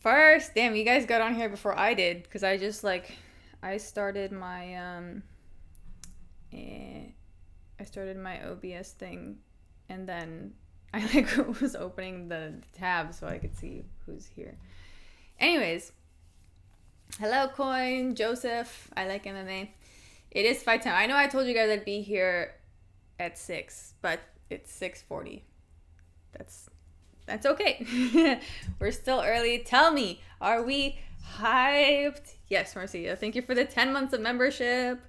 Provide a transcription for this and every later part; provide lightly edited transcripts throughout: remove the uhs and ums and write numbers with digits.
First, damn, you guys got on here before I did, because I just like, I started my OBS thing, and then I like was opening the tab so I could see who's here. Anyways, hello Coin, Joseph, I like MMA. It is fight time. I know I told you guys I'd be here at 6, but it's 6:40. That's okay. We're still early. Tell me, are we hyped? Yes, Marcia. Thank you for the 10 months of membership.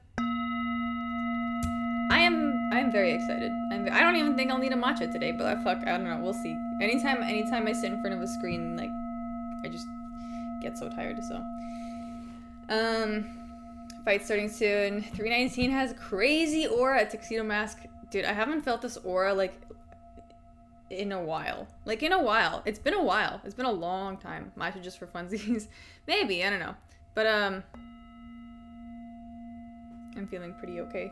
I am very excited. I don't even think I'll need a matcha today, but I don't know. We'll see. Anytime I sit in front of a screen, like, I just get so tired. So, fight starting soon. 319 has crazy aura. Tuxedo mask, dude. I haven't felt this aura like in a while. Like in a while. It's been a while. It's been a long time. Matcha just for funsies. Maybe, I don't know. But I'm feeling pretty okay.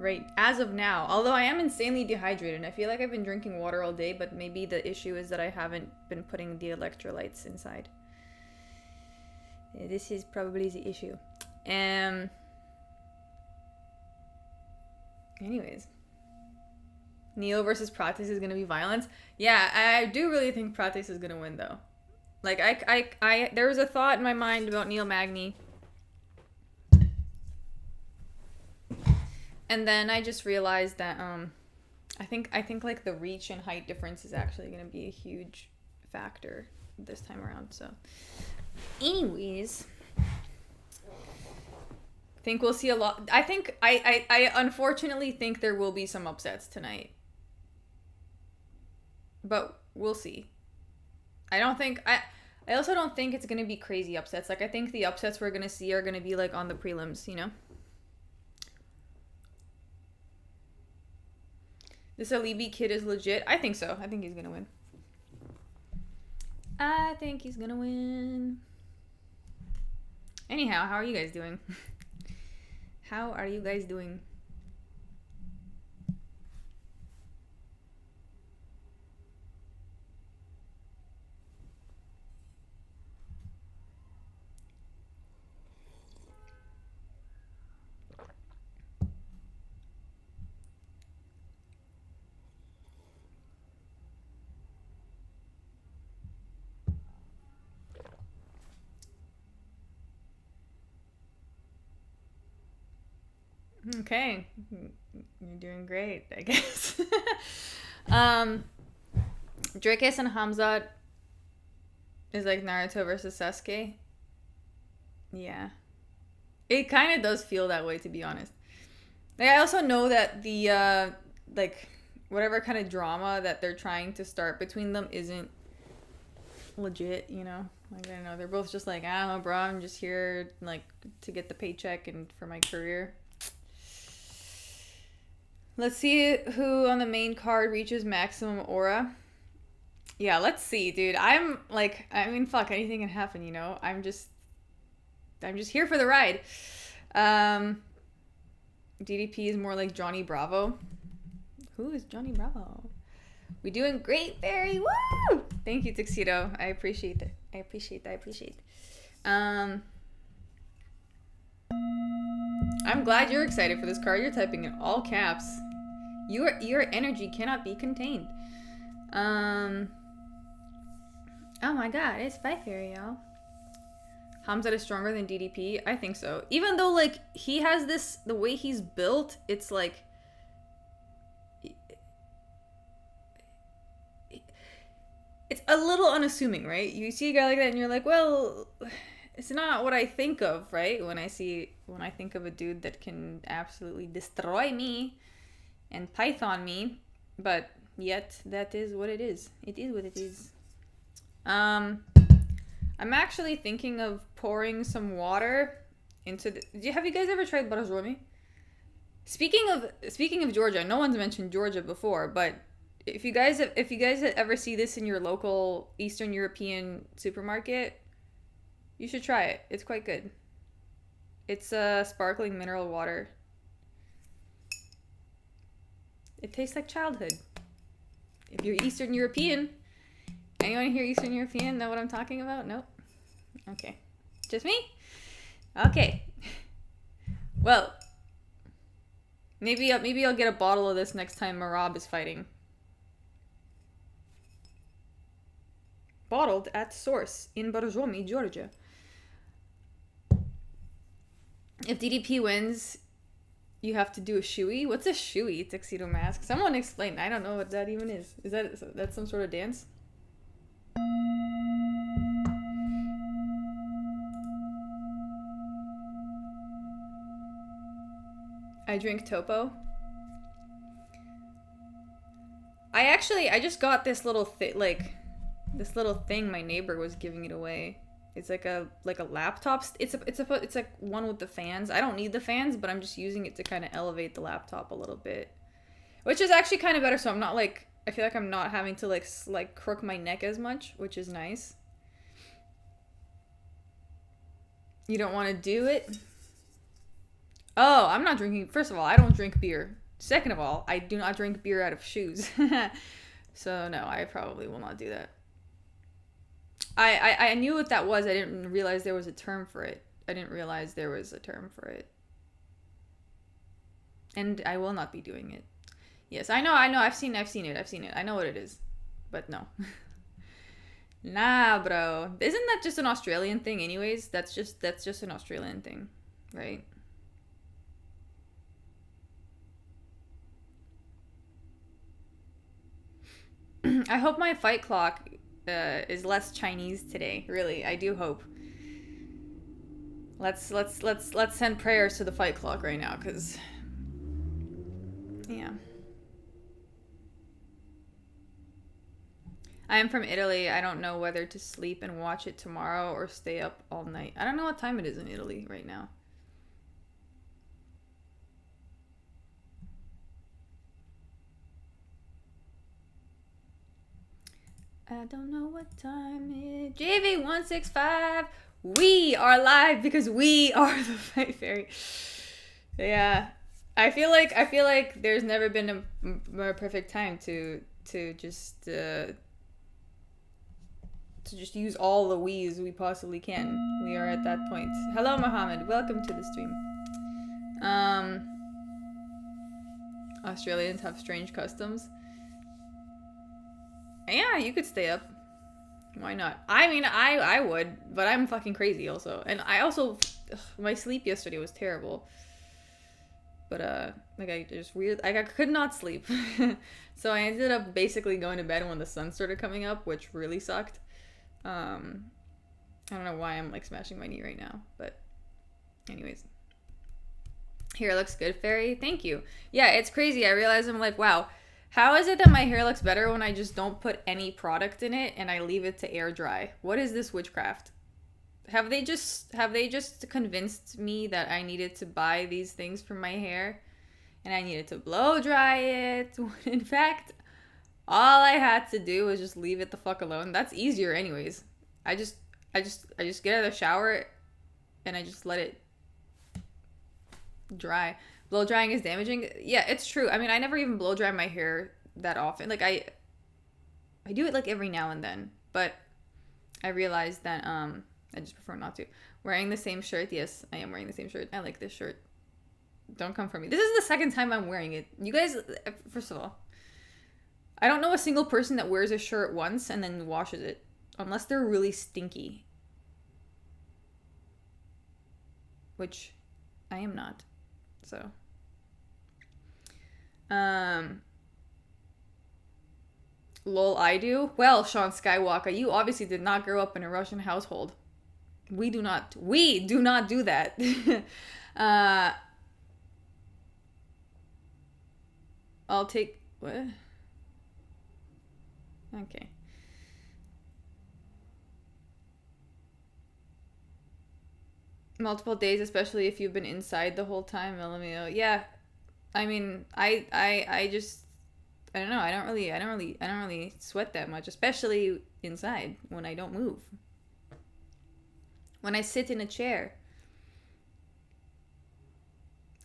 Right, as of now. Although I am insanely dehydrated. I feel like I've been drinking water all day, but maybe the issue is that I haven't been putting the electrolytes inside. This is probably the issue. Anyways. Neil versus Prates is gonna be violence. Yeah, I do really think Prates is gonna win though. Like I there was a thought in my mind about Neil Magny. And then I just realized that I think like the reach and height difference is actually gonna be a huge factor this time around. So anyways, I think we'll see a lot. I think I unfortunately think there will be some upsets tonight. But we'll see. I also don't think it's going to be crazy upsets. Like, I think the upsets we're going to see are going to be, like, on the prelims, you know? This Alibi kid is legit. I think so. I think he's going to win. I think he's going to win. Anyhow, how are you guys doing? How are you guys doing? Okay, you're doing great, I guess. Dricus and Hamzat is like Naruto versus Sasuke. Yeah, it kind of does feel that way, to be honest. Like, I also know that the like whatever kind of drama that they're trying to start between them isn't legit, you know. Like, I don't know, they're both just like, I don't know, bro, I'm just here like to get the paycheck and for my career. Let's see who on the main card reaches maximum aura. Yeah, let's see, dude. I'm like, I mean, fuck, anything can happen, you know? I'm just here for the ride. DDP is more like Johnny Bravo. Who is Johnny Bravo? We doing great, Barry. Woo! Thank you, Tuxedo. I appreciate that. I appreciate. I'm glad you're excited for this card. You're typing in all caps. Your energy cannot be contained. Oh my god, it's Fight Fairy, y'all. Hamzat is stronger than DDP? I think so. Even though, like, he has this, the way he's built, it's like, it's a little unassuming, right? You see a guy like that and you're like, well, it's not what I think of, right? When I think of a dude that can absolutely destroy me and python me, but yet that is what it is. It is what it is. I'm actually thinking of pouring some water into the... Have you guys ever tried Barbosa? Speaking of Georgia, no one's mentioned Georgia before, but if you guys ever see this in your local Eastern European supermarket, you should try it. It's quite good. It's sparkling mineral water. It tastes like childhood. If you're Eastern European, anyone here Eastern European know what I'm talking about? Nope. Okay. Just me? Okay. Well, maybe I'll get a bottle of this next time Marab is fighting. Bottled at source in Borzomi, Georgia. If DDP wins, you have to do a shoey. What's a shoey? Tuxedo mask. Someone explain. I don't know what that even is. Is that some sort of dance? I drink Topo. I just got this little thing my neighbor was giving it away. It's like a laptop. It's like one with the fans. I don't need the fans, but I'm just using it to kind of elevate the laptop a little bit, which is actually kind of better. So I'm not like, I feel like I'm not having to like crook my neck as much, which is nice. You don't want to do it? Oh, I'm not drinking. First of all, I don't drink beer. Second of all, I do not drink beer out of shoes. So no, I probably will not do that. I knew what that was. I didn't realize there was a term for it. And I will not be doing it. Yes, I know. I've seen it. I know what it is. But no. Nah, bro. Isn't that just an Australian thing anyways? That's just an Australian thing, right? I hope my fight clock is less Chinese today. Really, I do hope. Let's send prayers to the fight clock right now, cause yeah. I am from Italy. I don't know whether to sleep and watch it tomorrow or stay up all night. I don't know what time it is in Italy right now. I don't know what time it is. JV165. We are live because we are the Fight Fairy. Yeah. I feel like there's never been a more perfect time to just use all the we's we possibly can. We are at that point. Hello, Mohammed. Welcome to the stream. Australians have strange customs. Yeah, you could stay up. Why not? I mean, I would, but I'm fucking crazy also. And I also, my sleep yesterday was terrible. But, like, I could not sleep. So I ended up basically going to bed when the sun started coming up, which really sucked. I don't know why I'm, like, smashing my knee right now, but anyways. Hair looks good, Fairy. Thank you. Yeah, it's crazy. I realized I'm like, wow. How is it that my hair looks better when I just don't put any product in it and I leave it to air dry? What is this witchcraft? Have they just convinced me that I needed to buy these things for my hair and I needed to blow dry it? In fact, all I had to do was just leave it the fuck alone. That's easier anyways. I just get out of the shower and I just let it dry. Blow drying is damaging. Yeah, it's true. I mean, I never even blow dry my hair that often. Like I do it like every now and then, but I realized that I just prefer not to. Wearing the same shirt. Yes, I am wearing the same shirt. I like this shirt. Don't come for me. This is the second time I'm wearing it. You guys, first of all, I don't know a single person that wears a shirt once and then washes it, unless they're really stinky. Which I am not. So, lol, I do. Well, Sean Skywalker, you obviously did not grow up in a Russian household. We do not do that. I'll take, what? Okay. Multiple days, especially if you've been inside the whole time. LMAO. Yeah, I mean, I just, I don't know. I don't really sweat that much, especially inside when I don't move. When I sit in a chair,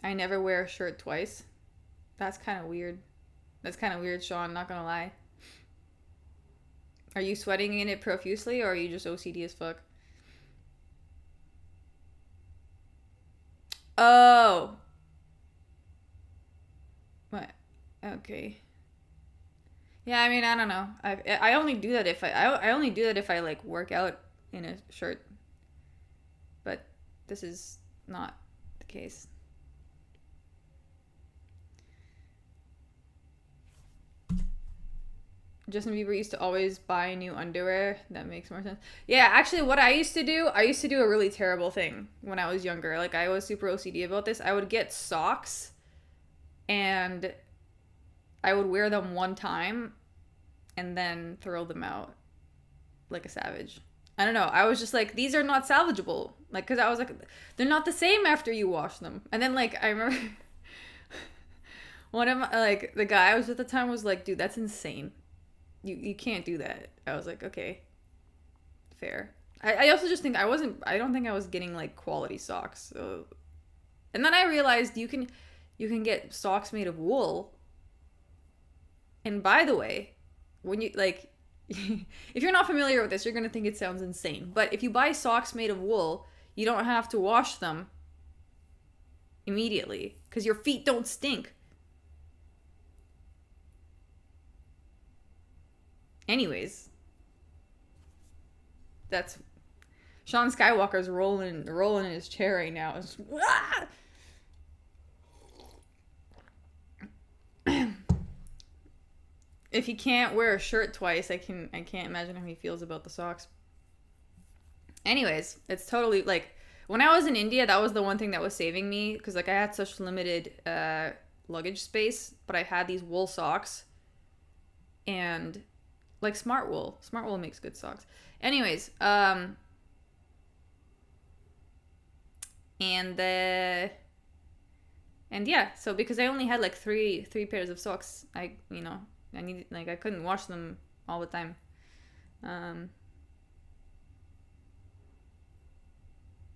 I never wear a shirt twice. That's kind of weird. Sean. Not gonna lie. Are you sweating in it profusely, or are you just OCD as fuck? Oh. What? Okay. Yeah, I mean, I don't know. I only do that if I only do that if I like work out in a shirt. But this is not the case. Justin Bieber used to always buy new underwear. That makes more sense. Yeah, actually, what I used to do a really terrible thing when I was younger. Like, I was super OCD about this. I would get socks, and I would wear them one time, and then throw them out like a savage. I don't know. I was just like, these are not salvageable. Like, because I was like, they're not the same after you wash them. And then, like, I remember one of my, like, the guy I was with at the time was like, dude, that's insane. You can't do that. I was like, okay, fair. I also just think I don't think I was getting like quality socks. So. And then I realized you can get socks made of wool. And by the way, when you like, if you're not familiar with this, you're going to think it sounds insane. But if you buy socks made of wool, you don't have to wash them immediately because your feet don't stink. Anyways, that's Sean Skywalker's rolling in his chair right now. If he can't wear a shirt twice, I can't imagine how he feels about the socks. Anyways, it's totally like when I was in India, that was the one thing that was saving me because like I had such limited luggage space, but I had these wool socks and like Smart Wool makes good socks. Anyways, and yeah, so because I only had like three pairs of socks, I needed, like, I couldn't wash them all the time.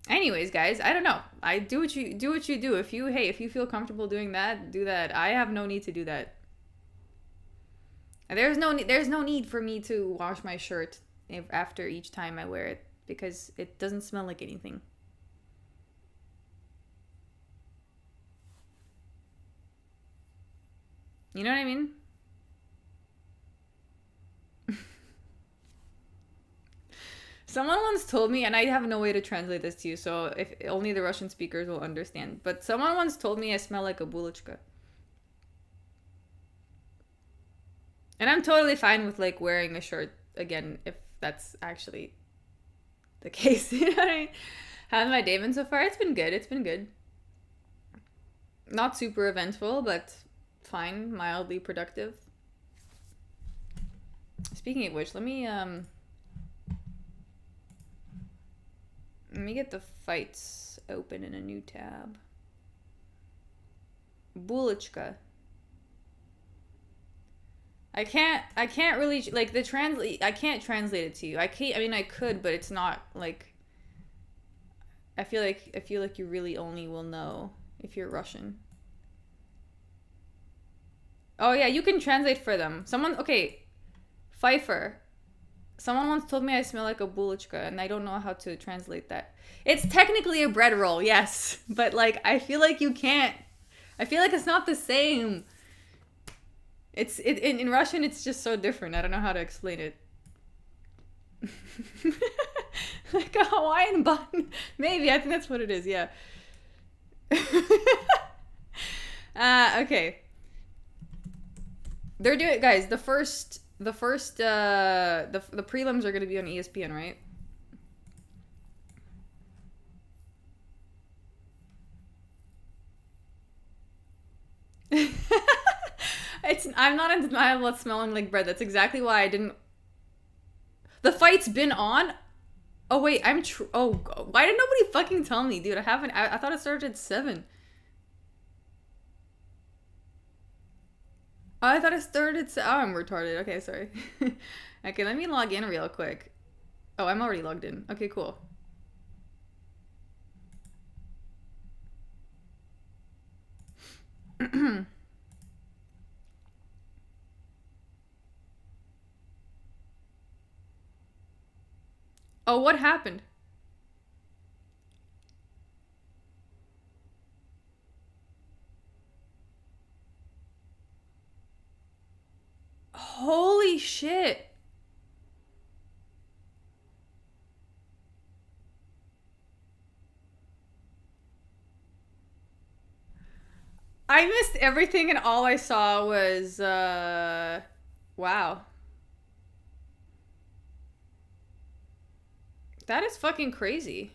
Anyways, guys, I don't know. I do what you do. If you feel comfortable doing that, do that. I have no need to do that. There's no need for me to wash my shirt after each time I wear it because it doesn't smell like anything. You know what I mean? Someone once told me, and I have no way to translate this to you, so if only the Russian speakers will understand. But someone once told me I smell like a булочка. And I'm totally fine with like wearing a shirt again if that's actually the case. You know what I mean? How's my day been so far? It's been good. It's been good. Not super eventful, but fine. Mildly productive. Speaking of which, let me get the fights open in a new tab. Булочка. I can't really like the translate. I can't translate it to you. I mean, I could, but it's not like. I feel like you really only will know if you're Russian. Oh yeah, you can translate for them. Pfeiffer. Someone once told me I smell like a булочка, and I don't know how to translate that. It's technically a bread roll, yes, but like I feel like you can't. I feel like it's not the same. In Russian, it's just so different. I don't know how to explain it. Like a Hawaiian bun. Maybe. I think that's what it is. Yeah. Okay. They're doing, guys, the prelims are going to be on ESPN, right? I'm not in denial about smelling like bread. That's exactly why I didn't. The fight's been on. Oh wait, why did nobody fucking tell me, dude? I thought it started at 7. Oh, I thought it started at. Oh, I'm retarded. Okay, sorry. Okay, let me log in real quick. Oh, I'm already logged in. Okay, cool. Oh, what happened? Holy shit. I missed everything and all I saw was, wow. That is fucking crazy.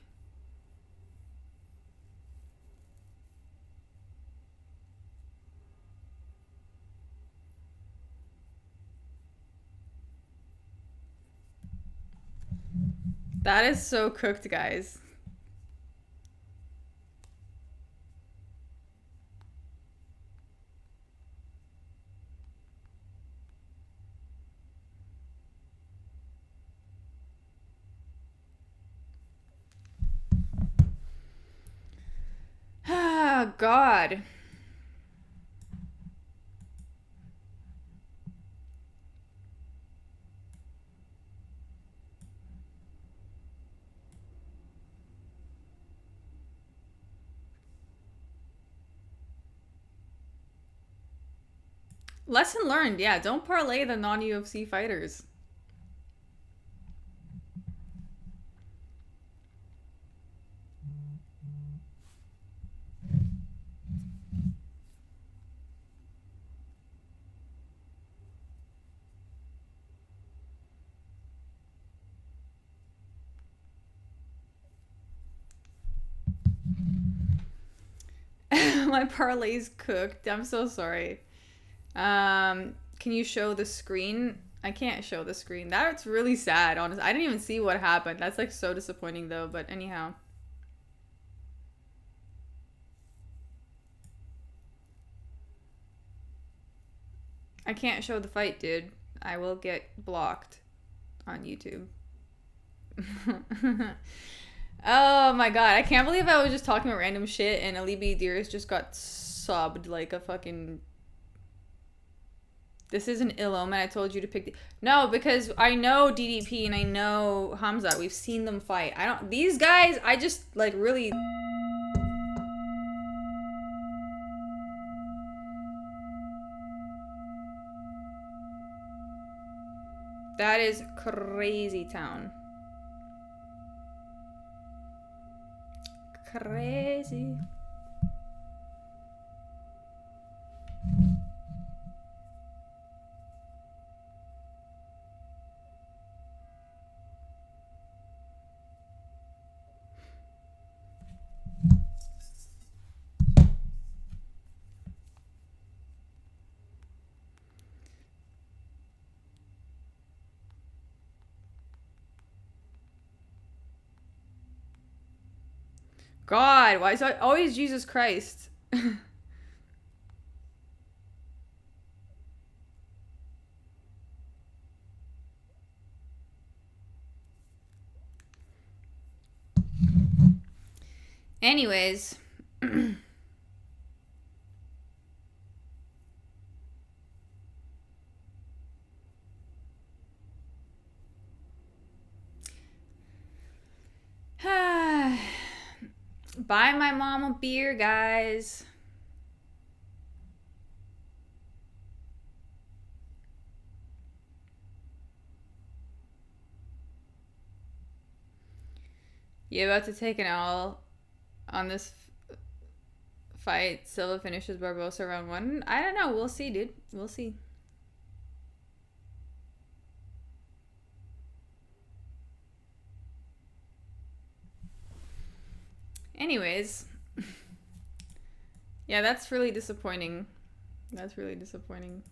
That is so cooked, guys. Ah, God. Lesson learned, yeah. Don't parlay the non-UFC fighters. My parlay's cooked. I'm so sorry. Can you show the screen? I can't show the screen. That's really sad, honestly. I didn't even see what happened. That's like so disappointing though, but anyhow. I can't show the fight, dude. I will get blocked on YouTube. Oh my god, I can't believe I was just talking about random shit and Alibi Dearest just got subbed like a fucking... This is an ill omen. I told you to pick the... No, because I know DDP and I know Hamza. We've seen them fight. I don't... These guys, I just like really... That is crazy town. Crazy. God, why is that always Jesus Christ? Anyways. Buy my mom a beer, guys. You about to take an L on this fight? Silva finishes Barbosa round 1? I don't know. We'll see, dude. We'll see. Anyways. Yeah, that's really disappointing. That's really disappointing.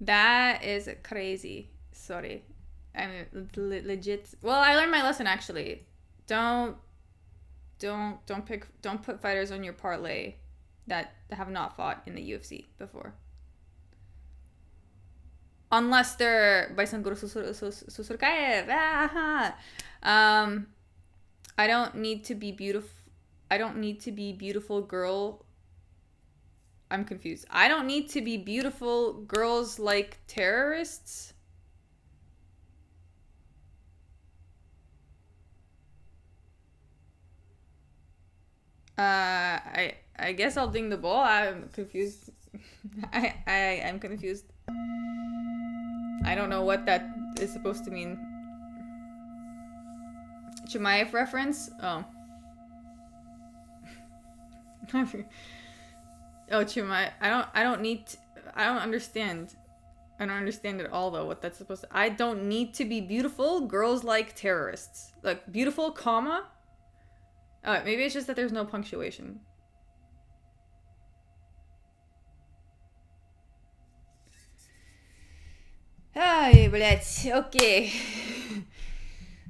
That is crazy. Sorry. I mean, legit. Well, I learned my lesson actually. Don't don't put fighters on your parlay that have not fought in the UFC before. Unless they're Baisanguru Susurkaev. I don't need to be beautiful. I don't need to be beautiful girl. I'm confused. I don't need to be beautiful girls like terrorists. I guess I'll ding the ball. I'm confused. I'm confused. I don't know what that is supposed to mean. Chimaev reference? Oh. Oh, Chimaev. I don't understand. I don't understand at all though what that's supposed to. I don't need to be beautiful. Girls like terrorists. Like beautiful, comma. Maybe it's just that there's no punctuation. Ай, блядь, окей.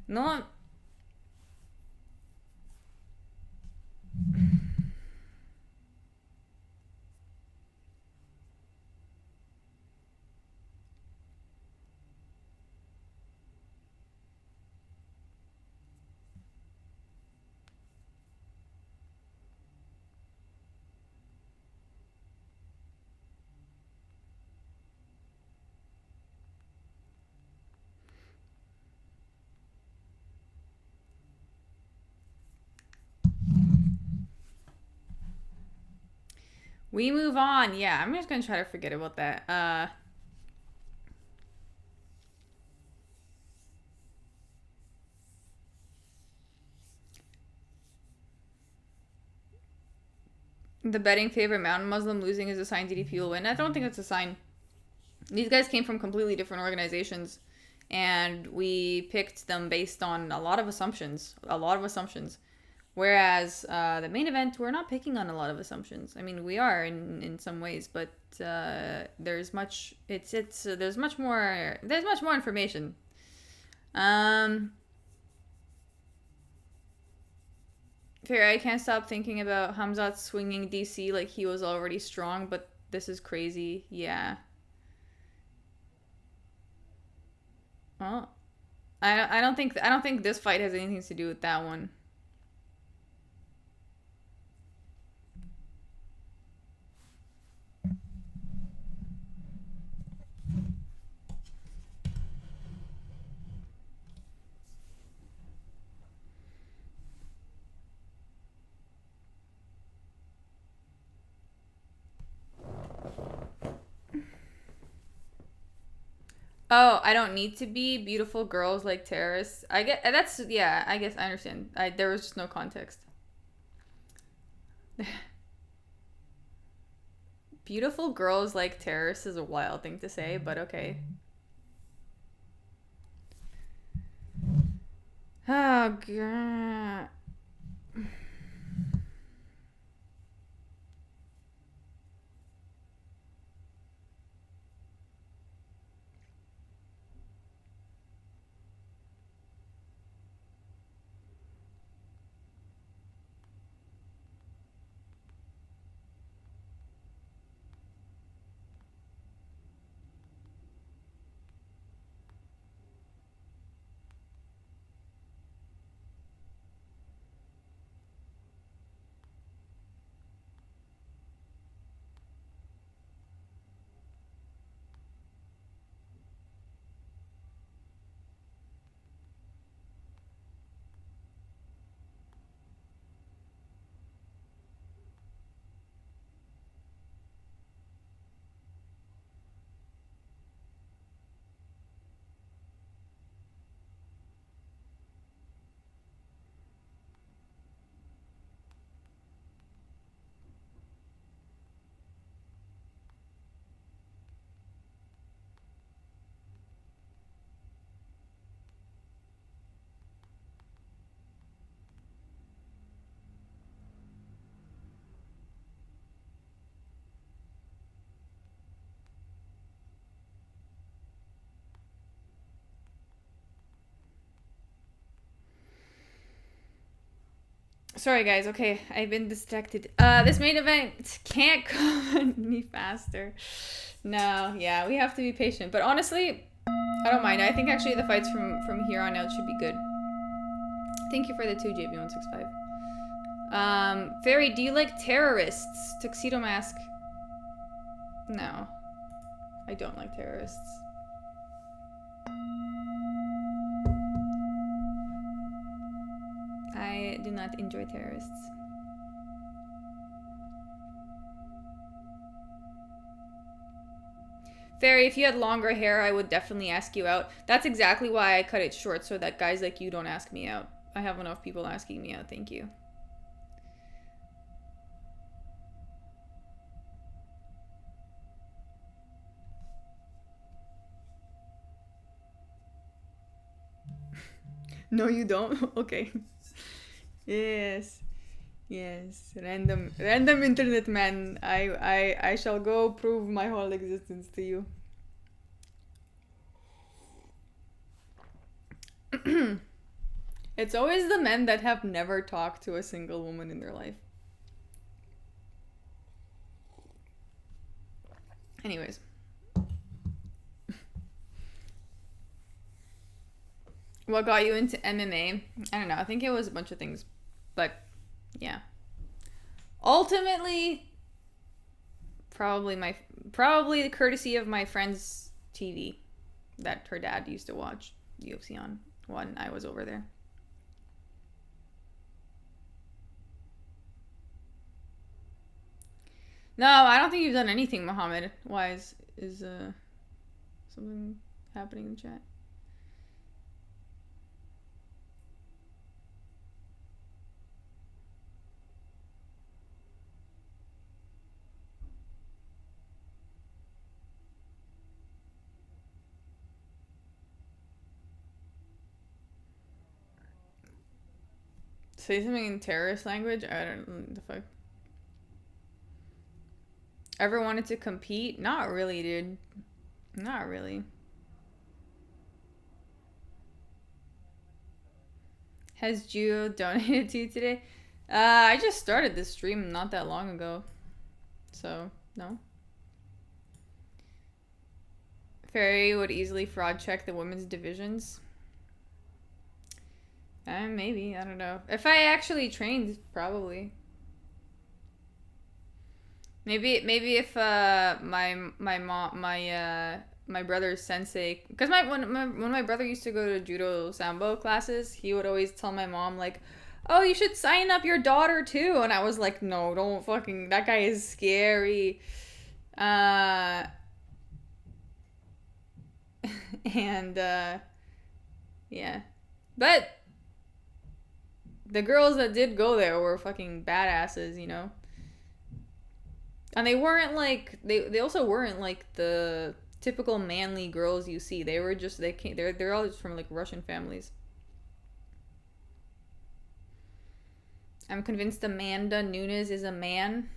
Но... We move on. Yeah, I'm just gonna try to forget about that. The betting favorite Mountain Muslim losing is a sign DDP will win. I don't think it's a sign. These guys came from completely different organizations, and we picked them based on a lot of assumptions. Whereas the main event, we're not picking on a lot of assumptions. I mean, we are in some ways, but there's much. There's much more. There's much more information. Fair. I can't stop thinking about Hamzat swinging DC like he was already strong, but this is crazy. Yeah. Well, I don't think this fight has anything to do with that one. Oh, I don't need to be beautiful girls like terrorists. I get that's yeah. I guess I understand. There was just no context. Beautiful girls like terrorists is a wild thing to say, but okay. Oh god. Sorry, guys. Okay, I've been distracted. This main event can't come any faster. No, yeah, we have to be patient. But honestly, I don't mind. I think actually the fights from here on out should be good. Thank you for the 2 JV165. Fairy, do you like terrorists? Tuxedo Mask. No. I don't like terrorists. I do not enjoy terrorists. Fairy, if you had longer hair, I would definitely ask you out. That's exactly why I cut it short, so that guys like you don't ask me out. I have enough people asking me out, thank you. No, you don't? Okay. Yes. Yes. Random internet man. I shall go prove my whole existence to you. It's always the men that have never talked to a single woman in their life. Anyways. What got you into MMA? I don't know. I think it was a bunch of things. But, yeah. Ultimately, probably the courtesy of my friend's TV that her dad used to watch UFC on when I was over there. No, I don't think you've done anything, Muhammad. Why is something happening in the chat? Say something in terrorist language? I don't know the fuck. Ever wanted to compete? Not really, dude. Not really. Has Gio donated to you today? I just started this stream not that long ago. So, no. Fairy would easily fraud check the women's divisions. Maybe, I don't know. If I actually trained, probably. Maybe if my brother's sensei, because when my brother used to go to judo sambo classes, he would always tell my mom like, "Oh, you should sign up your daughter too," and I was like, "No, don't fucking. That guy is scary." And yeah, but the girls that did go there were fucking badasses, you know. And they weren't like they also weren't like the typical manly girls you see. They were just they're all just from like Russian families. I'm convinced Amanda Nunes is a man.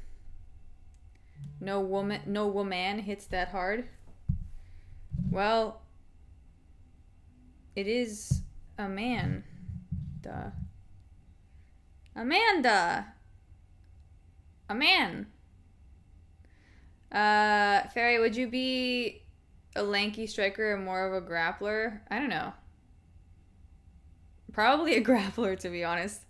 No woman hits that hard. Well, it is a man. Duh. Amanda. A man. Fairy, would you be a lanky striker or more of a grappler? I don't know. Probably a grappler, to be honest.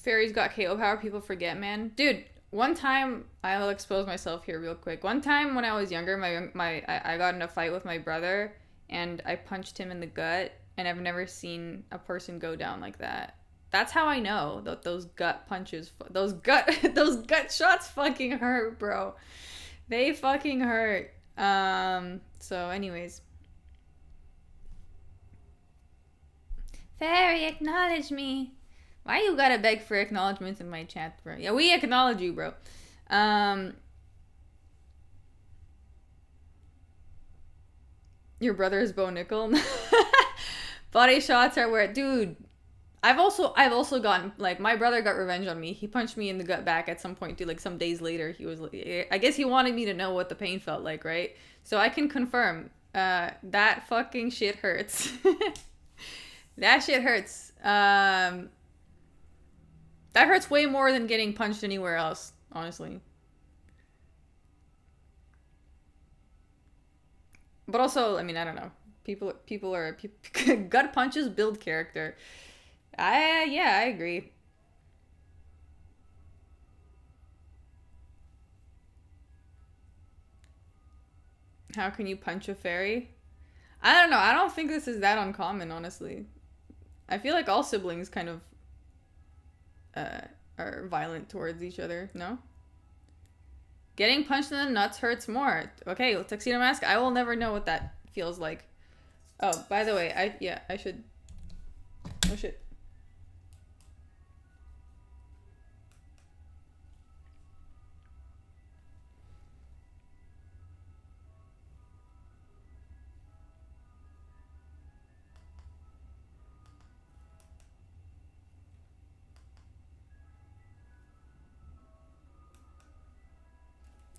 Fairy's got KO power. People forget, man. Dude, one time, I'll expose myself here real quick. One time when I was younger, I got in a fight with my brother, and I punched him in the gut, and I've never seen a person go down like that. That's how I know that those gut punches, those gut shots fucking hurt, bro. They fucking hurt. So anyways. Fairy, acknowledge me. Why you gotta beg for acknowledgments in my chat, bro? Yeah, we acknowledge you, bro. Your brother is Bo Nickel. Body shots are where, dude. I've also gotten, like, my brother got revenge on me. He punched me in the gut back at some point, too. Like, some days later, he was like, I guess he wanted me to know what the pain felt like, right? So I can confirm, that fucking shit hurts. That shit hurts. That hurts way more than getting punched anywhere else, honestly. But also, I mean, I don't know. People are gut punches build character. Yeah, I agree. How can you punch a fairy? I don't know. I don't think this is that uncommon, honestly. I feel like all siblings kind of are violent towards each other, no? Getting punched in the nuts hurts more. Okay, Tuxedo Mask, I will never know what that feels like. Oh, by the way, I should... Oh, shit.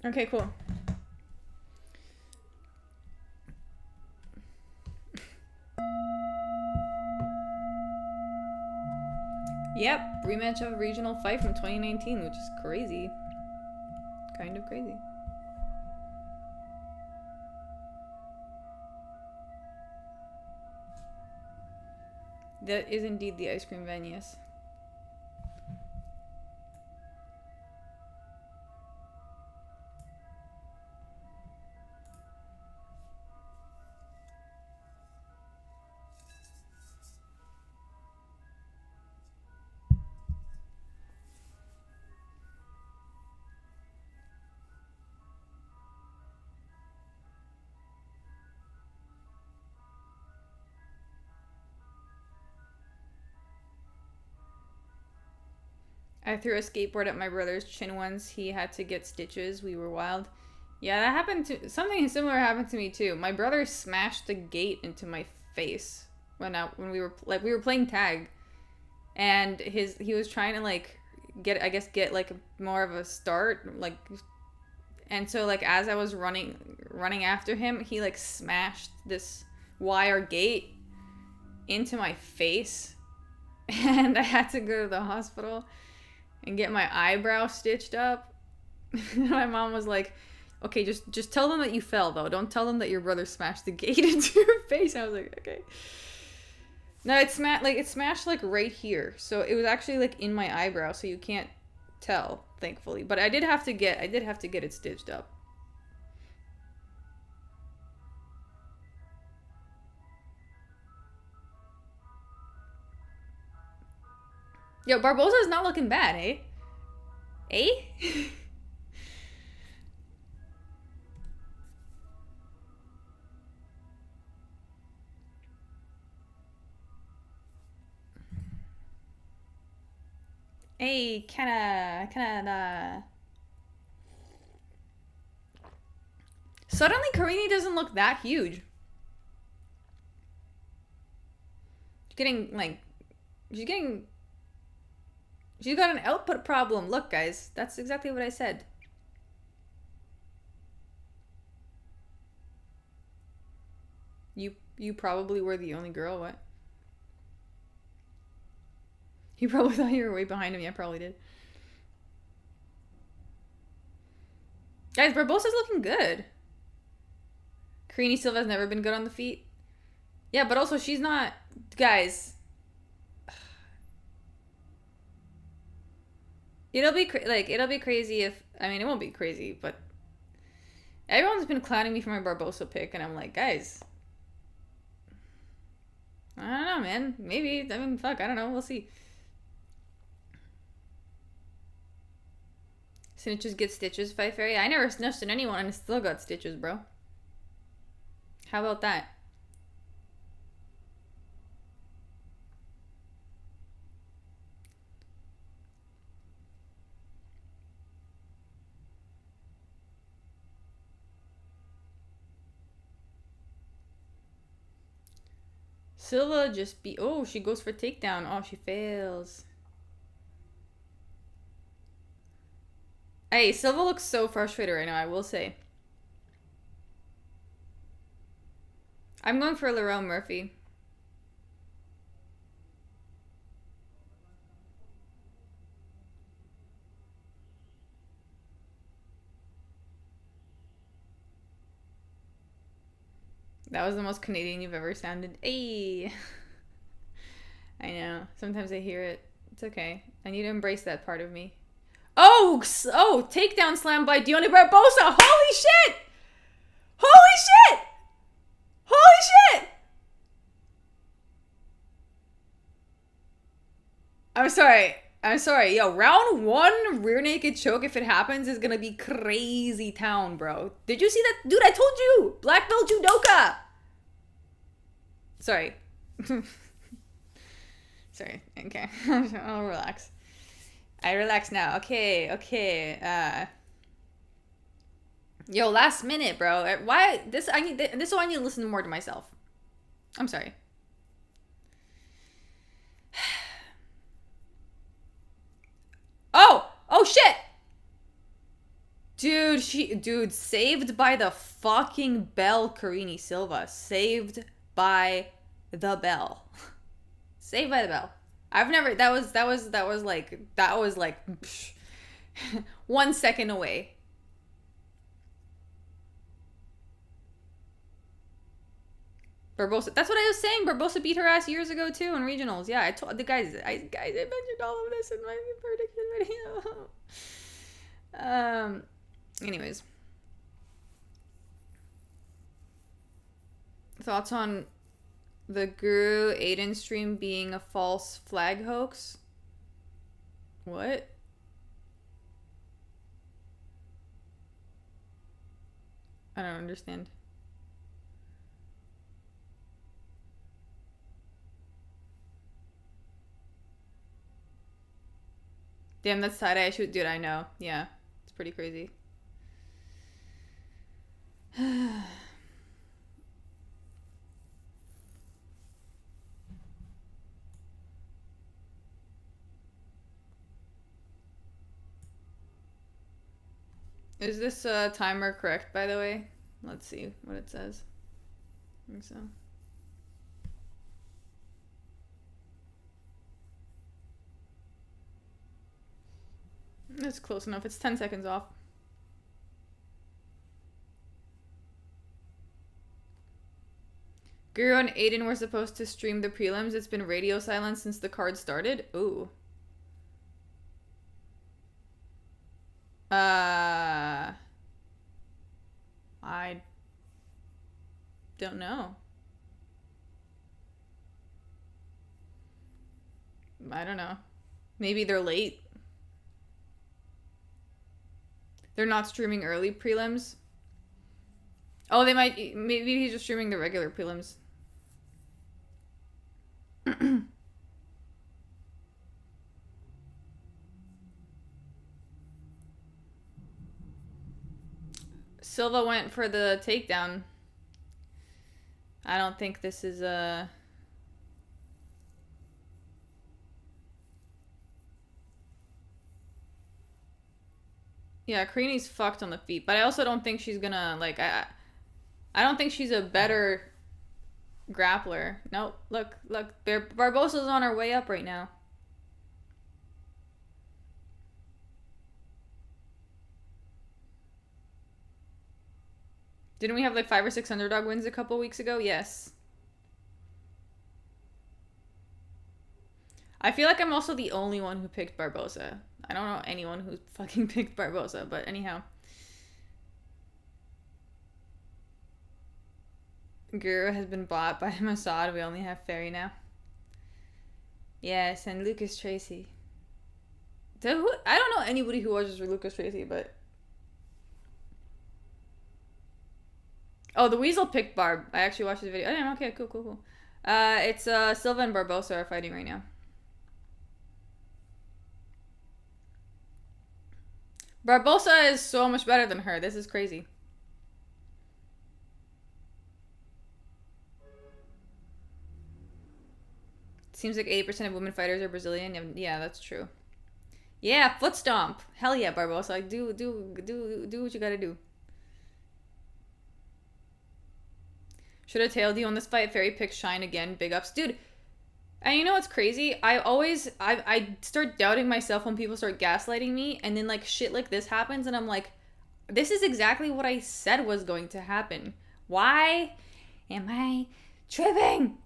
Okay, cool. Yep, rematch of a regional fight from 2019, which is crazy. Kind of crazy. That is indeed the ice cream van, yes. I threw a skateboard at my brother's chin once. He had to get stitches. We were wild. Yeah, that happened to... Something similar happened to me, too. My brother smashed the gate into my face when we were playing tag. And he was trying to, like, get, like, more of a start. Like... And so, like, as I was running after him, he, like, smashed this wire gate into my face. And I had to go to the hospital and get my eyebrow stitched up. My mom was like, okay, just tell them that you fell, though. Don't tell them that your brother smashed the gate into your face. I was like, okay. No, it smashed like right here. So it was actually like in my eyebrow, so you can't tell, thankfully. But I did have to get it stitched up. Yo, Barbosa's not looking bad, eh? Eh? Hey, Canada. Suddenly, Karini doesn't look that huge. She's got an output problem. Look, guys, that's exactly what I said. You probably were the only girl, what? You probably thought you were way behind him. Yeah, probably did. Guys, Barbosa's looking good. Karini Silva's never been good on the feet. Yeah, but also she's not... Guys... It'll be it'll be crazy if I mean it won't be crazy, but everyone's been clowning me for my Barbosa pick, and I'm like, guys, I don't know, man. Maybe I mean, fuck, I don't know. We'll see. Snitches get stitches, Fight Fairy. I never snitched at anyone and still got stitches, bro. How about that? Silva just be... Oh, she goes for takedown. Oh, she fails. Hey, Silva looks so frustrated right now, I will say. I'm going for Lerone Murphy. That was the most Canadian you've ever sounded. Ayy. I know. Sometimes I hear it. It's okay. I need to embrace that part of me. Oh! Oh! Takedown slam by Deone Barbosa! Holy shit! Holy shit! Holy shit! I'm sorry. I'm sorry. Yo, round 1 rear naked choke, if it happens, is gonna be crazy town, bro. Did you see that? Dude, I told you! Black belt judoka! Sorry. Sorry. Okay. I'll relax. I relax now. Okay. Okay. Yo, last minute, bro. Why? This is why I need to listen more to myself. I'm sorry. Oh shit! Dude, saved by the fucking bell, Carini Silva. Saved by the bell. Saved by the bell. I've never, that was like 1 second away. Barbosa, that's what I was saying. Barbosa beat her ass years ago too in regionals. Yeah, I told the guys, I mentioned all of this in my prediction video. Anyways, thoughts on the Guru Aiden stream being a false flag hoax? What? I don't understand. Damn, that's side-eye shoot. Dude, I know. Yeah, it's pretty crazy. Is this timer correct, by the way? Let's see what it says. I think so. It's close enough. It's 10 seconds off. Guru and Aiden were supposed to stream the prelims. It's been radio silence since the card started. Ooh. I don't know. I don't know. Maybe they're late. They're not streaming early prelims. Oh, they might. Maybe he's just streaming the regular prelims. Silva went for the takedown. I don't think this is a... Yeah, Carini's fucked on the feet, but I also don't think she's gonna, like, I don't think she's a better grappler. Nope, look, Barbosa's on her way up right now. Didn't we have like 5 or 6 underdog wins a couple weeks ago? Yes. I feel like I'm also the only one who picked Barbosa. I don't know anyone who fucking picked Barbosa, but anyhow. Guru has been bought by Mossad. We only have Ferry now. Yes, and Lucas Tracy. I don't know anybody who watches Lucas Tracy, but... Oh, the Weasel picked Barb. I actually watched his video. Oh, yeah, okay, cool. It's Silva and Barbosa are fighting right now. Barbosa is so much better than her. This is crazy. Seems like 80% of women fighters are Brazilian. Yeah, that's true. Yeah, foot stomp. Hell yeah, Barbosa. Like, do what you gotta do. Should have tailed you on this fight. Ferry picked Shine again. Big ups. Dude, and you know what's crazy? I start doubting myself when people start gaslighting me, and then, like, shit like this happens, and I'm like, this is exactly what I said was going to happen. Why am I tripping?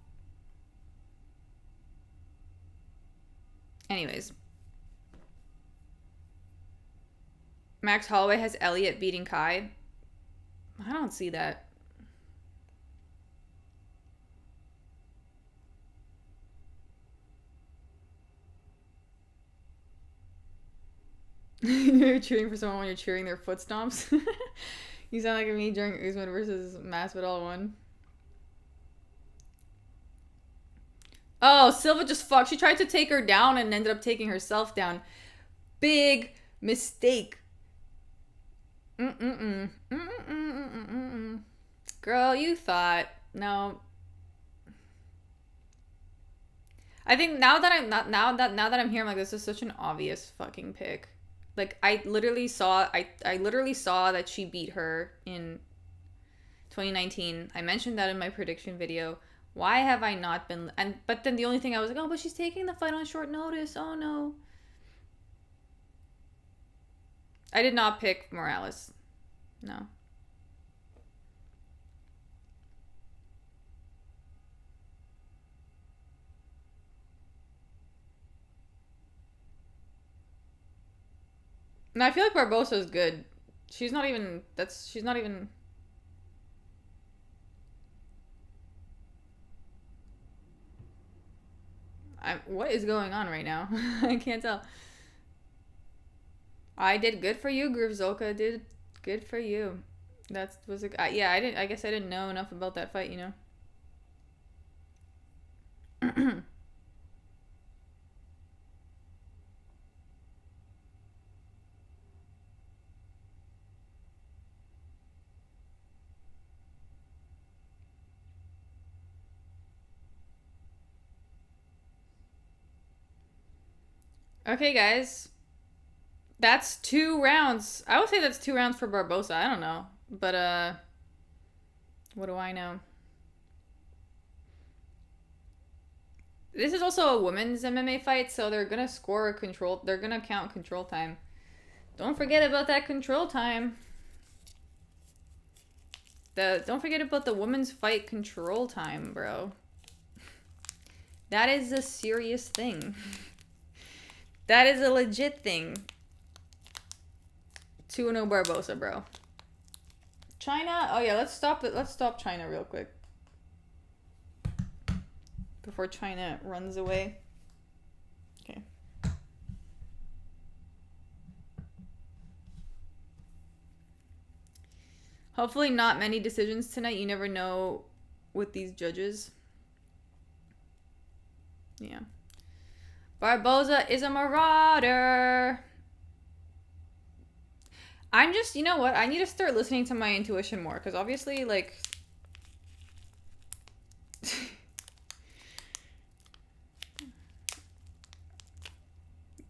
Anyways. Max Holloway has Elliott beating Kai. I don't see that. You're cheering for someone when you're cheering their foot stomps. You sound like me during Usman versus Masvidal 1. Oh, Silva just fucked. She tried to take her down and ended up taking herself down. Big mistake. Girl, you thought. No. I think now that I'm here, I'm like, this is such an obvious fucking pick. Like, I literally saw that she beat her in 2019. I mentioned that in my prediction video. Why have I not been... But then the only thing I was like, oh, but she's taking the fight on short notice. Oh, no. I did not pick Morales. No. And I feel like Barbosa is good. She's not even... What is going on right now? I can't tell. I did good for you, Grivzolka did good for you. That was a... yeah, I guess I didn't know enough about that fight, you know? Okay, guys. That's 2 rounds. I would say that's 2 rounds for Barbosa. I don't know. But, what do I know? This is also a women's MMA fight, so they're gonna score control. They're gonna count control time. Don't forget about that control time. Don't forget about the women's fight control time, bro. That is a serious thing. That is a legit thing. 2-0 Barbosa, bro. China? Oh yeah, let's stop it. Let's stop China real quick. Before China runs away. Okay. Hopefully not many decisions tonight. You never know with these judges. Yeah. Barbosa is a marauder. I'm just, you know what? I need to start listening to my intuition more. Because obviously, like...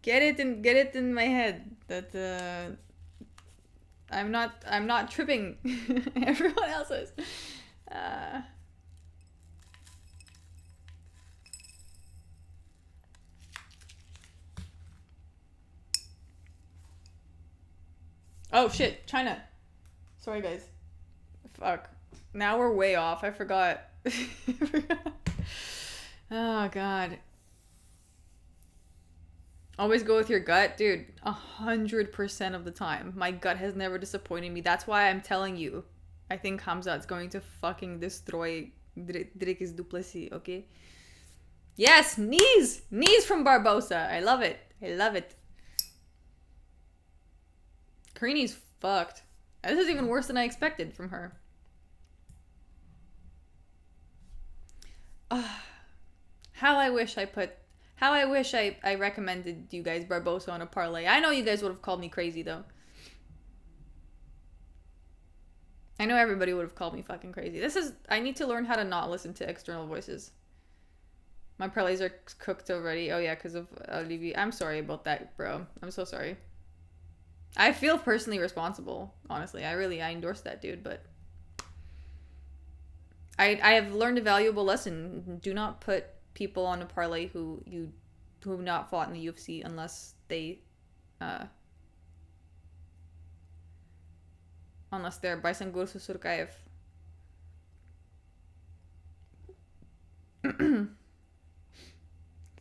get it in my head that I'm not tripping. Everyone else is. Oh shit, China. Sorry guys. Fuck. Now we're way off. I forgot. Oh god. Always go with your gut, dude. 100% of the time, my gut has never disappointed me. That's why I'm telling you, I think Khamzat's going to fucking destroy Dricus du Plessis. Okay. Yes, knees from Barbosa. I love it. I love it. Karini's fucked. This is even worse than I expected from her. How I wish I recommended you guys Barbosa on a parlay. I know you guys would have called me crazy though. I know everybody would have called me fucking crazy. I need to learn how to not listen to external voices. My parlays are cooked already. Oh yeah, because of Olivier. I'm sorry about that, bro. I'm so sorry. I feel personally responsible, honestly. I endorse that dude, but I have learned a valuable lesson. Do not put people on a parlay who have not fought in the UFC unless they're Baisangur Surkaev.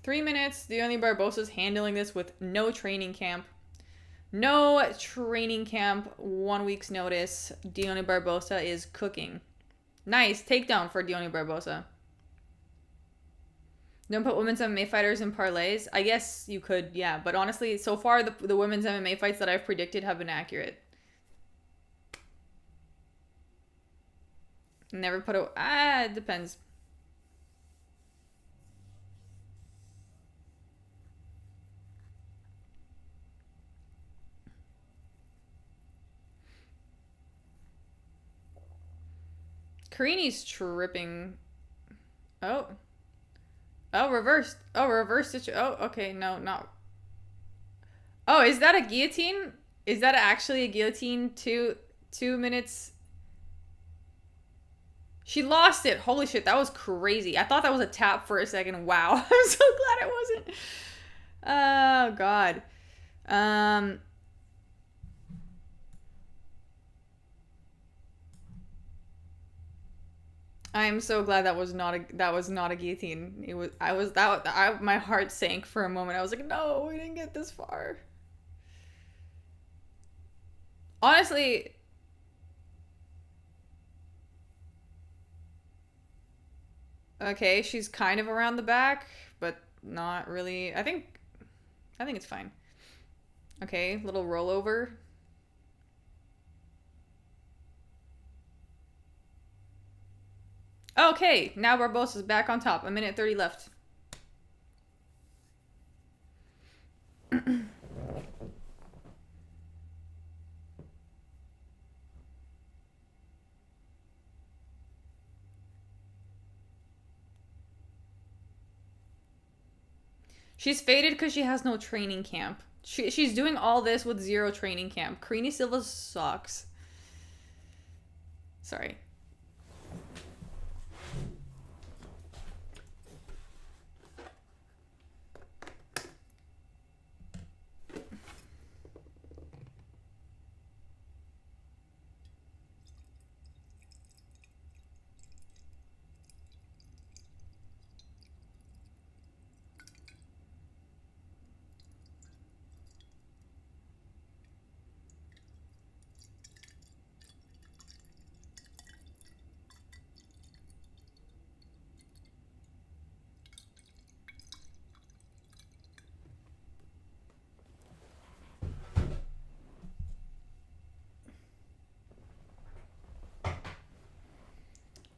3 minutes. The only Barbosa's handling this with no training camp. No training camp. 1 week's notice. Dione Barbosa is cooking. Nice takedown for Dione Barbosa. Don't put women's MMA fighters in parlays. I guess you could, yeah. But honestly, so far the women's MMA fights that I've predicted have been accurate. Never put a... it depends. Karini's tripping. Oh, reversed. Oh, reverse situation. Oh, okay. No, not. Oh, is that a guillotine? Is that actually a guillotine? 2 minutes. She lost it. Holy shit, that was crazy. I thought that was a tap for a second. Wow. I'm so glad it wasn't. Oh, God. I'm so glad that was not a guillotine. My heart sank for a moment. I was like, no, we didn't get this far. Honestly, okay, she's kind of around the back, but not really. I think it's fine. Okay, little rollover. Okay, now Barbosa's back on top. 1:30 left. She's faded because she has no training camp. She's doing all this with 0 training camp. Karini Silva sucks. Sorry.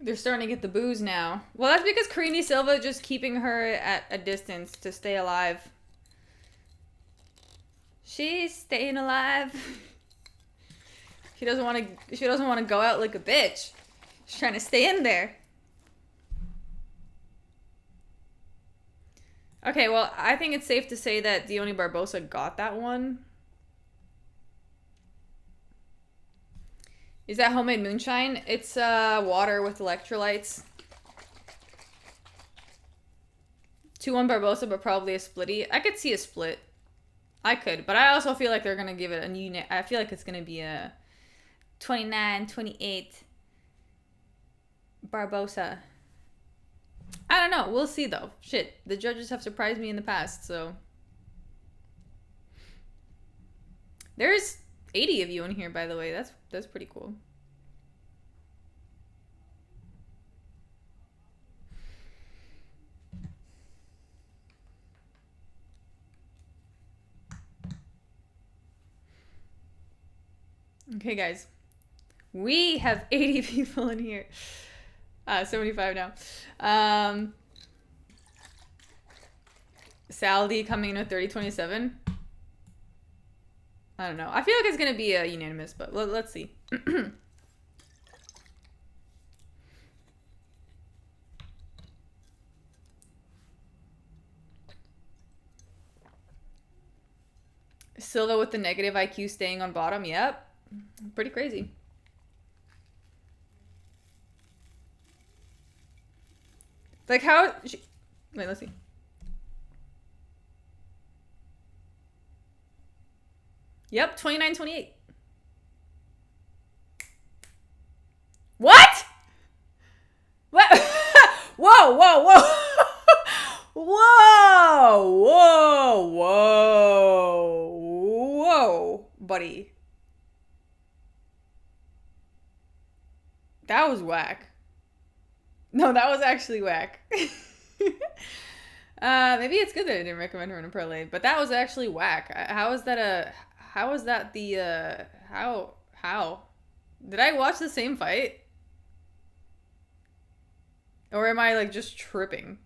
They're starting to get the booze now. Well, that's because Karini Silva just keeping her at a distance to stay alive. She's staying alive. She doesn't want to go out like a bitch. She's trying to stay in there. Okay, well, I think it's safe to say that Dione Barbosa got that one. Is that homemade moonshine? It's water with electrolytes. 2-1 Barbosa, but probably a splitty. I could see a split. I could, but I also feel like they're going to give it a unit. I feel like it's going to be a 29-28 Barbosa. I don't know. We'll see, though. Shit. The judges have surprised me in the past, so... There's 80 of you in here, by the way. That's pretty cool. Okay, guys. We have 80 people in here. 75 now. Saldi coming in with 30-27. I don't know. I feel like it's going to be a unanimous, but let's see. Silva with the negative IQ staying on bottom. Yep. Pretty crazy. Like how... Wait, let's see. Yep, 29-28. What? What? Whoa, whoa, whoa. Whoa, whoa, whoa, whoa, buddy. That was whack. No, that was actually whack. Maybe it's good that I didn't recommend her in a parlay, but that was actually whack. How is that how? Did I watch the same fight? Or am I like just tripping?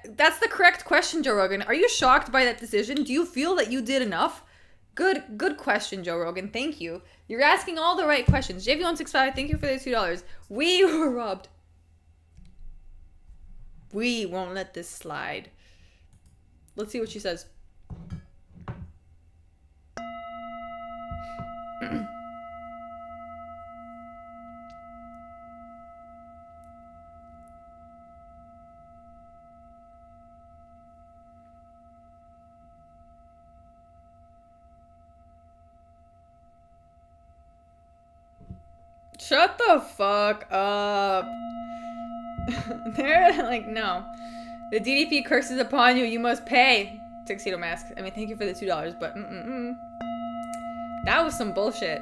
That's the correct question, Joe Rogan. Are you shocked by that decision? Do you feel that you did enough? Good question, Joe Rogan. Thank you. You're asking all the right questions. JV165, thank you for the $2. We were robbed. We won't let this slide. Let's see what she says. Shut the fuck up. They're like, no. The DDP curses upon you. You must pay. Tuxedo Mask. I mean, thank you for the $2, but that was some bullshit.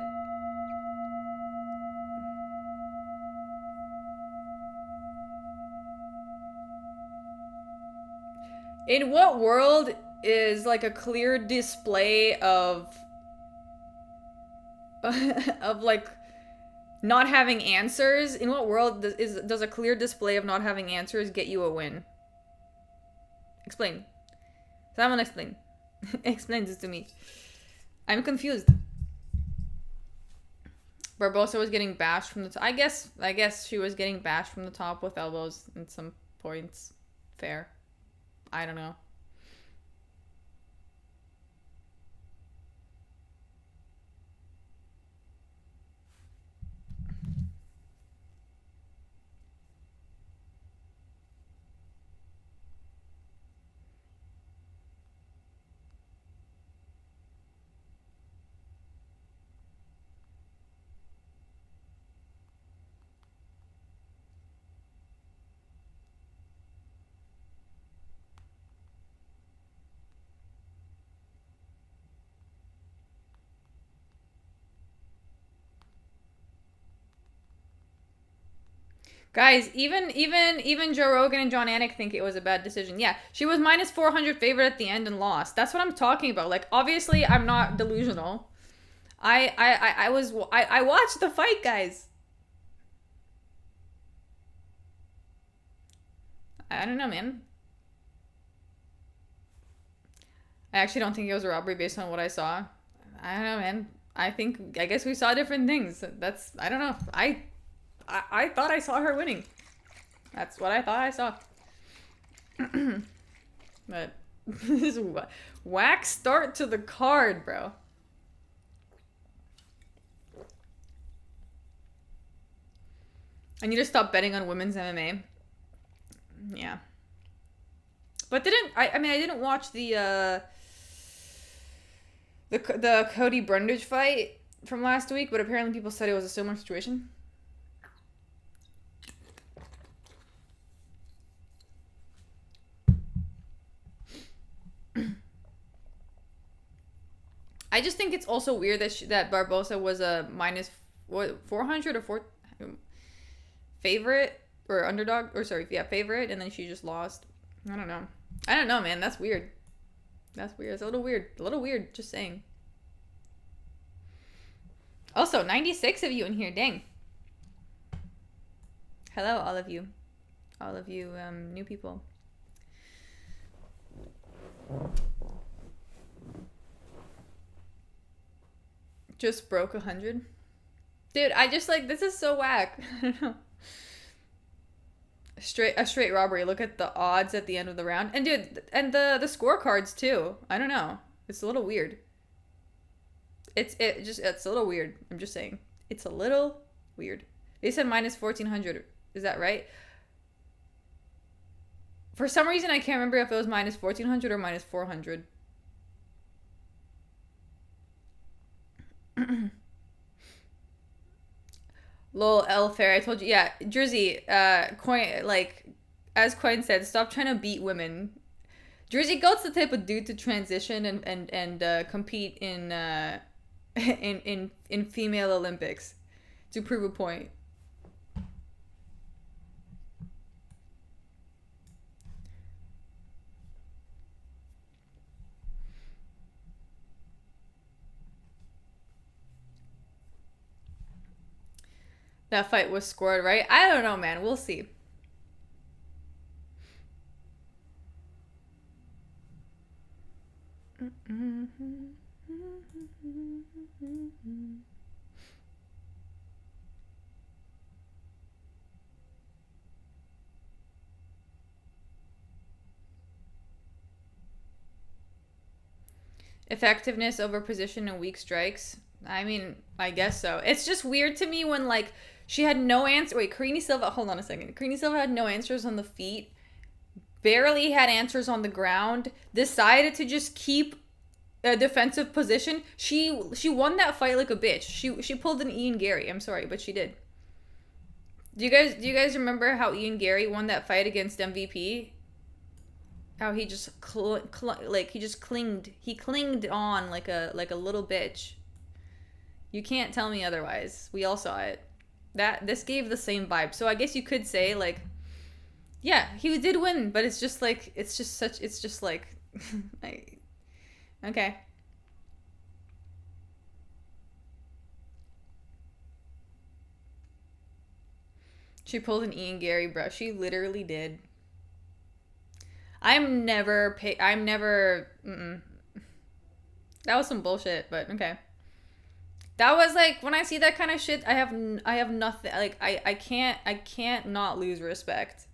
In what world is like a clear display of like not having answers? In what world does a clear display of not having answers get you a win? Explain. Someone explain. Explain this to me. I'm confused. Barbosa was getting bashed from the top. I guess she was getting bashed from the top with elbows at some points. Fair. I don't know. Guys, even Joe Rogan and John Anik think it was a bad decision. Yeah, she was minus 400 favorite at the end and lost. That's what I'm talking about. Like, obviously, I'm not delusional. I watched the fight, guys. I don't know, man. I actually don't think it was a robbery based on what I saw. I don't know, man. I guess we saw different things. I don't know. I thought I saw her winning. That's what I thought I saw. But this is whack start to the card, bro. I need to stop betting on women's MMA. Yeah. But I mean I didn't watch the Cody Brundage fight from last week, but apparently people said it was a similar situation. I just think it's also weird that that Barbosa was a minus 400 or 4 favorite or underdog or sorry, yeah, favorite, and then she just lost. I don't know, man. That's weird. That's weird. It's a little weird. A little weird. Just saying. Also, 96 of you in here. Dang. Hello, all of you. All of you new people. Just broke 100. Dude, I just like, this is so whack. I don't know. A straight robbery. Look at the odds at the end of the round. And dude, and the scorecards too. I don't know. It's a little weird. It's a little weird. I'm just saying. It's a little weird. They said minus 1400. Is that right? For some reason, I can't remember if it was minus 1400 or minus 400. Lol, L Fair, I told you. Yeah, Jersey, Coin, like, as Coin said, stop trying to beat women. Jersey Goat's the type of dude to transition and compete in female Olympics to prove a point. That fight was scored, right? I don't know, man. We'll see. Effectiveness over position and weak strikes. I mean, I guess so. It's just weird to me when, like, she had no answer. Wait, Karini Silva, hold on a second. Karini Silva had no answers on the feet, barely had answers on the ground, decided to just keep a defensive position. She won that fight like a bitch. She pulled an Ian Gary. I'm sorry, but she did. Do you guys remember how Ian Gary won that fight against MVP? How he just he clinged on like a little bitch. You can't tell me otherwise. We all saw it. This gave the same vibe. So I guess you could say, like, yeah, he did win, but it's just like, like, okay. She pulled an Ian Gary, bro. She literally did. That was some bullshit, but okay. That was like, when I see that kind of shit, I have nothing, like, I can't not lose respect.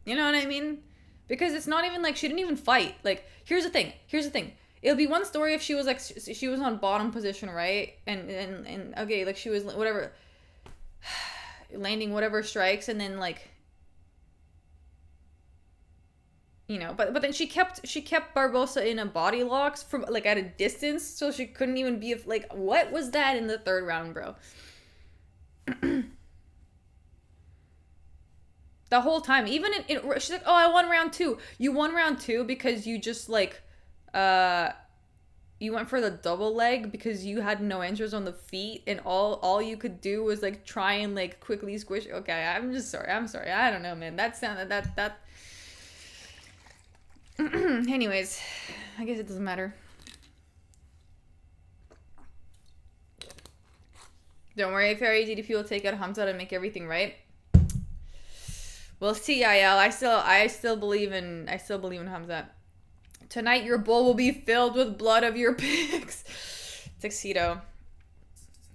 You know what I mean? Because it's not even like, she didn't even fight. Like, here's the thing. It would be one story if she was like, she was on bottom position, right? And okay, like, she was whatever, landing whatever strikes, and then, like, you know, but then she kept Barbosa in a body locks from, like, at a distance, so she couldn't even be, like, what was that in the third round, bro? The whole time, even she's like, oh, I won round 2. You won round 2 because you just, like, you went for the double leg because you had no answers on the feet, and all you could do was, like, try and, like, quickly squish. Okay, I'm sorry. I don't know, man. That anyways, I guess it doesn't matter. Don't worry, Fairy DDP will take out Hamza to make everything right. We'll see, Yael. I still believe in Hamza. Tonight your bowl will be filled with blood of your pigs. Tuxedo.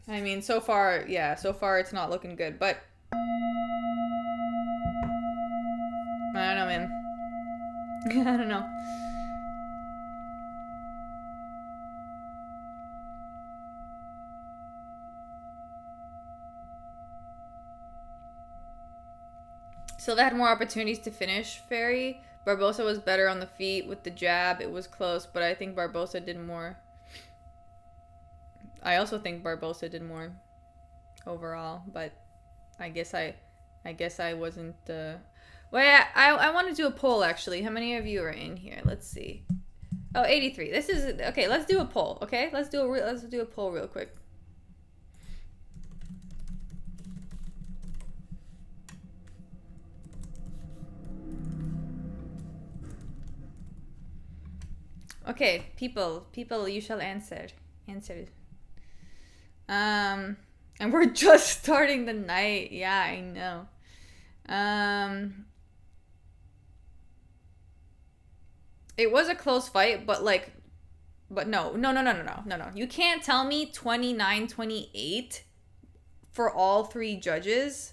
I mean, so far it's not looking good, but I don't know, man. I don't know. Silva had more opportunities to finish, Fairy. Barbosa was better on the feet with the jab. It was close, but I think Barbosa did more. I also think Barbosa did more overall, but I guess I wasn't well, I want to do a poll, actually. How many of you are in here? Let's see. Oh, 83. This is okay. Let's do a poll. Okay, let's do a poll real quick. Okay, people, you shall answer. And we're just starting the night. Yeah, I know. It was a close fight, but like, no. You can't tell me 29-28 for all three judges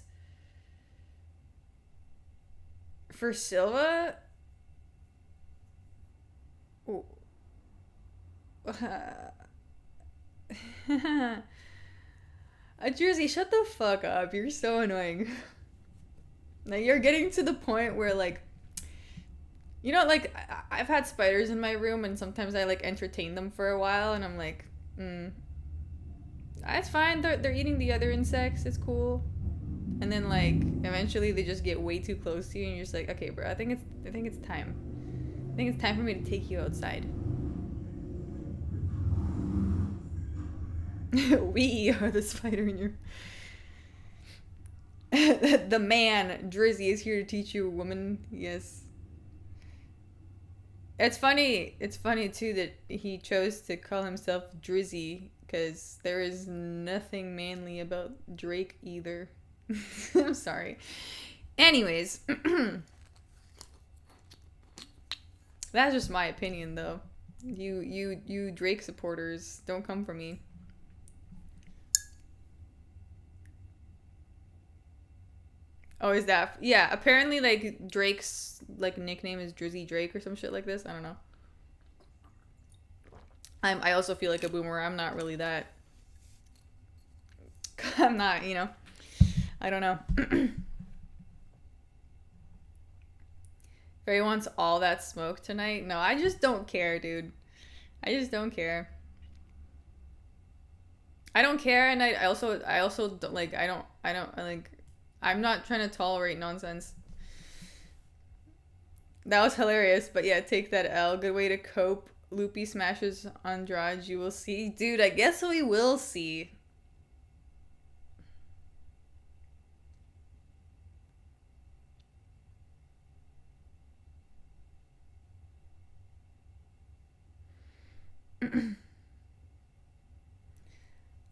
for Silva. Jersey, shut the fuck up. You're so annoying. Like, you're getting to the point where, like, you know, like, I've had spiders in my room, and sometimes I, like, entertain them for a while, and I'm like, it's fine. They're eating the other insects. It's cool. And then, like, eventually they just get way too close to you, and you're just like, okay, bro, I think it's time. I think it's time for me to take you outside. We are the spider in your... The man, Drizzy, is here to teach you, woman. Yes. It's funny too that he chose to call himself Drizzy, because there is nothing manly about Drake either. I'm sorry. Anyways. That's just my opinion, though. You Drake supporters, don't come for me. Oh, is that... Yeah, apparently, like, Drake's, like, nickname is Drizzy Drake or some shit like this. I don't know. I also feel like a boomer. I'm not really that... I'm not, you know. I don't know. Barry wants all that smoke tonight. No, I just don't care, dude. I just don't care. I don't care, and I also don't, like, like... I'm not trying to tolerate nonsense. That was hilarious, but yeah, take that L. Good way to cope. Loopy smashes Andrade, you will see. Dude, I guess we will see.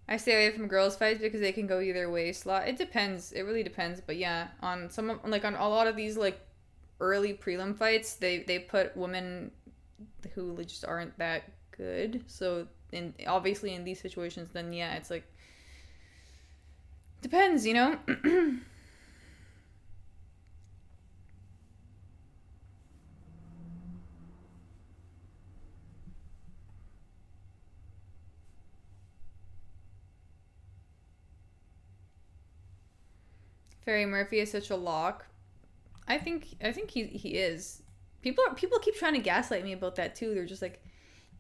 I stay away from girls' fights because they can go either way. It depends. It really depends. But yeah, on some, like, on a lot of these, like, early prelim fights, they put women who just aren't that good. So obviously in these situations, then yeah, it's like, depends, you know. Ferry Murphy is such a lock. I think he is. People keep trying to gaslight me about that too. They're just like,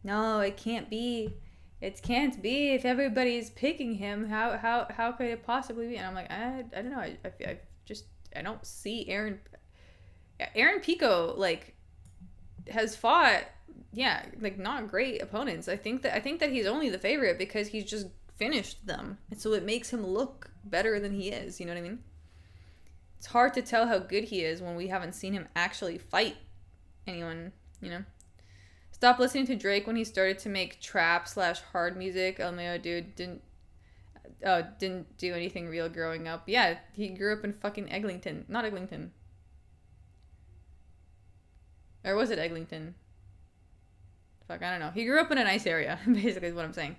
no, it can't be. It can't be if everybody's picking him. How could it possibly be? And I'm like, I don't know. I don't see Aaron Pico, like, has fought, yeah, like, not great opponents. I think that he's only the favorite because he's just finished them, and so it makes him look better than he is. You know what I mean? It's hard to tell how good he is when we haven't seen him actually fight anyone, you know? Stop listening to Drake when he started to make trap/hard music. LMAO, dude, didn't do anything real growing up. Yeah, he grew up in fucking Eglinton. Not Eglinton. Or was it Eglinton? Fuck, I don't know. He grew up in a nice area, basically is what I'm saying.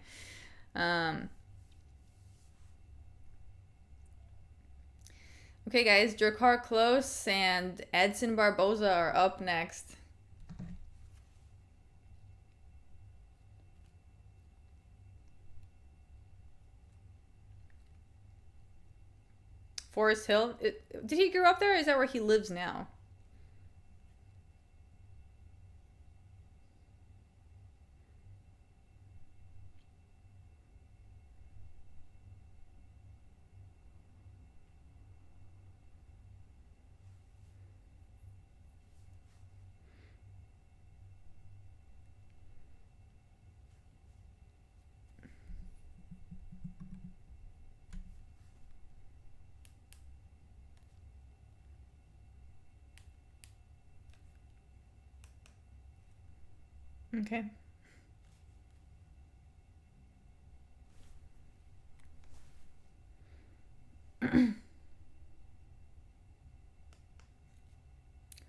Okay, guys, Drakkar Close and Edson Barbosa are up next. Forest Hill. Did he grow up there, or is that where he lives now? Okay.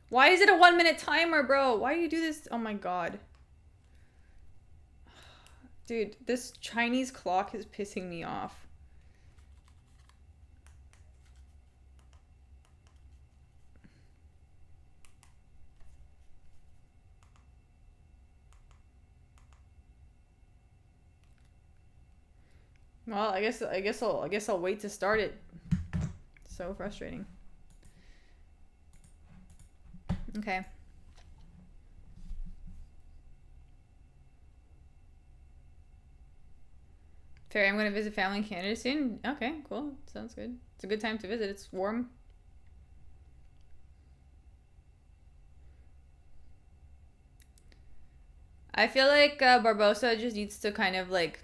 Why is it a 1 minute timer, bro? Why do you do this? Oh my god. Dude, this Chinese clock is pissing me off. Well, I guess I'll wait to start it. So frustrating. Okay. Fair, I'm gonna visit family in Canada soon. Okay, cool. Sounds good. It's a good time to visit. It's warm. I feel like Barbosa just needs to kind of like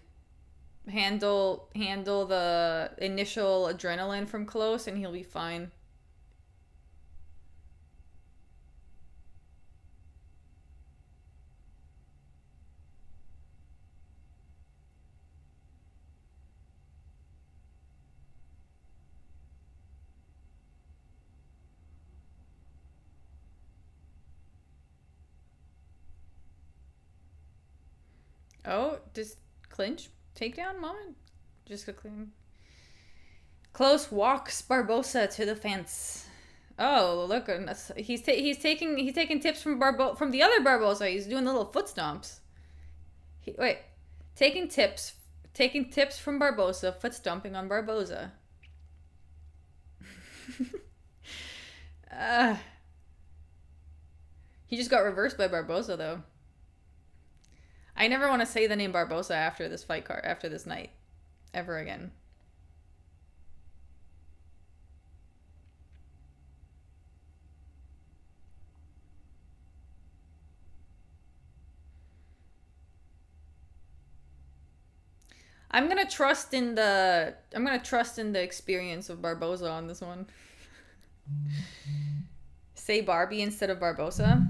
handle the initial adrenaline from close, and he'll be fine. Oh, just clinch takedown moment. Just a clean. Close walks Barbosa to the fence. Oh, look, he's taking tips from the other Barbosa. He's doing the little foot stomps. Wait, taking tips from Barbosa, foot stomping on Barbosa. He just got reversed by Barbosa though. I never want to say the name Barbosa after this fight card, after this night, ever again. I'm gonna trust in the experience of Barbosa on this one. Say Barbie instead of Barbosa.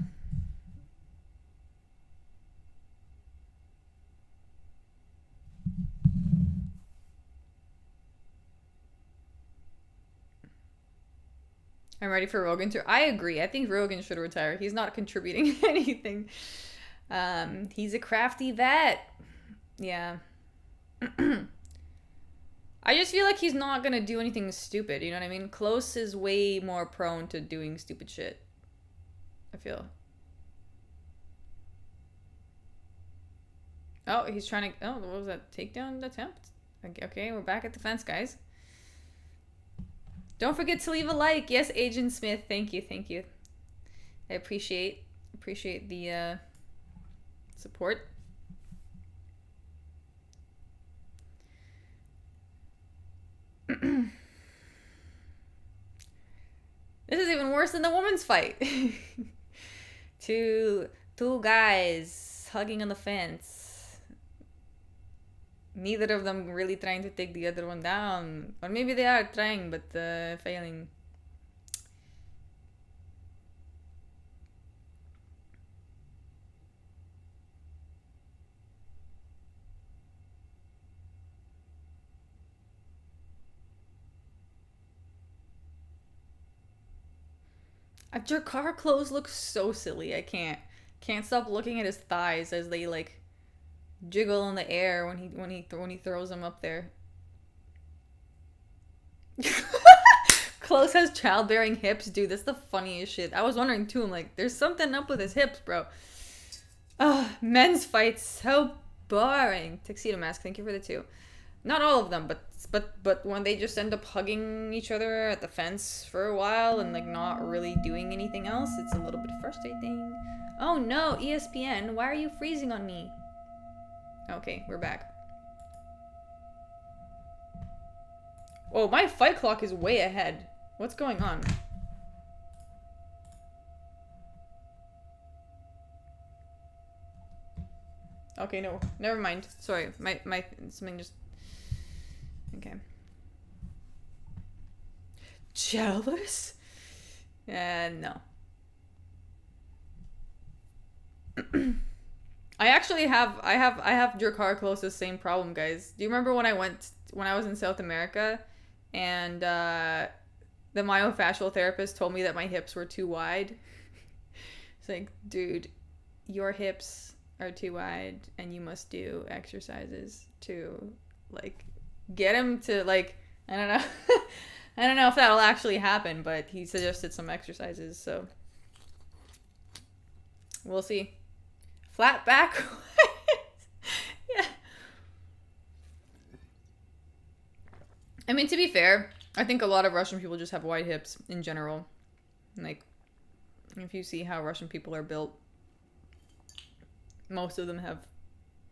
I'm ready for Rogan to. I agree. I think Rogan should retire. He's not contributing anything. He's a crafty vet. Yeah. I just feel like he's not gonna do anything stupid. You know what I mean? Close is way more prone to doing stupid shit. I feel. Oh, he's trying to. Oh, what was that? Takedown attempt? Okay, we're back at the fence, guys. Don't forget to leave a like. Yes, Agent Smith. Thank you. I appreciate the support. This is even worse than the women's fight. Two guys hugging on the fence. Neither of them really trying to take the other one down. Or maybe they are trying, but failing. Jakar clothes look so silly. I can't stop looking at his thighs as they like jiggle in the air when he throws them up there. Close has childbearing hips, dude. That's the funniest shit. I was wondering too. I'm like, there's something up with his hips, bro. Men's fights so boring. Tuxedo Mask, thank you for the 2. Not all of them, but when they just end up hugging each other at the fence for a while and like not really doing anything else, it's a little bit frustrating. Oh no, ESPN, why are you freezing on me? Okay, we're back. Oh, my fight clock is way ahead. What's going on? Okay, no, never mind. Sorry, my something just. Okay. Jealous? No. I actually have I have Drakkar Klos's same problem, guys. Do you remember when I was in South America and the myofascial therapist told me that my hips were too wide? It's like, dude, your hips are too wide and you must do exercises to like get him to like, I don't know. I don't know if that'll actually happen, but he suggested some exercises, so we'll see. Flat back. Yeah. I mean, to be fair, I think a lot of Russian people just have wide hips in general. Like, if you see how Russian people are built, most of them have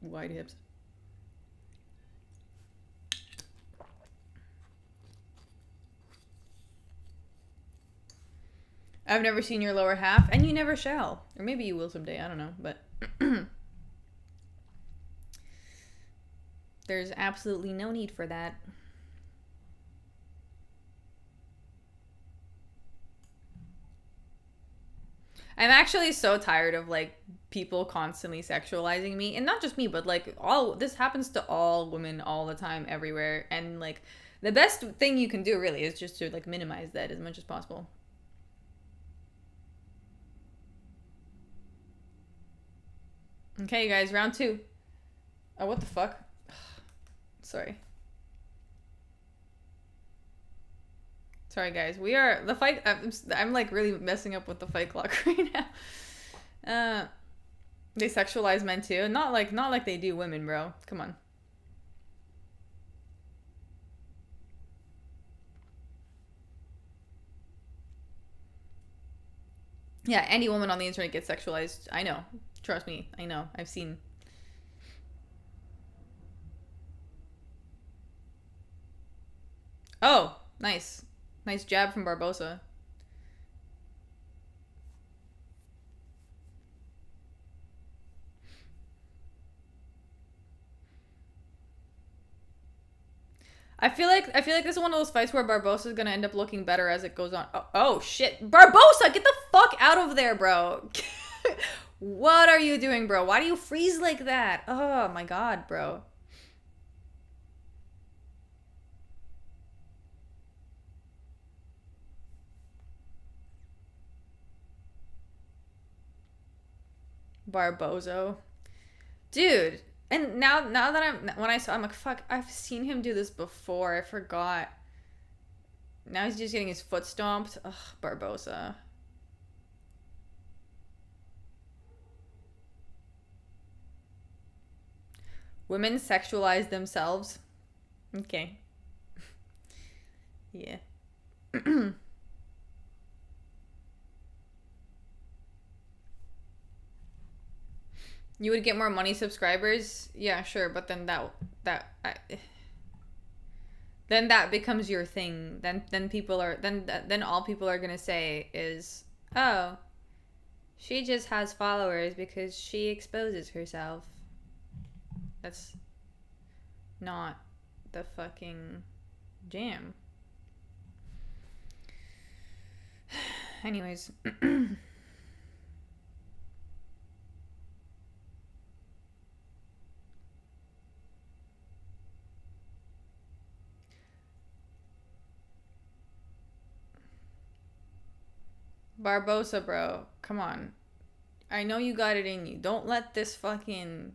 wide hips. I've never seen your lower half, and you never shall. Or maybe you will someday, I don't know, but there's absolutely no need for that. I'm actually so tired of like people constantly sexualizing me, and not just me, but like this happens to all women all the time everywhere, and like the best thing you can do really is just to like minimize that as much as possible. Okay, guys, round 2. Oh, what the fuck? Sorry. Sorry, guys. We are the fight. I'm like really messing up with the fight clock right now. They sexualize men too. Not like they do women, bro. Come on. Yeah, any woman on the internet gets sexualized. I know. Trust me. I know. I've seen. Oh, nice. Nice jab from Barbosa. I feel like this is one of those fights where Barbosa is gonna end up looking better as it goes on. Oh shit, Barbosa, get the fuck out of there, bro. What are you doing, bro? Why do you freeze like that? Oh my god, bro. Barbosa, dude. And now that when I saw, I'm like, fuck, I've seen him do this before. I forgot. Now he's just getting his foot stomped. Ugh, Barbosa. Women sexualize themselves. Okay. Yeah. You would get more money subscribers? Yeah, sure, but then then that becomes your thing. Then people are then all people are going to say is, "Oh, she just has followers because she exposes herself." That's not the fucking jam. Anyways, Barbosa, bro, come on. I know you got it in you. Don't let this fucking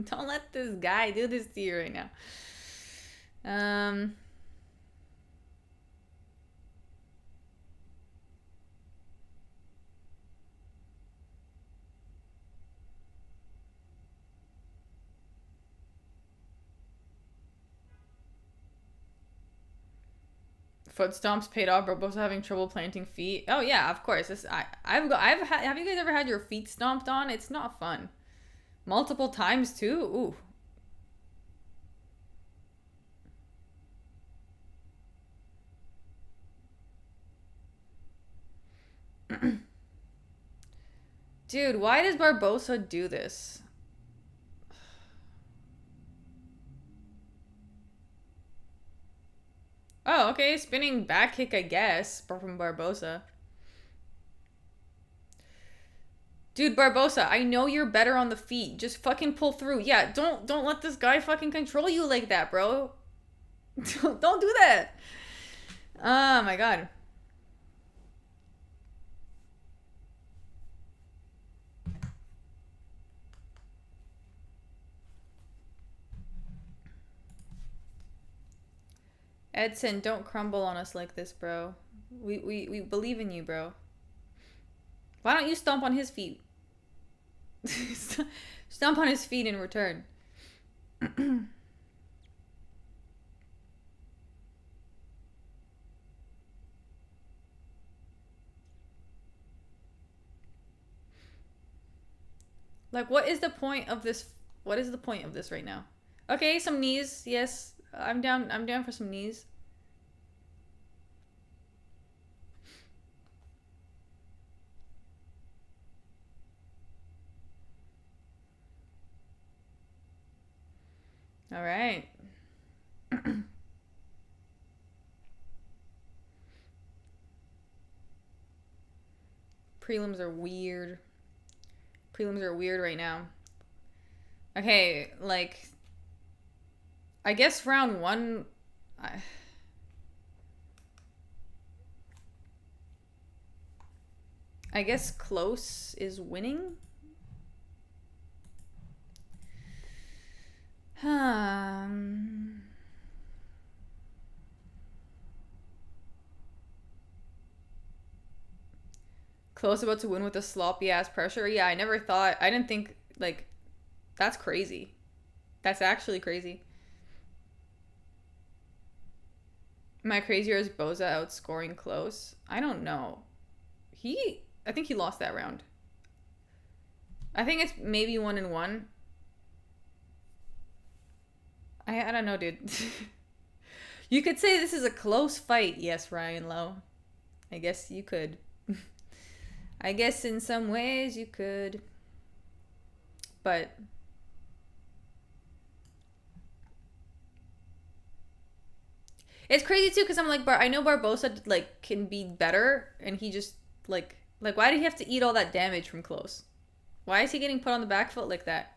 don't let this guy do this to you right now. Foot stomps paid off. Barbosa having trouble planting feet. Oh yeah, of course. Have you guys ever had your feet stomped on? It's not fun. Multiple times too. Ooh. Dude, why does Barbosa do this? Oh, okay, spinning back kick, I guess, from Barbosa. Dude, Barbosa, I know you're better on the feet. Just fucking pull through. Yeah, don't let this guy fucking control you like that, bro. Don't do that. Oh my god. Edson, don't crumble on us like this, bro. We believe in you, bro. Why don't you stomp on his feet? Stomp on his feet in return. Like, what is the point of this? What is the point of this right now? Okay, some knees. Yes, I'm down. I'm down for some knees. All right. Prelims are weird. Prelims are weird right now. Okay, like, I guess round one. I guess close is winning. Close about to win with a sloppy ass pressure. Yeah, I didn't think, like, that's crazy. That's actually crazy. Am I crazy or is Boza outscoring close? I don't know. I think he lost that round. I think it's maybe 1-1. I don't know, dude. You could say this is a close fight. Yes, Ryan Lowe. I guess you could. I guess in some ways you could. But it's crazy too, because I'm like, I know Barbosa like can be better, and he just like why did he have to eat all that damage from close? Why is he getting put on the back foot like that?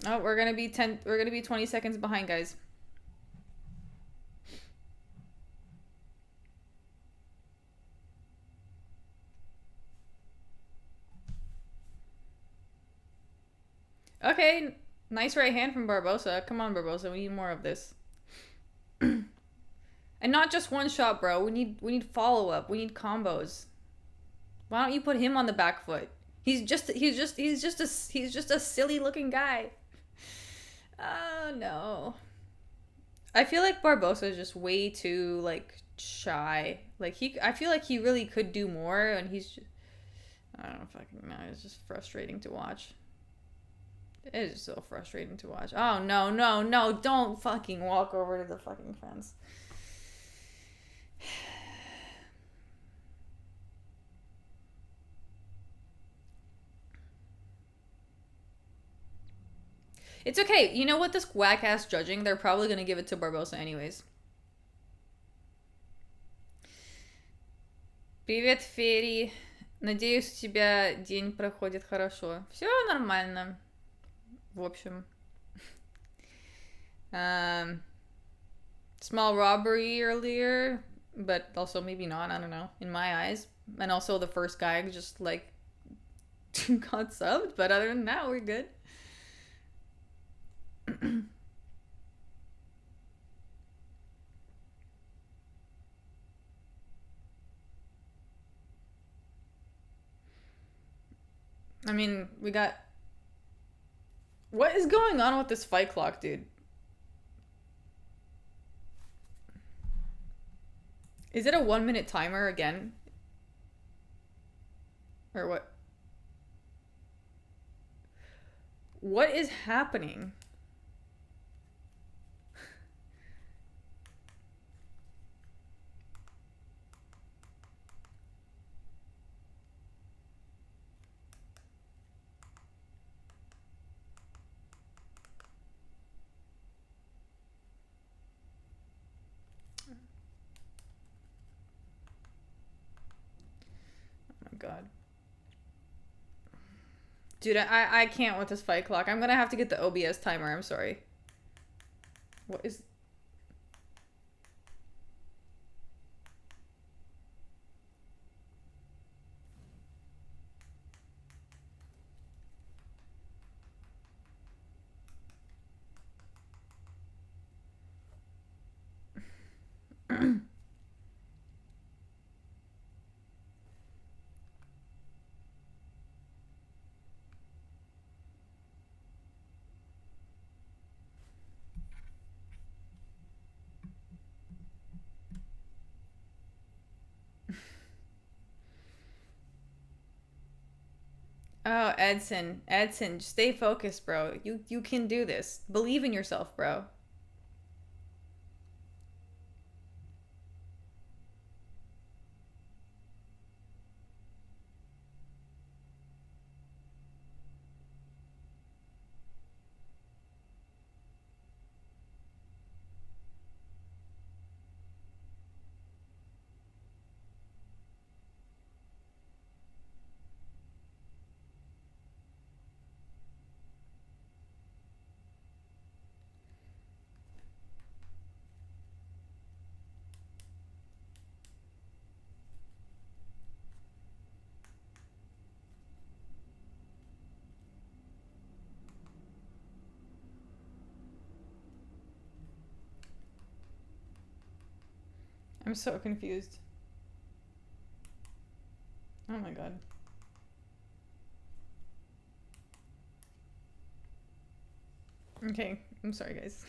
Oh, we're gonna be 20 seconds behind, guys. Okay, nice right hand from Barbosa. Come on, Barbosa, we need more of this. And not just one shot, bro. We need follow up. We need combos. Why don't you put him on the back foot? He's just a silly looking guy. Oh no. I feel like Barbosa is just way too like shy. Like I feel like he really could do more, and he's just, I don't fucking know. It's just frustrating to watch. It is so frustrating to watch. Oh no, no, no! Don't fucking walk over to the fucking fence. It's okay. You know what? This whack-ass judging, they're probably going to give it to Barbosa anyways. Привет, Фери. Надеюсь, у тебя день проходит хорошо. Все нормально. В общем. Small robbery earlier, but also maybe not. I don't know. In my eyes. And also the first guy just like got subbed. But other than that, we're good. I mean, we got... What is going on with this fight clock, dude? Is it a 1-minute timer again? Or what? What is happening? Dude, I can't with this fight clock. I'm gonna have to get the OBS timer. I'm sorry. What is... Oh, Edson. Edson, stay focused, bro. You can do this. Believe in yourself, bro. I'm so confused. Oh my god. Okay, I'm sorry, guys.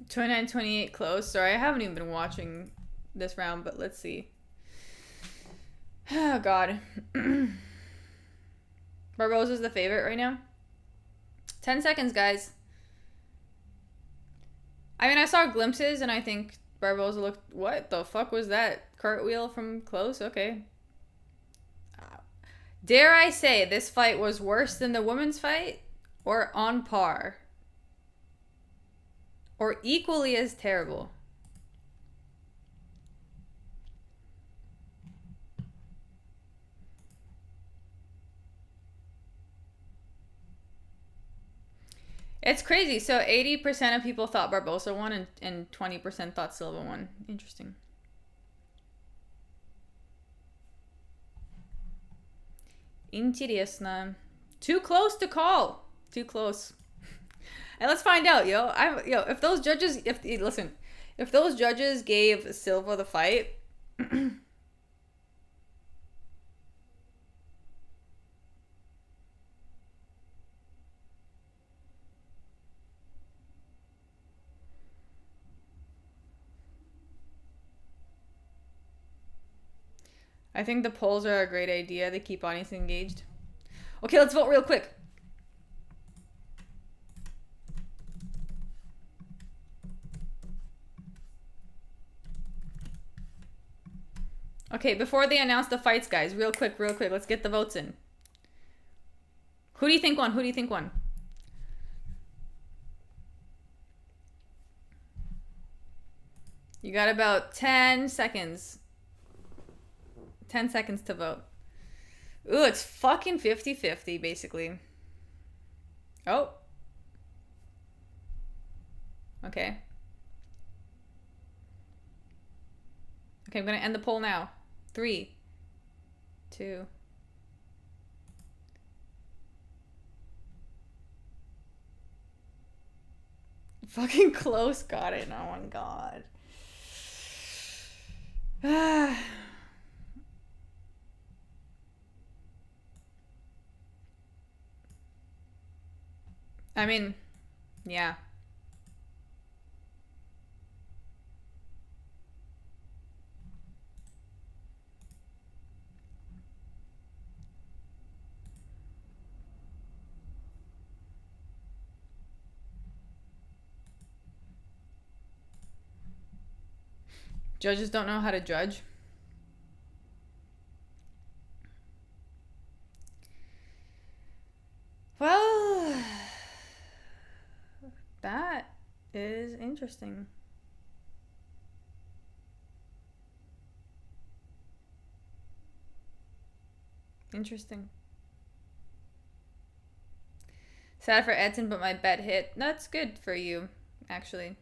$29-28 close. Sorry, I haven't even been watching this round, but let's see. Oh god. Barbosa's the favorite right now. 10 seconds, guys. I mean, I saw glimpses, and I think Barbosa looked... What the fuck was that? Cartwheel from close? Okay. Dare I say this fight was worse than the women's fight? Or on par? Or equally as terrible? It's crazy. So 80% of people thought Barbosa won and 20% thought Silva won. Interesting. Интересно. Too close to call. Too close. And let's find out, yo. If those judges, listen, if those judges gave Silva the fight, I think the polls are a great idea. They keep audience engaged. Okay, let's vote real quick. Okay, before they announce the fights, guys, real quick, let's get the votes in. Who do you think won? Who do you think won? You got about 10 seconds. 10 seconds to vote. Ooh, it's fucking 50-50, basically. Oh. Okay. Okay, I'm gonna end the poll now. 3, 2. Fucking close, got it. Oh my god. I mean, yeah. Judges don't know how to judge. Well, that is Interesting. Interesting. Sad for Edson, but my bet hit. That's good for you, actually.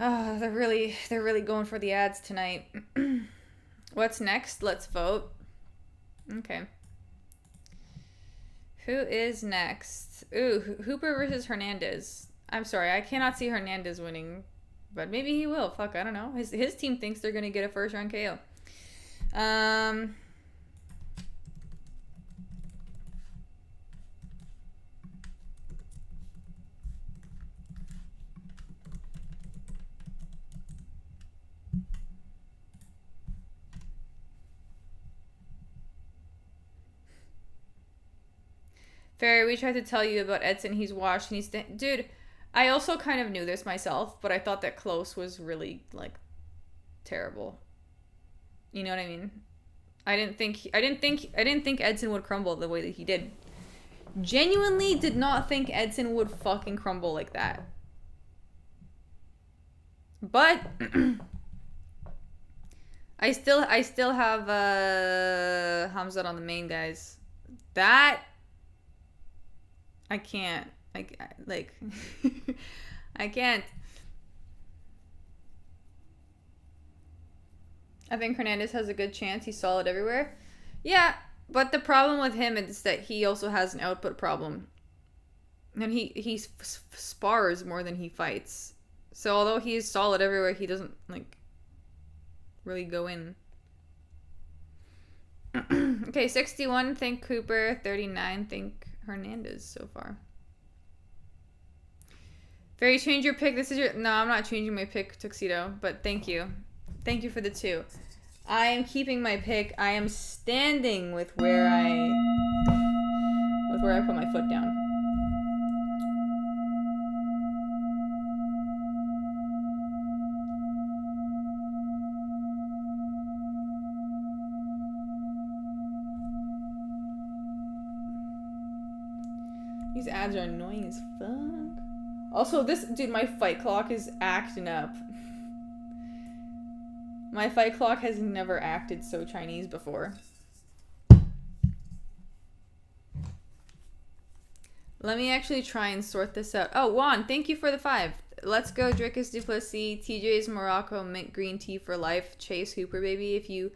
Oh, they're really going for the ads tonight. What's next? Let's vote. Okay. Who is next? Ooh, Hooper versus Hernandez. I'm sorry, I cannot see Hernandez winning, but maybe he will. Fuck, I don't know. His team thinks they're gonna get a first round KO. Ferry, we tried to tell you about Edson. He's washed and he's... Dude, I also kind of knew this myself, but I thought that close was really, like, terrible. You know what I mean? I didn't think Edson would crumble the way that he did. Genuinely did not think Edson would fucking crumble like that. But I still have Hamzat on the main, guys. That I can't. I can't. I think Hernandez has a good chance. He's solid everywhere. Yeah, but the problem with him is that he also has an output problem. And he spars more than he fights. So although he is solid everywhere, he doesn't, like, really go in. Okay, 61, think Cooper. 39, think Hernandez so far. Very, change your pick. This is your... No, I'm not changing my pick, Tuxedo, but thank you. Thank you for the 2. I am keeping my pick. I am standing with where I put my foot down. These ads are annoying as fuck. Also, dude, my fight clock is acting up. My fight clock has never acted so Chinese before. Let me actually try and sort this out. Oh, Juan, thank you for the 5. Let's go, Drickus du Plessis, TJ's Morocco, mint green tea for life, Chase Hooper, baby. If you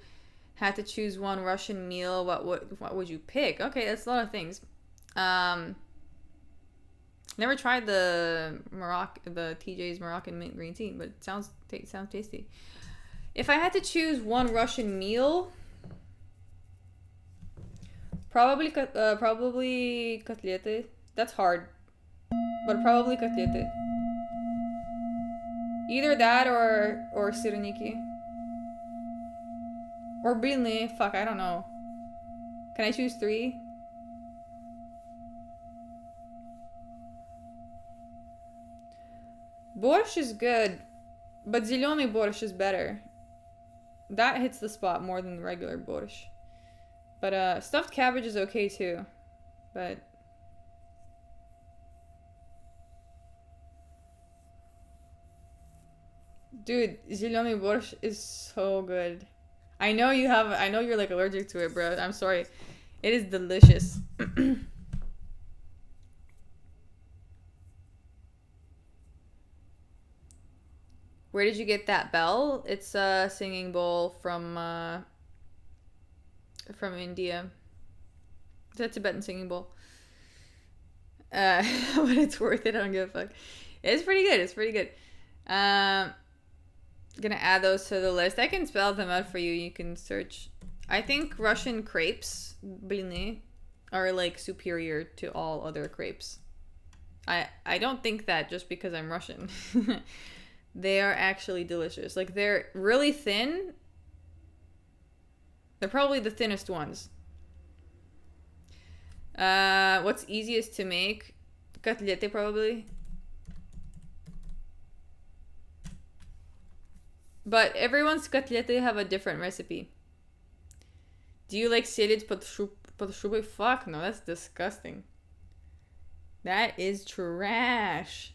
had to choose one Russian meal, what would you pick? Okay, that's a lot of things. Never tried the TJ's Moroccan mint green tea, but it sounds tasty. If I had to choose one Russian meal, probably котлеты. That's hard, but probably котлеты. Either that or сырники. Or блины. Fuck, I don't know. Can I choose 3? Borscht is good, but zеленый borscht is better. That hits the spot more than regular borscht. But stuffed cabbage is okay too. But dude, zеленый borscht is so good. I know you're like allergic to it, bro. I'm sorry. It is delicious. Where did you get that bell? It's a singing bowl from India. It's a Tibetan singing bowl. But it's worth it. I don't give a fuck. It's pretty good. It's pretty good. Gonna add those to the list. I can spell them out for you. You can search. I think Russian crepes, blины, are like superior to all other crepes. I don't think that just because I'm Russian. They are actually delicious. Like, they're really thin. They're probably the thinnest ones. What's easiest to make? Котлеты, probably. But everyone's котлеты have a different recipe. Do you like селедь под шубой? Fuck no, that's disgusting. That is trash.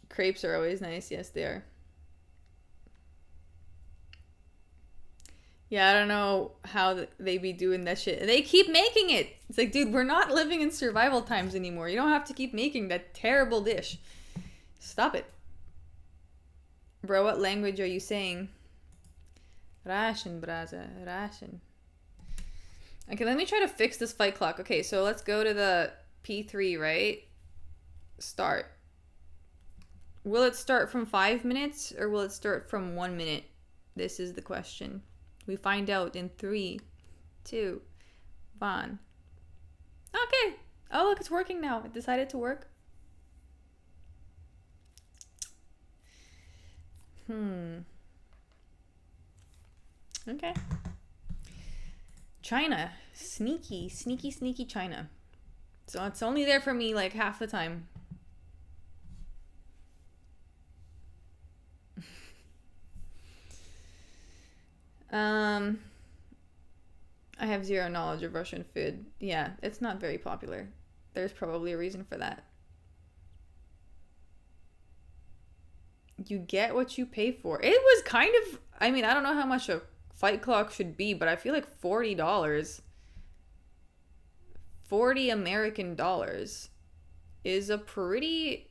Crepes are always nice. Yes, they are. Yeah, I don't know how they be doing that shit. They keep making it. It's like, dude, we're not living in survival times anymore. You don't have to keep making that terrible dish. Stop it. Bro, what language are you saying? Ration, braza. Ration. Okay, let me try to fix this fight clock. Okay, so let's go to the P3, right? Start. Will it start from 5 minutes or will it start from 1 minute? This is the question. We find out in 3, 2, 1. Okay. Oh, look, it's working now. It decided to work. Okay. China. Sneaky, sneaky, sneaky China. So it's only there for me like half the time. I have zero knowledge of Russian food. Yeah, it's not very popular. There's probably a reason for that. You get what you pay for. It was kind of, I mean, I don't know how much a fight clock should be, but I feel like $40. 40 American dollars is a pretty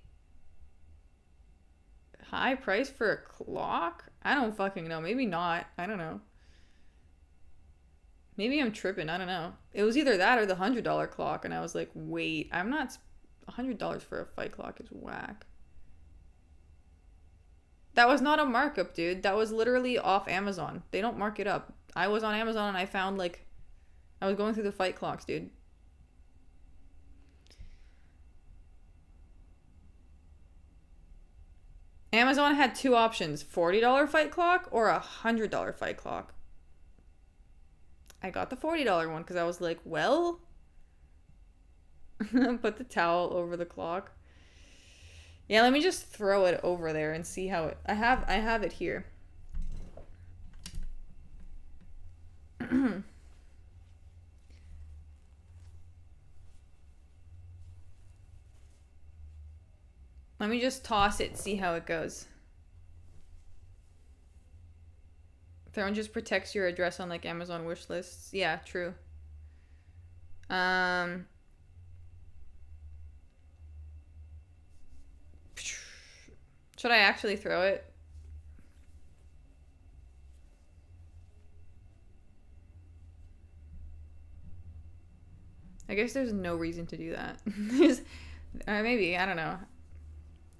high price for a clock. I don't fucking know. Maybe not. I don't know. Maybe I'm tripping. I don't know. It was either that or the $100 clock. And I was like, wait, I'm not... $100 for a fight clock is whack. That was not a markup, dude. That was literally off Amazon. They don't mark it up. I was on Amazon and I found like... I was going through the fight clocks, dude. Amazon had two options. $40 fight clock or a $100 fight clock. I got the $40 one because I was like, well... Put the towel over the clock. Yeah, let me just throw it over there and see how it... I have it here. Let me just toss it, see how it goes. Throne just protects your address on like Amazon wish lists. Yeah, true. Should I actually throw it? I guess there's no reason to do that. Maybe, I don't know.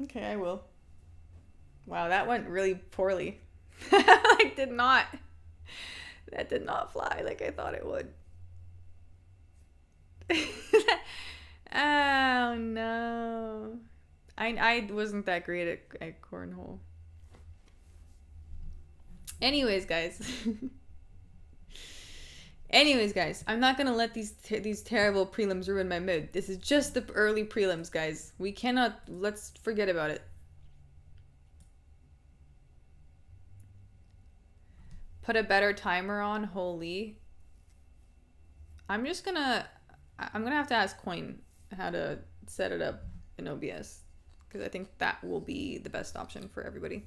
Okay, I will. Wow, that went really poorly. Like, that did not fly like I thought it would. Oh, no. I wasn't that great at cornhole. Anyways, guys. I'm not gonna let these terrible prelims ruin my mood. This is just the early prelims, guys. We cannot... Let's forget about it. Put a better timer on. Holy. I'm gonna have to ask Coin how to set it up in OBS. Because I think that will be the best option for everybody.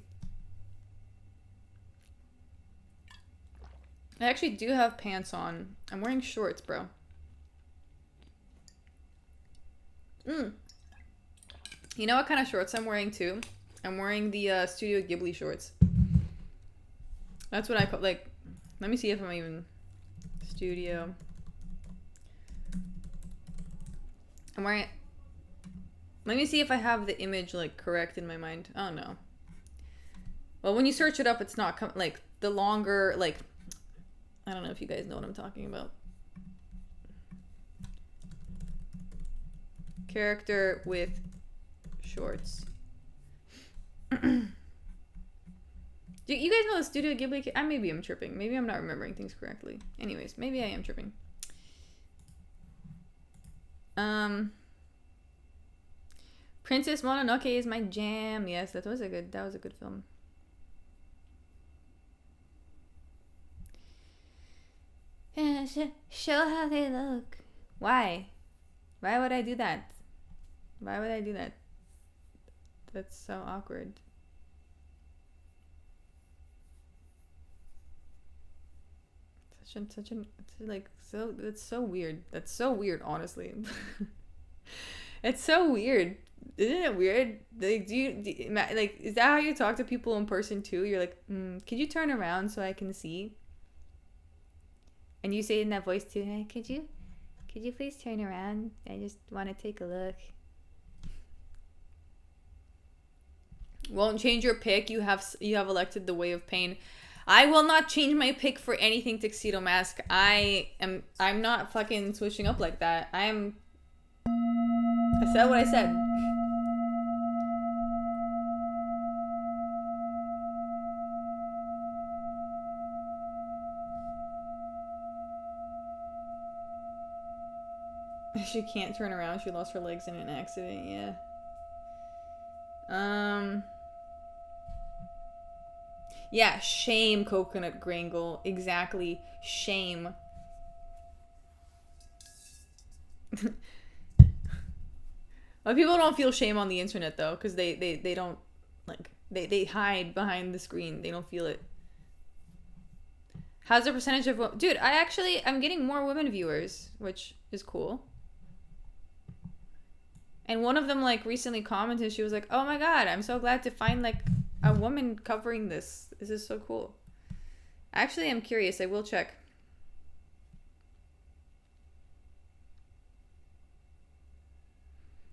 I actually do have pants on. I'm wearing shorts, bro. You know what kind of shorts I'm wearing too? I'm wearing the Studio Ghibli shorts. That's what I call, like, let me see if I'm even Studio. I'm wearing, let me see if I have the image like correct in my mind. Oh no. Well, when you search it up, it's not like the longer, like, I don't know if you guys know what I'm talking about. Character with shorts. Do you guys know the Studio Ghibli? Maybe I'm tripping. Maybe I'm not remembering things correctly. Anyways, maybe I am tripping. Princess Mononoke is my jam. Yes, that was a good film. Show how they look. Why? Why would I do that? Why would I do that? That's so awkward. Such an like so that's so weird. That's so weird, honestly. It's so weird. Isn't it weird? Like, like, is that how you talk to people in person too? You're like, could you turn around so I can see? And you say in that voice too, hey, could you please turn around? I just want to take a look. Won't change your pick. You have elected the way of pain. I will not change my pick for anything, Tuxedo Mask. I'm not fucking switching up like that. I said what I said. She can't turn around. She lost her legs in an accident. Yeah. Yeah, shame, Coconut Grangle. Exactly. Shame. Well, people don't feel shame on the internet though, because they don't, like, they hide behind the screen. They don't feel it. How's the percentage of dude? I'm getting more women viewers, which is cool. And one of them like recently commented. She was like, "Oh my god, I'm so glad to find like a woman covering this. This is so cool." Actually, I'm curious. I will check.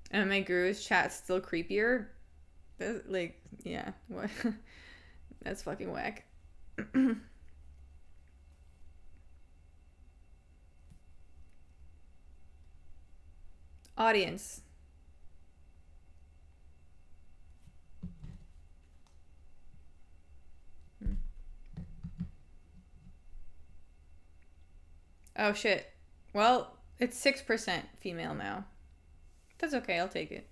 And my guru's chat's still creepier. Like, yeah, what? That's fucking whack. Audience. Oh shit. Well, it's 6% female now. That's okay, I'll take it.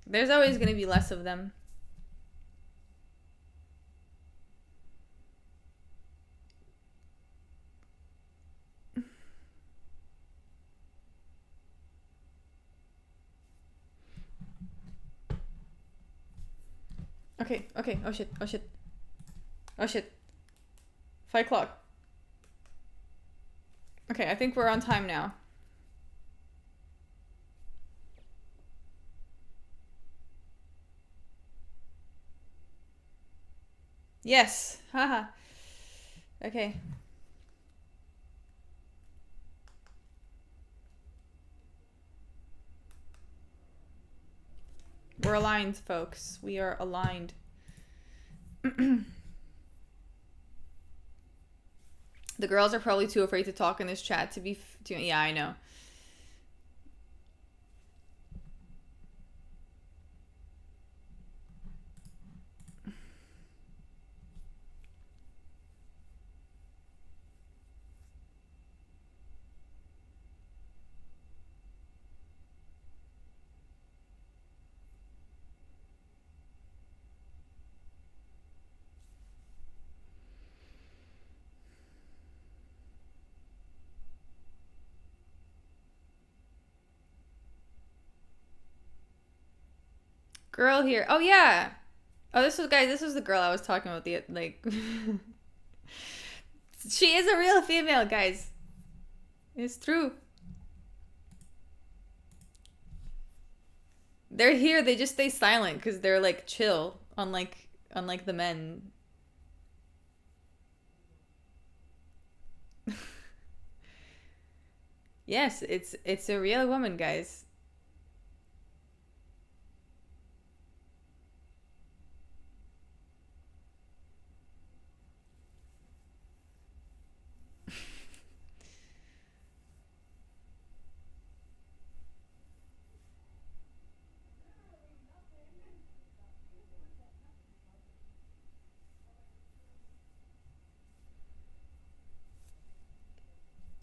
There's always gonna be less of them. Okay. Oh shit. Oh shit. Fight clock. Okay, I think we're on time now. Yes. Haha. Okay. We're aligned, folks. We are aligned. The girls are probably too afraid to talk in this chat to be... yeah, I know. Girl here. Oh, yeah. Oh, this was the girl I was talking about. The, like... She is a real female, guys. It's true. They're here. They just stay silent because they're, like, chill. Unlike the men. Yes, it's a real woman, guys.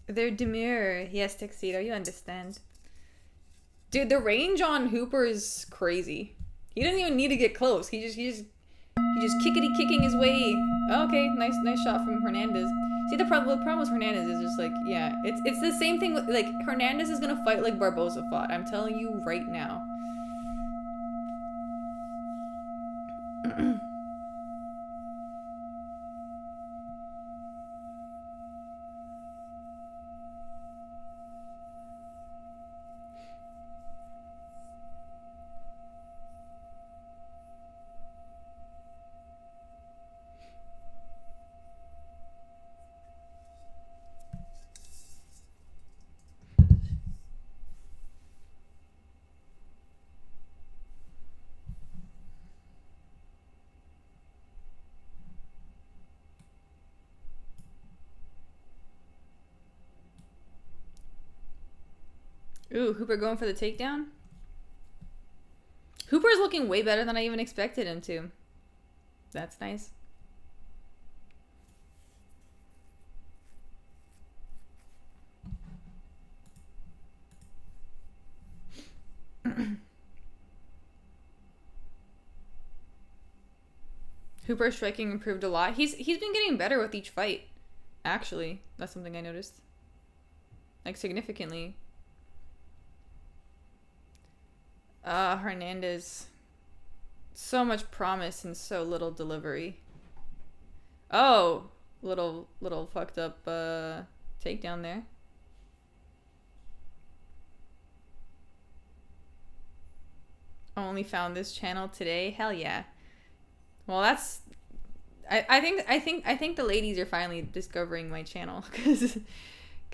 They're demure. Yes, Tuxedo, you understand. Dude, the range on Hooper is crazy. He doesn't even need to get close. He just kickity kicking his way. Oh, okay, nice shot from Hernandez. See, the problem with Hernandez is just like, yeah, it's the same thing with, like, Hernandez is gonna fight like Barbosa fought. I'm telling you right now. Ooh, Hooper going for the takedown? Hooper's looking way better than I even expected him to. That's nice. Hooper's striking improved a lot. He's been getting better with each fight. Actually, that's something I noticed. Like, significantly. Hernandez. So much promise and so little delivery. Oh, little fucked up takedown there. Only found this channel today. Hell yeah. Well, that's I think the ladies are finally discovering my channel cuz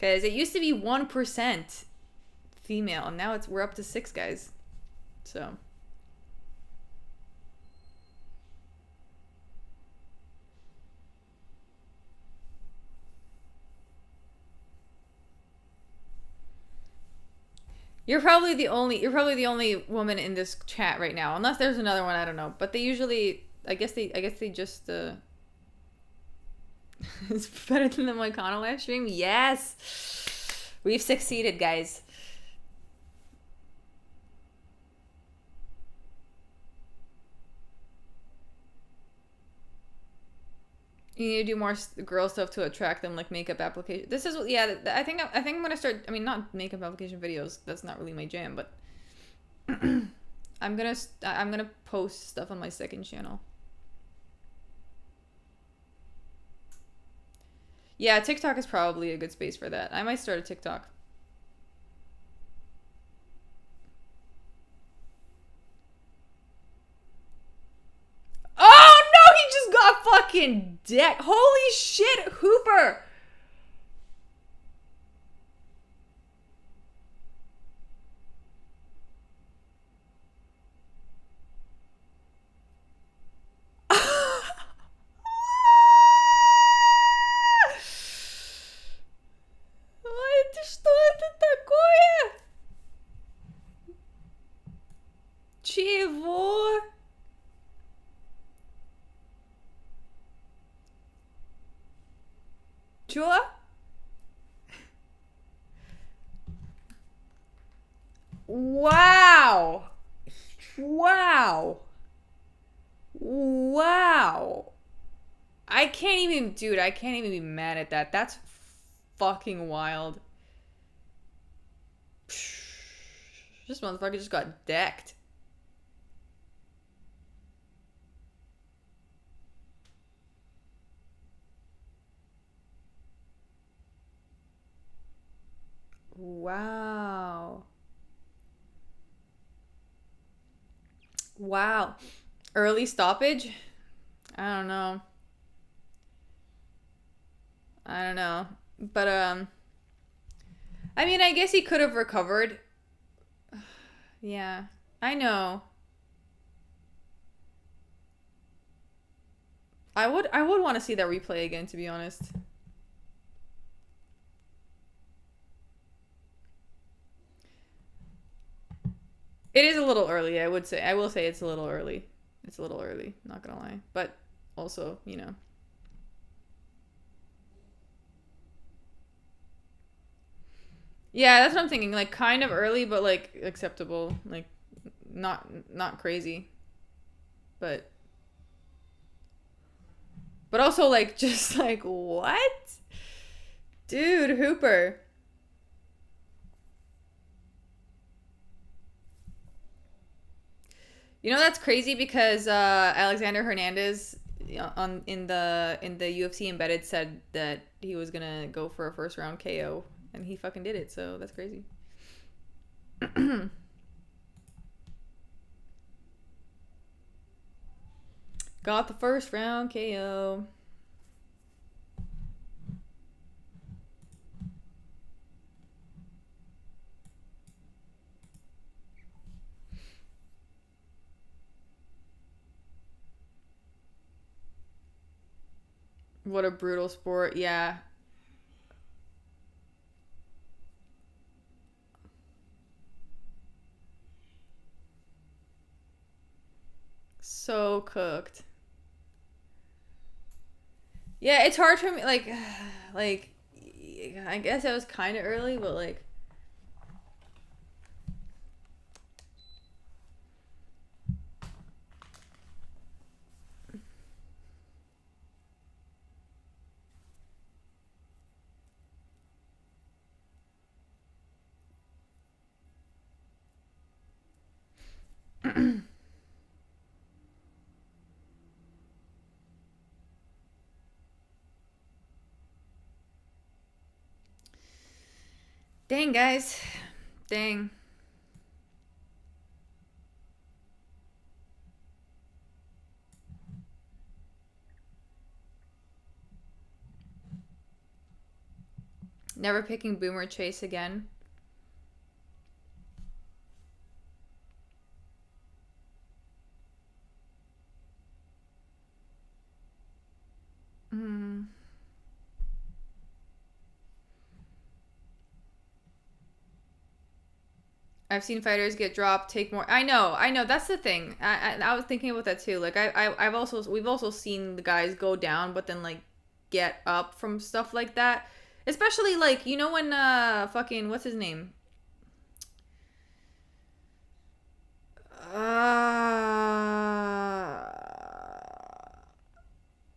it used to be 1% female and now we're up to 6 guys. So you're probably the only woman in this chat right now, unless there's another one, I don't know. But they usually, I guess they just it's better than the Moicano live stream. Yes, we've succeeded, guys. You need to do more girl stuff to attract them, like makeup application. This is, yeah, I think I'm gonna start. I mean, not makeup application videos. That's not really my jam, but I'm gonna post stuff on my second channel. Yeah, TikTok is probably a good space for that. I might start a TikTok. Oh no, he just got fucking decked. Holy shit, Hooper. Что это такое? Чего? Чё? Wow. Wow. Wow. I can't even be mad at that. That's fucking wild. This motherfucker just got decked. Wow. Wow. Early stoppage? I don't know. But, I mean, I guess he could have recovered. Yeah, I know. I would want to see that replay again, to be honest. It is a little early, I will say it's a little early. It's a little early, not gonna lie. But also, you know. Yeah, that's what I'm thinking. Like, kind of early, but like acceptable. Like, not crazy, but also like just like what, dude, Hooper. You know that's crazy because Alexander Hernandez in the UFC embedded said that he was gonna go for a first round KO, and he fucking did it. So that's crazy. Got the first round KO. What a brutal sport. Yeah. So cooked. Yeah, it's hard for me. Like, I guess I was kind of early, but like, dang, guys. Dang. Never picking Boomer Chase again. I've seen fighters get dropped, take more. I know. That's the thing. I was thinking about that too. Like we've also seen the guys go down, but then like get up from stuff like that. Especially like when fucking what's his name?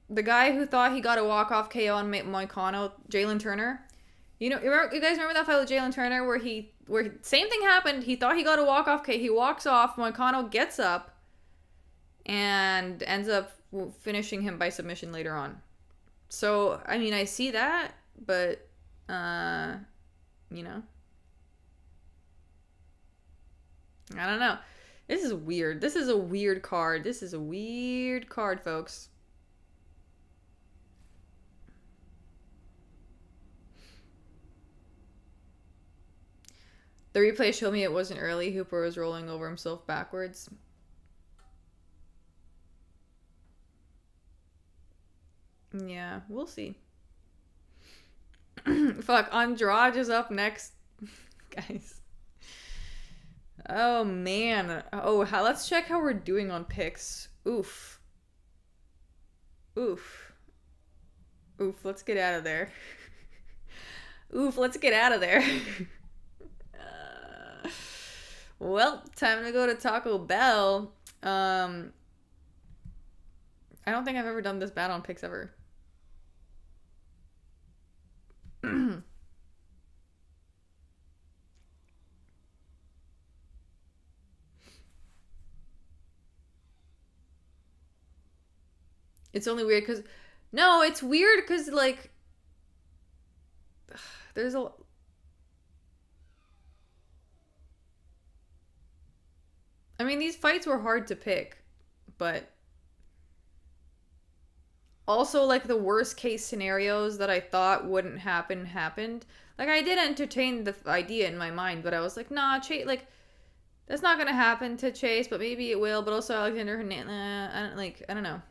The guy who thought he got a walk-off KO on Moicano, Jalen Turner. You guys remember that fight with Jalen Turner where same thing happened. He thought he got a walk-off KO. He walks off. Moicano gets up and ends up finishing him by submission later on. So, I mean, I see that, but, I don't know. This is weird. This is a weird card. This is a weird card, folks. The replay showed me it wasn't early. Hooper was rolling over himself backwards. Yeah, we'll see. Fuck, Andrade is up next. Guys. Oh, man. Oh, let's check how we're doing on picks. Oof. Oof. Oof, let's get out of there. Oof, let's get out of there. Well, time to go to Taco Bell. I don't think I've ever done this bad on picks ever. It's only weird because... No, it's weird because, like... There's a... I mean, these fights were hard to pick, but... Also, like, the worst case scenarios that I thought wouldn't happen happened. Like, I did entertain the idea in my mind, but I was like, nah, Chase, like, that's not gonna happen to Chase, but maybe it will. But also Alexander Hernandez, I don't know.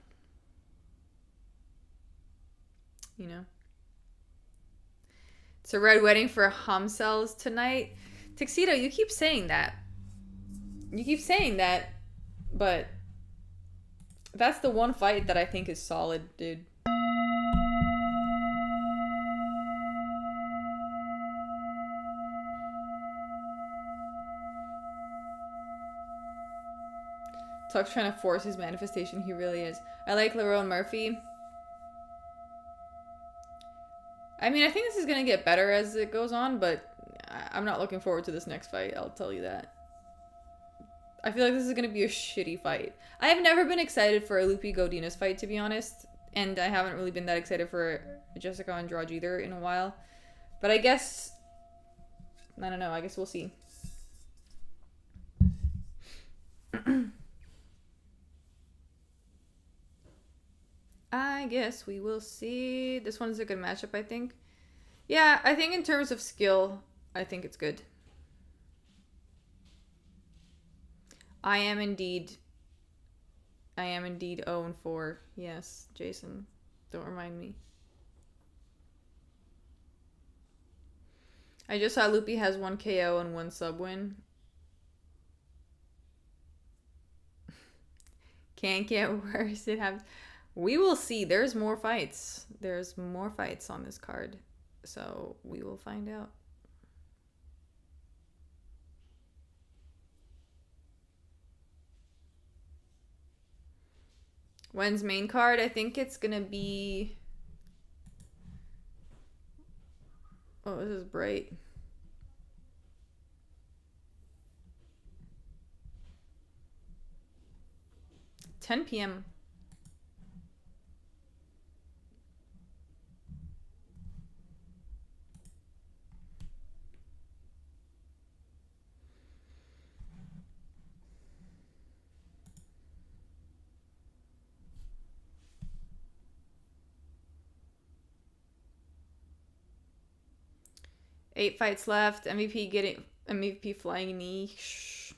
It's a red wedding for Hamsels tonight. Tuxedo, you keep saying that. But that's the one fight that I think is solid, dude. Tuck's trying to force his manifestation. He really is. I like Lerone Murphy. I mean, I think this is going to get better as it goes on, but I'm not looking forward to this next fight. I'll tell you that. I feel like this is going to be a shitty fight. I have never been excited for a Loopy Godinez fight, to be honest. And I haven't really been that excited for Jessica Andrade either in a while. But I guess... I don't know. I guess we'll see. I guess we will see. This one's a good matchup, I think. Yeah, I think in terms of skill, I think it's good. I am indeed 0-4. Yes, Jason. Don't remind me. I just saw Loopy has 1 KO and 1 sub win. Can't get worse. We will see. There's more fights. There's more fights on this card. So we will find out. When's main card? I think it's gonna be... Oh, this is bright. 10 p.m. Eight fights left. MVP flying knee. Shh.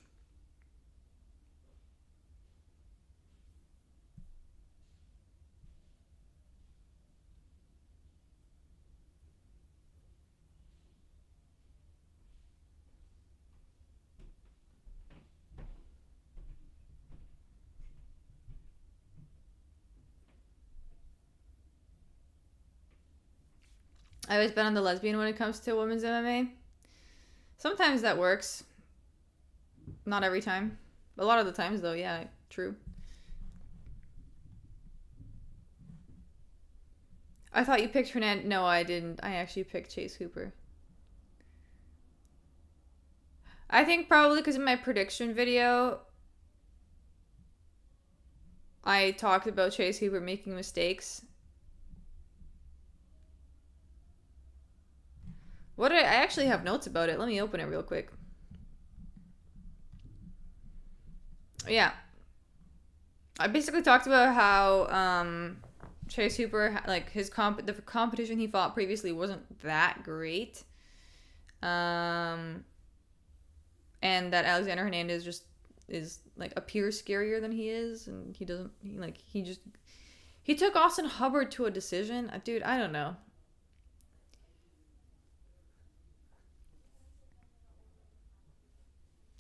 I always bet on the lesbian when it comes to women's MMA. Sometimes that works. Not every time. A lot of the times, though, yeah, true. I thought you picked Hernandez. No, I didn't. I actually picked Chase Hooper. I think probably because in my prediction video, I talked about Chase Hooper making mistakes. I actually have notes about it. Let me open it real quick. Yeah. I basically talked about how Chase Hooper, like the competition he fought previously wasn't that great. And that Alexander Hernandez just is like appears scarier than he is, and he took Austin Hubbard to a decision. Dude, I don't know.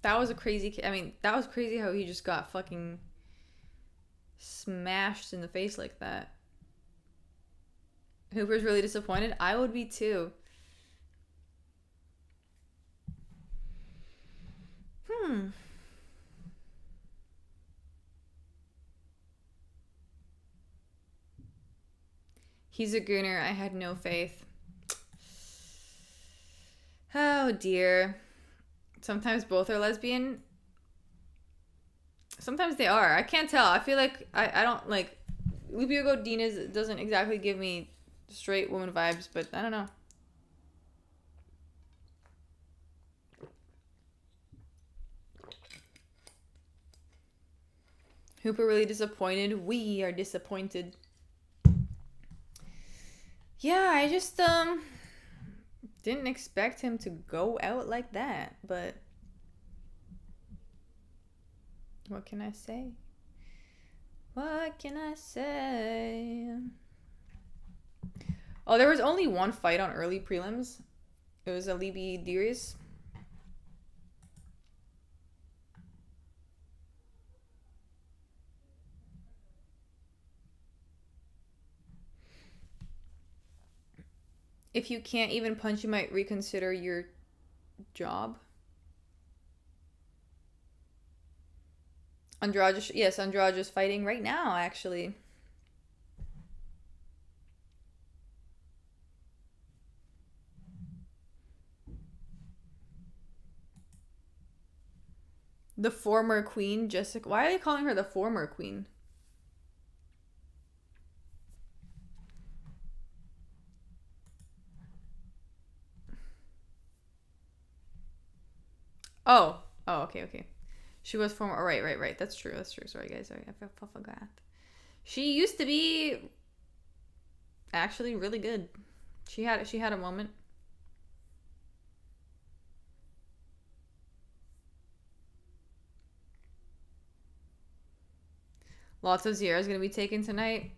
That was crazy how he just got fucking smashed in the face like that. Hooper's really disappointed. I would be too. He's a gooner. I had no faith. Oh dear. Sometimes both are lesbian. Sometimes they are. I can't tell. I feel like I don't like... Lupio Godinez doesn't exactly give me straight woman vibes, but I don't know. Hooper really disappointed. We are disappointed. Yeah, I just didn't expect him to go out like that, but what can I say? What can I say? Oh, there was only one fight on early prelims. It was Alibi Darius. If you can't even punch, you might reconsider your job. Andrade, yes, Andrade is fighting right now, actually. The former queen, Jessica. Why are they calling her the former queen? Oh. Oh, okay. She was former. Oh, right. That's true. Sorry, guys. Sorry, I forgot. She used to be actually really good. She had a moment. Lots of zeros gonna be taken tonight.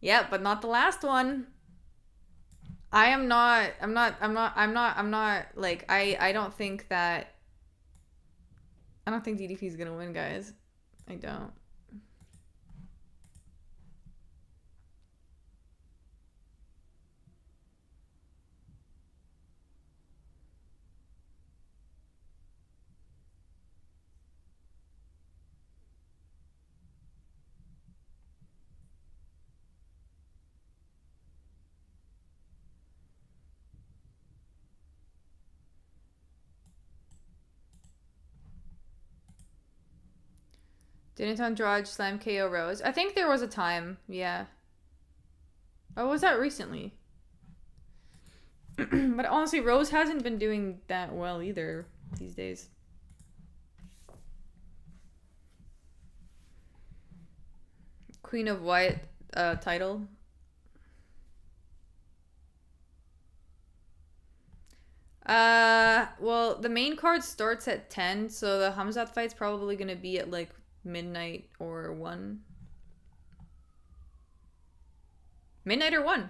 Yeah, but not the last one. I'm not like I don't think that I don't think DDP is gonna win, guys. I don't. Didn't Andrade slam KO Rose? I think there was a time, yeah. Oh, was that recently? But honestly, Rose hasn't been doing that well either these days. Queen of White title. Well, the main card starts at 10, so the Hamzat fight's probably gonna be at like midnight or 1. Midnight or 1.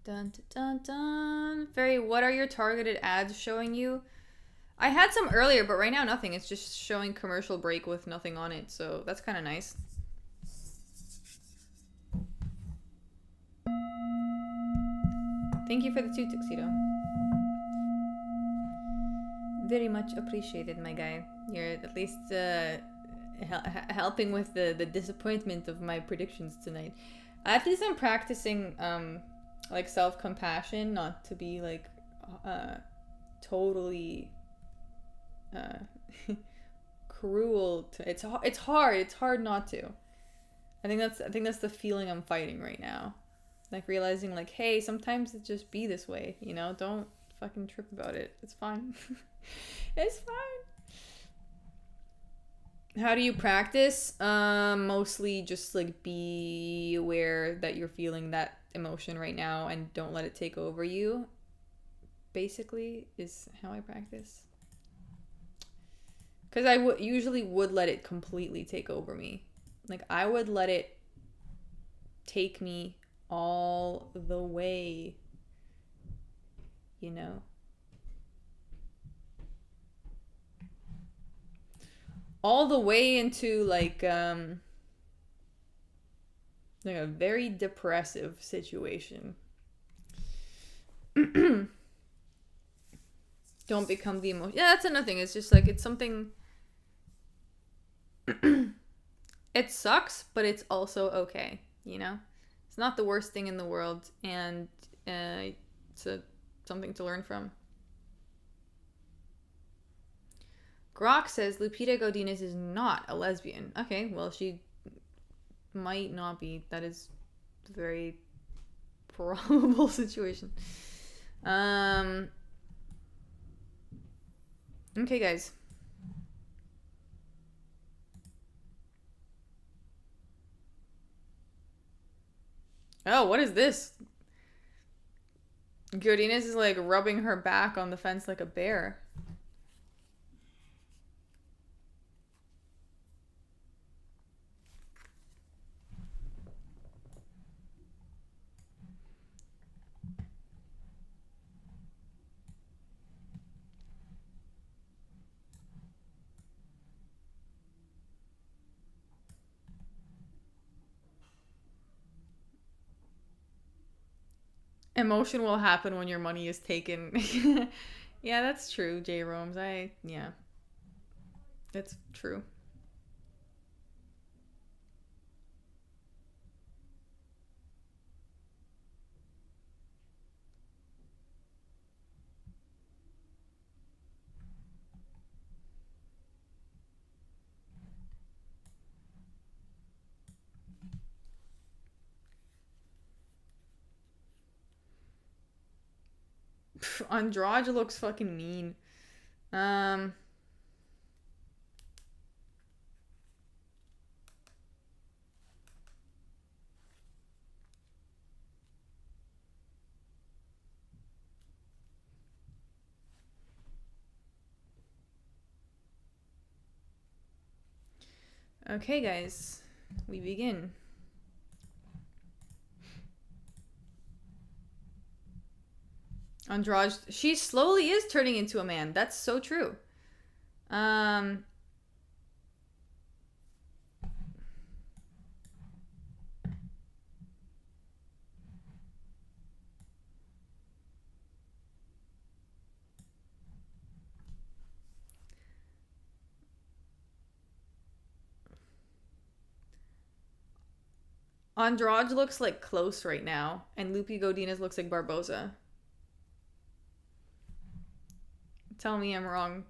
Dun, dun, dun. Very, what are your targeted ads showing you? I had some earlier, but right now nothing. It's just showing commercial break with nothing on it, so that's kind of nice. Thank you for the 2 tuxedo. Very much appreciated, my guy. You're at least helping with the disappointment of my predictions tonight. At least I'm practicing like self-compassion, not to be like totally cruel to it's hard not to. I think that's the feeling I'm fighting right now, like realizing like, hey, sometimes it just be this way, you know, don't fucking trip about it, it's fine. It's fine. How do you practice? Mostly just like be aware that you're feeling that emotion right now and don't let it take over you, basically, is how I practice. Because I usually would let it completely take over me. Like, I would let it take me all the way, you know? All the way into, like a very depressive situation. Don't become the emotion. Yeah, that's another thing. It's just, like, it's something... It sucks, but it's also okay, you know? It's not the worst thing in the world, and it's something to learn from. Grok says Lupita Godinez is not a lesbian. Okay, well, she might not be. That is a very probable situation. Okay, guys. Oh, what is this? Godinez is like rubbing her back on the fence like a bear. Emotion will happen when your money is taken. Yeah, that's true, J. Romes. Yeah. That's true. Andrade looks fucking mean. Okay, guys. We begin. Andrade, she slowly is turning into a man. That's so true. Andrade looks like close right now, and Lupi Godinez looks like Barbosa. Tell me I'm wrong.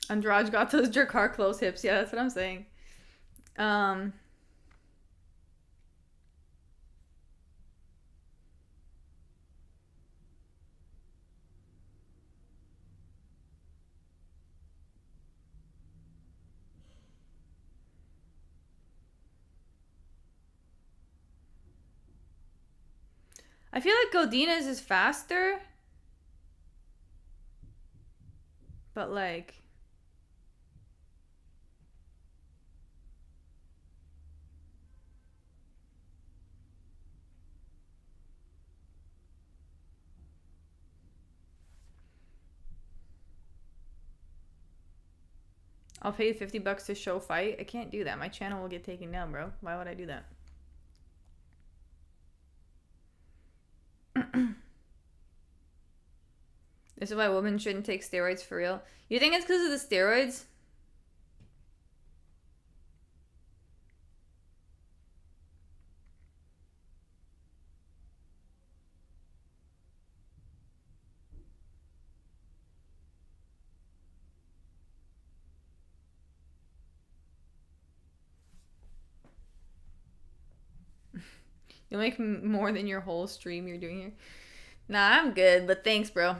Andrade got those Drakkar close hips. Yeah, that's what I'm saying. I feel like Godinez is faster. But like... I'll pay you $50 to show fight. I can't do that. My channel will get taken down, bro. Why would I do that? This is why women shouldn't take steroids for real. You think it's because of the steroids? You'll make more than your whole stream you're doing here. Nah, I'm good, but thanks, bro.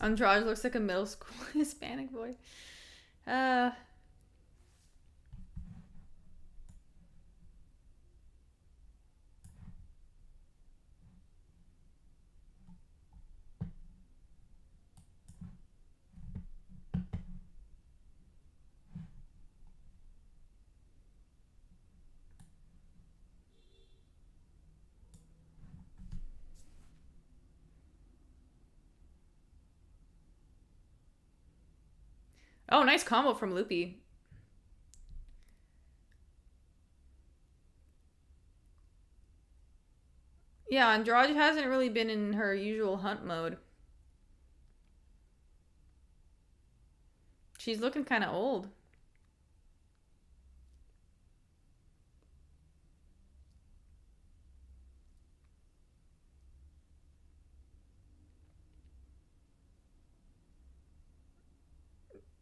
Andrade looks like a middle school Hispanic boy. Oh, nice combo from Loopy. Yeah, Andrade hasn't really been in her usual hunt mode. She's looking kind of old.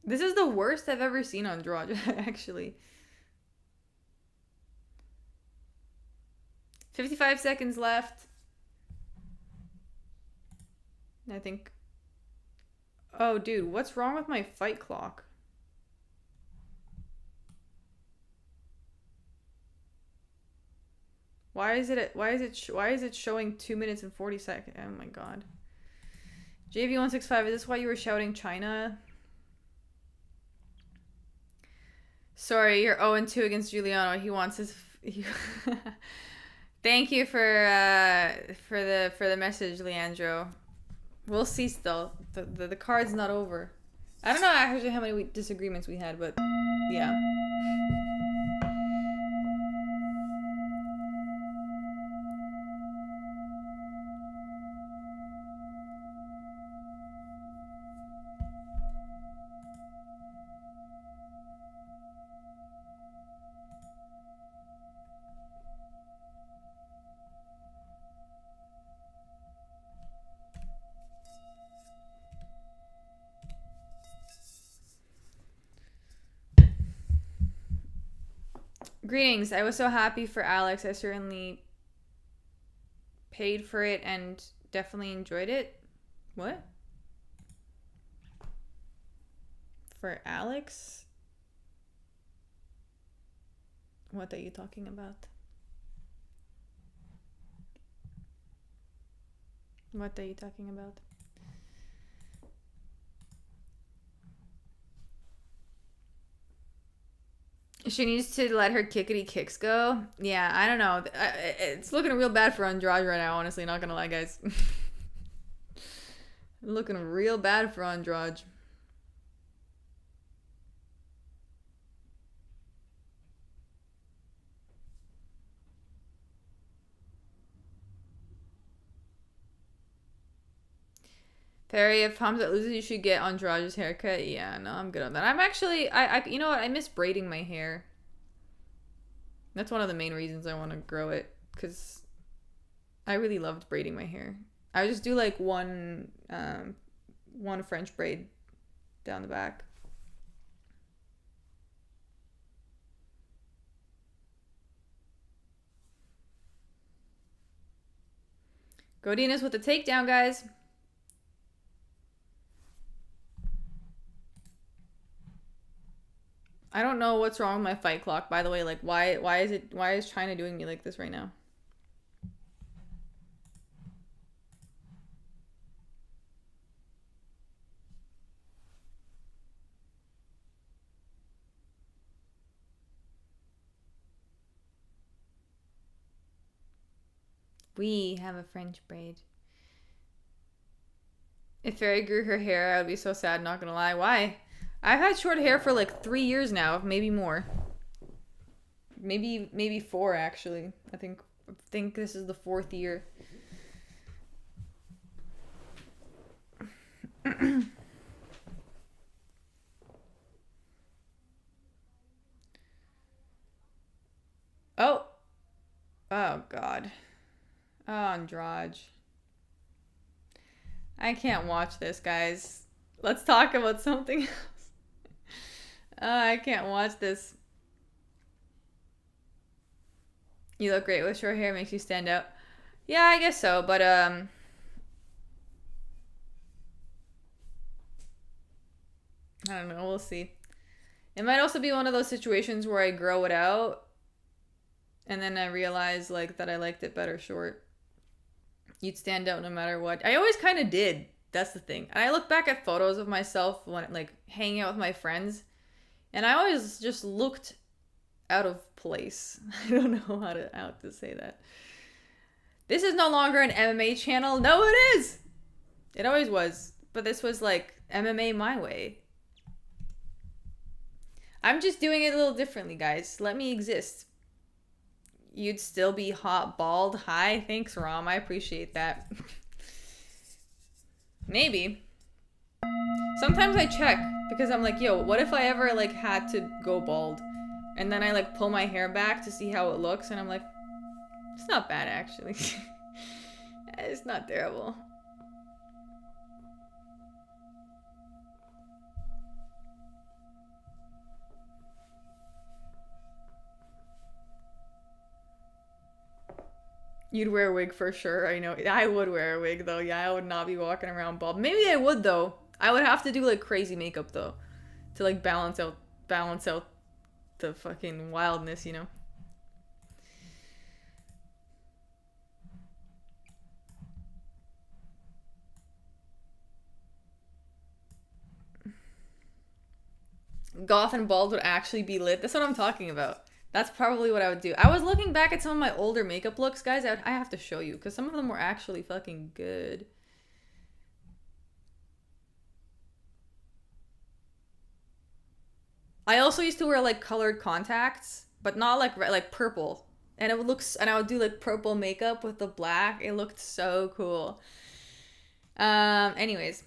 This is the worst I've ever seen Andrade, actually. 55 seconds left. I think... Oh, dude, what's wrong with my fight clock? Why is it showing 2 minutes and 40 seconds? Oh my god. JV165, is this why you were shouting China? Sorry, you're 0-2 against Giuliano. He wants his... Thank you for the message, Leandro. We'll see still. The card's not over. I don't know actually how many disagreements we had, but yeah. Greetings. I was so happy for Alex. I certainly paid for it and definitely enjoyed it. What? For Alex? What are you talking about? What are you talking about? She needs to let her kickity kicks go. Yeah, I don't know. It's looking real bad for Andrade right now, honestly. Not gonna lie, guys. Looking real bad for Andrade. Perry, if Hamzat loses, you should get Andrade's haircut. Yeah, no, I'm good on that. I'm actually, you know what? I miss braiding my hair. That's one of the main reasons I want to grow it, because I really loved braiding my hair. I just do like one French braid down the back. Godinez with the takedown, guys. I don't know what's wrong with my fight clock, by the way. Like, why is China doing me like this right now? We have a French braid. If Fairy grew her hair, I would be so sad, not gonna lie. Why? I've had short hair for like 3 years now, maybe more. Maybe 4 actually. I think this is the 4th year. Oh. Oh god. Oh, Andrade. I can't watch this, guys. Let's talk about something else. I can't watch this. You look great with short hair, makes you stand out. Yeah, I guess so, but I don't know, we'll see. It might also be one of those situations where I grow it out and then I realize like that I liked it better short. You'd stand out no matter what. I always kind of did. That's the thing. And I look back at photos of myself when like hanging out with my friends, and I always just looked out of place. I don't know how to say that. This is no longer an MMA channel. No, it is. It always was. But this was like MMA my way. I'm just doing it a little differently, guys. Let me exist. You'd still be hot bald. Hi, thanks, Rom. I appreciate that. Maybe. Sometimes I check because I'm like, yo, what if I ever like had to go bald? And then I like pull my hair back to see how it looks, and I'm like, it's not bad actually. It's not terrible. You'd wear a wig for sure. I know. I would wear a wig though. Yeah, I would not be walking around bald. Maybe I would though. I would have to do like crazy makeup though, to like balance out the fucking wildness, you know. Goth and bald would actually be lit. That's what I'm talking about. That's probably what I would do. I was looking back at some of my older makeup looks, guys. I have to show you because some of them were actually fucking good. I also used to wear like colored contacts, but not like like purple. And it would look, and I would do like purple makeup with the black. It looked so cool. Anyways.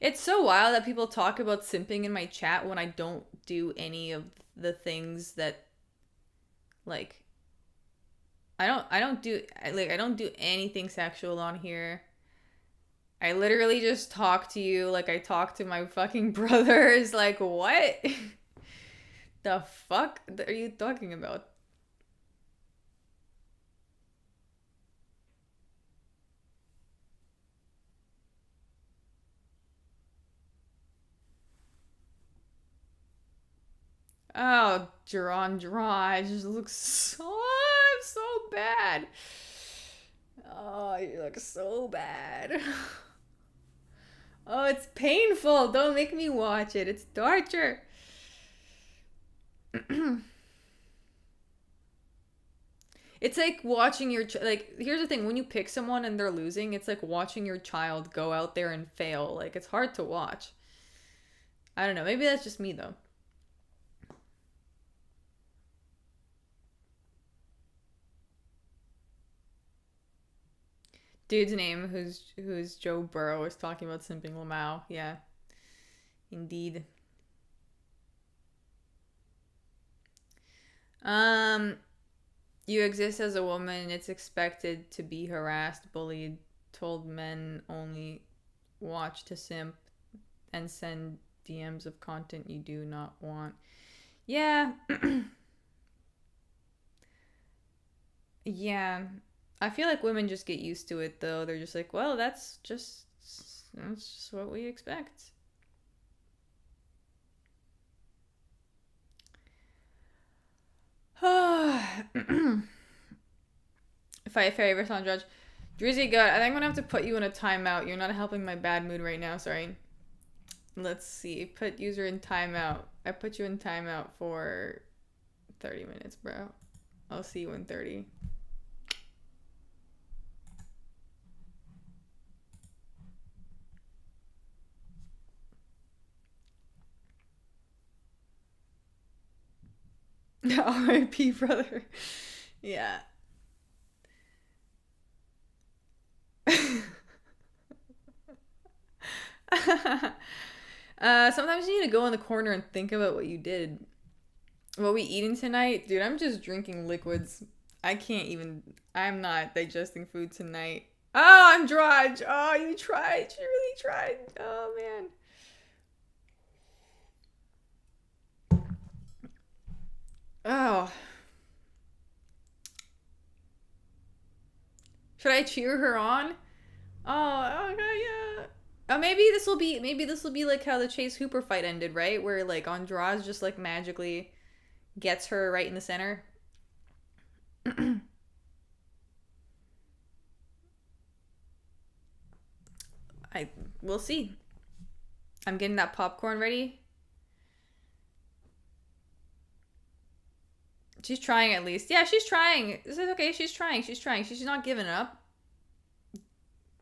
It's so wild that people talk about simping in my chat when I don't do any of the things that, like, I don't do anything sexual on here. I literally just talk to you like I talk to my fucking brothers. Like, what? The fuck are you talking about? Oh, Andrade just looks so bad. Oh, you look so bad. Oh, it's painful. Don't make me watch it. It's torture. It's like watching your like. Here's the thing: when you pick someone and they're losing, it's like watching your child go out there and fail. Like it's hard to watch. I don't know. Maybe that's just me though. Dude's name, who's Joe Burrow, is talking about simping Lamau. Yeah, indeed. You exist as a woman. It's expected to be harassed, bullied, told men only watch to simp, and send DMs of content you do not want. Yeah. Yeah. I feel like women just get used to it though. They're just like, well, that's just what we expect. If I ever saw Judge Drizzy, God, I think I'm gonna have to put you in a timeout. You're not helping my bad mood right now. Sorry. Let's see. Put user in timeout. I put you in timeout for 30 minutes, bro. I'll see you in 30. R.I.P. brother. Yeah. Sometimes you need to go in the corner and think about what you did. What we eating tonight? Dude, I'm just drinking liquids. I'm not digesting food tonight. Oh, Andrade. Oh, you tried. You really tried. Oh, man. Oh. Should I cheer her on? Oh, okay, yeah. Oh, maybe this will be like how the Chase Hooper fight ended, right? Where like Andrade just like magically gets her right in the center. We'll see. I'm getting that popcorn ready. She's trying at least. Yeah, she's trying. This is okay. She's trying. She's not giving up.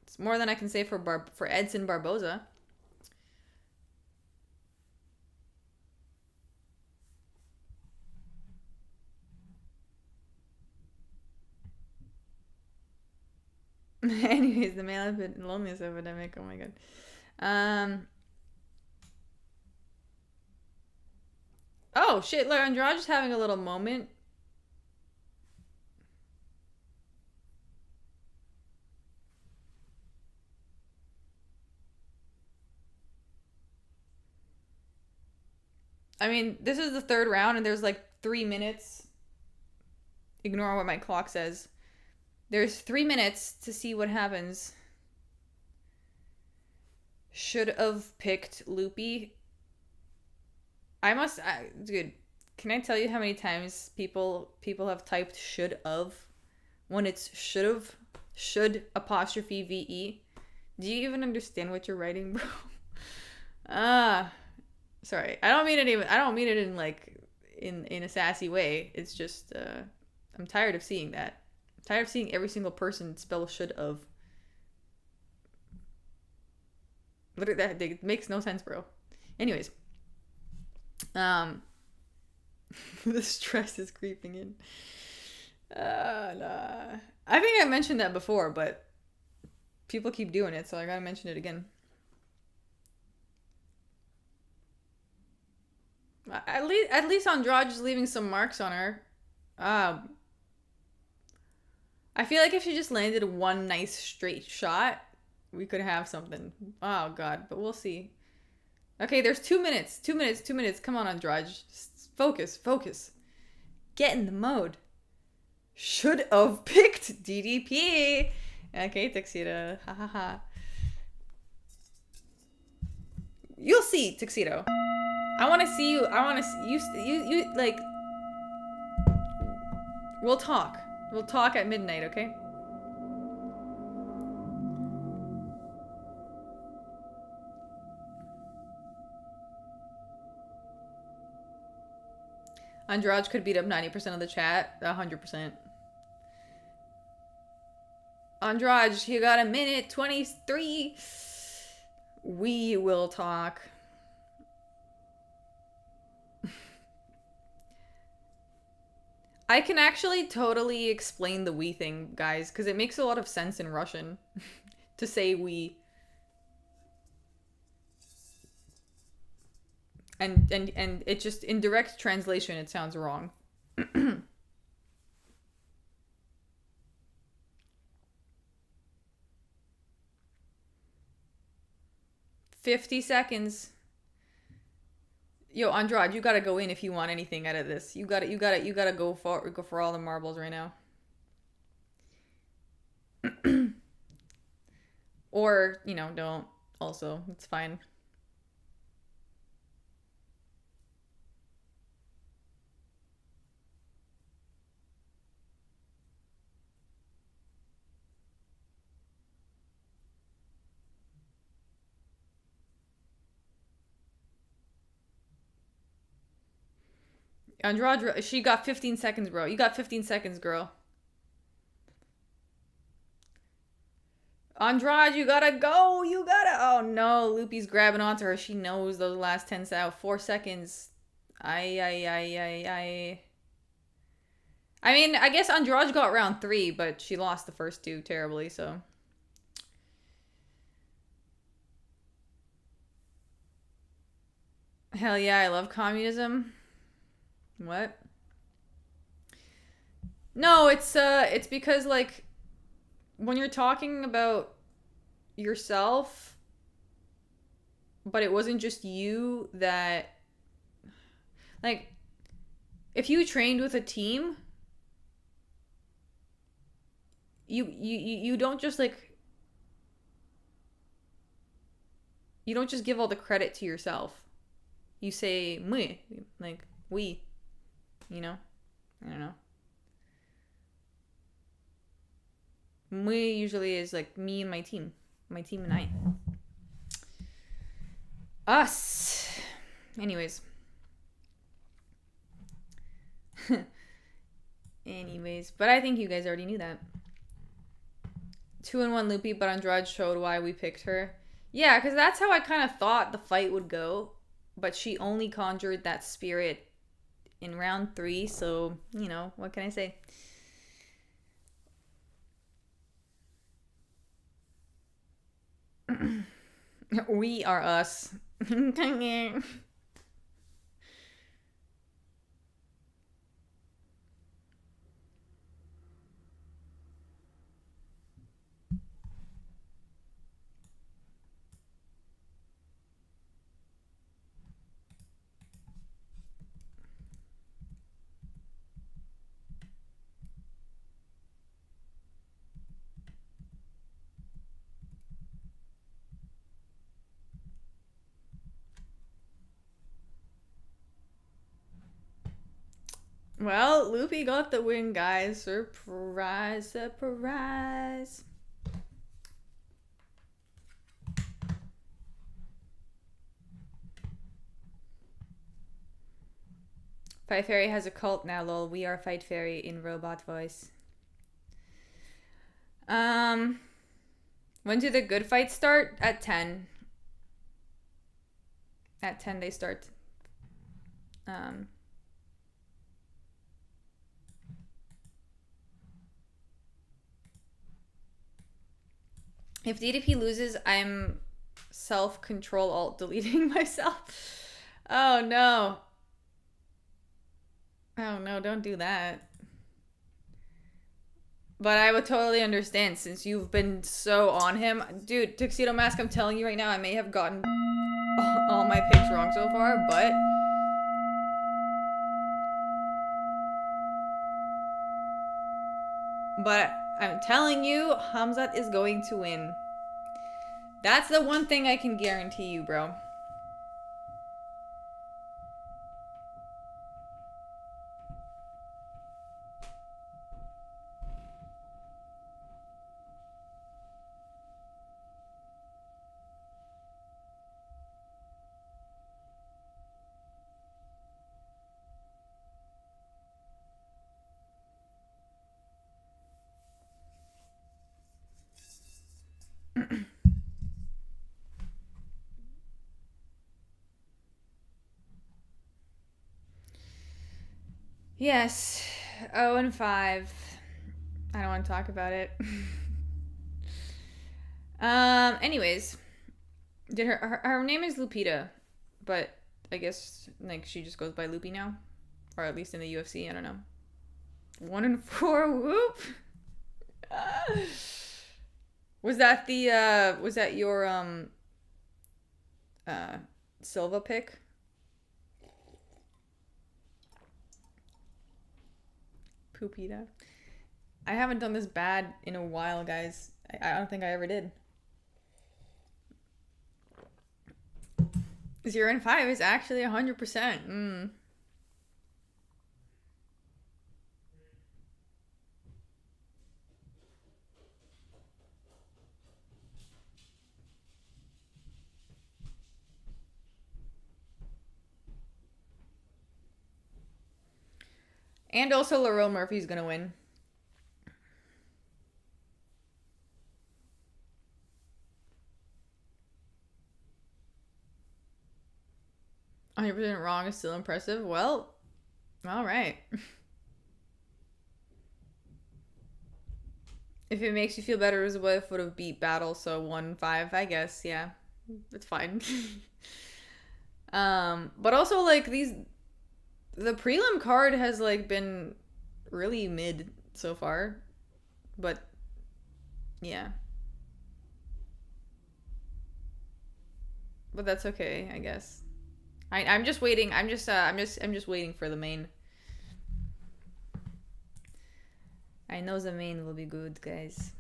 It's more than I can say for Edson Barbosa. Anyways, the male loneliness epidemic. Oh my god. Oh shit! Look, Andrade's having a little moment. I mean, this is the third round, and there's like 3 minutes. Ignore what my clock says. There's 3 minutes to see what happens. Should have picked Loopy. Dude, can I tell you how many times people have typed should have when it's should apostrophe VE? Do you even understand what you're writing, bro? Sorry. I don't mean it in like in a sassy way. It's just I'm tired of seeing that. I'm tired of seeing every single person spell should have. Look at that. It makes no sense, bro. Anyways. The stress is creeping in. Nah. I think I mentioned that before, but people keep doing it, so I gotta mention it again. At least Andrade is leaving some marks on her. I feel like if she just landed one nice straight shot, we could have something. Oh god, but we'll see. Okay, there's 2 minutes. 2 minutes. 2 minutes. Come on, Andrade. Just focus. Get in the mode. Should have picked DDP. Okay, Tuxedo. Ha ha ha. You'll see, Tuxedo. I want to see you. I want to see you like. We'll talk. We'll talk at midnight, okay? Andrade could beat up 90% of the chat. 100%. Andrade, you got a minute 23. We will talk. I can actually totally explain the we thing, guys, because it makes a lot of sense in Russian to say we. And it just, in direct translation, it sounds wrong. 50 seconds. Yo, Andrade, you gotta go in if you want anything out of this. You gotta go for all the marbles right now. Or, don't. Also, it's fine. Andrade, she got 15 seconds, bro. You got 15 seconds, girl. Andrade, you gotta go. Oh no, Loopy's grabbing onto her. She knows those last 10 seconds. 4 seconds. I mean, I guess Andrade got round 3, but she lost the first 2 terribly, so. Hell yeah, I love communism. What? No, it's because, like, when you're talking about yourself, but it wasn't just you that, like, if you trained with a team, you don't just, like, you don't just give all the credit to yourself. You say me, like, we. I don't know. Me usually is like me and my team. My team and I. Us. Anyways. But I think you guys already knew that. 2-1 Loopy, but Andrade showed why we picked her. Yeah, because that's how I kind of thought the fight would go. But she only conjured that spirit in round 3, so, what can I say? We are us. Well, Loopy got the win, guys. Surprise, surprise. Fight Fairy has a cult now, lol. We are Fight Fairy in robot voice. When do the good fights start? At 10. At 10 they start. If DDP loses, I'm self-control alt deleting myself. Oh no. Oh no, don't do that. But I would totally understand since you've been so on him. Dude, Tuxedo Mask, I'm telling you right now, I may have gotten all my picks wrong so far, but I'm telling you, Hamzat is going to win. That's the one thing I can guarantee you, bro. Yes, 0-5. I don't want to talk about it. Anyways, did her name is Lupita, but I guess like she just goes by Loopy now, or at least in the UFC. I don't know. 1-4. Whoop. Was that your Silva pick? Poopita. I haven't done this bad in a while, guys. I don't think I ever did. 0-5 is actually 100%. And also Laurel Murphy's gonna win. %100% wrong is still impressive. Well, all right. If it makes you feel better, Elizabeth would have beat Battle, so 1-5, I guess. Yeah, it's fine. But also like the prelim card has like been really mid so far, but yeah. But that's okay, I guess. I'm just waiting. I'm just waiting for the main. I know the main will be good, guys.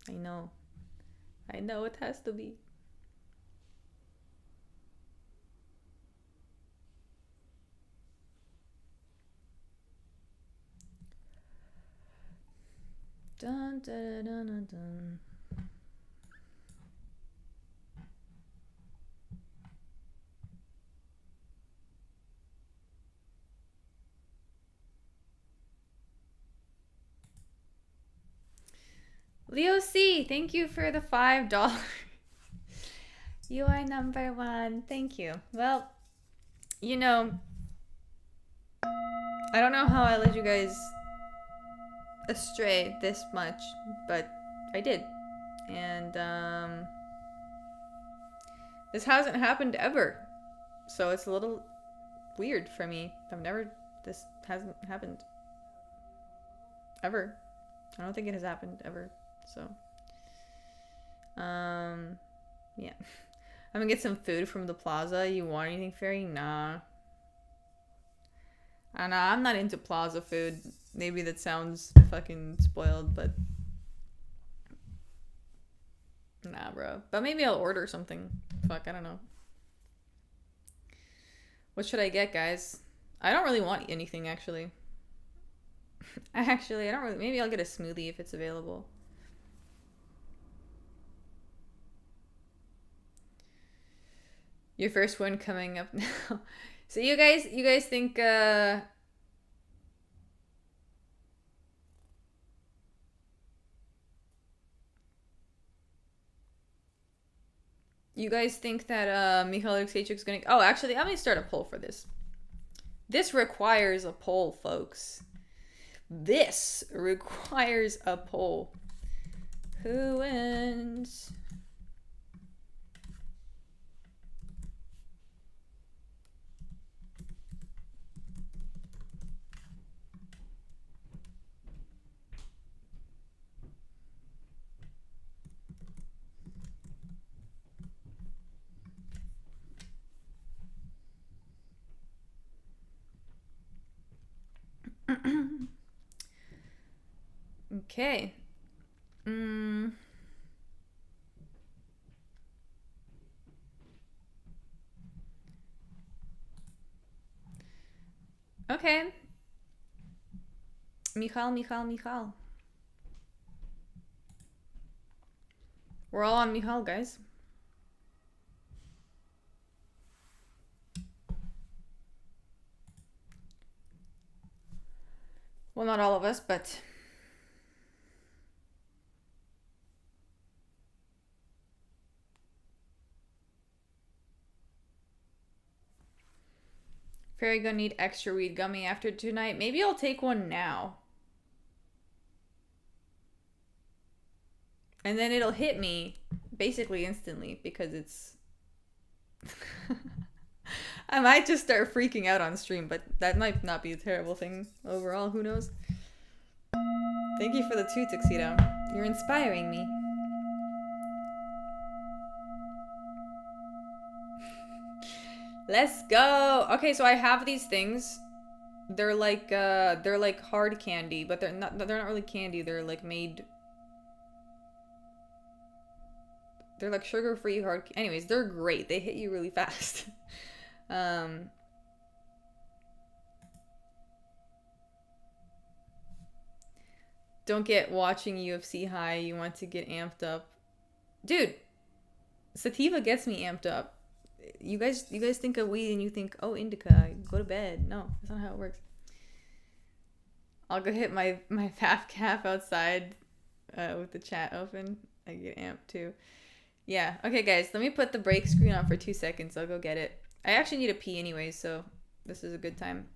I know it has to be. Dun, dun, dun, dun, dun. Leo C, thank you for the $5. You are number one. Thank you. Well, you know, I don't know how I let you guys astray this much, but I did. And This hasn't happened ever. So it's a little weird for me. This hasn't happened. Ever. I don't think it has happened ever. So. Yeah. I'm gonna get some food from the plaza. You want anything, Fairy? Nah. I know, I'm not into plaza food. Maybe that sounds fucking spoiled, but nah, bro. But maybe I'll order something. Fuck, I don't know. What should I get, guys? I don't really want anything, actually. I don't really. Maybe I'll get a smoothie if it's available. Your first one coming up now. So you guys think you guys think that Mikhail Alexeychuk's gonna... Oh, actually, I'm gonna start a poll for this. This requires a poll, folks. This requires a poll. Who wins? Okay. Okay. Michal. We're all on Michal, guys. Well, not all of us, but... Fairy gonna need extra weed gummy after tonight. Maybe I'll take one now. And then it'll hit me basically instantly because it's... I might just start freaking out on stream, but that might not be a terrible thing overall. Who knows? Thank you for the 2, Tuxedo. You're inspiring me. Let's go. Okay, so I have these things. They're like hard candy, but they're not really candy. They're like made... They're like sugar-free hard... Anyways, they're great. They hit you really fast. Don't get watching UFC high. You want to get amped up. Dude, sativa gets me amped up. You guys think of weed and you think, oh, indica, go to bed. No, that's not how it works. I'll go hit my FAF calf outside with the chat open. I get amped too. Yeah. Okay, guys, let me put the break screen on for 2 seconds. I'll go get it. I actually need a pee anyways, so this is a good time.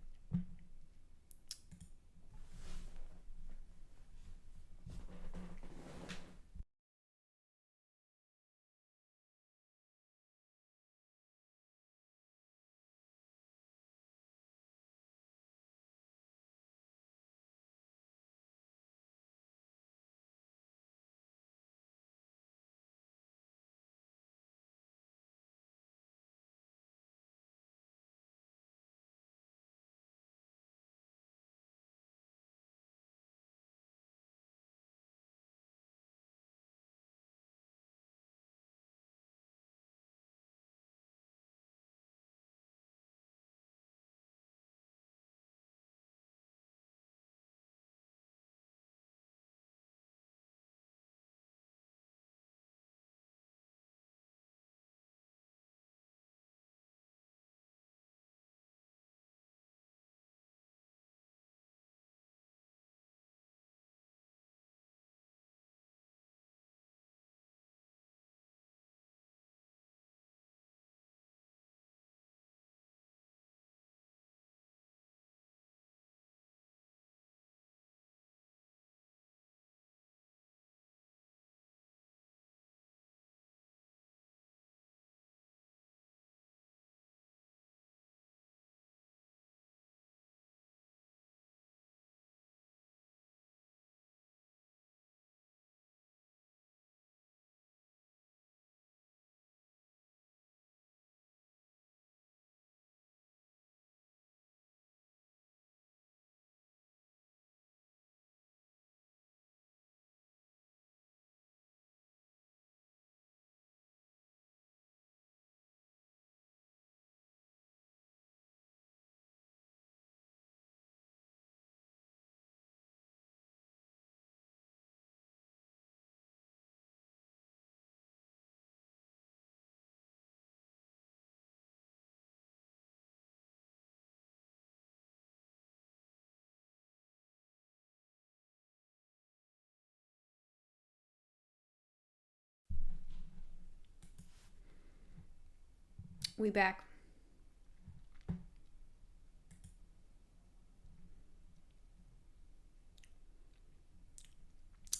We back.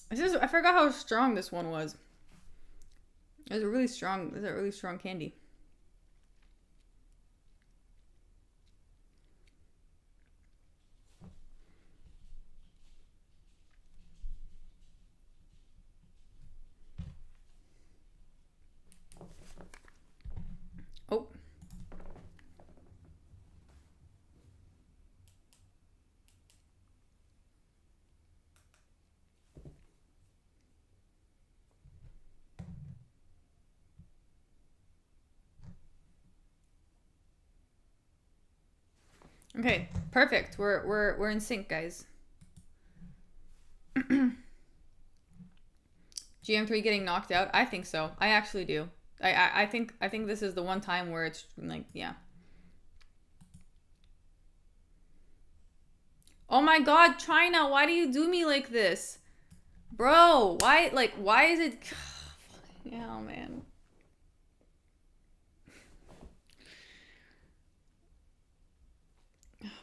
I forgot how strong this one was. It was a really strong candy. Oh. Okay, perfect. We're in sync, guys. GM3 getting knocked out? I think so. I actually do. I think this is the one time where it's like, yeah. Oh my god, China, why do you do me like this? Bro, why is it yeah, man.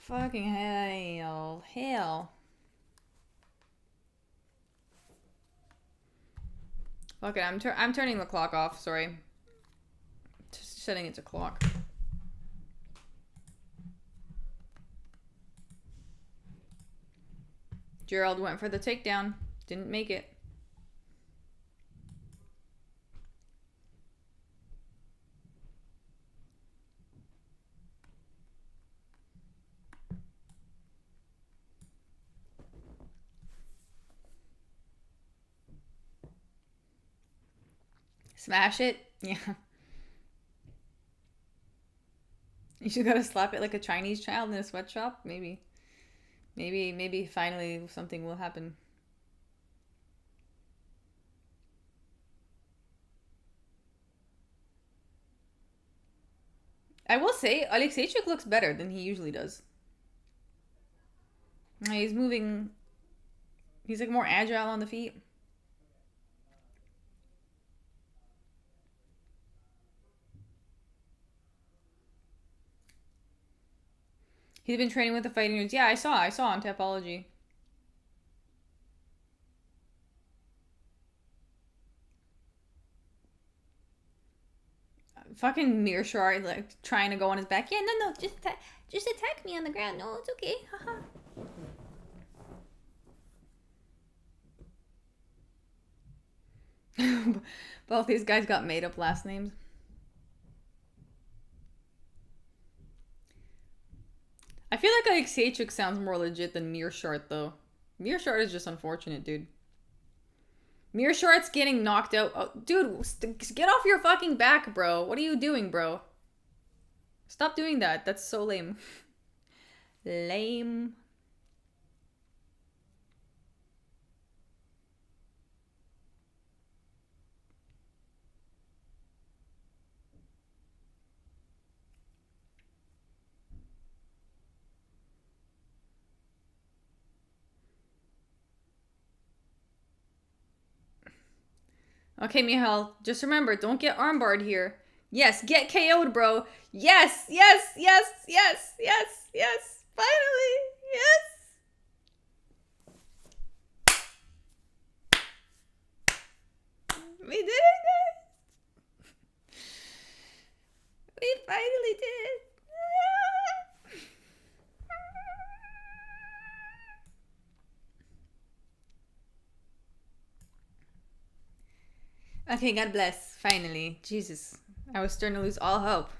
Fucking hell. Okay, I'm turning the clock off, sorry. Just setting it to clock. Gerald went for the takedown. Didn't make it. Smash it? Yeah. You should gotta slap it like a Chinese child in a sweatshop? Maybe finally something will happen. I will say, Alexeychuk looks better than he usually does. He's moving... He's like more agile on the feet. He's been training with the fighting nerds. Yeah, I saw on Tapology. Fucking Mearshart, like, trying to go on his back. Yeah, no, just attack me on the ground. No, it's okay. Haha. Both these guys got made up last names. I feel like Alexeychuk sounds more legit than Mearshart, though. Mearshart is just unfortunate, dude. Mearshart's getting knocked out. Oh, dude, get off your fucking back, bro. What are you doing, bro? Stop doing that. That's so lame. Lame. Okay, Michal, just remember, don't get armbarred here. Yes, get KO'd, bro. Yes. Finally, yes. We did it, guys. We finally did. Okay, God bless. Finally. Jesus. I was starting to lose all hope.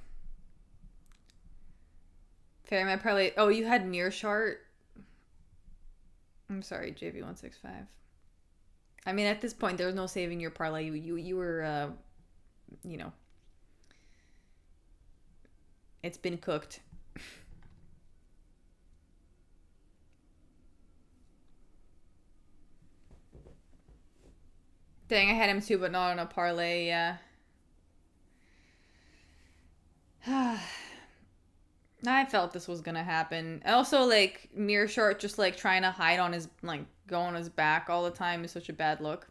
Fair, my parlay. Oh, you had Mearshart? I'm sorry, JV165. I mean, at this point, there was no saving your parlay. You were, you know. It's been cooked. Dang, I had him too, but not on a parlay, yeah. I felt this was gonna happen. Also, like, Mearshart just, like, trying to hide on his, like, go on his back all the time is such a bad look.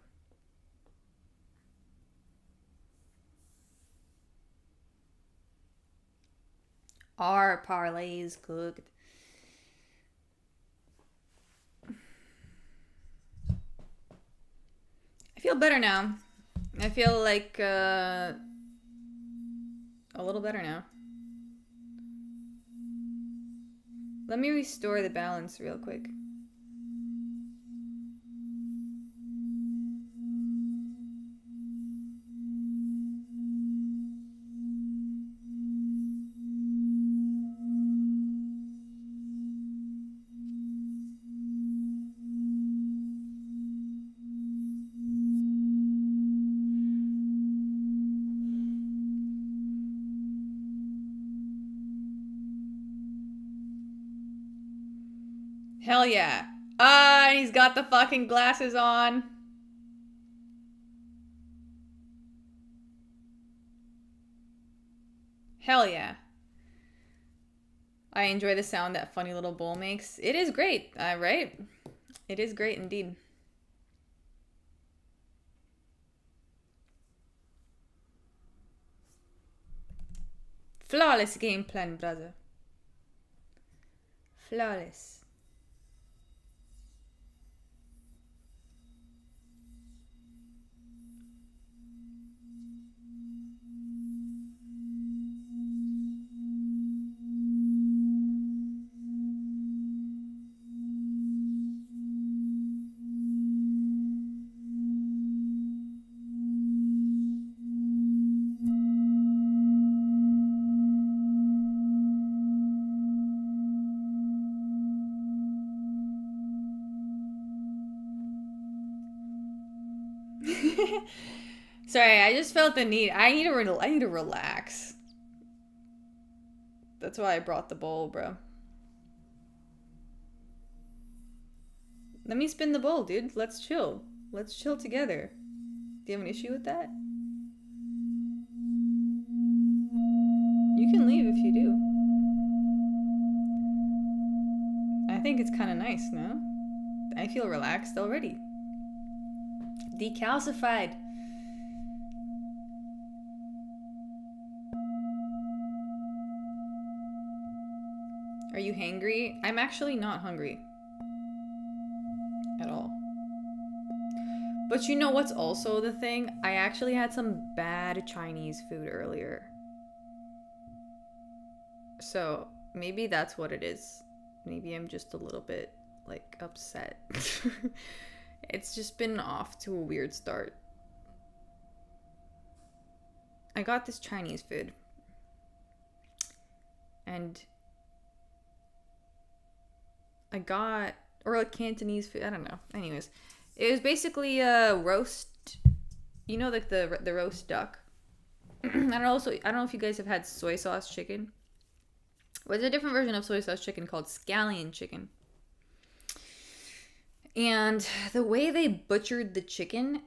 Our parlays cooked. I feel better now. I feel like a little better now. Let me restore the balance real quick. Hell yeah. Ah, and he's got the fucking glasses on. Hell yeah. I enjoy the sound that funny little bowl makes. It is great, right? It is great indeed. Flawless game plan, brother. Flawless. Sorry, I just felt the need. I need to relax. That's why I brought the bowl, bro. Let me spin the bowl, dude. Let's chill. Let's chill together. Do you have an issue with that? You can leave if you do. I think it's kind of nice, no? I feel relaxed already. Decalcified. Are you hangry? I'm actually not hungry. At all. But you know what's also the thing? I actually had some bad Chinese food earlier. So maybe that's what it is. Maybe I'm just a little bit, like, upset. It's just been off to a weird start. I got this Chinese food. And I got, or like Cantonese food, I don't know. Anyways, it was basically a roast, you know, like the roast duck. I don't know if you guys have had soy sauce chicken. Well, there's a different version of soy sauce chicken called scallion chicken. And the way they butchered the chicken,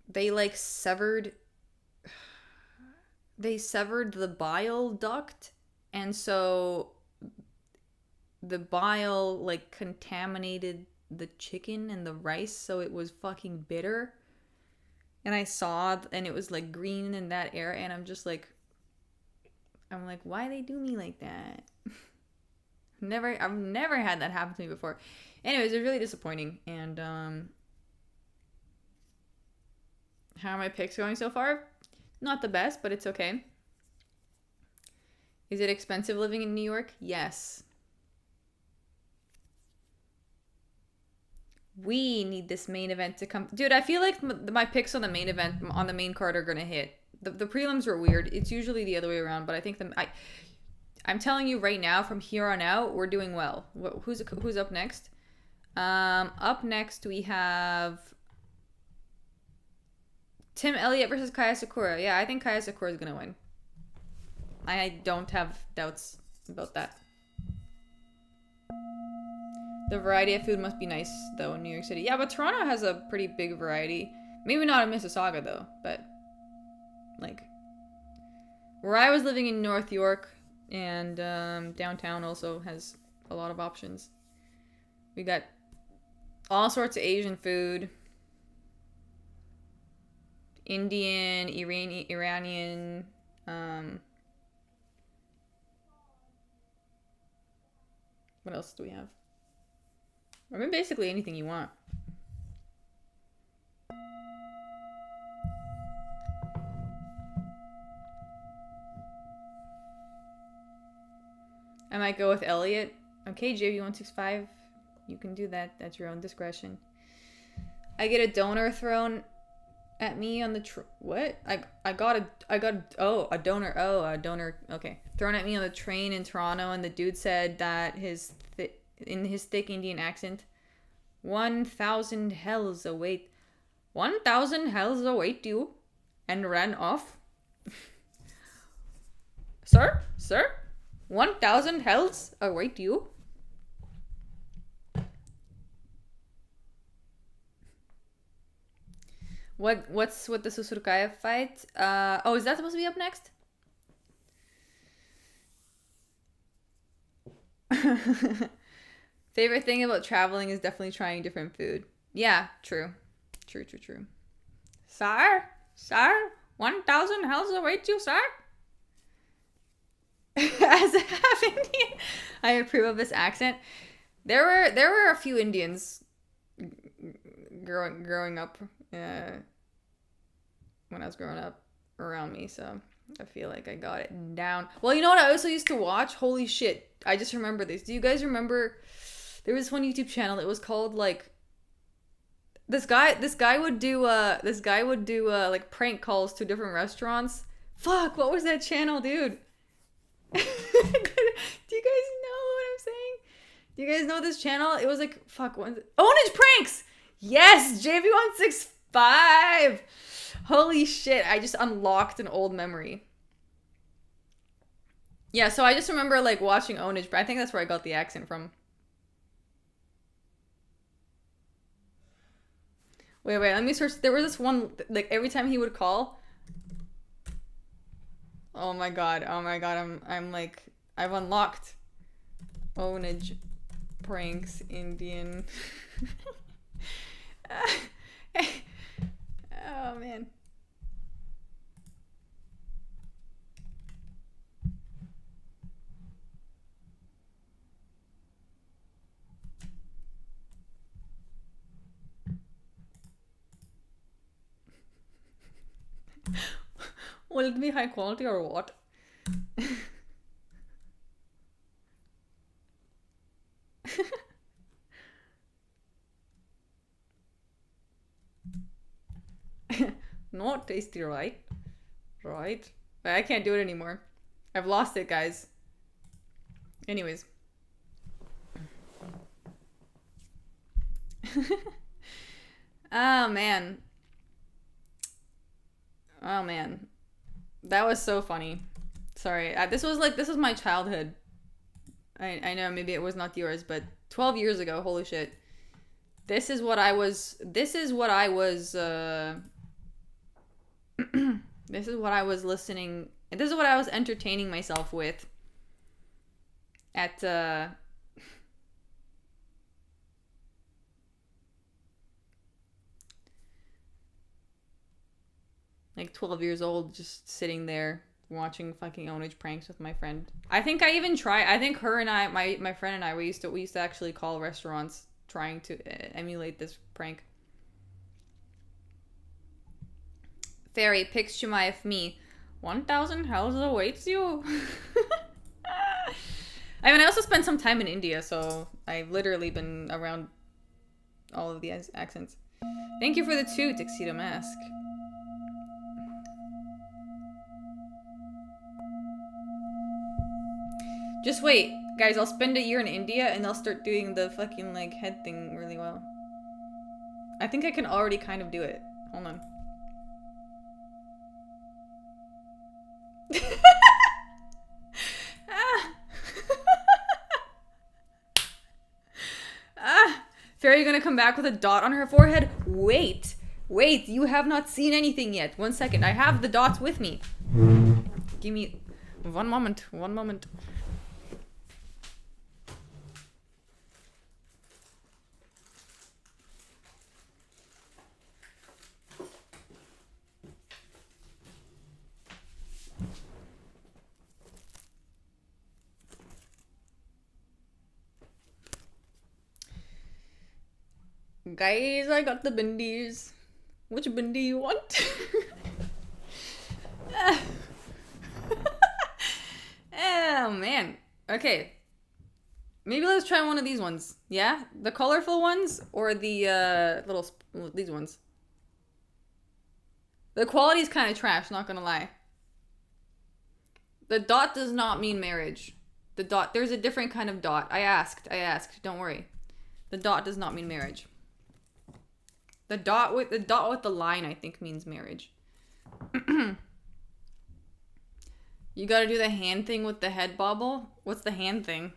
they like severed the bile duct, and so the bile like contaminated the chicken and the rice, so it was fucking bitter. And I saw, and it was like green in that area, and I'm like, why they do me like that? I've never had that happen to me before. Anyways, it was really disappointing. And how are my picks going so far? Not the best, but it's okay. Is it expensive living in New York? Yes. We need this main event to come. Dude, I feel like my picks on the main event, on the main card, are gonna hit. The prelims are weird. It's usually the other way around, but I think I'm telling you right now, from here on out, we're doing well. Who's up next? Up next we have Tim Elliott versus Kai Asakura. Yeah, I think Kai Asakura is gonna win. I don't have doubts about that. The variety of food must be nice, though, in New York City. Yeah, but Toronto has a pretty big variety. Maybe not in Mississauga, though, but like where I was living in North York, and downtown also has a lot of options. We got all sorts of Asian food, Indian, Iranian, What else do we have? I mean, basically anything you want. I might go with Elliott. Okay, JV165. You can do that. That's your own discretion. I get a donor thrown at me on the what? I got a donor. Okay, thrown at me on the train in Toronto, and the dude said that in his thick Indian accent, 1,000 hells await. 1,000 hells await you, and ran off. Sir, 1,000 hells await you. What's with the Susurkaya fight? Oh, is that supposed to be up next? Favorite thing about traveling is definitely trying different food. Yeah, true. True. Sir, 1,000 hells await you, sir. As a half Indian, I approve of this accent. There were a few Indians growing up when I was growing up around me, so I feel like I got it down. Well, you know what I also used to watch? Holy shit. I just remember this. Do you guys remember there was one YouTube channel that was called like this guy would do like prank calls to different restaurants. Fuck, what was that channel, dude? Do you guys know what I'm saying? Do you guys know this channel? It was like, fuck, what is it? Ownage Pranks! Yes, JV165! Holy shit, I just unlocked an old memory. Yeah, so I just remember like watching Ownage, but I think that's where I got the accent from. Wait, let me search. There was this one, like every time he would call. Oh my god, I'm like, I've unlocked Ownage Pranks Indian. Oh man. Will it be high quality or what? Not tasty, right? Right? But I can't do it anymore. I've lost it, guys. Anyways. Oh, man. Oh, man. That was so funny. Sorry. This was my childhood. I know maybe it was not yours, but 12 years ago, holy shit. This is what I was this is what I was listening, this is what I was entertaining myself with at like 12 years old, just sitting there watching fucking Ownage Pranks with my friend. I think her and I, my friend and I, we used to actually call restaurants trying to emulate this prank. Fairy picks Chimaev me. 1,000 hells awaits you. I mean, I also spent some time in India, so I've literally been around all of the accents. Thank you for the 2, Tuxedo Mask. Just wait, guys, I'll spend a year in India and I'll start doing the fucking, like, head thing really well. I think I can already kind of do it. Hold on. Fairy gonna come back with a dot on her forehead? Wait, you have not seen anything yet. 1 second, I have the dots with me. Give me one moment. Guys, I got the bindies. Which bindi you want? Oh, man. Okay. Maybe let's try one of these ones. Yeah? The colorful ones or the these ones? The quality's kind of trash, not gonna lie. The dot does not mean marriage. The dot, there's a different kind of dot. I asked. Don't worry. The dot does not mean marriage. The dot with the line, I think, means marriage. You gotta do the hand thing with the head bobble. What's the hand thing?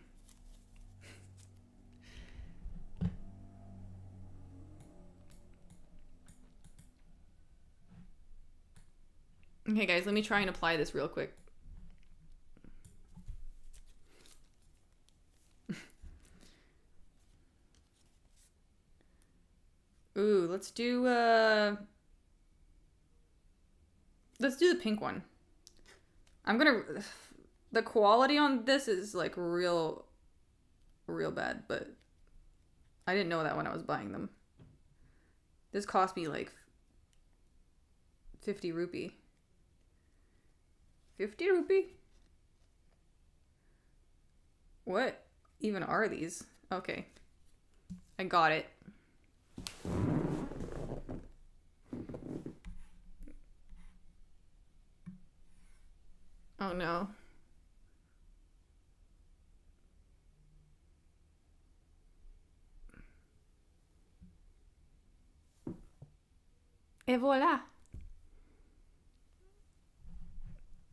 Okay, guys, let me try and apply this real quick. Ooh, let's do the pink one. The quality on this is like real bad, but I didn't know that when I was buying them. This cost me like 50 rupee. 50 rupee? What even are these? Okay. I got it. Oh no. Et voilà.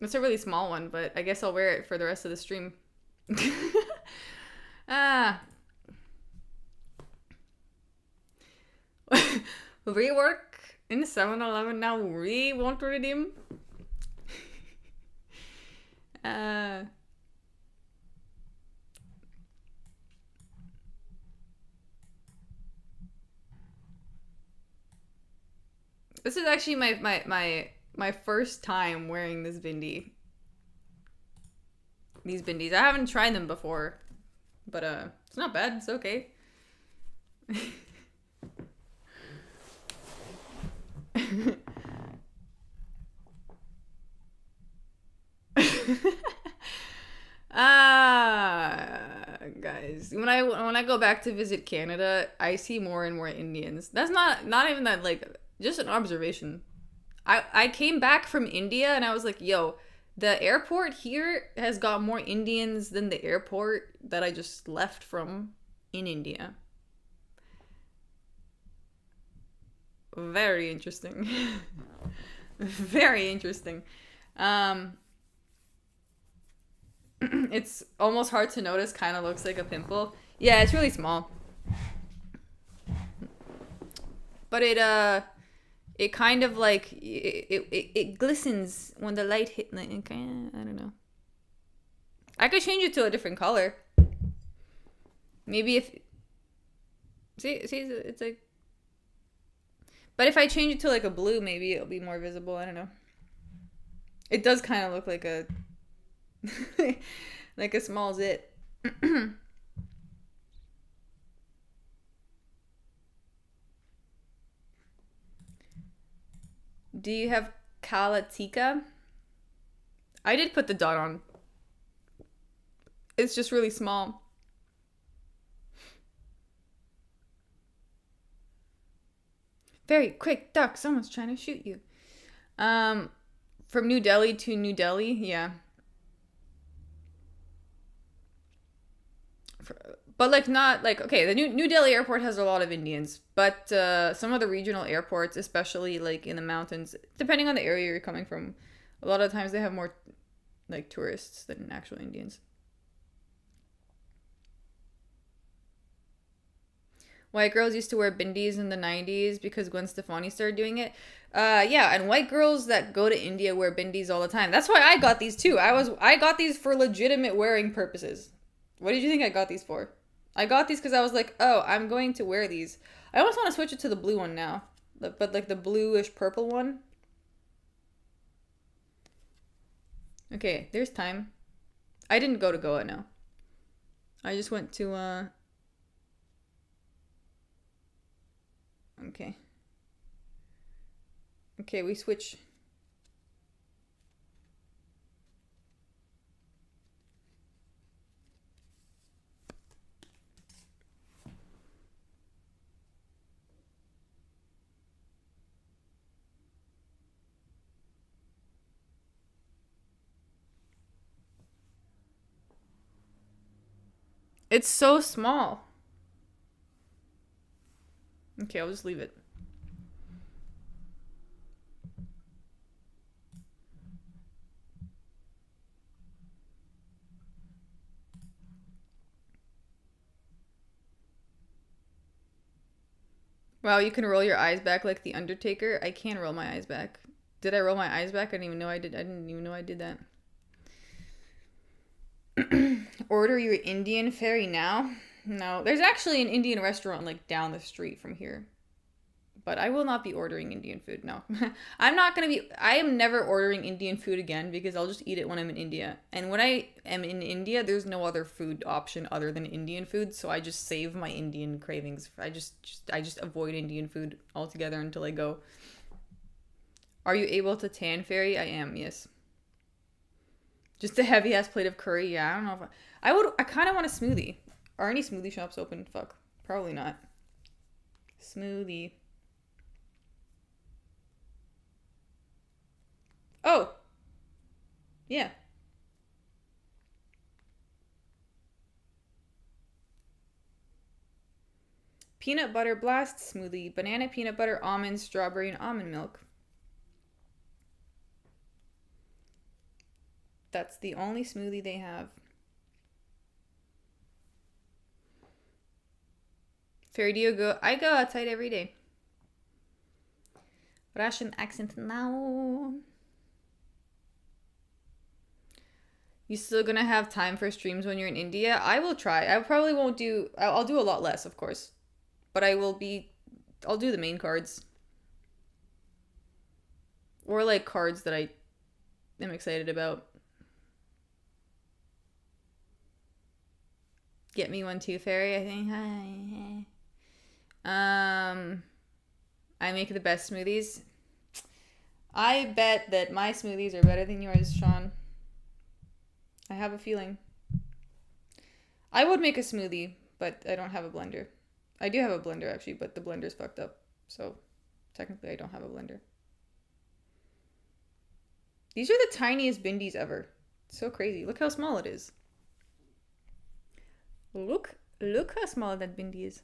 It's a really small one, but I guess I'll wear it for the rest of the stream. Rework in 7-Eleven now. We want to redeem. This is actually my first time wearing this bindi. These bindis. I haven't tried them before, but it's not bad. It's okay. Guys, when I go back to visit Canada, I see more and more Indians. That's not even that, like, just an observation. I came back from India and I was like, yo, the airport here has got more Indians than the airport that I just left from in India. Very interesting. Very interesting. It's almost hard to notice, kind of looks like a pimple. Yeah, it's really small. But it kind of like it glistens when the light hit. Like, I don't know. I could change it to a different color. Maybe if see it's like. But if I change it to like a blue, maybe it'll be more visible. I don't know. It does kind of look like a like a small zit. Do you have Kalatika? I did put the dot on. It's just really small. Very quick, duck. Someone's trying to shoot you. From New Delhi to New Delhi, yeah. But like not like, okay, the New Delhi airport has a lot of Indians, but some of the regional airports, especially like in the mountains, depending on the area you're coming from, a lot of times they have more like tourists than actual Indians. White girls used to wear bindis in the 90s because Gwen Stefani started doing it. Yeah, and white girls that go to India wear bindis all the time. That's why I got these too. I got these for legitimate wearing purposes. What did you think I got these for? I got these because I was like, oh, I'm going to wear these. I almost want to switch it to the blue one now. But like the bluish purple one. Okay, there's time. I didn't go to Goa, no. I just went to, Okay. Okay, we switch. It's so small. Okay, I'll just leave it. Wow, you can roll your eyes back like the Undertaker. I can roll my eyes back. Did I roll my eyes back? I didn't even know I did. I didn't even know I did that. Order your Indian ferry now? No, there's actually an Indian restaurant like down the street from here. But I will not be ordering Indian food. No. I am never ordering Indian food again because I'll just eat it when I'm in India. And when I am in India, there's no other food option other than Indian food, so I just save my Indian cravings. I just avoid Indian food altogether until I go. Are you able to tan ferry? I am, yes. Just a heavy ass plate of curry. Yeah, I don't know if I kind of want a smoothie. Are any smoothie shops open? Fuck. Probably not. Smoothie. Oh. Yeah. Peanut butter blast smoothie. Banana, peanut butter, almonds, strawberry, and almond milk. That's the only smoothie they have. Ferry, do you go? I go outside every day. Russian accent now. You still gonna have time for streams when you're in India? I will try. I probably won't do. I'll do a lot less, of course, but I'll do the main cards, or like cards that I am excited about. Get me one too, Fairy. I think. I make the best smoothies. I bet that my smoothies are better than yours, Sean. I have a feeling. I would make a smoothie, but I don't have a blender. I do have a blender, actually, but the blender's fucked up. So, technically, I don't have a blender. These are the tiniest bindies ever. It's so crazy. Look how small it is. Look how small that bindi is.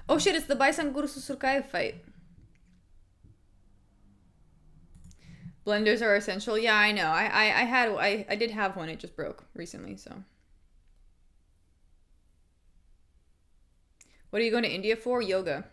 Oh shit, it's the Baisan Guru Surkaev fight. Blenders are essential. Yeah, I know. I did have one. It just broke recently, so. What are you going to India for? Yoga.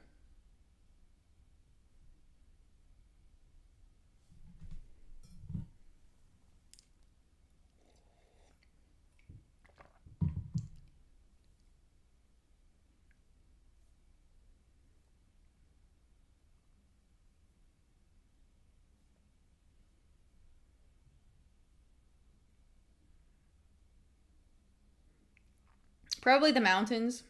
Probably the mountains.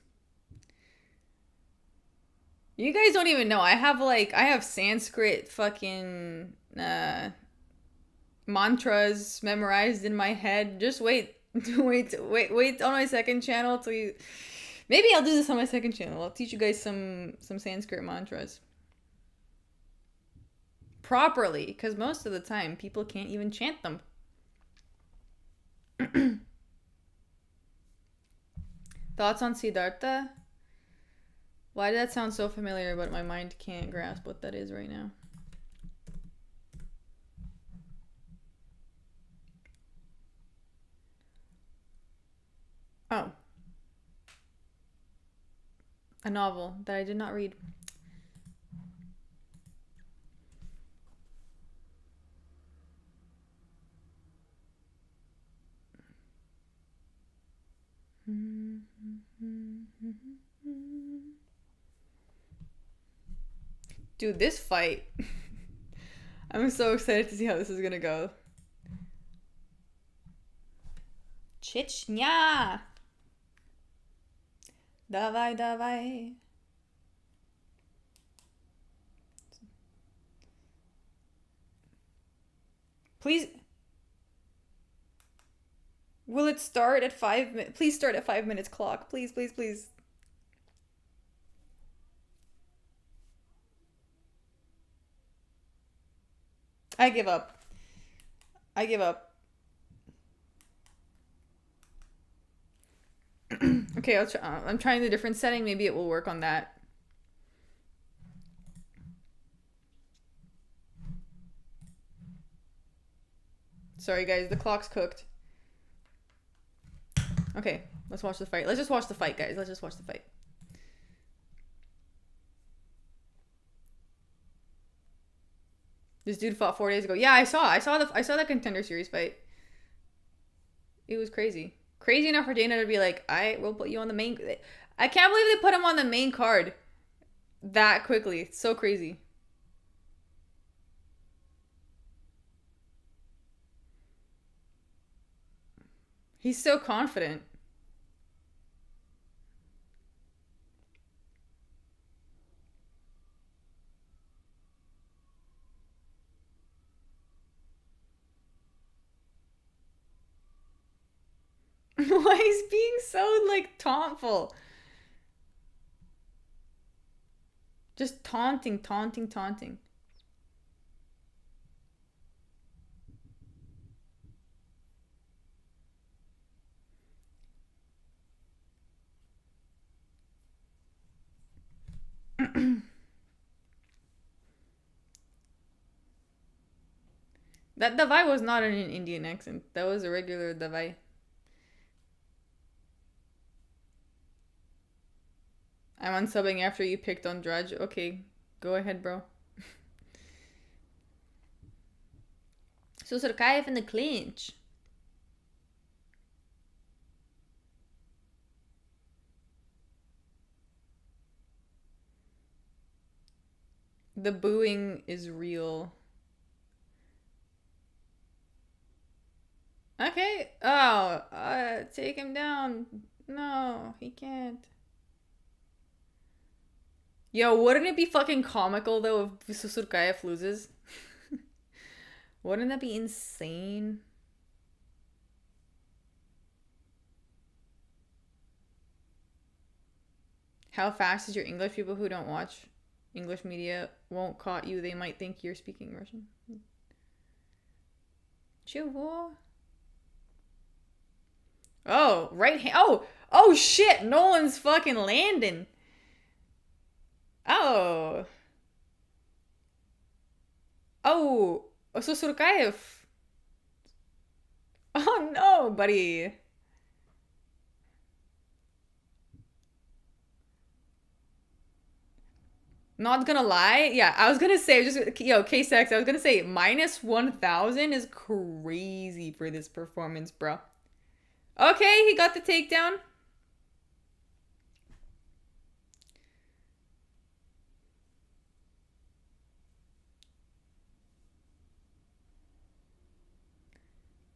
You guys don't even know. I have Sanskrit fucking mantras memorized in my head. Just wait on my second channel till you. Maybe I'll do this on my second channel. I'll teach you guys some Sanskrit mantras properly, because most of the time people can't even chant them. Thoughts on Siddhartha? Why did that sound so familiar, but my mind can't grasp what that is right now? Oh. A novel that I did not read. Dude, this fight. I'm so excited to see how this is gonna go. Chechnya. Давай, давай. Please. Will it start at 5 minutes? Please start at 5 minutes clock. Please, please, please. I give up. I give up. Okay, I'm trying the different setting. Maybe it will work on that. Sorry, guys. The clock's cooked. Okay, let's watch the fight. Let's just watch the fight, guys. Let's just watch the fight. This dude fought 4 days ago. Yeah, I saw the Contender Series fight. It was crazy. Crazy enough for Dana to be like, I will put you on the main. I can't believe they put him on the main card that quickly. It's so crazy. He's so confident. Why he's being so, like, tauntful? Just taunting. That Davai was not an Indian accent. That was a regular Davai. I'm unsubbing after you picked Andrade. Okay, go ahead, bro. So Surkaev in the clinch. The booing is real. Okay. Oh, take him down. No, he can't. Yo, wouldn't it be fucking comical though if Surkaev loses? Wouldn't that be insane? How fast is your English? People who don't watch English media won't caught you. They might think you're speaking Russian. Чего? Oh, right hand. Oh shit. Nolan's fucking landing. Oh. Oh, so Surkaev. Oh no, buddy. Not gonna lie. Yeah, I was gonna say, just, yo, K-Sex, I was gonna say, minus 1,000 is crazy for this performance, bro. Okay, he got the takedown.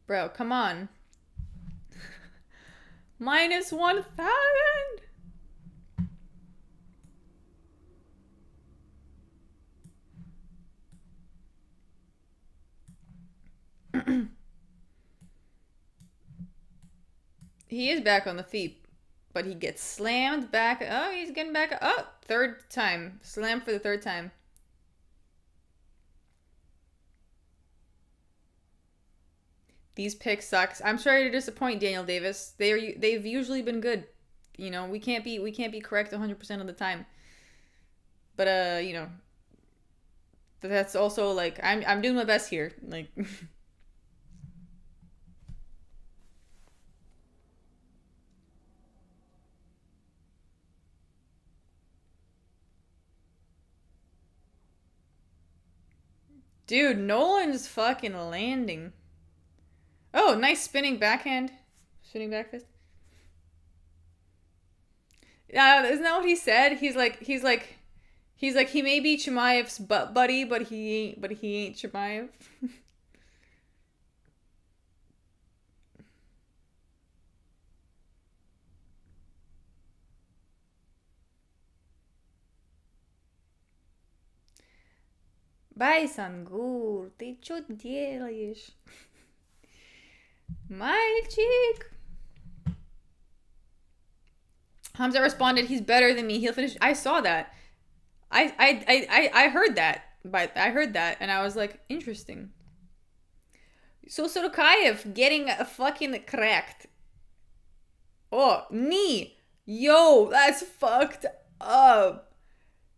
Bro, come on. Minus 1,000. He is back on the feet, but he gets slammed back. Oh, he's getting back. Oh, third time. Slam for the third time. These picks sucks. I'm sorry to disappoint, Daniel Davis. They've usually been good. You know, we can't be correct 100% of the time. But you know, that's also like I'm doing my best here. Like dude, Nolan's fucking landing. Oh, nice spinning backhand. Spinning back fist. Isn't that what he said? He's like, He's like, he may be Chimaev's butt buddy, but he ain't Chimaev. Байсангур, ты чё делаешь? Мальчик. Hamza responded, he's better than me. He'll finish. I saw that. I heard that. But I heard that and I was like, interesting. So Sorokayev getting a fucking cracked. Oh, knee. Yo, that's fucked up.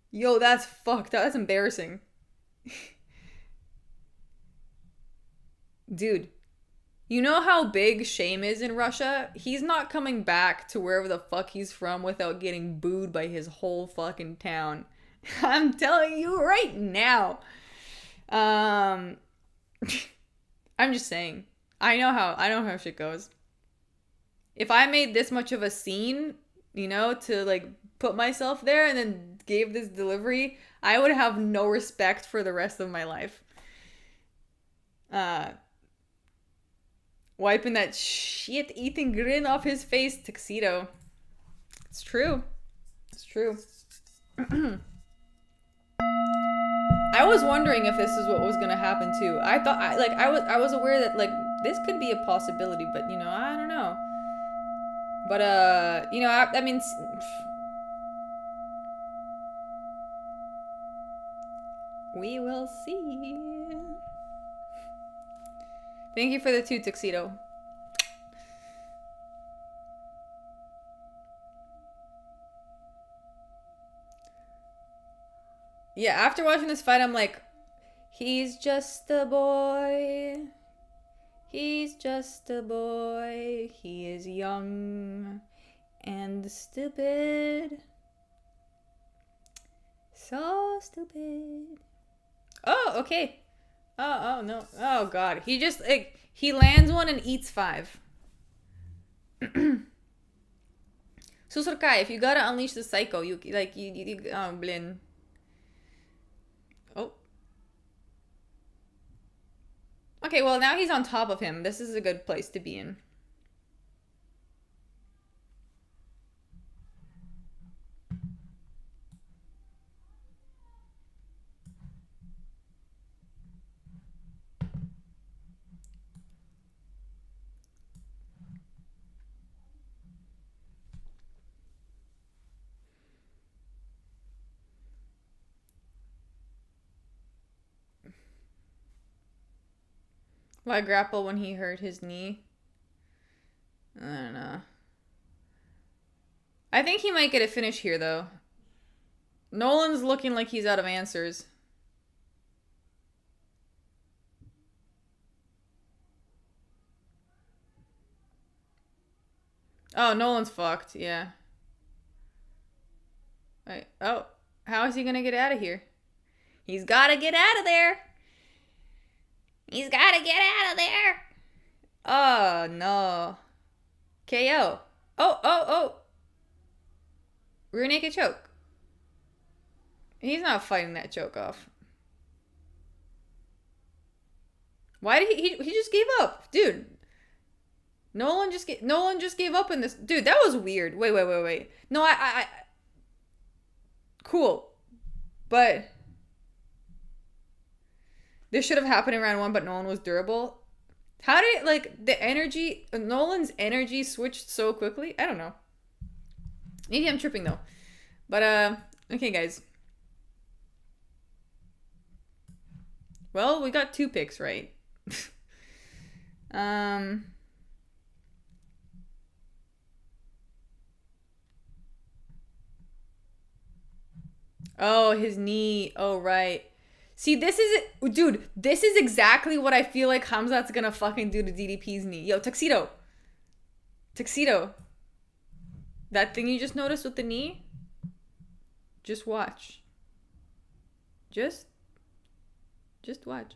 Yo, that's fucked up. That's embarrassing. Dude, you know how big shame is in Russia? He's not coming back to wherever the fuck he's from without getting booed by his whole fucking town. I'm telling you right now. I'm just saying. I know how shit goes. If I made this much of a scene, you know, to like put myself there and then gave this delivery, I would have no respect for the rest of my life. Wiping that shit-eating grin off his face, tuxedo. It's true. It's true. I was wondering if this is what was gonna happen too. I thought, I was aware that like this could be a possibility, but you know, I don't know. But you know, I mean, we will see. Thank you for the 2 tuxedo. Yeah, after watching this fight, I'm like, he's just a boy. He's just a boy. He is young and stupid. So stupid. Oh, okay. Oh no. Oh god. He just like he lands one and eats 5. So Sorkai, if you gotta unleash the psycho, you oh blin. Oh. Okay, well now he's on top of him. This is a good place to be in. Why grapple when he hurt his knee? I don't know. I think he might get a finish here, though. Nolan's looking like he's out of answers. Oh, Nolan's fucked, yeah. Wait, oh, how is he gonna get out of here? He's gotta get out of there! He's gotta get out of there! Oh, no. KO. Oh. Rear naked choke. He's not fighting that choke off. Why did he just gave up? Dude. Nolan just gave up in this. Dude, that was weird. Wait. No, I cool. But this should have happened in round 1, but Nolan was durable. How did, like, the energy, Nolan's energy switched so quickly? I don't know. Maybe I'm tripping, though. But, okay, guys. Well, we got 2 picks, right? Oh, his knee. Oh, right. See, this is it. Dude, this is exactly what I feel like Khamzat's gonna fucking do to DDP's knee. Yo, Tuxedo. That thing you just noticed with the knee? Just watch. Just watch.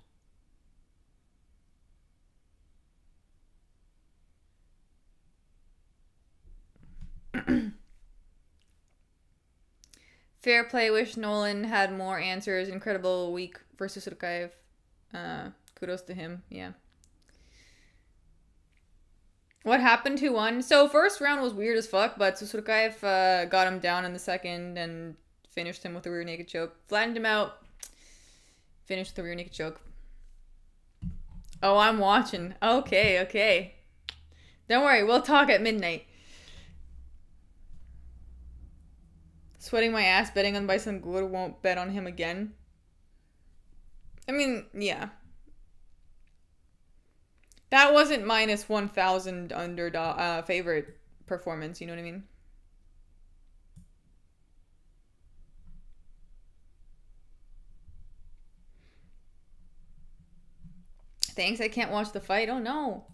Fair play. Wish Nolan had more answers. Incredible week for Susurkaev. Kudos to him. Yeah. What happened? Who won? So first round was weird as fuck, but Susurkaev got him down in the second and finished him with a rear naked choke. Flattened him out. Finished with a rear naked choke. Oh, I'm watching. Okay, okay. Don't worry, we'll talk at midnight. Sweating my ass betting on Bison Good, won't bet on him again. I mean, yeah. That wasn't minus 1,000 underdog favorite performance, you know what I mean? Thanks, I can't watch the fight. Oh no.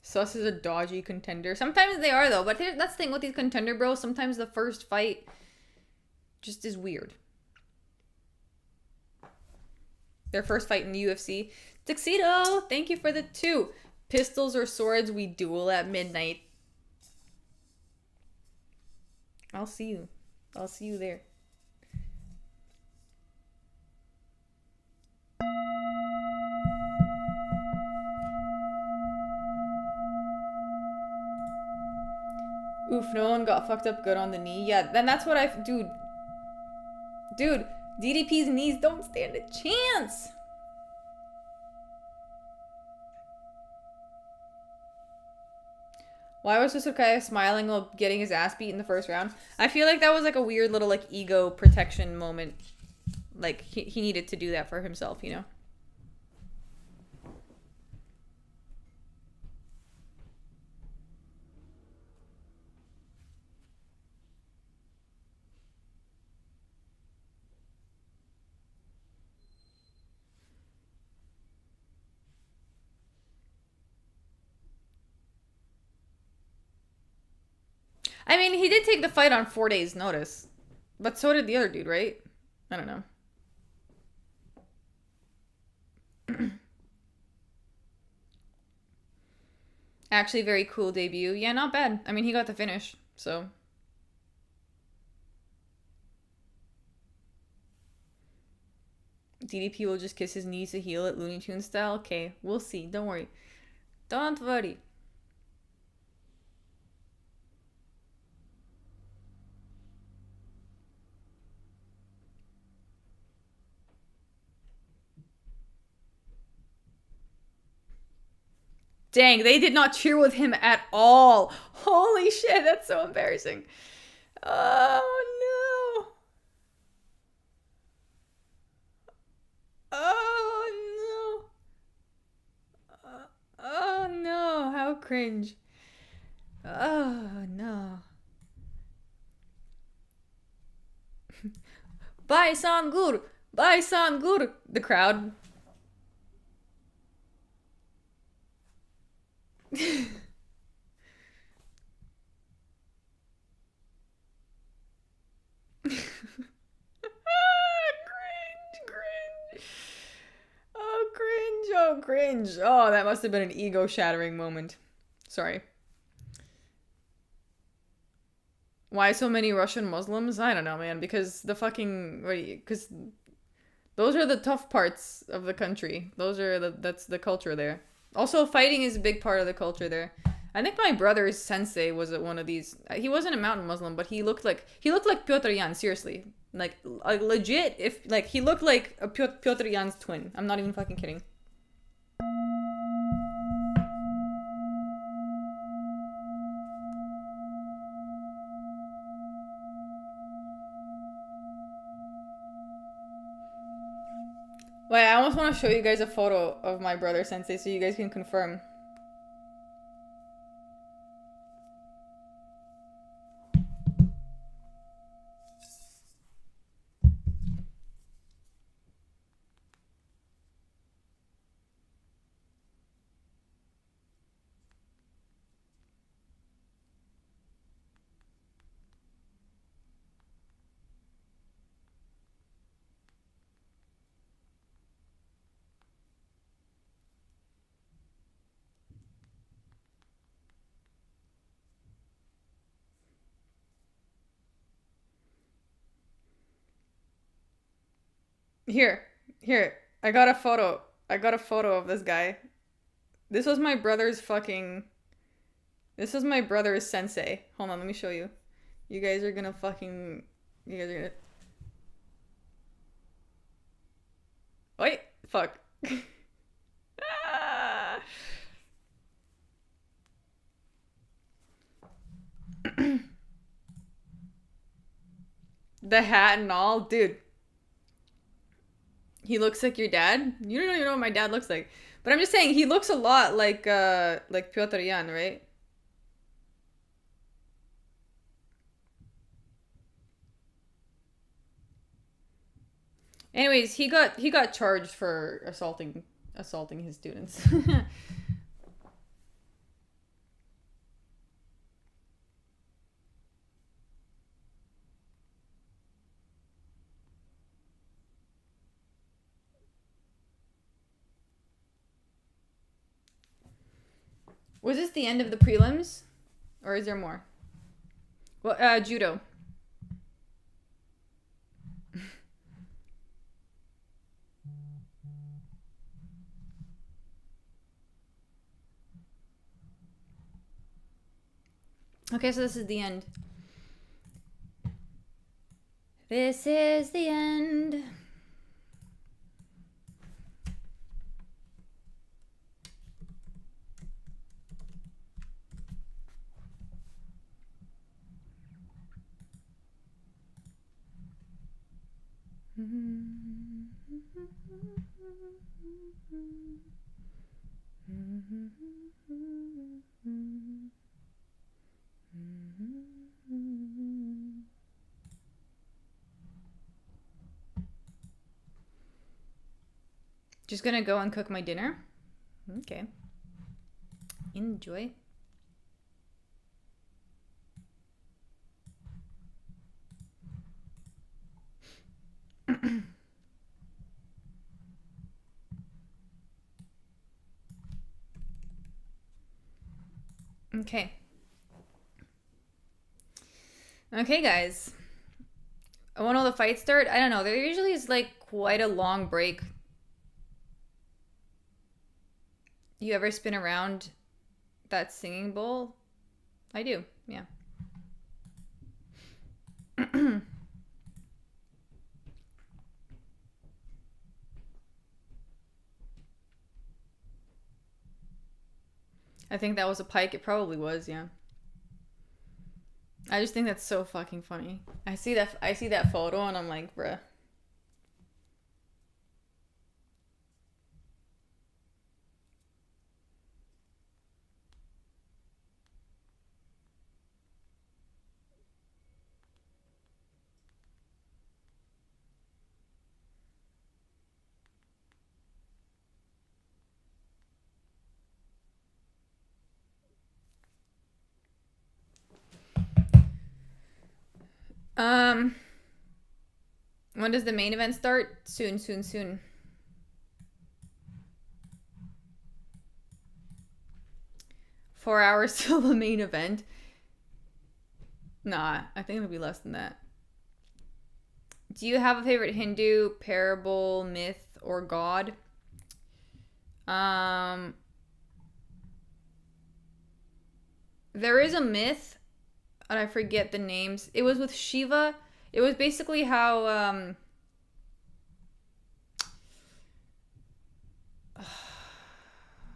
Sus is a dodgy contender. Sometimes they are though, but that's the thing with these contender bros. Sometimes the first fight just is weird. Their first fight in the UFC. Tuxedo, thank you for the 2. Pistols or swords, we duel at midnight. I'll see you. I'll see you there. Oof, no one got fucked up good on the knee. Yeah, then that's what dude, DDP's knees don't stand a chance. Why was Susurkaev smiling while getting his ass beat in the first round? I feel like that was like a weird little like ego protection moment. Like he needed to do that for himself, you know? I mean, he did take the fight on 4 days' notice. But so did the other dude, right? I don't know. Actually, very cool debut. Yeah, not bad. I mean, he got the finish, so. DDP will just kiss his knees to heal it, Looney Tunes style? Okay, we'll see. Don't worry. Don't worry. Dang, they did not cheer with him at all. Holy shit, that's so embarrassing. Oh no. Oh no. Oh no, how cringe. Oh no. Bye Sangur. Bye Sangur. The crowd. Cringe, cringe. Oh, cringe. Oh, cringe. Oh, that must have been an ego-shattering moment. Sorry. Why so many Russian Muslims? I don't know, man. Because the fucking... Because those are the tough parts of the country. That's the culture there. Also, fighting is a big part of the culture there. I think my brother's sensei was one of these. He wasn't a mountain Muslim, but he looked like Piotr Jan. Seriously, like legit. If like he looked like a Piotr Jan's twin. I'm not even fucking kidding. Wait, I almost want to show you guys a photo of my brother sensei so you guys can confirm. Here. I got a photo. I got a photo of this guy. This was my brother's fucking... This was my brother's sensei. Hold on, let me show you. You guys are gonna fucking... You guys are gonna... Wait, fuck. The hat and all, dude. He looks like your dad. You don't even know what my dad looks like, but I'm just saying he looks a lot like Piotr Jan, right? Anyways, he got charged for assaulting his students. Was this the end of the prelims? Or is there more? Well, judo. Okay, so this is the end. This is the end. Just gonna go and cook my dinner. Okay. Enjoy. Okay. Okay, guys. When will the fights start? I don't know. There usually is like quite a long break. You ever spin around that singing bowl? I do, yeah. I think that was a pike. It probably was, yeah. I just think that's so fucking funny. I see that photo and I'm like, bruh. When does the main event start? Soon. 4 hours till the main event. Nah, I think it'll be less than that. Do you have a favorite Hindu parable, myth, or god? There is a myth, and I forget the names. It was with Shiva. It was basically how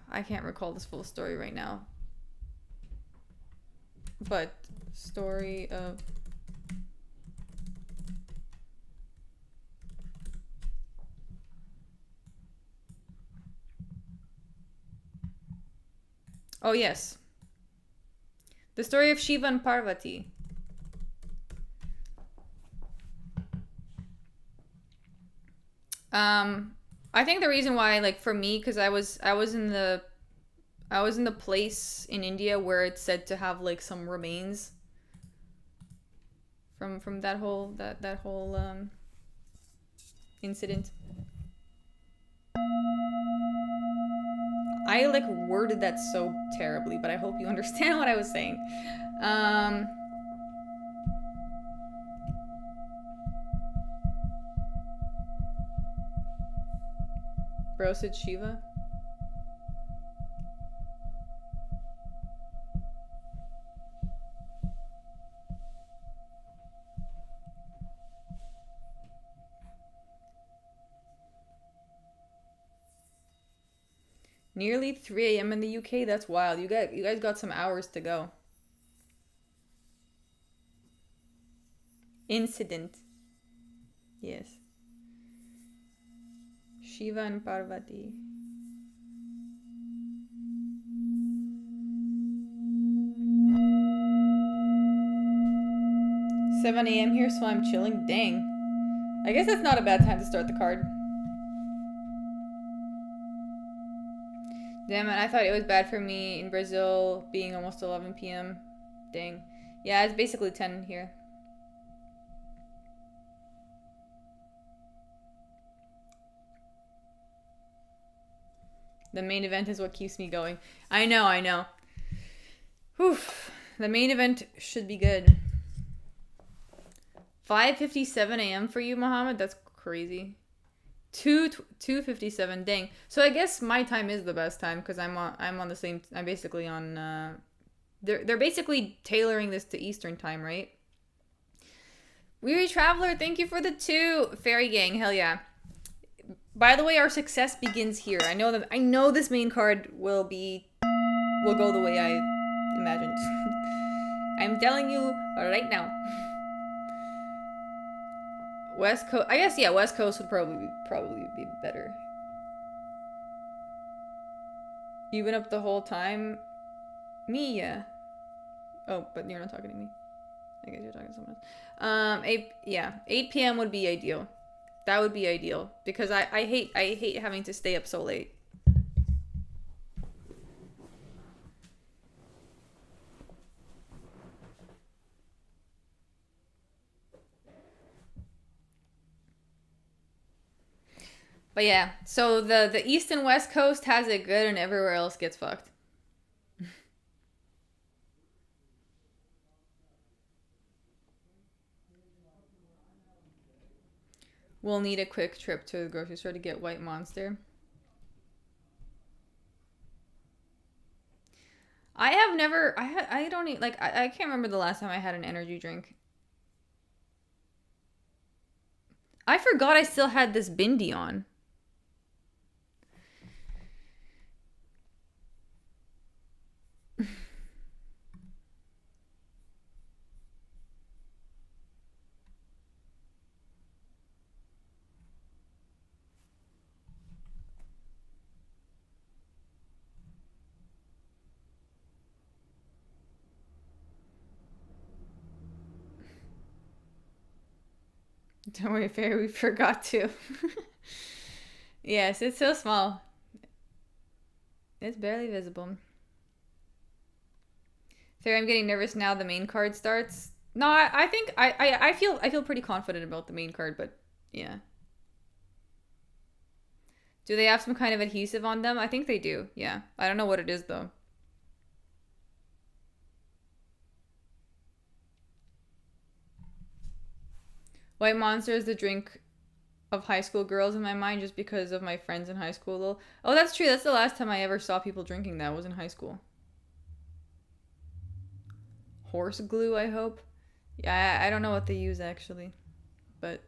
I can't recall this full story right now. But story of Oh yes. The story of Shiva and Parvati. I think the reason why, like, for me, because I was in the place in India where it's said to have like some remains from that whole incident. I like worded that so terribly, but I hope you understand what I was saying. Bro said Shiva. Nearly 3 a.m. in the UK. That's wild. You guys got some hours to go. Incident. Yes. Shiva and Parvati. "7 a.m. here, so I'm chilling." Dang. I guess that's not a bad time to start the card. Damn it, I thought it was bad for me in Brazil being almost 11 p.m. Dang. Yeah, it's basically 10 here. The main event is what keeps me going. I know. Whew. The main event should be good. 5:57 a.m. for you, Muhammad? That's crazy. 2:57. Dang. So I guess my time is the best time because I'm on the same. I'm basically on. They're basically tailoring this to Eastern time, right? Weary Traveler, thank you for the 2. Fairy Gang, hell yeah. By the way, our success begins here. I know this main card will go the way I imagined. I'm telling you right now. West Coast, I guess, yeah, West Coast would probably be better. You've been up the whole time? Me, yeah. Oh, but you're not talking to me. I guess you're talking to someone else. 8 p.m. would be ideal. That would be ideal because I hate having to stay up so late. But yeah, so the East and West Coast has it good and everywhere else gets fucked. We'll need a quick trip to the grocery store to get White Monster. I have never, I don't eat, like, I can't remember the last time I had an energy drink. I forgot I still had this bindi on. Don't worry, Fair, we forgot to. Yes, it's so small. It's barely visible. Fair, I'm getting nervous now the main card starts. No, I think I feel pretty confident about the main card, but yeah. Do they have some kind of adhesive on them? I think they do, yeah. I don't know what it is though. White Monster is the drink of high school girls in my mind just because of my friends in high school. Oh, that's true. That's the last time I ever saw people drinking that was in high school. Horse glue, I hope. Yeah, I don't know what they use actually, but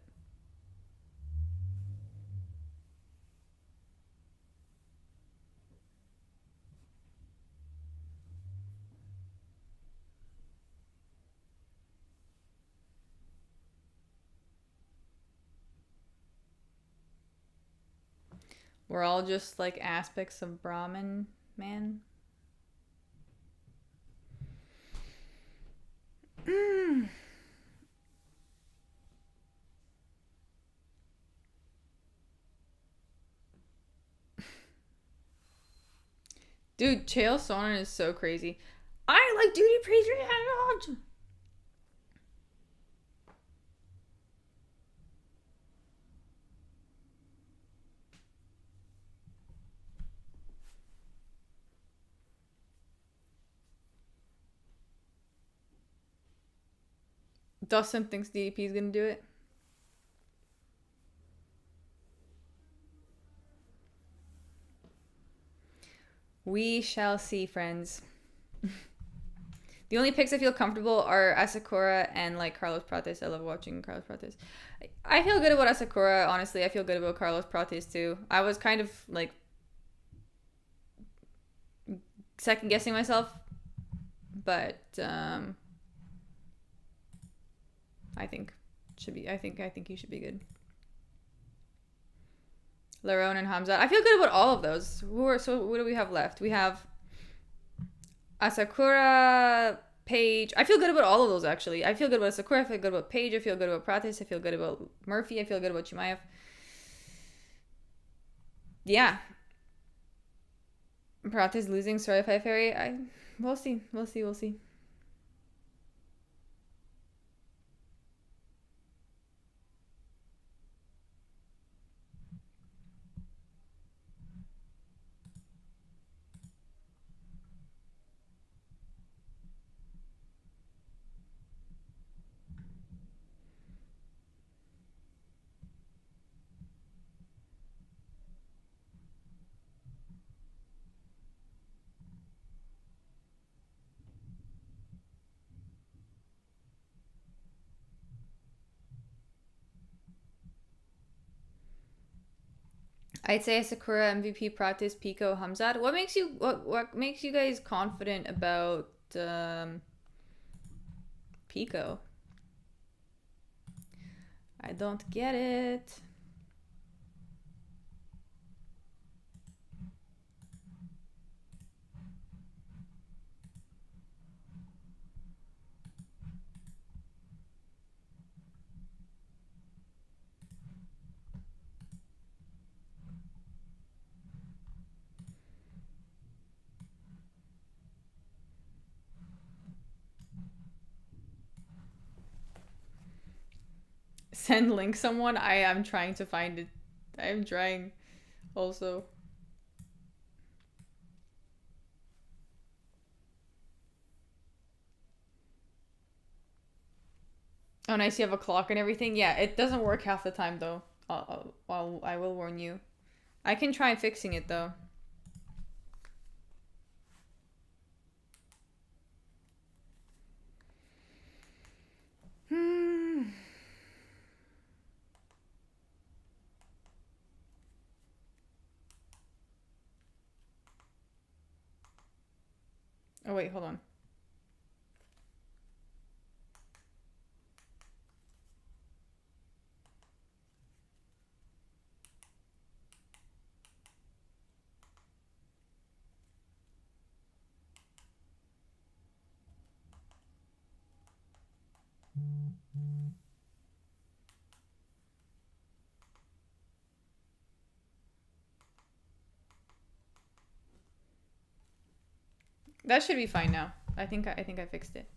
we're all just like aspects of Brahman, man. Dude, Chael Sonnen is so crazy. I like duty free 300. Dustin thinks DDP is gonna do it. We shall see, friends. The only picks I feel comfortable are Asakura and like Carlos Prates. I love watching Carlos Prates. I feel good about Asakura, honestly. I feel good about Carlos Prates too. I was kind of like second guessing myself, but I think he should be good. Lerone and Hamzat. I feel good about all of those. So what do we have left? We have Asakura, Page. I feel good about all of those, actually. I feel good about Asakura. I feel good about Page. I feel good about Prates. I feel good about Murphy. I feel good about Chimaev. Yeah. Prates losing. Sorry if I ferry. We'll see. We'll see. I'd say Asakura, MVP, Prates, Pico, Hamzat. What makes you guys confident about Pico? I don't get it. Send link someone. I am trying to find it. I'm trying also. Oh, nice. You have a clock and everything. Yeah, it doesn't work half the time though. I will warn you. I can try fixing it though. Oh wait, hold on. That should be fine now. I think I fixed it.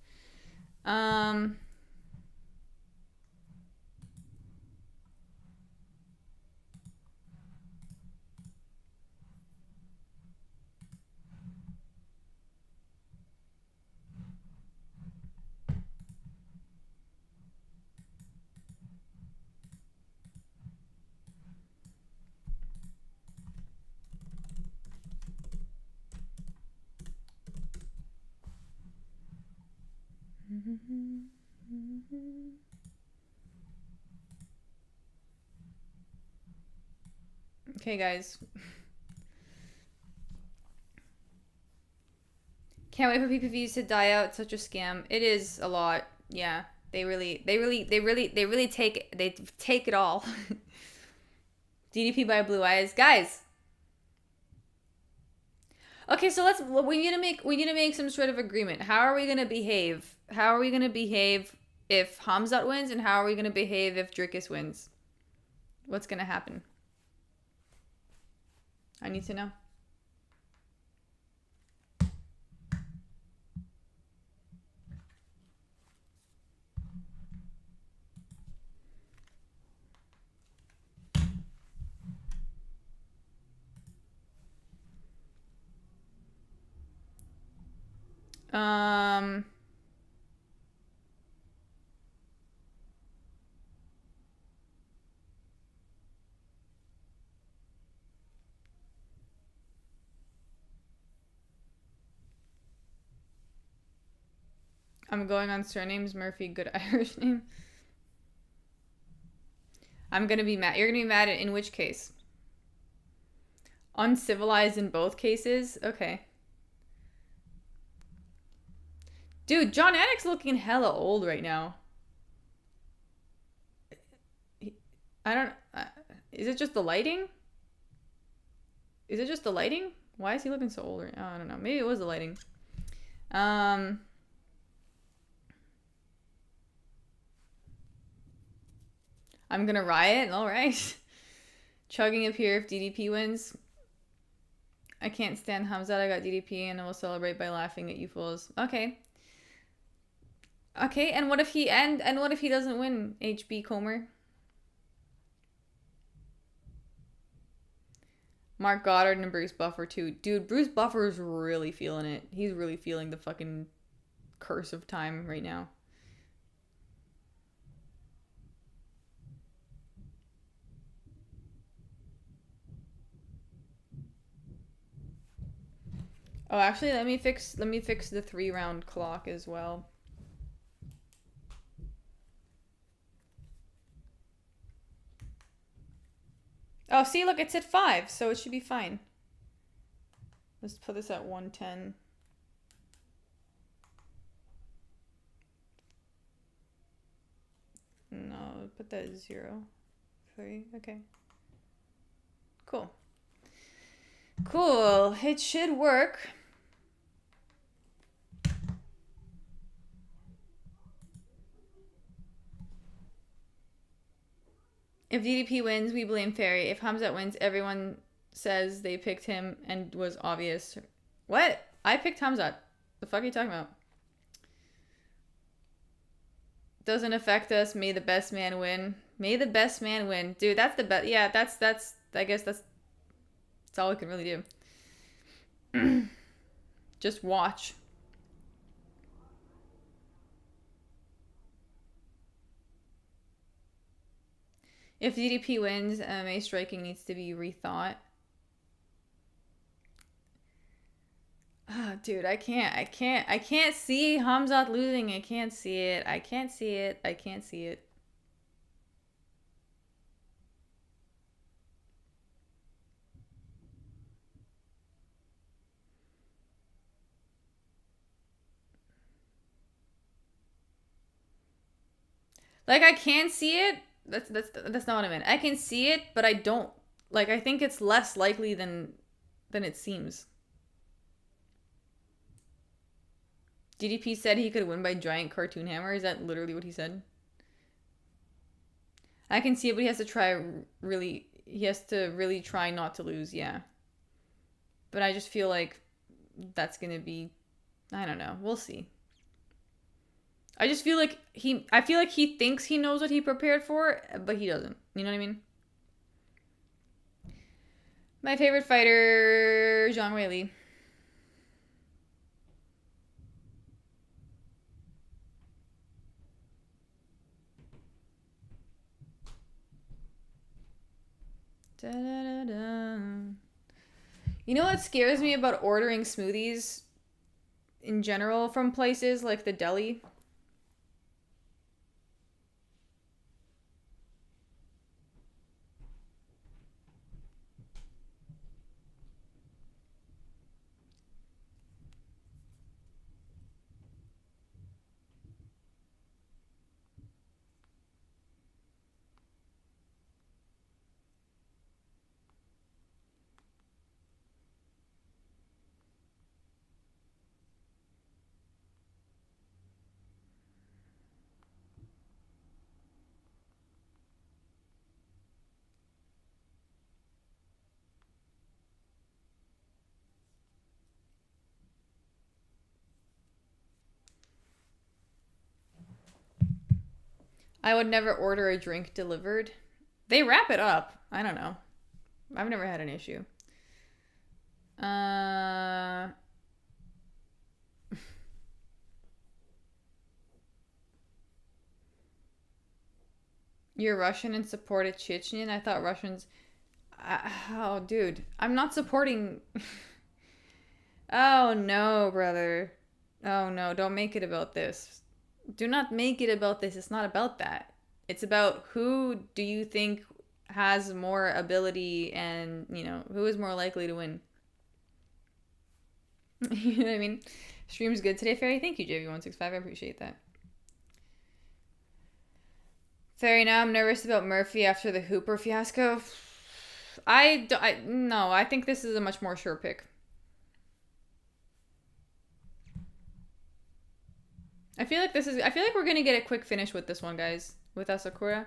Okay, guys. Can't wait for PPVs to die out. Such a scam. It is a lot. Yeah, they really take it all. DDP by Blue Eyes, guys. Okay, so we need to make some sort of agreement. How are we gonna behave? How are we gonna behave if Hamzat wins, and how are we gonna behave if Drickus wins? What's gonna happen? I need to know. I'm going on surnames. Murphy, good Irish name. I'm gonna be mad. You're gonna be mad in which case? Uncivilized in both cases? Okay. Dude, John Anik's looking hella old right now. I don't... is it just the lighting? Is it just the lighting? Why is he looking so old right now? I don't know. Maybe it was the lighting. I'm gonna riot. Alright. Chugging up here if DDP wins. I can't stand Hamzat. I got DDP and I will celebrate by laughing at you fools. Okay. Okay, and what if he and what if he doesn't win, HB Comer? Mark Goddard and Bruce Buffer too. Dude, Bruce Buffer is really feeling it. He's really feeling the fucking curse of time right now. Oh, actually, let me fix the 3-round clock as well. Oh, see, look, it's at 5, so it should be fine. Let's put this at 110. No, put that at 0. 3, okay. Cool. Cool, it should work. If DDP wins, we blame Ferry. If Hamzat wins, everyone says they picked him and was obvious. What? I picked Hamzat. The fuck are you talking about? Doesn't affect us. May the best man win. May the best man win. Dude, that's the best. Yeah, that's, I guess that's all we can really do. Just watch. If DDP wins, MMA striking needs to be rethought. Ah, dude, I can't see Hamzat losing. I can't see it. I can't see it. I can't see it. Like, I can see it. That's not what I meant. I can see it, but I don't. Like, I think it's less likely than it seems. DDP said he could win by giant cartoon hammer. Is that literally what he said? I can see it, but he has to try really... He has to really try not to lose, yeah. But I just feel like that's gonna be... I don't know. We'll see. I just feel like I feel like he thinks he knows what he prepared for, but he doesn't. You know what I mean? My favorite fighter, Zhang Weili. Da, da, da, da. You know what scares me about ordering smoothies in general from places like the deli? I would never order a drink delivered. They wrap it up. I don't know. I've never had an issue. You're Russian and supported Chechen? I thought Russians... oh, dude. I'm not supporting... Oh, no, brother. Oh, no. Don't make it about this. Do not make it about this. It's not about that. It's about who do you think has more ability and, you know, who is more likely to win. You know what I mean? Stream's good today, Fairy. Thank you, JV165. I appreciate that. Fairy, now I'm nervous about Murphy after the Hooper fiasco. No, I think this is a much more sure pick. I feel like we're gonna get a quick finish with this one, guys. With Asakura.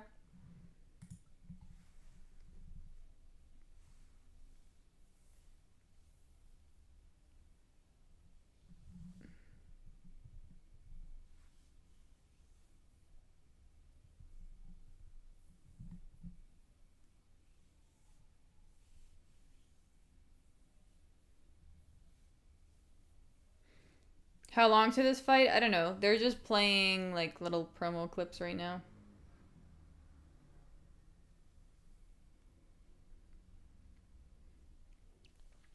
How long to this fight? I don't know. They're just playing like little promo clips right now.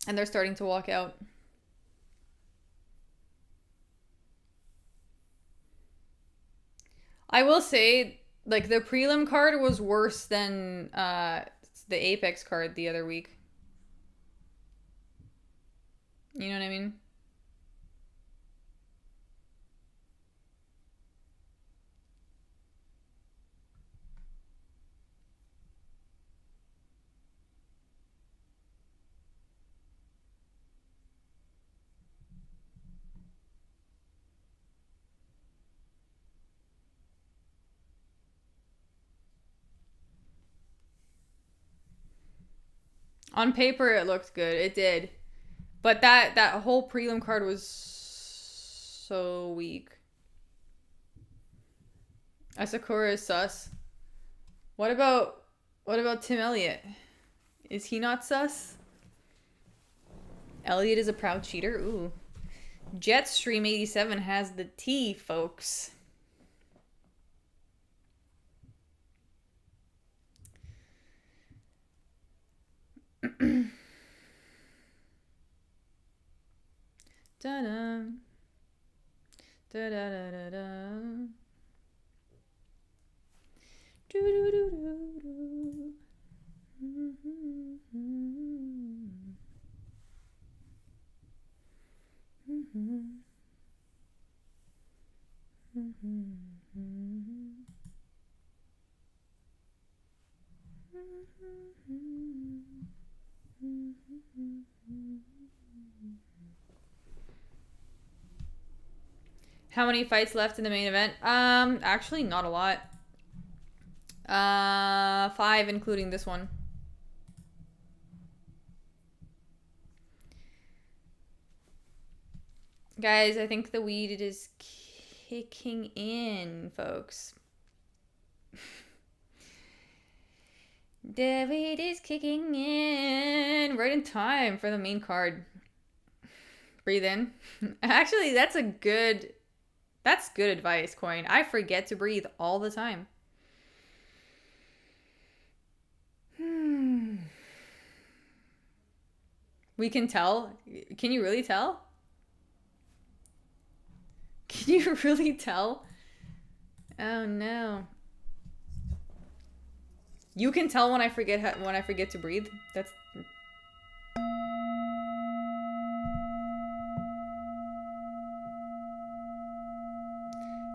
And they're starting to walk out. I will say, like, the prelim card was worse than the Apex card the other week. You know what I mean? On paper, it looked good. It did. But that whole prelim card was so weak. Asakura is sus. What about Tim Elliott? Is he not sus? Elliott is a proud cheater? Ooh. Jetstream87 has the tea, folks. Da-da. Da-da-da-da-da. Do-do-do-do-do. How many fights left in the main event? Actually not a lot. 5 including this one. Guys, I think the weed is kicking in, folks. The weed is kicking in. Right in time for the main card. Breathe in. Actually, that's good advice, Coin. I forget to breathe all the time. We can tell. Can you really tell? Can you really tell? Oh no. You can tell when I forget to breathe. That's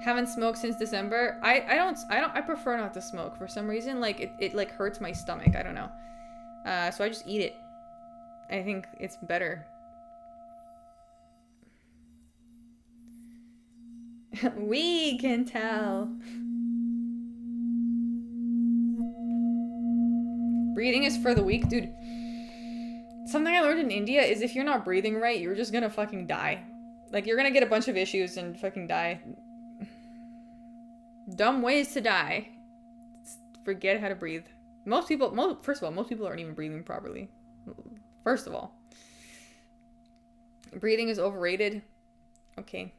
haven't smoked since December. I prefer not to smoke for some reason. Like it like hurts my stomach. I don't know. So I just eat it. I think it's better. We can tell. Breathing is for the weak, dude. Something I learned in India is if you're not breathing right, you're just gonna fucking die. Like, you're gonna get a bunch of issues and fucking die. Dumb ways to die. Forget how to breathe. First of all, most people aren't even breathing properly. First of all. Breathing is overrated. Okay.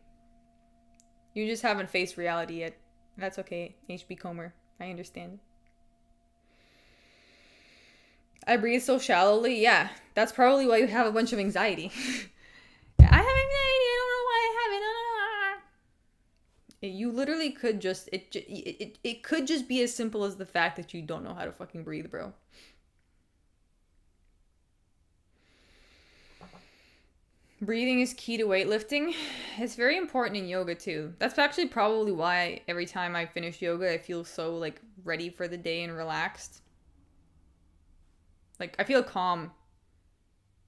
You just haven't faced reality yet. That's okay, HB Comer. I understand. I breathe so shallowly. Yeah, that's probably why you have a bunch of anxiety. I have anxiety. I don't know why I have it. You literally could just it could just be as simple as the fact that you don't know how to fucking breathe, bro. Breathing is key to weightlifting. It's very important in yoga too. That's actually probably why every time I finish yoga, I feel so like ready for the day and relaxed. Like I feel calm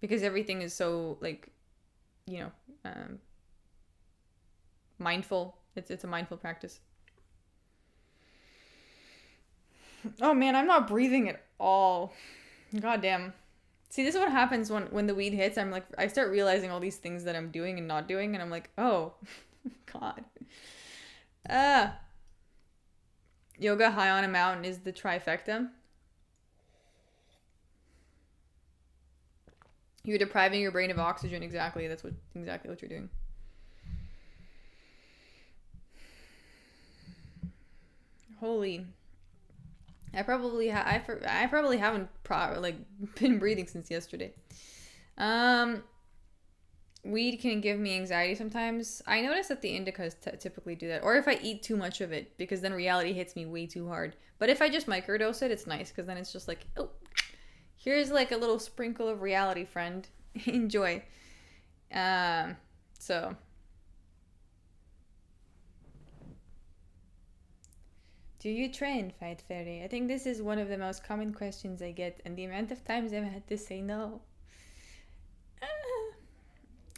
because everything is so like, you know, mindful. It's a mindful practice. Oh man, I'm not breathing at all. God damn. See, this is what happens when the weed hits. I'm like, I start realizing all these things that I'm doing and not doing, and I'm like, oh, God. Yoga high on a mountain is the trifecta. You're depriving your brain of oxygen. Exactly. That's exactly what you're doing. Holy. I probably haven't been breathing since yesterday. Weed can give me anxiety sometimes. I notice that the indicas typically do that, or if I eat too much of it, because then reality hits me way too hard. But if I just microdose it, it's nice because then it's just like, oh, here's like a little sprinkle of reality, friend. Enjoy. So. Do you train, Fight Fairy? I think this is one of the most common questions I get, and the amount of times I've had to say no.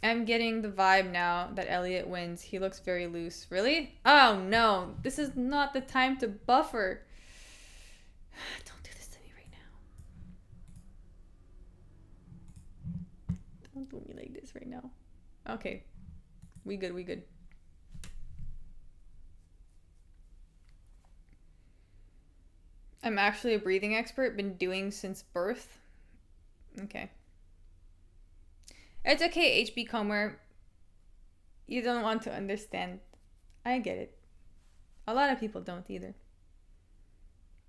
I'm getting the vibe now that Elliott wins. He looks very loose. Really? Oh no, this is not the time to buffer. Don't do this to me right now. Don't do me like this right now. Okay. We good. I'm actually a breathing expert, been doing since birth. Okay. It's okay, HB Comer. You don't want to understand. I get it. A lot of people don't either.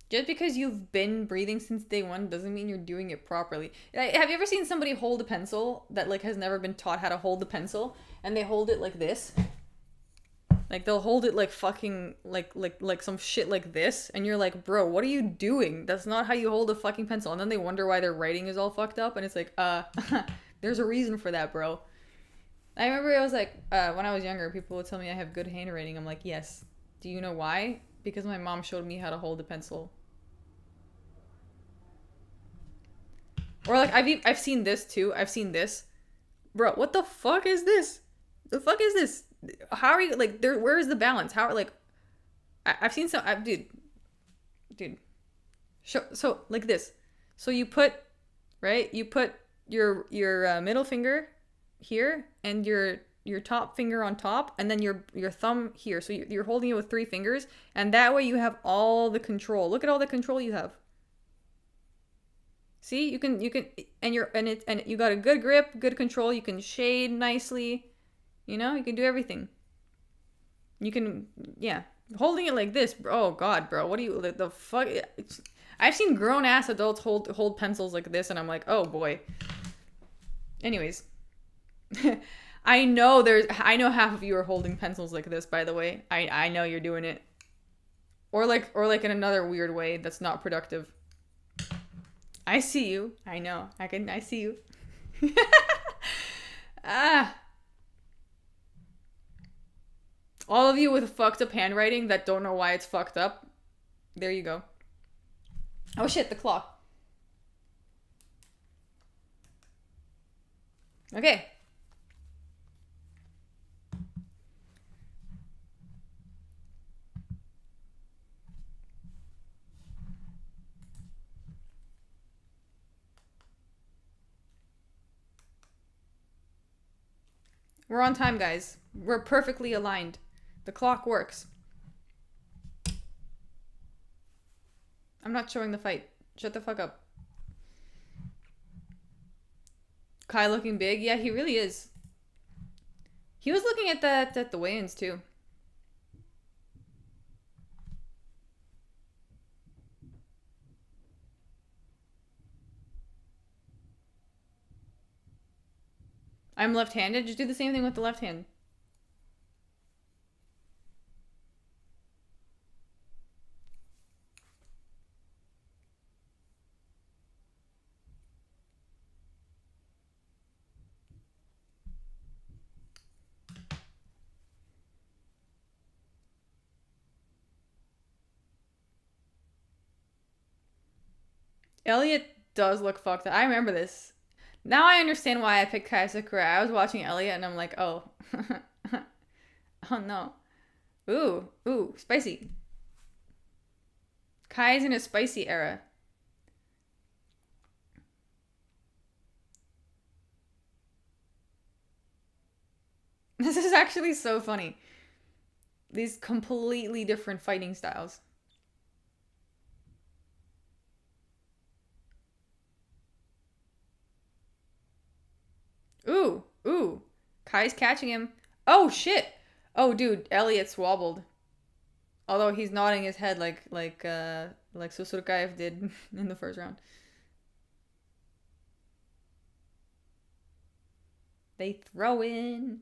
Just because you've been breathing since day one doesn't mean you're doing it properly. Have you ever seen somebody hold a pencil that like has never been taught how to hold the pencil, and they hold it like this? Like they'll hold it like fucking like some shit like this, and you're like, bro, what are you doing? That's not how you hold a fucking pencil. And then they wonder why their writing is all fucked up, and it's like, there's a reason for that, bro. I remember it was like when I was younger, people would tell me I have good handwriting. I'm like, yes. Do you know why? Because my mom showed me how to hold a pencil. Or like I've seen this too. I've seen this, bro. What the fuck is this? The fuck is this? How are you like there? Where is the balance? How like I've seen some dude. So like this. So you put your middle finger here and your top finger on top, and then your thumb here. So you're holding it with 3 fingers, and that way you have all the control. Look at all the control you have. See, you can and you got a good grip, good control. You can shade nicely. You know, you can do everything. You can, yeah. Holding it like this, bro. Oh God, bro. What do you, the fuck? I've seen grown ass adults hold pencils like this, and I'm like, oh boy. Anyways, I know half of you are holding pencils like this. By the way, I know you're doing it, or like in another weird way that's not productive. I see you. I know. I see you. All of you with fucked up handwriting that don't know why it's fucked up. There you go. Oh shit, the clock. Okay. We're on time, guys. We're perfectly aligned. The clock works. I'm not showing the fight. Shut the fuck up. Kai looking big? Yeah, he really is. He was looking at that at the weigh-ins too. I'm left-handed. Just do the same thing with the left hand. Elliott does look fucked up. I remember this. Now I understand why I picked Asakura. I was watching Elliott and I'm like, oh. Oh no. Ooh, spicy. Kai's in a spicy era. This is actually so funny. These completely different fighting styles. Ooh. Kai's catching him. Oh, shit. Oh, dude, Elliott's wobbled. Although he's nodding his head like Susurkaev did in the first round. They throw in.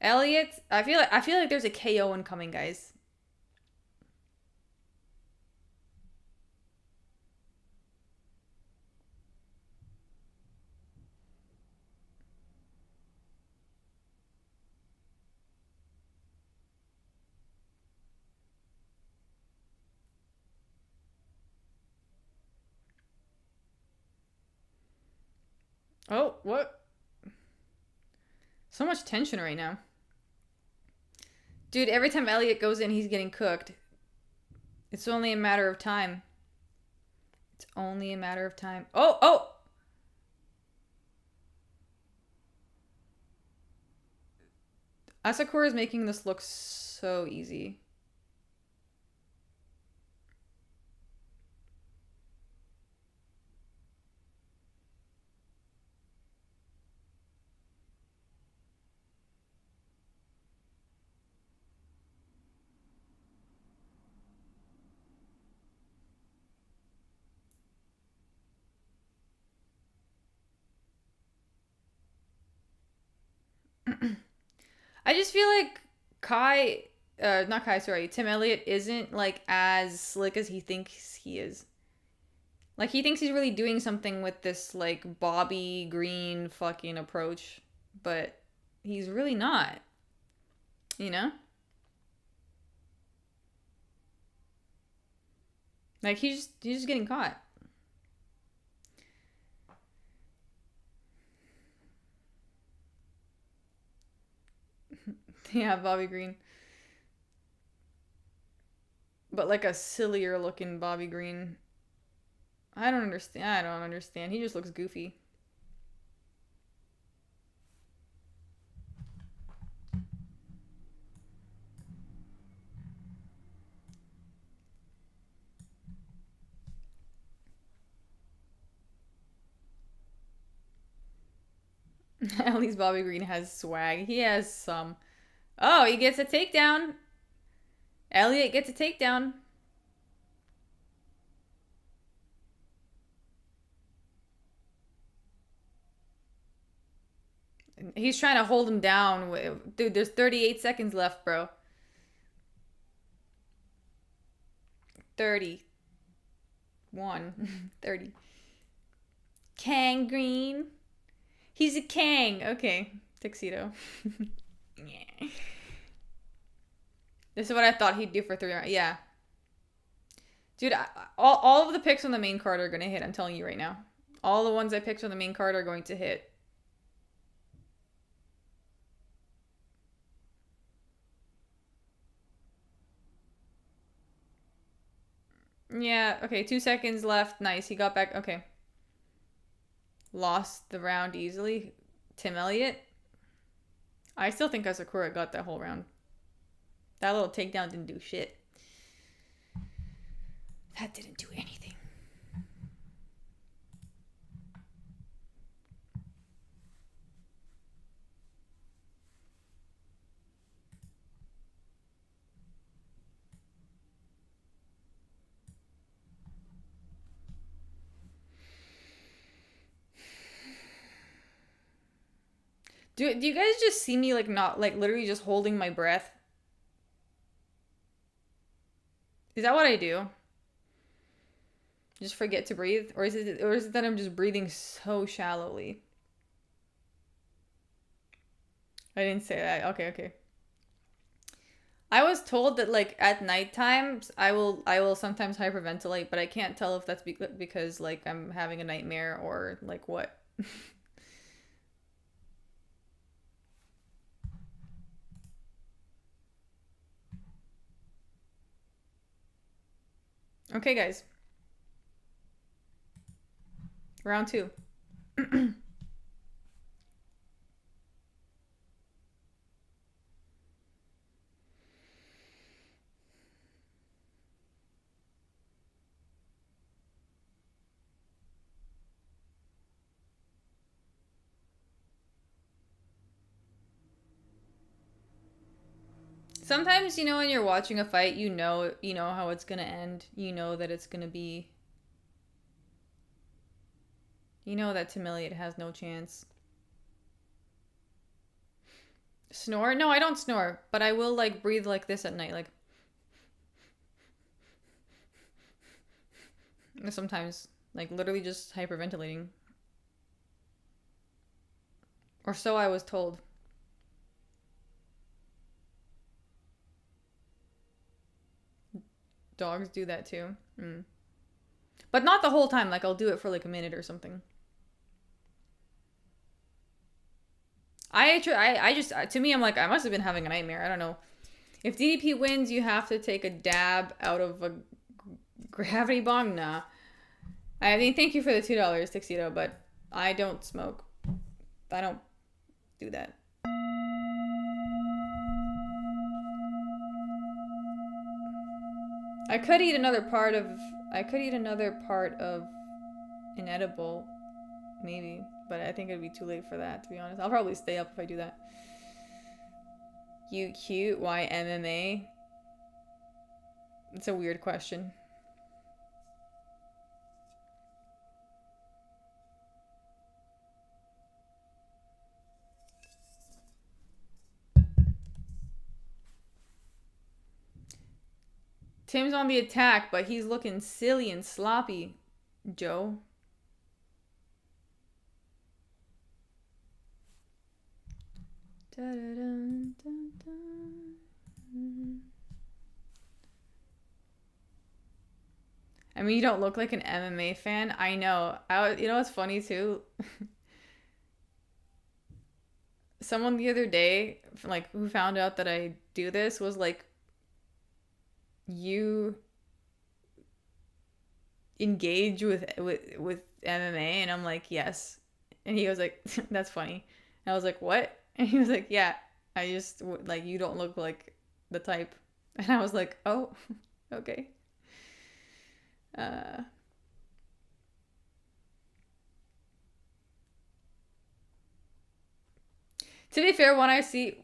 Elliott, I feel like there's a KO incoming, guys. Oh, what? So much tension right now. Dude, every time Elliott goes in, he's getting cooked. It's only a matter of time. It's only a matter of time. Oh! Asakura is making this look so easy. I just feel like Tim Elliott isn't like as slick as he thinks he is. Like he thinks he's really doing something with this like Bobby Green fucking approach, but he's really not. You know? Like he's just getting caught. Yeah, Bobby Green. But like a sillier looking Bobby Green. I don't understand. He just looks goofy. At least Bobby Green has swag. He has some. Oh, he gets a takedown. Elliott gets a takedown. He's trying to hold him down. Dude, there's 38 seconds left, bro. 30. 30. Kang Green. He's a Kang. Okay. Tuxedo. Yeah. This is what I thought he'd do for 3 rounds. Yeah. Dude, all of the picks on the main card are going to hit. I'm telling you right now. All the ones I picked on the main card are going to hit. Yeah, okay, 2 seconds left. Nice, he got back. Okay. Lost the round easily. Tim Elliott. I still think Asakura got that whole round. That little takedown didn't do shit. That didn't do anything. Do you guys just see me like not like literally just holding my breath? Is that what I do? Just forget to breathe? Or is it that I'm just breathing so shallowly? I didn't say that. Okay. I was told that like at night times I will sometimes hyperventilate, but I can't tell if that's because like I'm having a nightmare or like what. Okay, guys. Round 2. Sometimes, you know, when you're watching a fight, you know how it's gonna end. You know that it's gonna be. You know that Tim Elliott has no chance. Snore? No, I don't snore, but I will like breathe like this at night, like. Sometimes, like literally just hyperventilating. Or so I was told. Dogs do that too. But not the whole time. Like I'll do it for like a minute or something. I just to me I'm like I must have been having a nightmare. I don't know. If DDP wins, you have to take a dab out of a gravity bong. Nah. I mean, thank you for the $2, Tuxedo, but I don't smoke. I don't do that. I could eat another part of an edible, maybe, but I think it'd be too late for that, to be honest. I'll probably stay up if I do that. You cute? Why MMA? It's a weird question. Tim's on the attack, but he's looking silly and sloppy, Joe. I mean, you don't look like an MMA fan. I know. You know what's funny too? Someone the other day, like, who found out that I do this was like, you engage with MMA, and I'm like, yes. And he was like, that's funny. And I was like, what? And he was like, yeah, I just like, you don't look like the type. And I was like, oh, okay. To be fair, when I see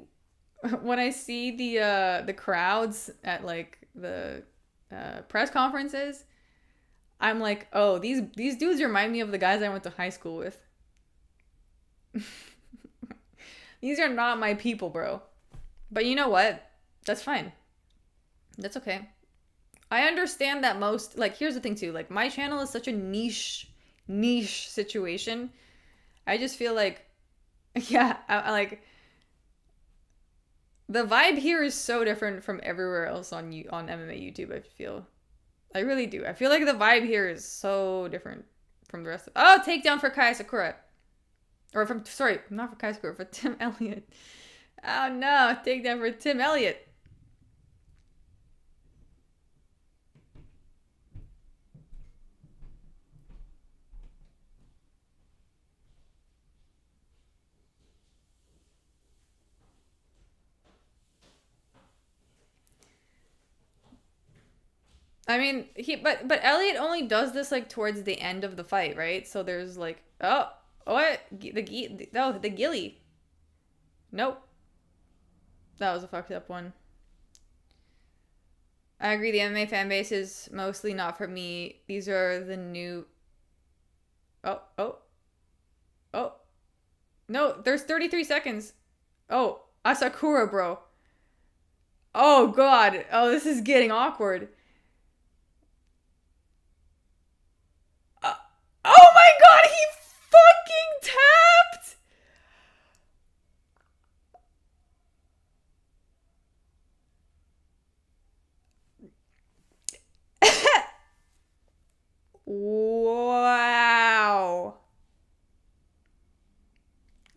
the crowds at like the press conferences, I'm like, oh, these dudes remind me of the guys I went to high school with. These are not my people, bro. But you know what? That's fine. That's okay. I understand that most, like, here's the thing too, like, my channel is such a niche situation. I just feel like, yeah, I like, the vibe here is so different from everywhere else on MMA YouTube, I feel. I really do. I feel like the vibe here is so different from the rest of... Oh, takedown for Asakura. Or from... Sorry, not for Asakura, for Tim Elliott. Oh, no. Takedown for Tim Elliott. I mean, but Elliott only does this like towards the end of the fight, right? So there's like, oh, what? The gilly. Nope. That was a fucked up one. I agree, the MMA fan base is mostly not for me. These are the new... Oh. No, there's 33 seconds. Oh, Asakura, bro. Oh, God. Oh, this is getting awkward. Oh my God, he fucking tapped!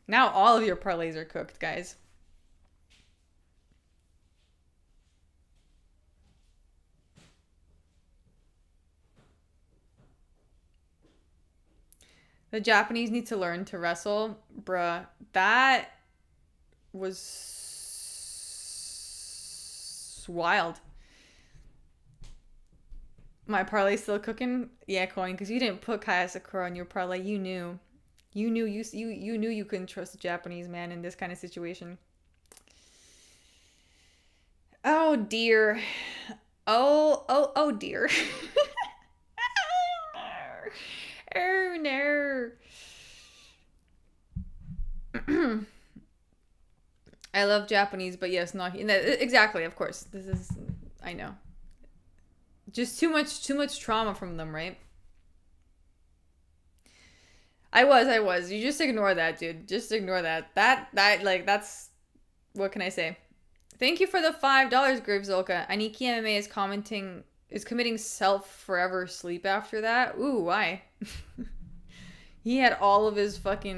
Now all of your parlays are cooked, guys. The Japanese need to learn to wrestle. Bruh, that was wild. My parlay still cooking? Yeah, Coin, because you didn't put Kai Asakura on your parlay. You knew. You knew you couldn't trust the Japanese man in this kind of situation. Oh dear. Oh dear. Oh no. I love Japanese, but yes, not exactly, of course. This is, I know. Just too much trauma from them, right? I was. You just ignore that, dude. Just ignore that. That like that's what can I say? Thank you for the $5, Gravezolka. Aniki MMA is committing self-forever sleep after that. Ooh, why? He had all of his eggs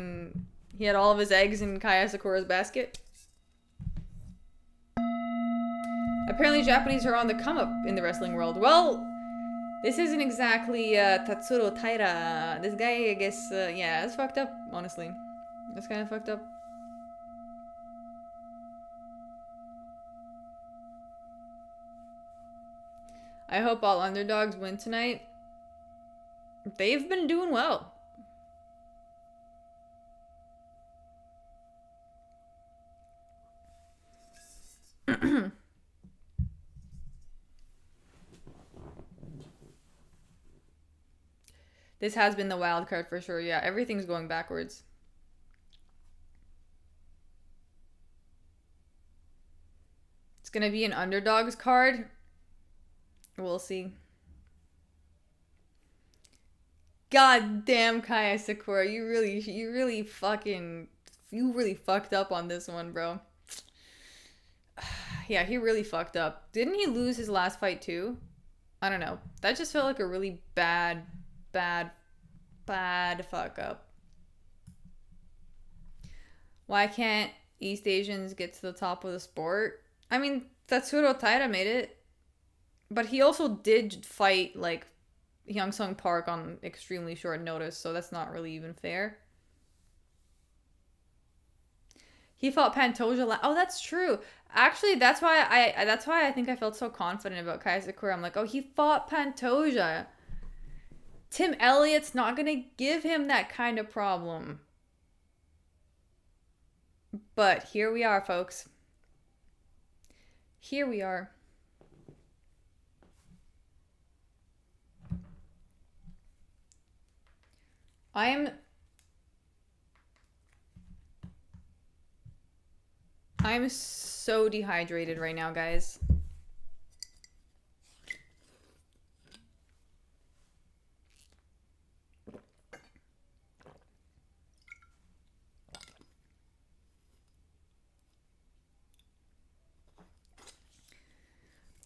in Kai Asakura's basket. Apparently Japanese are on the come up in the wrestling world. Well, this isn't exactly Tatsuro Taira. This guy, I guess, yeah, it's fucked up, honestly. That's kind of fucked up. I hope all underdogs win tonight. They've been doing well. This has been the wild card for sure. Yeah, everything's going backwards. It's gonna be an underdogs card. We'll see. God damn, Kai Asakura, you really fucked up on this one, bro. Yeah, he really fucked up. Didn't he lose his last fight too? I don't know. That just felt like a really bad fuck up. Why can't East Asians get to the top of the sport? I mean, Tatsuro Taira made it. But he also did fight, like, Hyungsung Park on extremely short notice, so that's not really even fair. He fought Pantoja oh, that's true. Actually, that's why I think I felt so confident about Kai Asakura. I'm like, oh, he fought Pantoja. Tim Elliott's not gonna give him that kind of problem. But here we are, folks. Here we are. I'm so dehydrated right now, guys.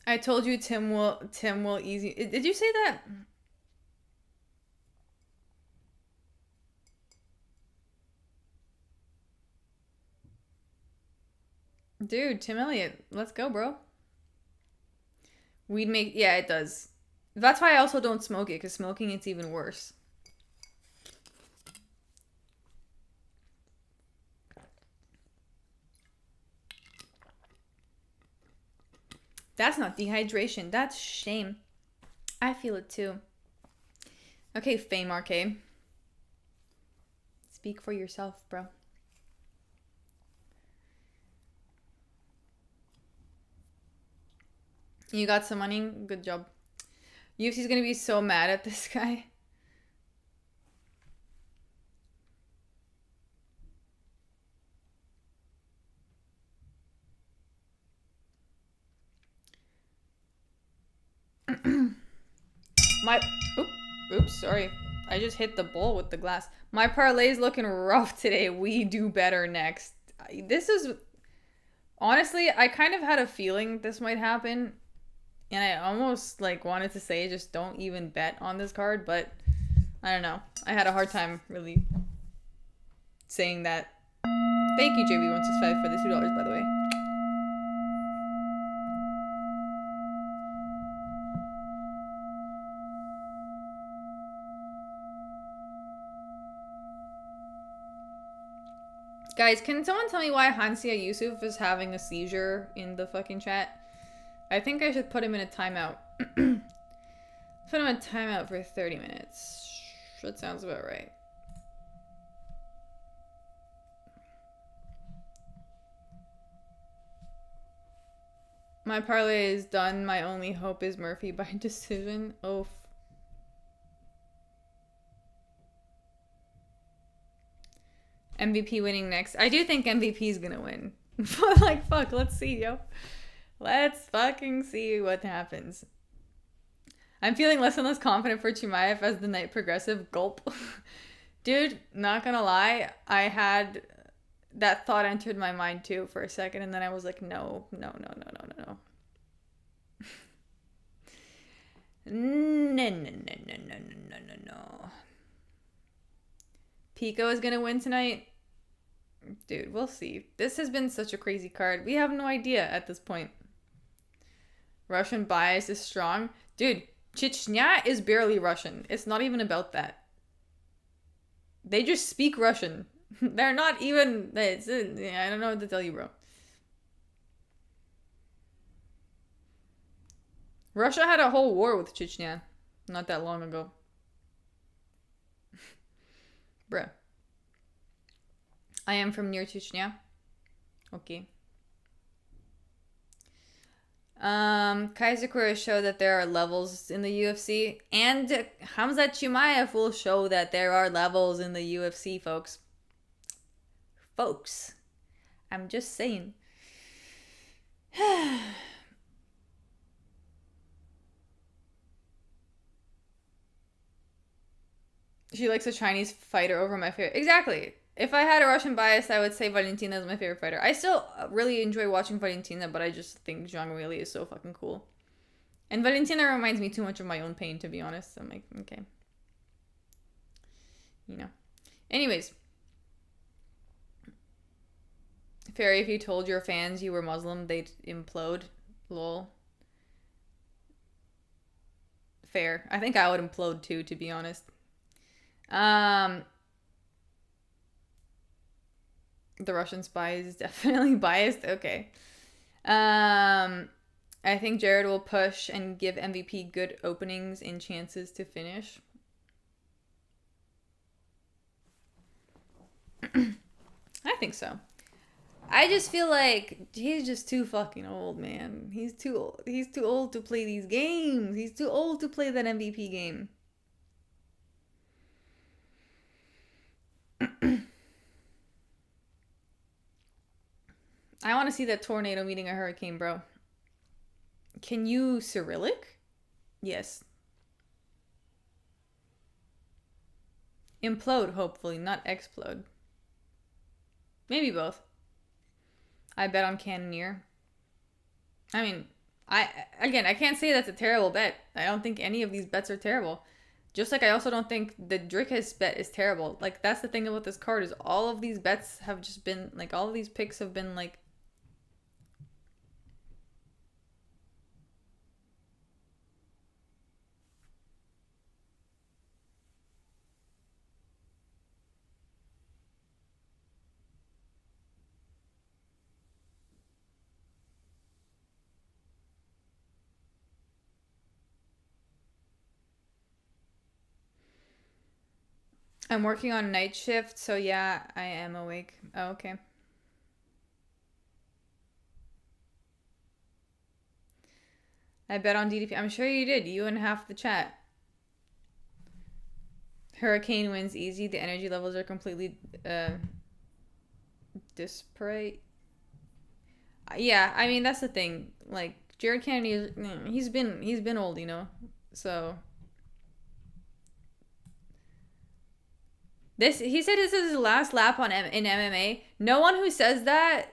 I told you Tim will easy. Did you say that? Dude, Tim Elliott, let's go, bro. We'd make, yeah, it does. That's why I also don't smoke it, because smoking it's even worse. That's not dehydration, that's shame. I feel it too. Okay, Fame Arcade. Speak for yourself, bro. You got some money? Good job. UFC's gonna be so mad at this guy. Oops, sorry. I just hit the bowl with the glass. My parlay's looking rough today. We do better next. This is... Honestly, I kind of had a feeling this might happen. And I almost, like, wanted to say just don't even bet on this card. But, I don't know. I had a hard time really saying that Thank you, JB165, for the $2, by the way. Guys, can someone tell me why Hansia Yusuf is having a seizure in the fucking chat? I think I should put him in a timeout. Put him in a timeout for 30 minutes. That sounds about right. My parlay is done. My only hope is Murphy by decision. Oof. MVP winning next. I do think MVP is gonna win. But like, fuck, let's see, yo. Let's fucking see what happens. I'm feeling less and less confident for Chimaev as the night progressive. Gulp. Dude, not gonna lie, I had that thought entered my mind too for a second, and then I was like, no. No. Pico is gonna win tonight. Dude, we'll see. This has been such a crazy card. We have no idea at this point. Russian bias is strong. Dude, Chechnya is barely Russian. It's not even about that. They just speak Russian. They're not even... I don't know what to tell you, bro. Russia had a whole war with Chechnya not that long ago. Bruh. I am from near Chechnya. Okay. Asakura showed that there are levels in the UFC, and Hamza Chimaev will show that there are levels in the UFC, folks. I'm just saying. She likes a Chinese fighter over my favorite. Exactly. If I had a Russian bias, I would say Valentina is my favorite fighter. I still really enjoy watching Valentina, but I just think Zhang Weili is so fucking cool. And Valentina reminds me too much of my own pain, to be honest. I'm like, okay. You know. Anyways. Fairy, if you told your fans you were Muslim, they'd implode. Lol. Fair. I think I would implode too, to be honest. The Russian spy is definitely biased. Okay. I think Jared will push and give MVP good openings and chances to finish. I think so. I just feel like he's just too fucking old, man. He's too old. He's too old to play these games. He's too old to play that MVP game. I want to see that tornado meeting a hurricane, bro. Can you Cyrillic? Yes. Implode, hopefully, not explode. Maybe both. I bet on Cannoneer. I mean, I can't say that's a terrible bet. I don't think any of these bets are terrible. Just like I also don't think the Drickus bet is terrible. Like, that's the thing about this card is all of these bets have just been, like, all of these picks have been, like, I'm working on night shift, so yeah, I am awake. Oh, okay. I bet on DDP. I'm sure you did. You and half the chat. Hurricane wins easy. The energy levels are completely disparate. Yeah, I mean that's the thing. Like Jared Kennedy is, he's been old, you know. So he said this is his last lap in MMA. No one who says that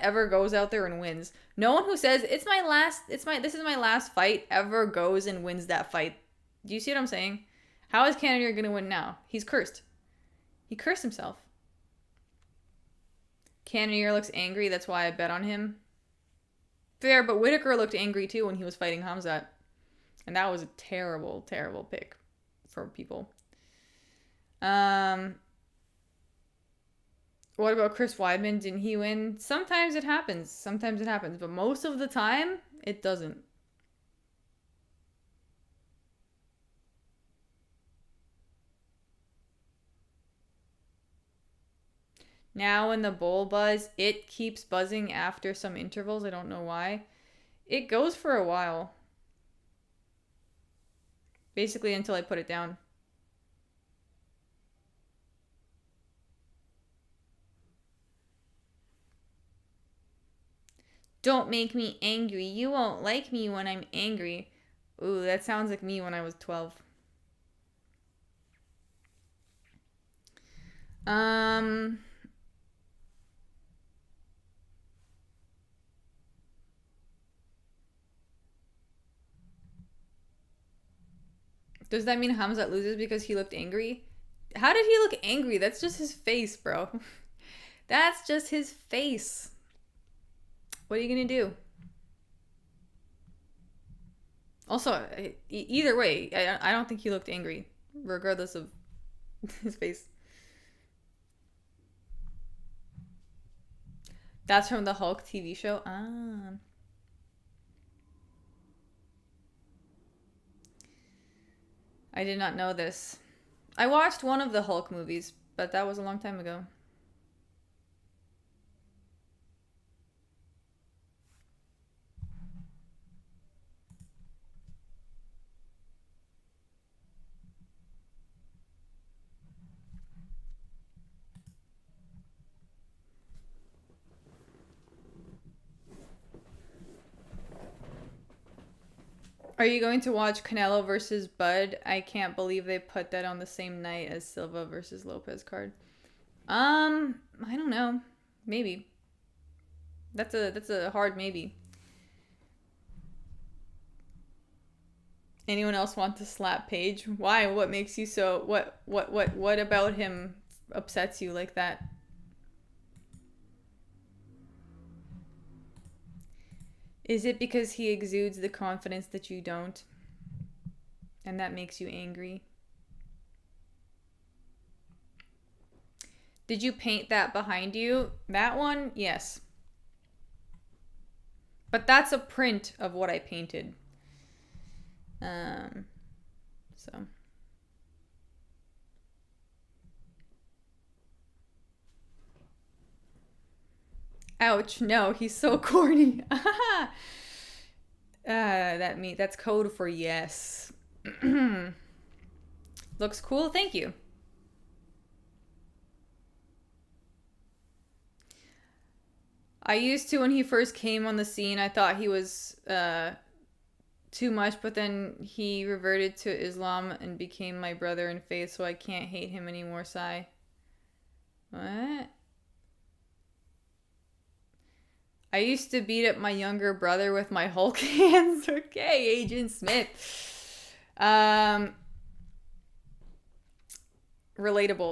ever goes out there and wins. No one who says this is my last fight ever goes and wins that fight. Do you see what I'm saying? How is Cannoneer gonna win now? He's cursed. He cursed himself. Cannonier looks angry. That's why I bet on him. Fair, but Whitaker looked angry too when he was fighting Hamzat. And that was a terrible, terrible pick for people. What about Chris Weidman? Didn't he win? Sometimes it happens. Sometimes it happens. But most of the time, it doesn't. Now when the bowl buzz, it keeps buzzing after some intervals. I don't know why. It goes for a while. Basically until I put it down. Don't make me angry. You won't like me when I'm angry. Ooh, that sounds like me when I was 12. Does that mean Hamzat loses because he looked angry? How did he look angry? That's just his face, bro. That's just his face. What are you gonna do? Also, either way, I don't think he looked angry, regardless of his face. That's from the Hulk TV show? Ah. I did not know this. I watched one of the Hulk movies, but that was a long time ago. Are you going to watch Canelo versus Bud? I can't believe they put that on the same night as Silva versus Lopez card. I don't know. Maybe. That's a hard maybe. Anyone else want to slap Paige? Why? What makes you so what about him upsets you like that? Is it because he exudes the confidence that you don't? And that makes you angry? Did you paint that behind you? That one? Yes. But that's a print of what I painted. So. Ouch, no, he's so corny. That's code for yes. Looks cool, thank you. I used to, when he first came on the scene, I thought he was too much, but then he reverted to Islam and became my brother in faith, so I can't hate him anymore, sigh. What? I used to beat up my younger brother with my Hulk hands. Okay, Agent Smith. Relatable.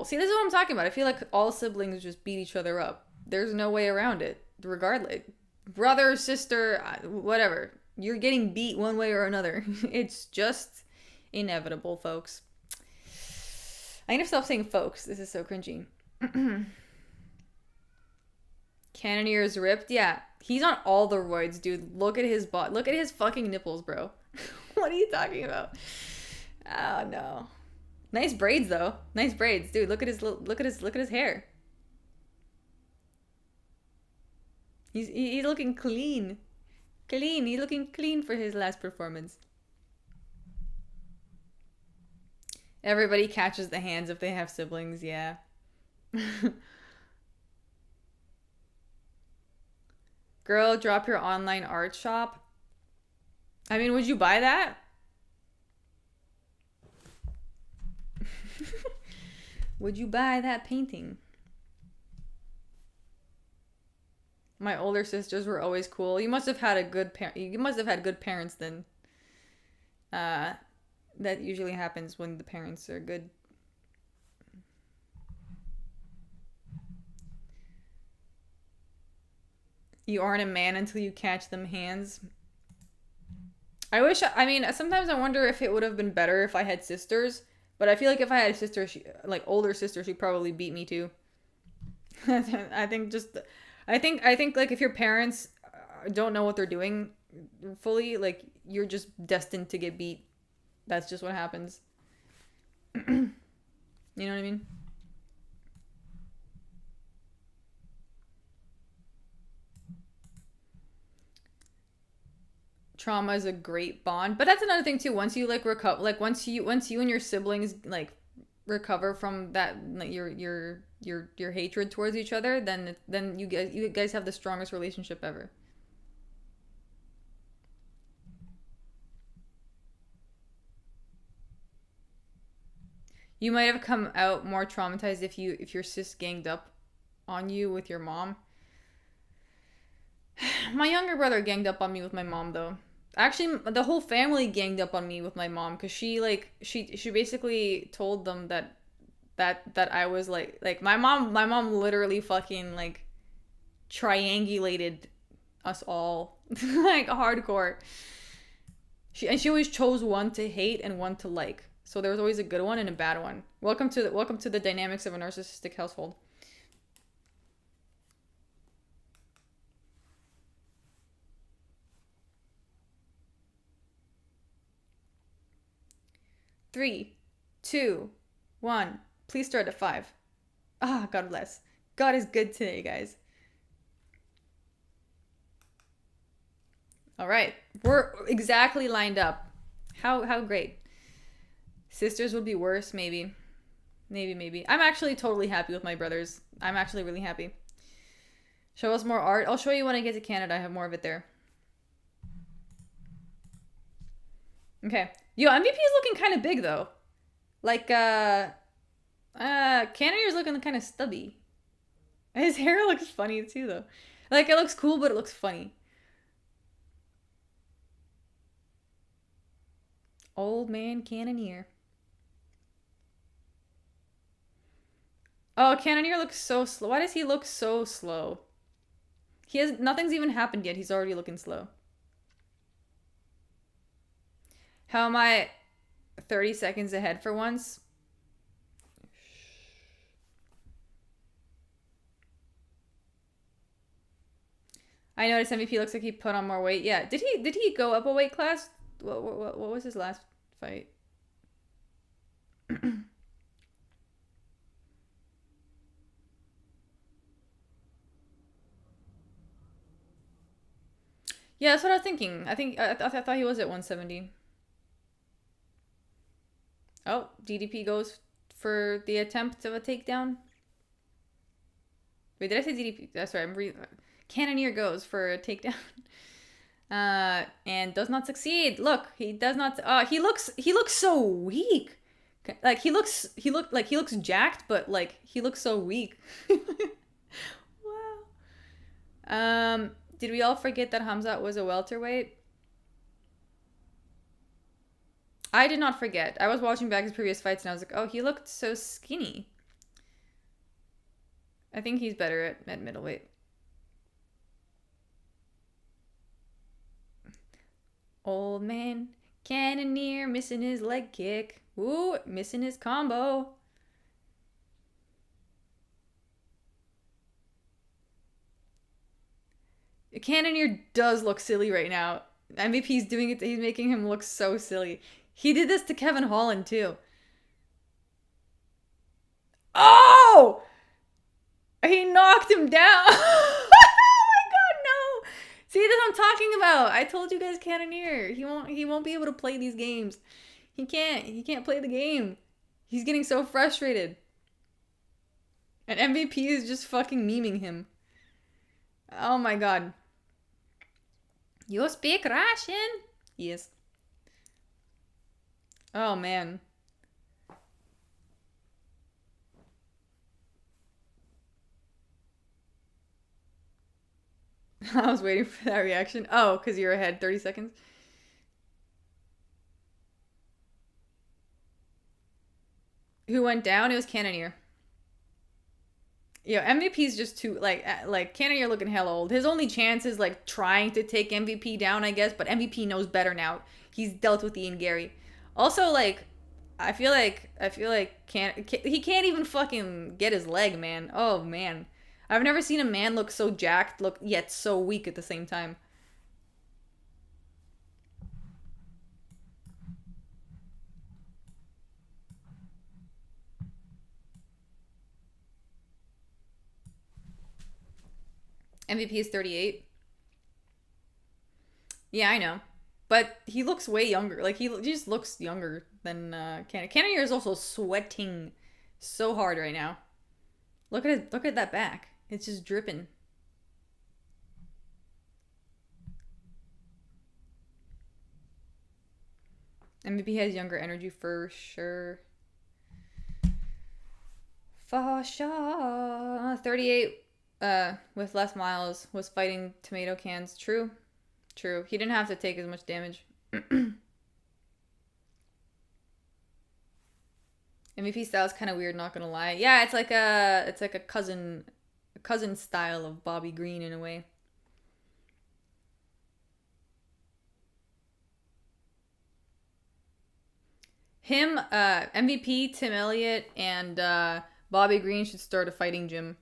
See, this is what I'm talking about. I feel like all siblings just beat each other up. There's no way around it. Regardless. Brother, sister, whatever. You're getting beat one way or another. It's just inevitable, folks. I need to stop saying folks. This is so cringy. Cannonier is ripped? Yeah. He's on all the roids, dude. Look at his butt. Look at his fucking nipples, bro. What are you talking about? Oh, no. Nice braids, though. Nice braids. Dude, look at his hair. He's looking clean. Clean. He's looking clean for his last performance. Everybody catches the hands if they have siblings, yeah. Girl, drop your online art shop. I mean, would you buy that? Would you buy that painting? My older sisters were always cool. You must have had a good you must have had good parents then. That usually happens when the parents are good. You aren't a man until you catch them hands. I mean, sometimes I wonder if it would have been better if I had sisters. But I feel like if I had a sister, like older sister, she'd probably beat me too. I think like if your parents don't know what they're doing fully, like you're just destined to get beat. That's just what happens. You know what I mean? Trauma is a great bond, but that's another thing too. Once you like recover, like once you and your siblings like recover from that, like your hatred towards each other, then you guys have the strongest relationship ever. You might have come out more traumatized if your sis ganged up on you with your mom. My younger brother ganged up on me with my mom though. Actually, the whole family ganged up on me with my mom because she basically told them that I was like my mom literally fucking like triangulated us all like hardcore. She always chose one to hate and one to like. So there was always a good one and a bad one. Welcome to the dynamics of a narcissistic household. Three, two, one. Please start at 5. Ah, God bless. God is good today, guys. All right, we're exactly lined up. How great. Sisters would be worse, maybe. Maybe. I'm actually totally happy with my brothers. I'm actually really happy. Show us more art. I'll show you when I get to Canada. I have more of it there. Okay. Yo, MVP is looking kind of big, though. Like, Cannonier's looking kind of stubby. His hair looks funny, too, though. Like, it looks cool, but it looks funny. Old man Cannonier. Oh, Cannonier looks so slow. Why does he look so slow? Nothing's even happened yet. He's already looking slow. How am I 30 seconds ahead for once? I noticed MVP looks like he put on more weight. Yeah, did he go up a weight class? What was his last fight? Yeah, that's what I was thinking. I thought he was at 170. Oh, DDP goes for the attempt of a takedown. Wait, did I say DDP? That's right. Cannonier goes for a takedown. And does not succeed. Look, he does not. He looks so weak. Like he looks jacked, but like he looks so weak. Wow. Did we all forget that Hamzat was a welterweight? I did not forget. I was watching back his previous fights and I was like, oh, he looked so skinny. I think he's better at middleweight. Old man Cannonier missing his leg kick. Ooh, missing his combo. Cannonier does look silly right now. MVP's doing it. He's making him look so silly. He did this to Kevin Holland too. Oh! He knocked him down. Oh my god, no! See, that's what I'm talking about. I told you guys, Cannonier. He won't be able to play these games. He can't play the game. He's getting so frustrated. And MVP is just fucking memeing him. Oh my god. You speak Russian? Yes. Oh man. I was waiting for that reaction. Oh, because you're ahead 30 seconds. Who went down? It was Cannonier. Yeah, MVP's just too like Cannonier looking hella old. His only chance is like trying to take MVP down, I guess, but MVP knows better now. He's dealt with Ian Gary. Also, like, I feel like he can't even fucking get his leg, man. Oh man, I've never seen a man look so jacked, look yet so weak at the same time. MVP is 38. Yeah, I know. But he looks way younger. Like, he just looks younger than Cannonier is also sweating so hard right now. Look at that back. It's just dripping. MVP has younger energy for sure. For sure. 38 with less miles was fighting tomato cans. True. True. He didn't have to take as much damage. MVP style is kind of weird, not gonna lie. Yeah, it's like a cousin style of Bobby Green in a way. Him, MVP, Tim Elliott, and Bobby Green should start a fighting gym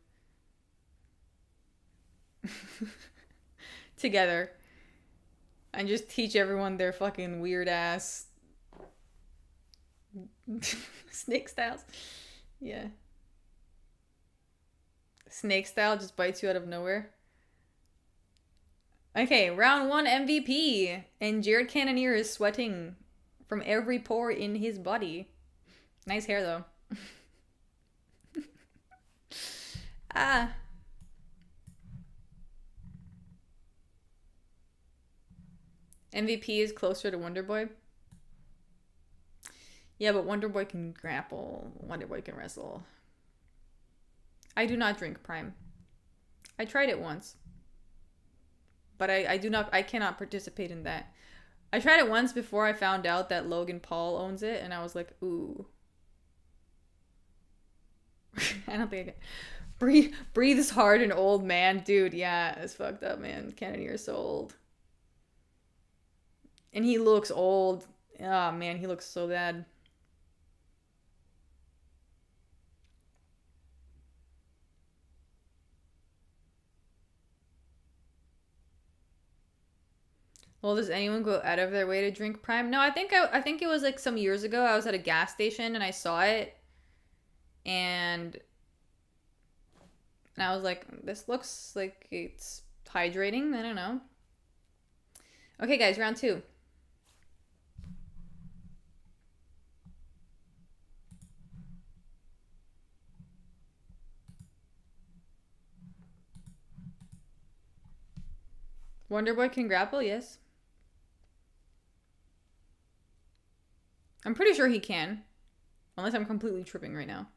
together and just teach everyone their fucking weird ass snake styles. Yeah. Snake style just bites you out of nowhere. Okay, round 1 MVP. And Jared Cannonier is sweating from every pore in his body. Nice hair, though. Ah. MVP is closer to Wonderboy. Yeah, but Wonderboy can grapple. Wonderboy can wrestle. I do not drink Prime. I tried it once. But I cannot participate in that. I tried it once before I found out that Logan Paul owns it, and I was like, ooh. I don't think I can. Breathes hard, an old man. Dude, yeah, it's fucked up, man. Cannonier is so old. And he looks old. Oh, man, he looks so bad. Well, does anyone go out of their way to drink Prime? No, I think it was like some years ago. I was at a gas station and I saw it, and I was like, this looks like it's hydrating. I don't know. Okay, guys, round 2. Wonderboy can grapple, yes. I'm pretty sure he can. Unless I'm completely tripping right now.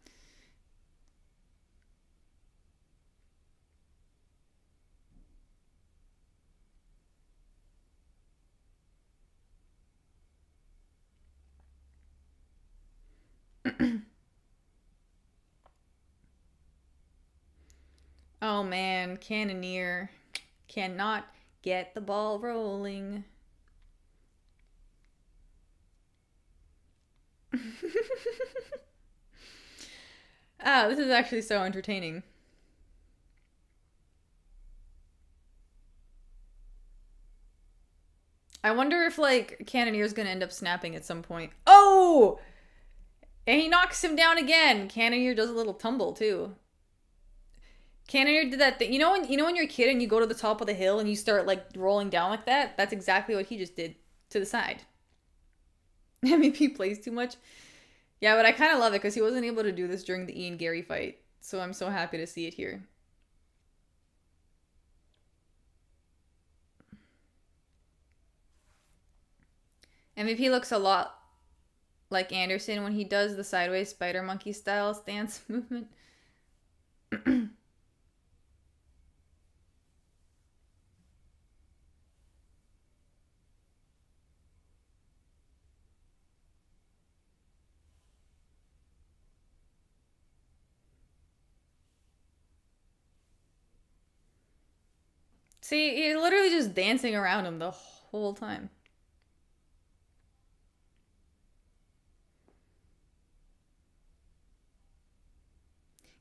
Oh man, Cannonier cannot get the ball rolling. Ah, this is actually so entertaining. I wonder if, like, Cannonier's gonna end up snapping at some point. Oh! And he knocks him down again. Cannonier does a little tumble, too. Cannonier did that thing. You know when you're a kid and you go to the top of the hill and you start, like, rolling down like that? That's exactly what he just did to the side. MVP plays too much. Yeah, but I kind of love it because he wasn't able to do this during the Ian Gary fight. So I'm so happy to see it here. MVP looks a lot like Anderson when he does the sideways spider monkey style stance movement. See, he's literally just dancing around him the whole time.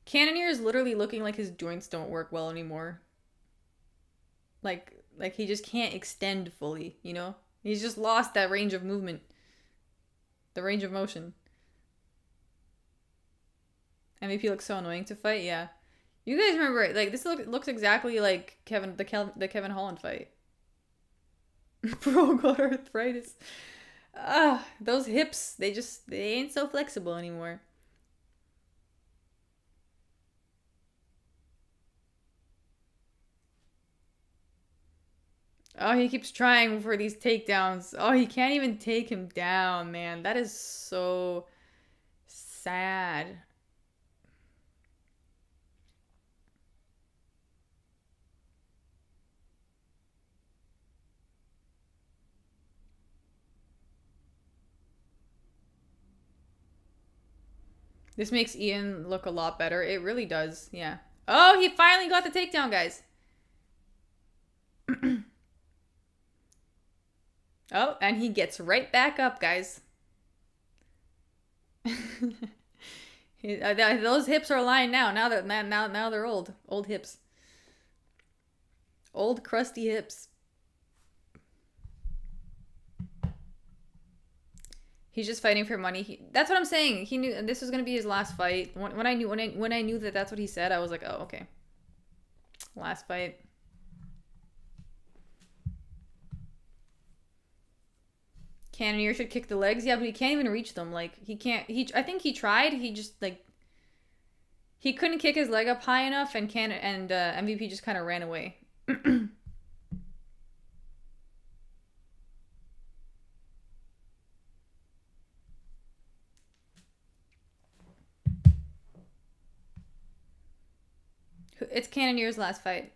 Cannonier is literally looking like his joints don't work well anymore. Like he just can't extend fully, you know? He's just lost that range of movement. The range of motion. MVP looks so annoying to fight, yeah. You guys remember, like, this looks exactly like the Kevin Holland fight. Bro got arthritis. Those hips, they ain't so flexible anymore. Oh, he keeps trying for these takedowns. Oh, he can't even take him down, man. That is so sad. This makes Ian look a lot better. It really does, yeah. Oh, he finally got the takedown, guys. Oh, and he gets right back up, guys. Those hips are lying now. Now they're old hips. Old crusty hips. He's just fighting for money. That's what I'm saying. He knew this was gonna be his last fight. When I knew that that's what he said, I was like, oh, okay. Last fight. Cannonier should kick the legs. Yeah, but he can't even reach them. Like, he can't. I think he tried. He just, like, he couldn't kick his leg up high enough, and MVP just kind of ran away. It's Cannonier's last fight.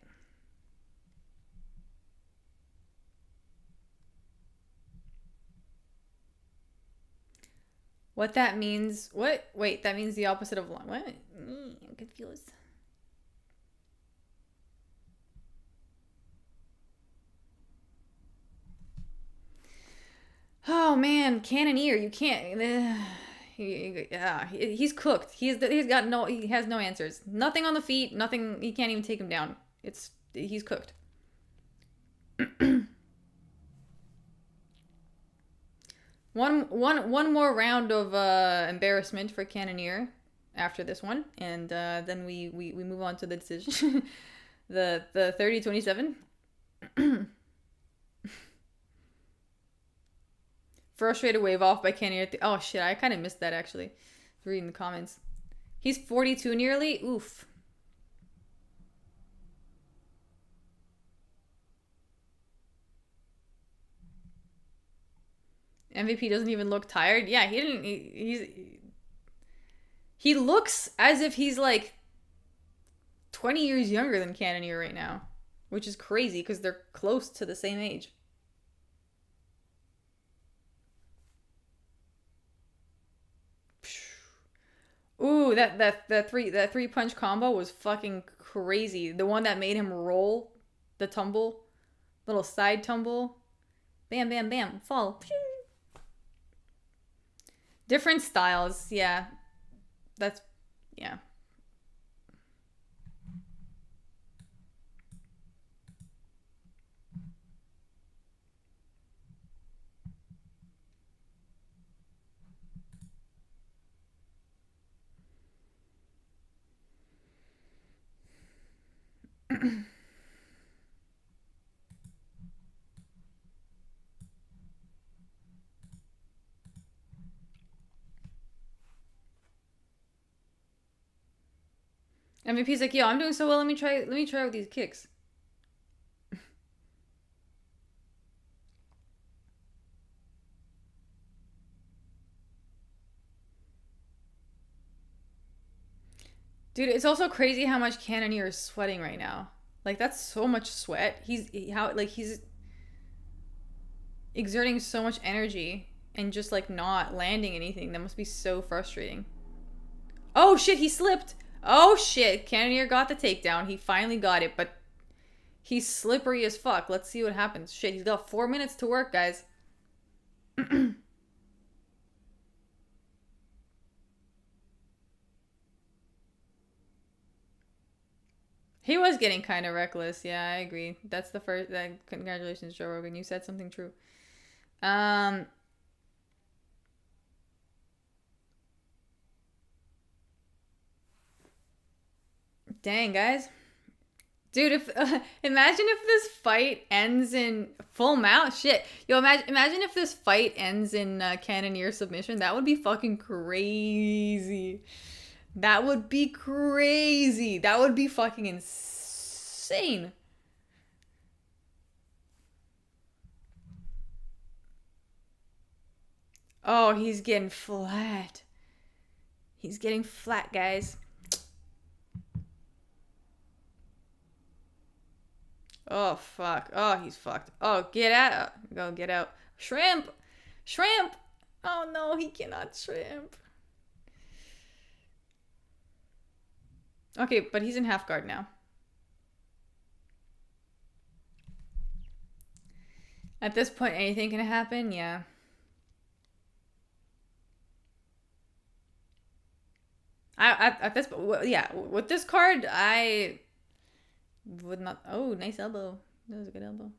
What that means? What? Wait, that means the opposite of long. What? I'm confused. Oh man, Cannonier, you can't. He's cooked. He has no answers. Nothing on the feet. Nothing. He can't even take him down. He's cooked. One more round of embarrassment for Cannonier after this one, and then we move on to the decision. the 30-27. Frustrated wave off by Cannonier. Oh shit, I kind of missed that actually. Reading the comments. He's 42 nearly. Oof. MVP doesn't even look tired. Yeah, he didn't. He looks as if he's like 20 years younger than Cannonier right now, which is crazy because they're close to the same age. Ooh, that three punch combo was fucking crazy. The one that made him roll, the tumble, little side tumble, bam, bam, bam, fall. Different styles, yeah. That's, yeah. MVP's like, yo, I'm doing so well. Let me try with these kicks. Dude, it's also crazy how much Cannonier is sweating right now. Like, that's so much sweat. He's exerting so much energy and just like not landing anything. That must be so frustrating. Oh shit, he slipped. Oh shit, Cannonier got the takedown. He finally got it, but He's slippery as fuck. Let's see what happens. Shit, he's got 4 minutes to work, guys. He was getting kind of reckless. Yeah, I agree. That's the first. Congratulations, Joe Rogan. You said something true. Dang, guys. Dude, if imagine if this fight ends in full mount. Shit, yo, imagine if this fight ends in Cannonier submission. That would be fucking crazy. That would be crazy. That would be fucking insane. Oh, he's getting flat. He's getting flat, guys. Oh, fuck. Oh, he's fucked. Oh, get out. Go, get out. Shrimp. Shrimp. Oh, no, he cannot shrimp. Okay, but he's in half guard now. At this point, anything can happen, yeah. At this, yeah, with this card, I would not. Oh, nice elbow. That was a good elbow.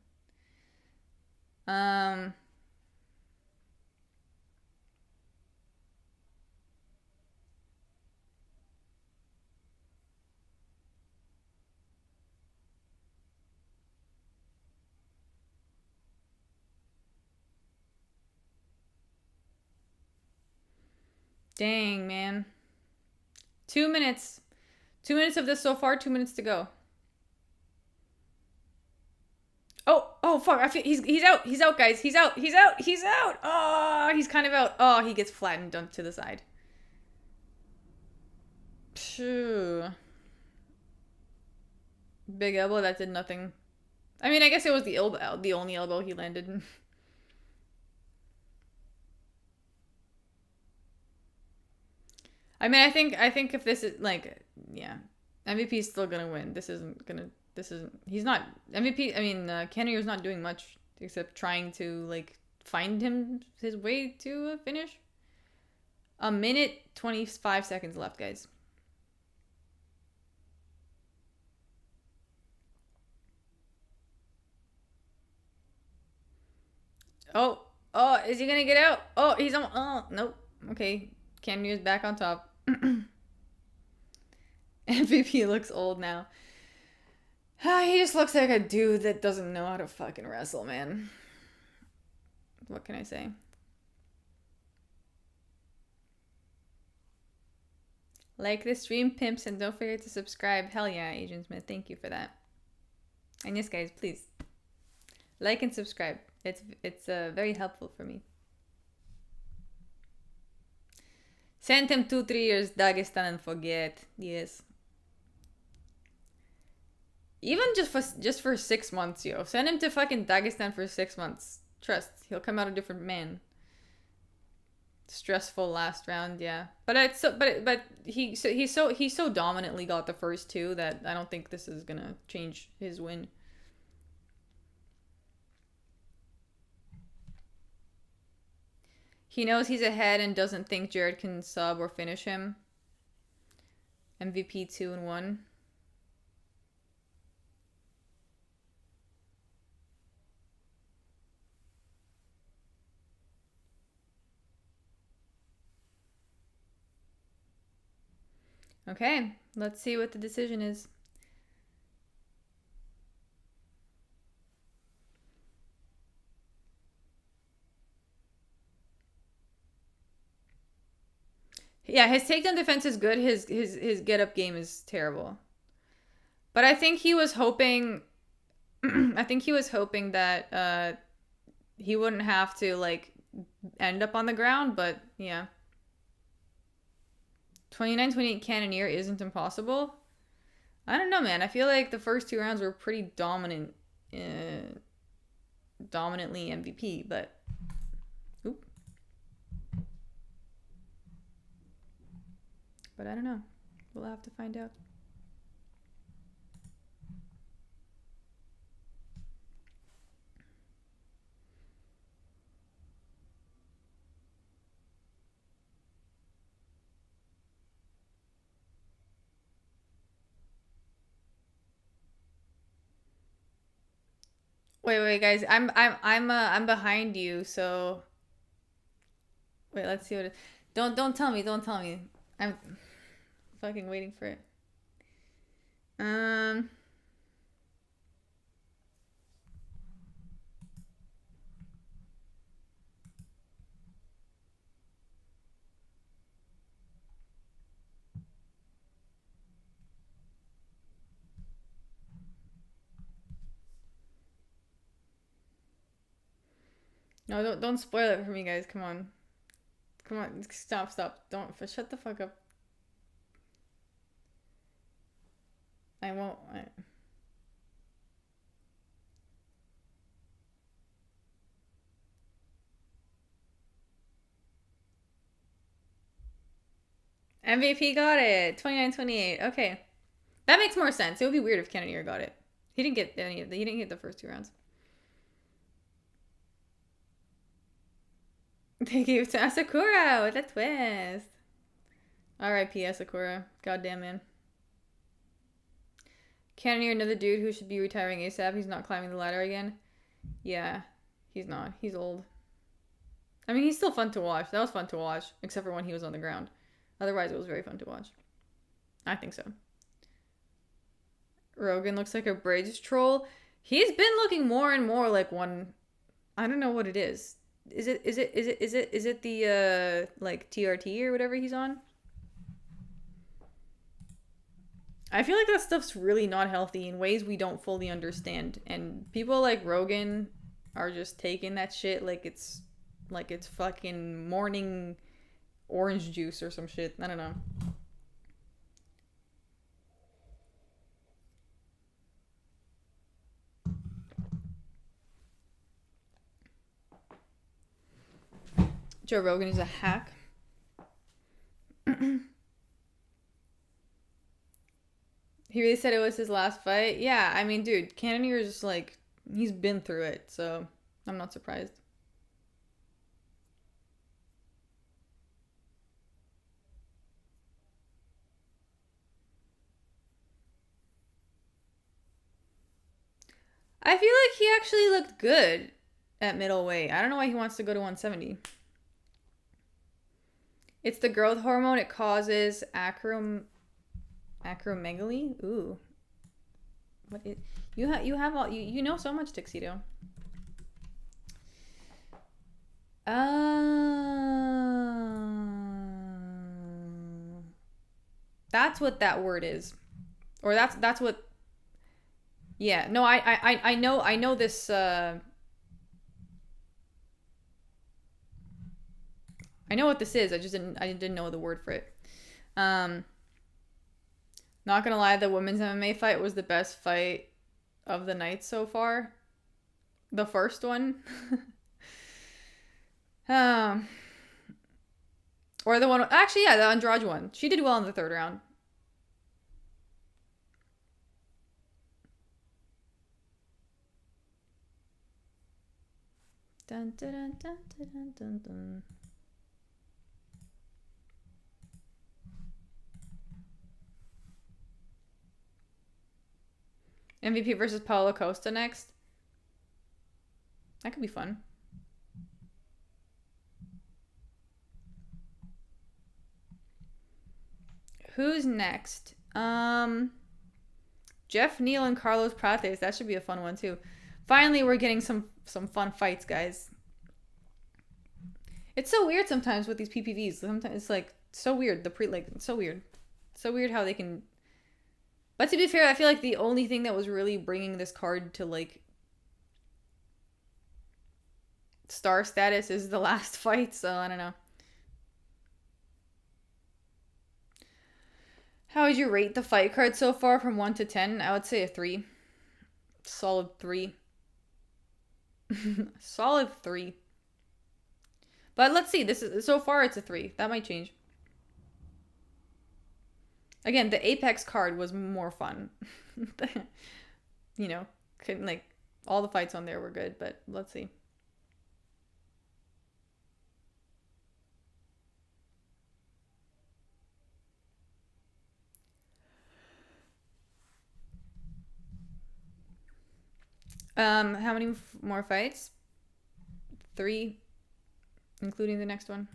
Dang, man. 2 minutes. 2 minutes of this so far, 2 minutes to go. Oh, fuck. I feel he's out. He's out, guys. He's out. He's out. He's out. Oh, he's kind of out. Oh, he gets flattened dumped to the side. Phew. Big elbow, that did nothing. I mean, I guess it was the only elbow he landed. I mean, I think if this is like, yeah, MVP's still gonna win. He's not MVP. I mean, Cannonier's not doing much except trying to like find his way to a finish. 1:25 seconds left, guys. Oh, is he gonna get out? Oh, he's on. Oh, nope. Okay, Cannonier's back on top. MVP looks old now. He just looks like a dude that doesn't know how to fucking wrestle, man. What can I say? Like the stream, pimps, and don't forget to subscribe. Hell yeah, Agent Smith. Thank you for that. And yes, guys, please like and subscribe. It's very helpful for me. Send him 2-3 years Dagestan and forget. Yes. Even just for 6 months, yo. Send him to fucking Dagestan for 6 months. Trust, he'll come out a different man. Stressful last round, yeah. But he so dominantly got the first two that I don't think this is gonna change his win. He knows he's ahead and doesn't think Jared can sub or finish him. MVP 2-1. Okay, let's see what the decision is. Yeah, his takedown defense is good. His get up game is terrible. But I think he was hoping that he wouldn't have to like end up on the ground, but yeah. 29-28 Cannonier isn't impossible. I don't know, man. I feel like the first 2 rounds were pretty dominantly MVP, but oop. But I don't know. We'll have to find out. Wait, guys. I'm behind you. So wait, let's see what it. Don't tell me. Don't tell me. I'm fucking waiting for it. No, don't spoil it for me, guys. Come on. Come on. Stop. Don't. Shut the fuck up. I won't. MVP got it. 29-28. Okay. That makes more sense. It would be weird if Cannonier got it. He didn't get any of the, he didn't get the first 2 rounds. They gave it to Asakura with a twist. R.I.P. Asakura. Goddamn, man. Cannonier, another dude who should be retiring ASAP. He's not climbing the ladder again. Yeah, he's not. He's old. I mean, he's still fun to watch. That was fun to watch, except for when he was on the ground. Otherwise, it was very fun to watch. I think so. Rogan looks like a Braids troll. He's been looking more and more like one. I don't know what it is. Is it the like TRT or whatever he's on? I feel like that stuff's really not healthy in ways we don't fully understand, and people like Rogan are just taking that shit like it's fucking morning orange juice or some shit. I don't know. Joe Rogan is a hack. He really said it was his last fight. Yeah, I mean, dude, Cannonier is just like, he's been through it, so I'm not surprised. I feel like he actually looked good at middleweight. I don't know why he wants to go to 170. It's the growth hormone. It causes acromegaly. Ooh, what is you have all you know so much, Tuxedo. That's what that word is, or that's what. Yeah, no, I know this. I know what this is. I didn't know the word for it. Not gonna lie, the women's MMA fight was the best fight of the night so far. The first one. Or the one, actually, yeah, the Andrade one. She did well in the 3rd round. Dun, dun, dun, dun, dun, dun, dun. MVP versus Paulo Costa next. That could be fun. Who's next? Jeff Neal and Carlos Prates. That should be a fun one too. Finally, we're getting some fun fights, guys. It's so weird sometimes with these PPVs. Sometimes it's like so weird. It's so weird. So weird how they can. But to be fair, I feel like the only thing that was really bringing this card to like star status is the last fight. So I don't know. How would you rate the fight card so far from 1 to 10? I would say a 3. Solid 3. Solid 3. But let's see. This is so far it's a 3. That might change. Again, the Apex card was more fun. You know, like all the fights on there were good, but let's see. How many more fights? 3, including the next one.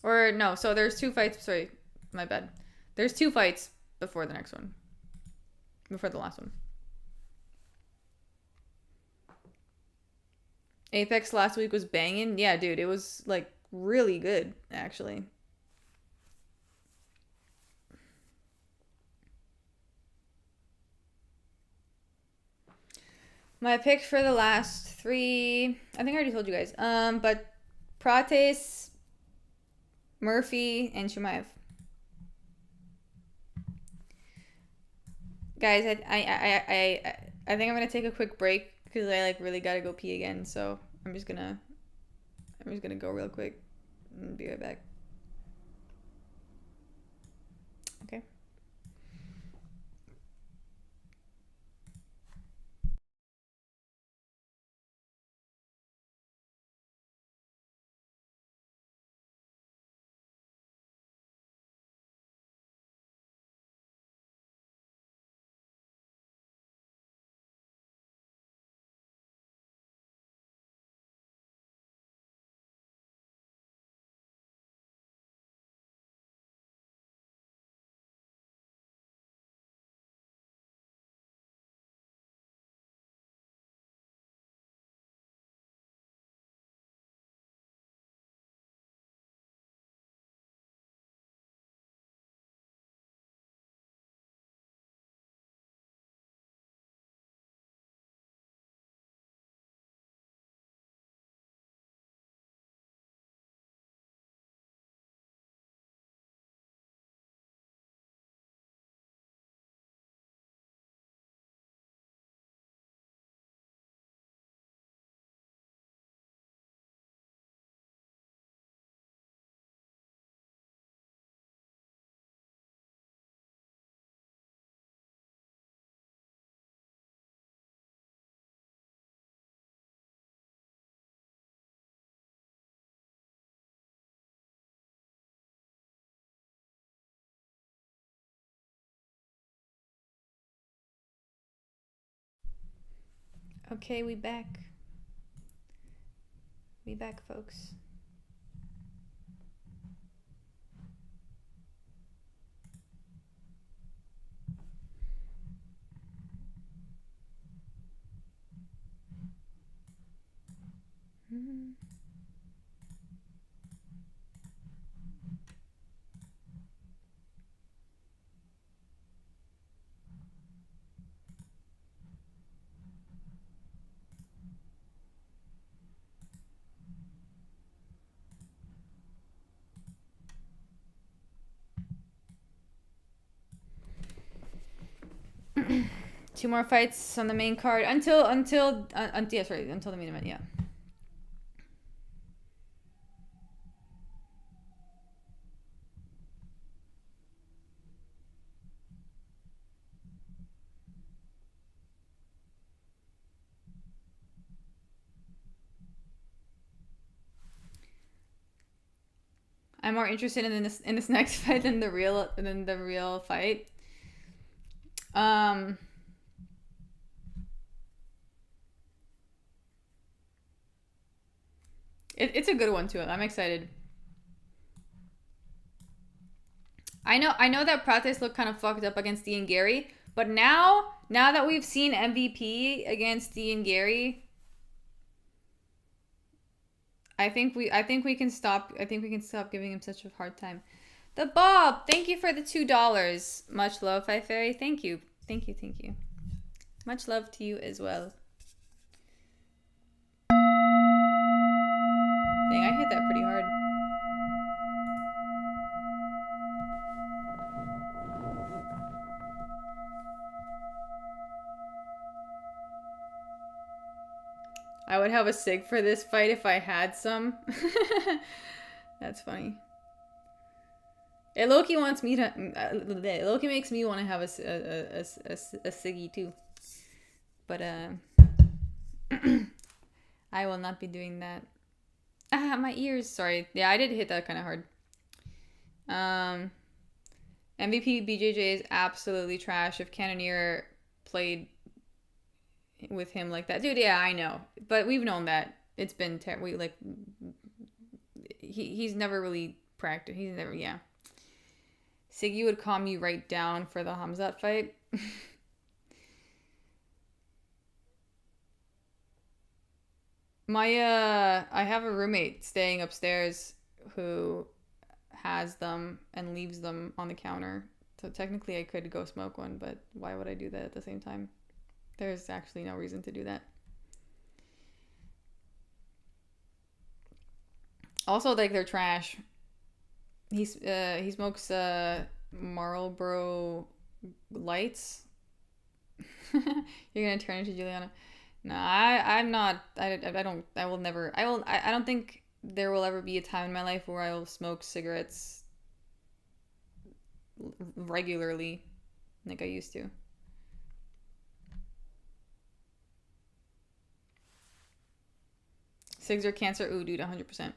Or no, so there's 2 fights. Sorry, my bad. There's 2 fights before the next one. Before the last one. Apex last week was banging. Yeah, dude, it was like really good, actually. My pick for the last 3, I think I already told you guys. But Prates, Murphy, and Chimaev. Guys, I think I'm gonna take a quick break because I like really gotta go pee again. So I'm just gonna go real quick and be right back. Okay. Okay, we back. We back, folks. Two more fights on the main card until the main event. Yeah. I'm more interested in this next fight than the real fight. It's a good one too. I'm excited. I know that Prates looked kind of fucked up against Ian Gary, but now that we've seen MVP against Ian Gary, I think we can stop giving him such a hard time. The Bob, thank you for the $2. Much love, Fi Fairy. Thank you. Much love to you as well. Dang, I hit that pretty hard. I would have a cig for this fight if I had some. That's funny. Loki wants me to. Loki makes me want to have a ciggy too, but I will not be doing that. My ears. Sorry. Yeah, I did hit that kind of hard. MVP BJJ is absolutely trash. If Cannoneer played with him like that. Dude, yeah, I know. But we've known that. It's been he's never really practiced. He's never, yeah. Siggy would calm you right down for the Hamzat fight. I have a roommate staying upstairs who has them and leaves them on the counter. So technically I could go smoke one, but why would I do that at the same time? There's actually no reason to do that. Also, like, they're trash. He smokes Marlboro Lights. You're gonna turn into Juliana. No, I'm not. I don't think there will ever be a time in my life where I will smoke cigarettes regularly like I used to. Cigs are cancer? Ooh, dude, 100%.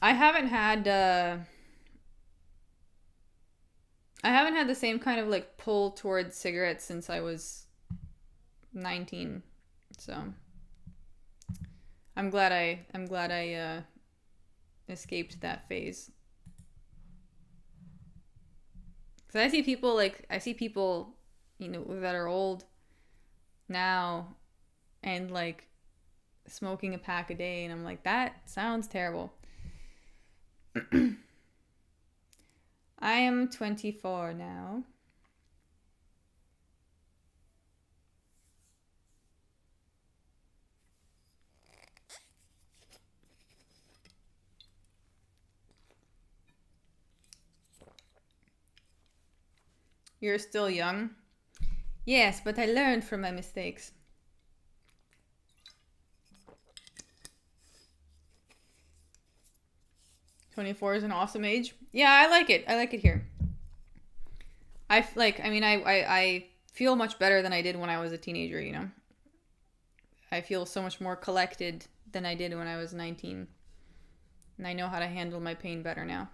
I haven't had the same kind of like pull towards cigarettes since I was 19. So I'm glad I escaped that phase. Cuz I see people, you know, that are old now and like smoking a pack a day, and I'm like, that sounds terrible. I am 24 now. You're still young? Yes, but I learned from my mistakes. 24 is an awesome age. Yeah, I like it. I like it here. I feel much better than I did when I was a teenager, you know? I feel so much more collected than I did when I was 19. And I know how to handle my pain better now.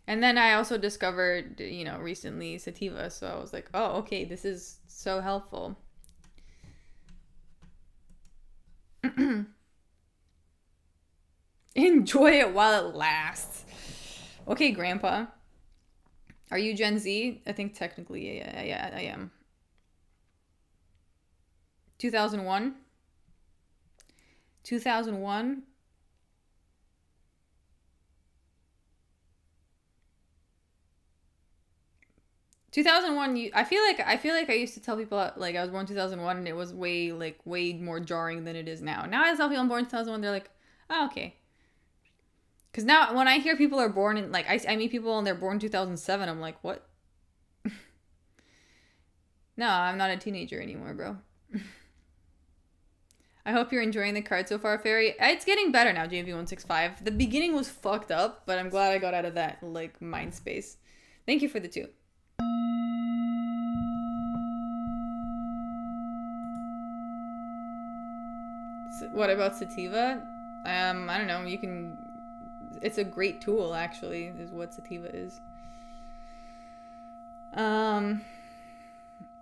And then I also discovered, you know, recently sativa, so I was like, oh, okay, this is so helpful. Enjoy it while it lasts. Okay, Grandpa. Are you Gen Z? I think technically, yeah, I am. 2001? 2001? I feel like I used to tell people like I was born 2001 and it was way more jarring than it is now. Now I tell people I'm born 2001, they're like, oh, okay. Because now when I hear people are born in, like, I meet people and they're born 2007, I'm like, what? No, I'm not a teenager anymore, bro. I hope you're enjoying the card so far, Fairy. It's getting better now, JV165. The beginning was fucked up, but I'm glad I got out of that, like, mind space. Thank you for the 2. So what about sativa? I don't know. You can... It's a great tool, actually, is what sativa is.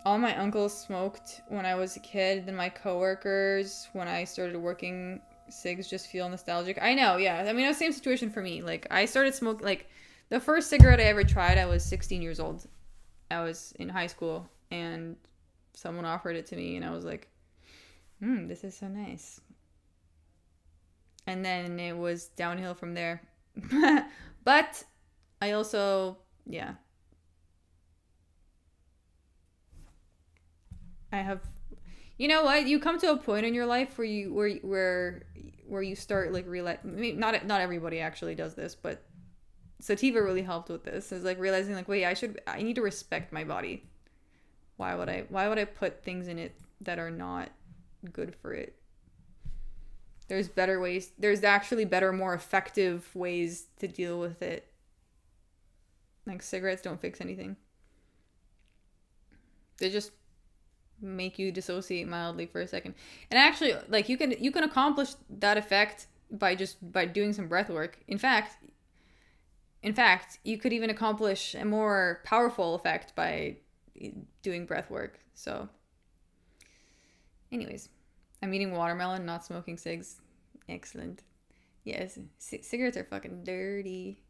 All my uncles smoked when I was a kid, then my coworkers, when I started working, cigs just feel nostalgic. I know, yeah. I mean, it was the same situation for me. Like, I started smoking, like, the first cigarette I ever tried, I was 16 years old. I was in high school, and someone offered it to me, and I was like, this is so nice. And then it was downhill from there. But I also, yeah. I have, you know what? You come to a point in your life where you start like realizing, not everybody actually does this, but sativa really helped with this. Is like realizing like, wait, I need to respect my body. Why would I put things in it that are not good for it? There's better ways. There's actually better, more effective ways to deal with it. Like, cigarettes don't fix anything. They just make you dissociate mildly for a second. And actually, like, you can accomplish that effect by doing some breath work. In fact, In fact, you could even accomplish a more powerful effect by doing breath work. So, anyways, I'm eating watermelon, not smoking cigs. Excellent. Yes, cigarettes are fucking dirty.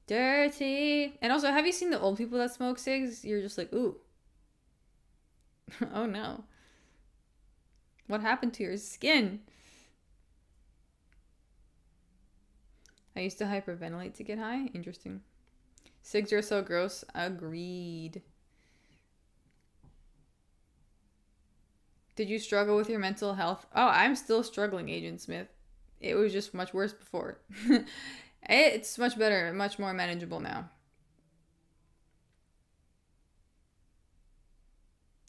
Dirty. And also, have you seen the old people that smoke cigs? You're just like, ooh. Oh no. What happened to your skin? I used to hyperventilate to get high. Interesting. Cigs are so gross. Agreed. Did you struggle with your mental health? Oh, I'm still struggling, Agent Smith. It was just much worse before. It's much better, much more manageable now.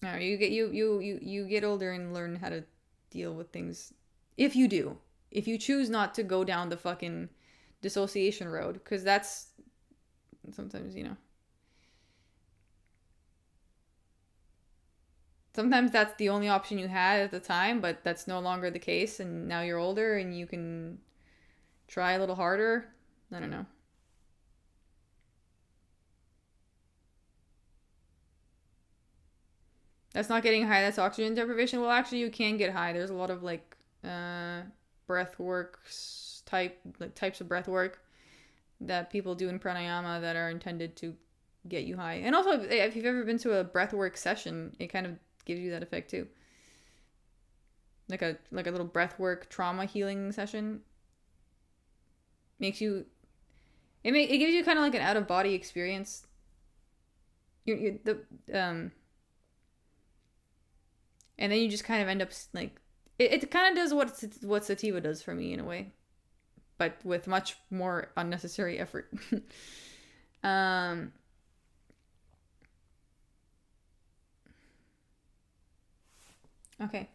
No, you get older and learn how to deal with things. If you do. If you choose not to go down the fucking dissociation road, because that's sometimes, you know. Sometimes that's the only option you had at the time, but that's no longer the case, and now you're older and you can try a little harder. I don't know. That's not getting high, that's oxygen deprivation. Well, actually, you can get high. There's a lot of like breath work types of breath work that people do in pranayama that are intended to get you high. And also, if you've ever been to a breath work session, it kind of gives you that effect too. Like a little breath work trauma healing session makes you. It gives you kind of like an out of body experience. And then you just kind of end up like it kind of does what sativa does for me in a way, but with much more unnecessary effort. Okay.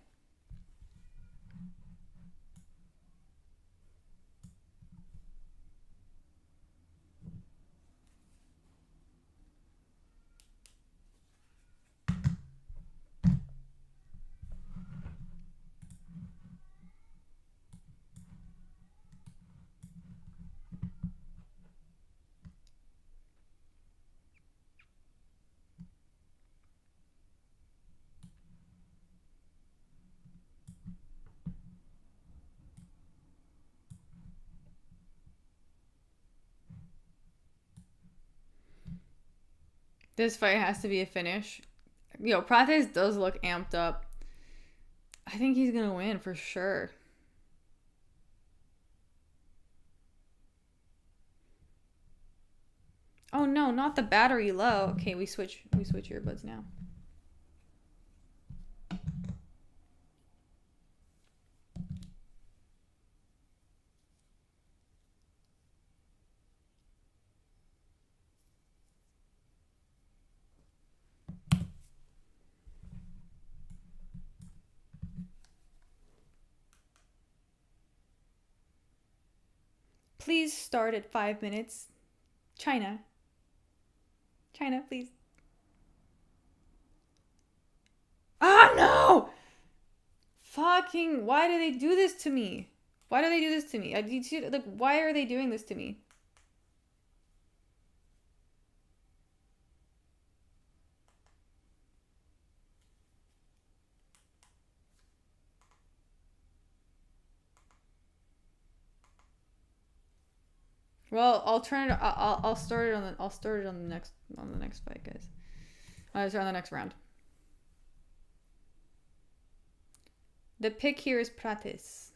This fight has to be a finish. Yo, Prates does look amped up. I think he's gonna win for sure. Oh no, not the battery low. Okay, we switch earbuds now. Please start at 5 minutes. China, please. Ah, no! Fucking, why do they do this to me? Why do they do this to me? Like, why are they doing this to me? Well, I'll turn it. I'll start it on the. I'll start it on the next fight, guys. I'll start on the next round. The pick here is Prates.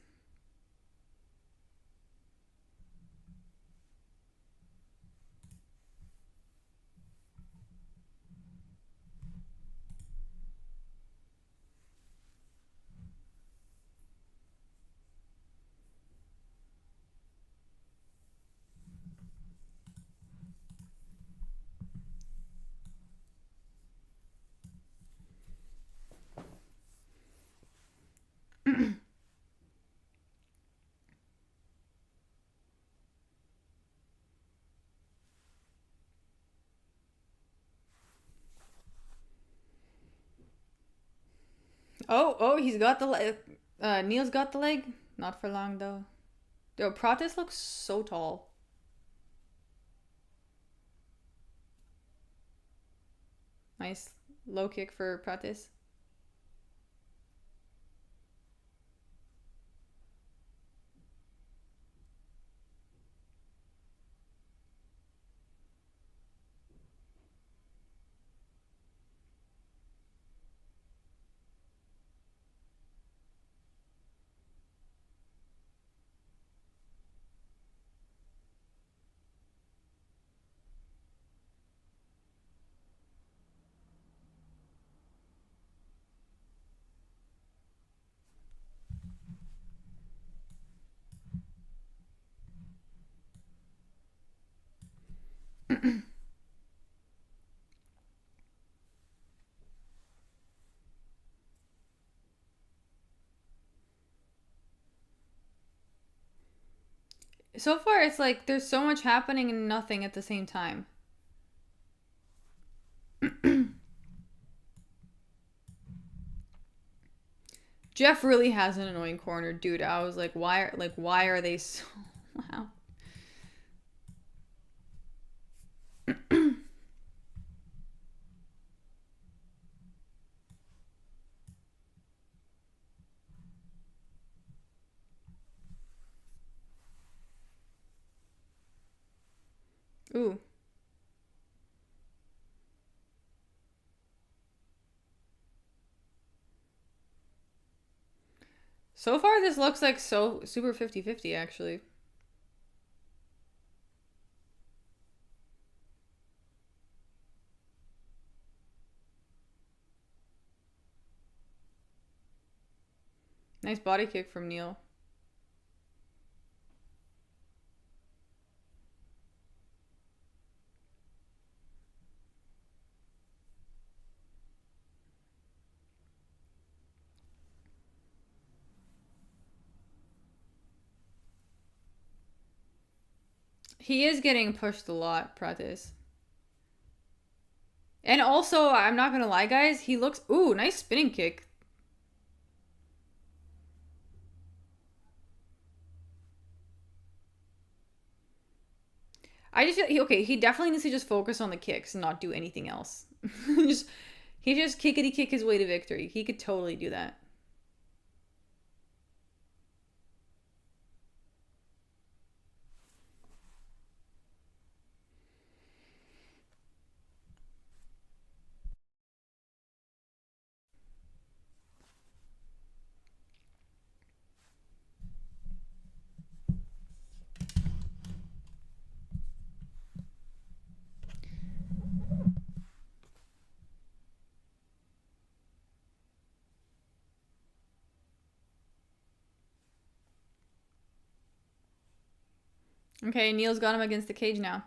Oh, he's got the leg. Neil's got the leg. Not for long, though. Yo, Prates looks so tall. Nice low kick for Prates. So far, it's like there's so much happening and nothing at the same time. Jeff really has an annoying corner, dude. I was like, why are they so loud? Ooh. So far, this looks like so super 50-50, actually. Nice body kick from Neil. He is getting pushed a lot, Prates. And also, I'm not gonna lie, guys, he looks... Ooh, nice spinning kick. I just feel... Okay, he definitely needs to just focus on the kicks and not do anything else. He just kickity kick his way to victory. He could totally do that. Okay, Neil's got him against the cage now.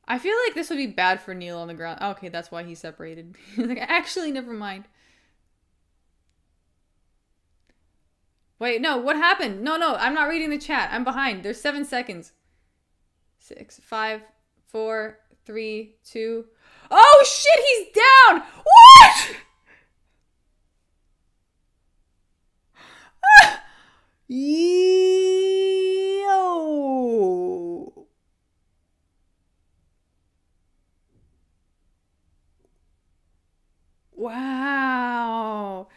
I feel like this would be bad for Neil on the ground. Okay, that's why he separated. Like, actually, never mind. Wait, no, what happened? No, I'm not reading the chat. I'm behind. There's 7 seconds. 6, 5, 4, 3, 2. Oh shit, he's down! What? Yo! Wow!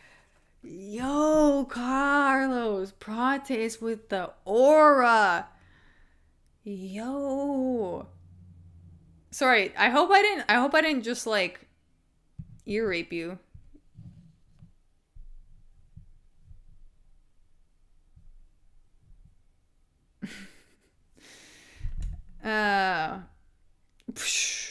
Yo, Carlos Prates with the aura. Yo. Sorry, I hope I didn't just like ear rape you.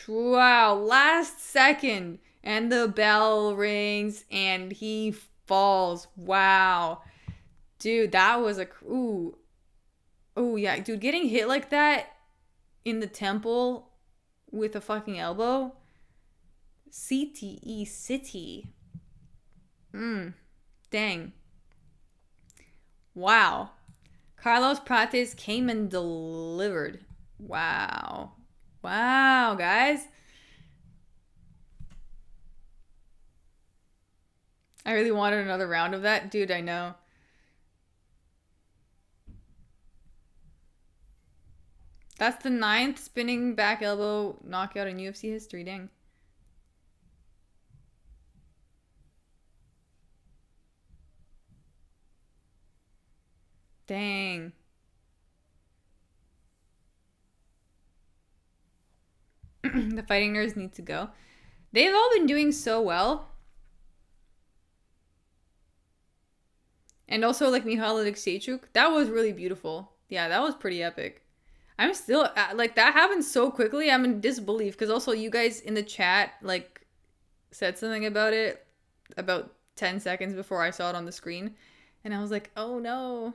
Wow, last second and the bell rings and he falls. Wow. Dude, that was a ooh. Oh yeah, dude, getting hit like that in the temple with a fucking elbow. CTE City. Dang. Wow. Carlos Prates came and delivered. Wow. Wow, guys. I really wanted another round of that. Dude, I know. That's the 9th spinning back elbow knockout in UFC history. Dang. Dang. The fighting nerds need to go. They've all been doing so well. And also, like, Mihail Alexiejczuk, that was really beautiful. Yeah, that was pretty epic. I'm still, like, that happened so quickly, I'm in disbelief. Because also, you guys in the chat, like, said something about it about 10 seconds before I saw it on the screen. And I was like, oh no.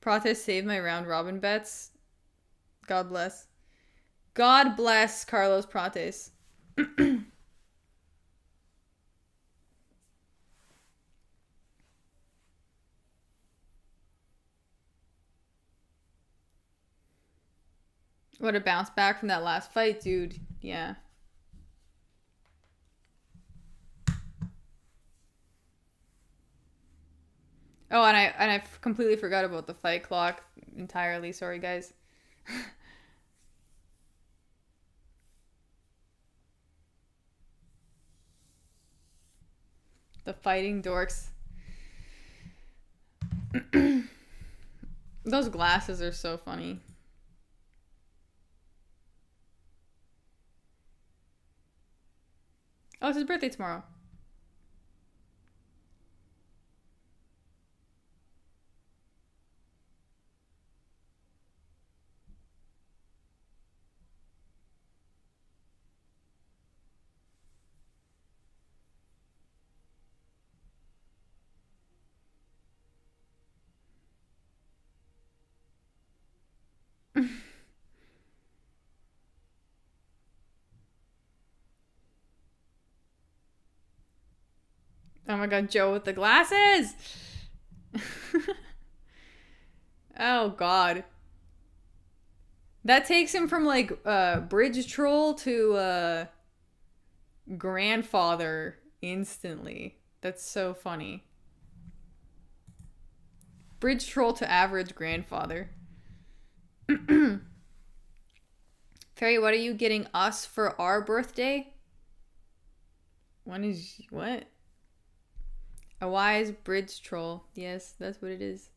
Prates saved my round robin bets. God bless. God bless Carlos Prates. What a bounce back from that last fight, dude. Yeah. Oh, and I completely forgot about the fight clock entirely. Sorry, guys. The fighting dorks. Those glasses are so funny. Oh, it's his birthday tomorrow. Oh my god, Joe with the glasses! Oh god. That takes him from like bridge troll to grandfather instantly. That's so funny. Bridge troll to average grandfather. Fairy, what are you getting us for our birthday? When is what? A wise bridge troll. Yes, that's what it is.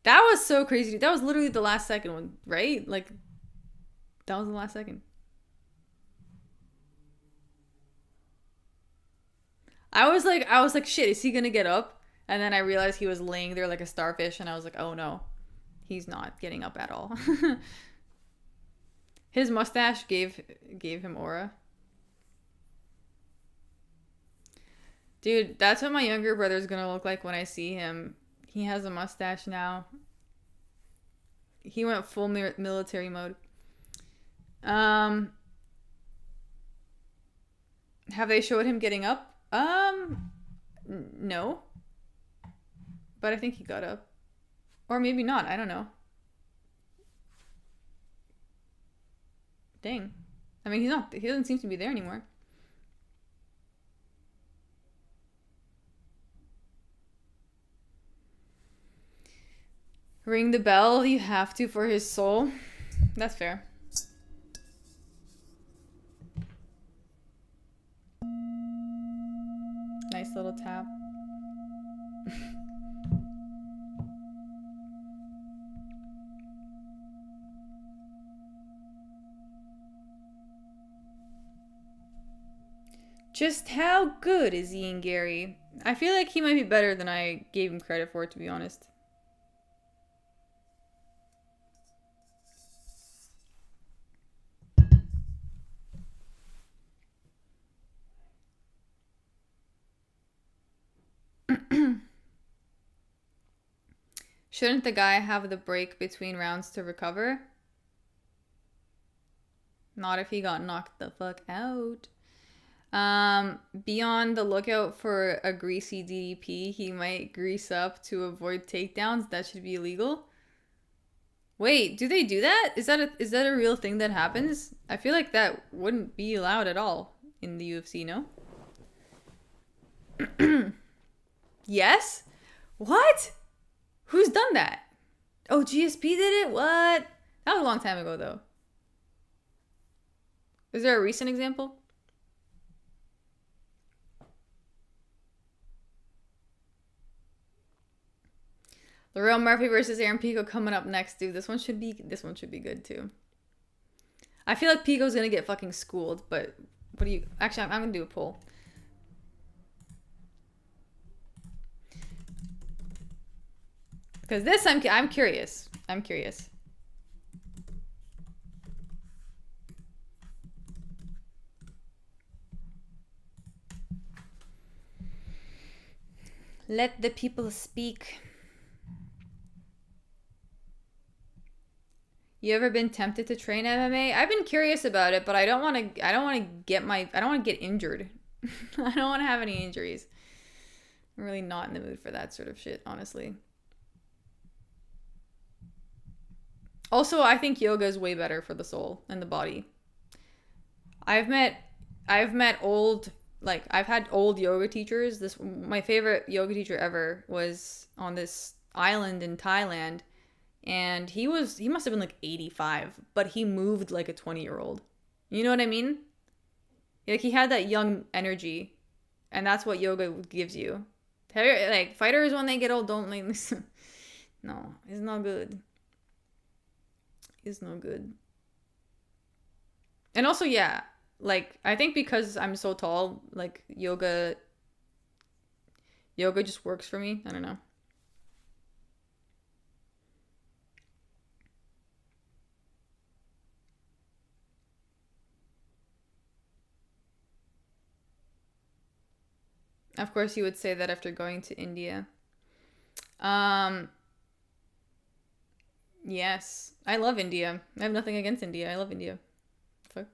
That was so crazy. That was literally the last second one, right? Like, that was the last second. I was like, shit, is he gonna get up? And then I realized he was laying there like a starfish, and I was like, oh no, he's not getting up at all. His mustache gave him aura. Dude, that's what my younger brother's gonna look like when I see him. He has a mustache now. He went full military mode. Have they showed him getting up? No. But I think he got up. Or maybe not, I don't know. Dang. I mean, he doesn't seem to be there anymore. Ring the bell, you have to for his soul. That's fair. Nice little tap. Just how good is Ian Gary? I feel like he might be better than I gave him credit for, to be honest. Shouldn't the guy have the break between rounds to recover? Not if he got knocked the fuck out. Be on the lookout for a greasy DDP. He might grease up to avoid takedowns. That should be illegal. Wait, do they do that? Is that a real thing that happens? I feel like that wouldn't be allowed at all in the UFC, no? Yes? What? Who's done that? Oh, GSP did it? What? That was a long time ago, though. Is there a recent example? Laurel Murphy versus Aaron Pico coming up next, dude. This one should be good too. I feel like Pico's gonna get fucking schooled, but what do you? Actually, I'm gonna do a poll. Because this, I'm curious. I'm curious. Let the people speak. You ever been tempted to train MMA? I've been curious about it, but I don't want to get injured. I don't want to have any injuries. I'm really not in the mood for that sort of shit, honestly. Also, I think yoga is way better for the soul and the body. I've had old yoga teachers. My favorite yoga teacher ever was on this island in Thailand. And he must have been like 85, but he moved like a 20-year-old. You know what I mean? Like, he had that young energy, and that's what yoga gives you. Like, fighters, when they get old, don't like listen. No, it's not good. It's no good. And also, yeah, like, I think because I'm so tall, like, yoga just works for me. I don't know. Of course, you would say that after going to India. Yes. I love India. I have nothing against India. I love India. Fuck.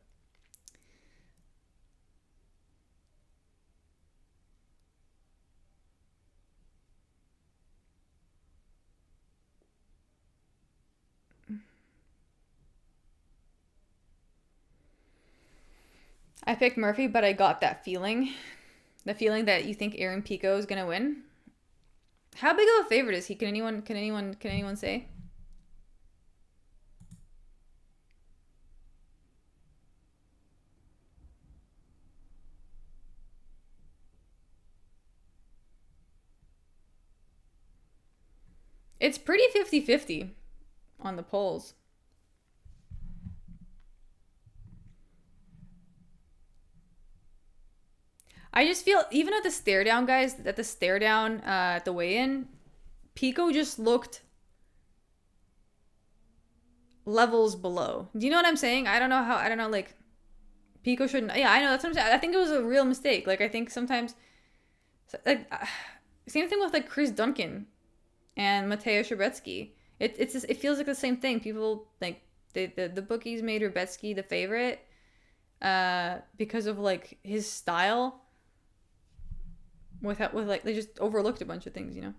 I picked Murphy, but I got that feeling. The feeling that you think Aaron Pico is gonna win. How big of a favorite is he? Can anyone say? It's pretty 50-50 on the polls. I just feel, even at the stare down, guys, at the weigh-in, Pico just looked levels below. Do you know what I'm saying? I don't know, like, Pico shouldn't, yeah, I know, that's what I'm saying. I think it was a real mistake. Like, I think sometimes, like, same thing with, like, Chris Duncan and Mateo Shabetsky. It feels like the same thing. People, like, the bookies made Rebetsky the favorite because of, like, his style. With like, they just overlooked a bunch of things, you know.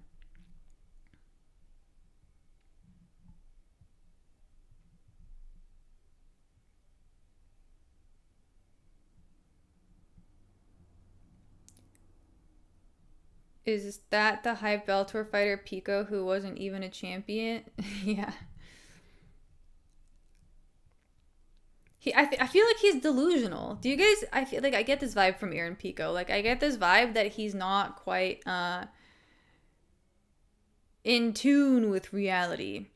Is that the hype Bellator fighter Pico who wasn't even a champion? Yeah. I feel like he's delusional. Do you guys? I feel like I get this vibe from Aaron Pico. Like, I get this vibe that he's not quite in tune with reality.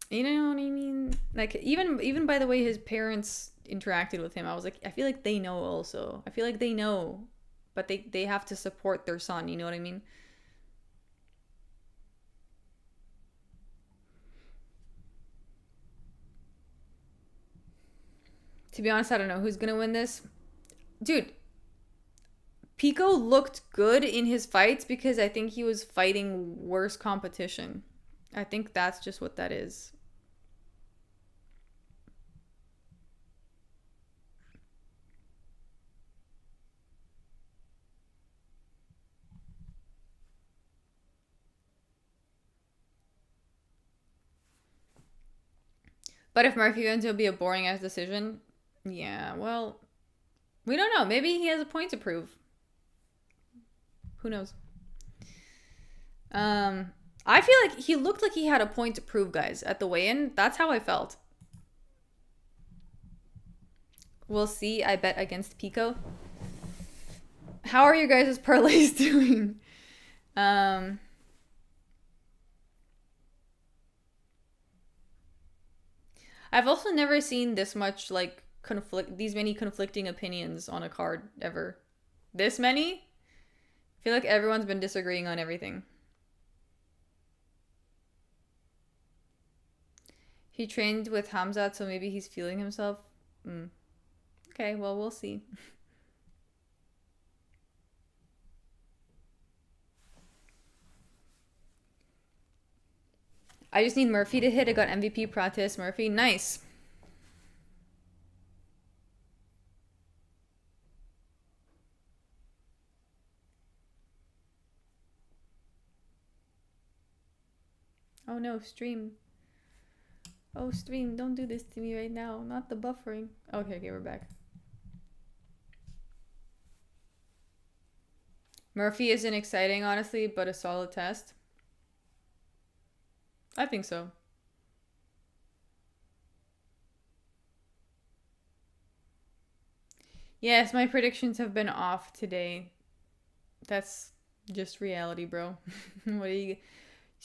You know what I mean? Like, even by the way his parents interacted with him, I was like, I feel like they know also. I feel like they know, but they have to support their son. You know what I mean? To be honest, I don't know who's gonna win this. Dude, Pico looked good in his fights because I think he was fighting worse competition. I think that's just what that is. But if Murphy wins, it'll be a boring ass decision. Yeah, well, we don't know. Maybe he has a point to prove. Who knows? I feel like he looked like he had a point to prove, guys, at the weigh-in. That's how I felt. We'll see. I bet against Pico. How are your guys' parlays doing? I've also never seen this much like these many conflicting opinions on a card ever. This many? I feel like everyone's been disagreeing on everything. He trained with Hamzat, so maybe he's feeling himself. Okay, well, we'll see. I just need Murphy to hit. I got MVP Prates, Murphy. Nice. Oh no, stream. Oh, stream, don't do this to me right now. Not the buffering. Okay, we're back. Murphy isn't exciting, honestly, but a solid test. I think so. Yes, my predictions have been off today. That's just reality, bro. What are you...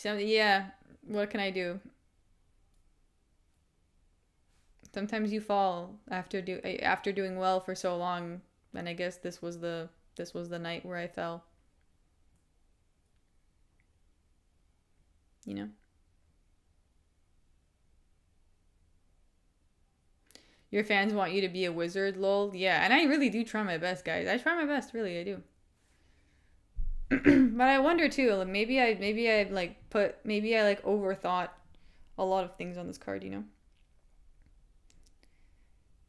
Yeah, what can I do? Sometimes you fall after doing well for so long, and I guess this was the night where I fell. You know? Your fans want you to be a wizard, lol. Yeah, and I really do try my best, guys. I try my best, really, I do. But I wonder too, like, maybe I overthought a lot of things on this card, you know?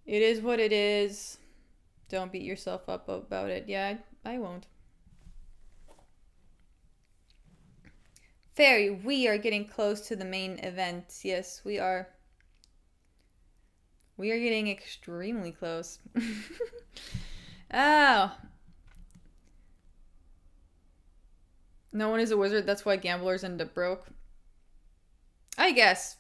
It is what it is. Don't beat yourself up about it. Yeah, I won't. Fairy, we are getting close to the main event. Yes, we are. We are getting extremely close. Oh. No one is a wizard, that's why gamblers end up broke. I guess.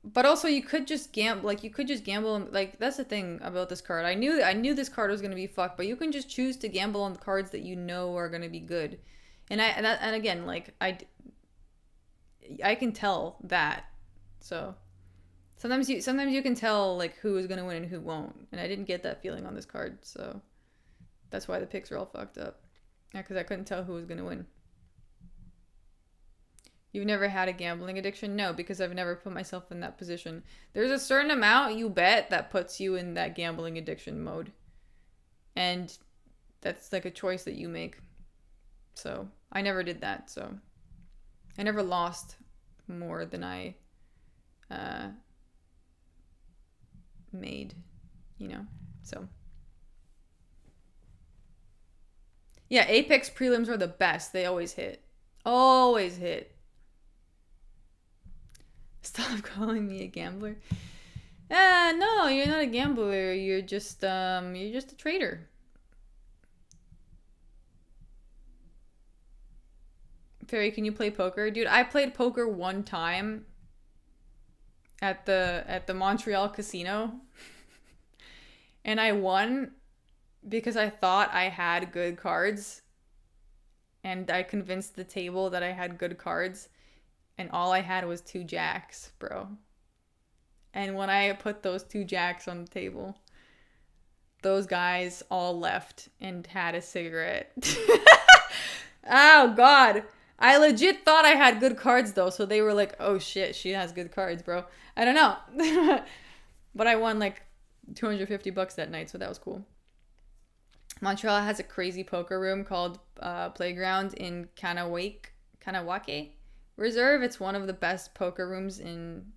But also you could just gamble, like that's the thing about this card. I knew this card was going to be fucked, but you can just choose to gamble on the cards that you know are going to be good. And again, like I can tell that. So sometimes you can tell like who is going to win and who won't. And I didn't get that feeling on this card, so that's why the picks are all fucked up. Yeah, because I couldn't tell who was going to win. You've never had a gambling addiction? No, because I've never put myself in that position. There's a certain amount you bet that puts you in that gambling addiction mode. And that's like a choice that you make. So I never did that. So I never lost more than I made, you know? So yeah, Apex prelims are the best. They always hit. Always hit. Stop calling me a gambler. No, you're not a gambler. You're just a trader. Fairy, can you play poker? Dude, I played poker one time at the Montreal casino. And I won because I thought I had good cards. And I convinced the table that I had good cards. And all I had was 2 jacks, bro. And when I put those 2 jacks on the table, those guys all left and had a cigarette. Oh, God. I legit thought I had good cards, though. So they were like, oh, shit, she has good cards, bro. I don't know. But I won like $250 that night, so that was cool. Montreal has a crazy poker room called Playground in Kanawake Reserve. It's one of the best poker rooms in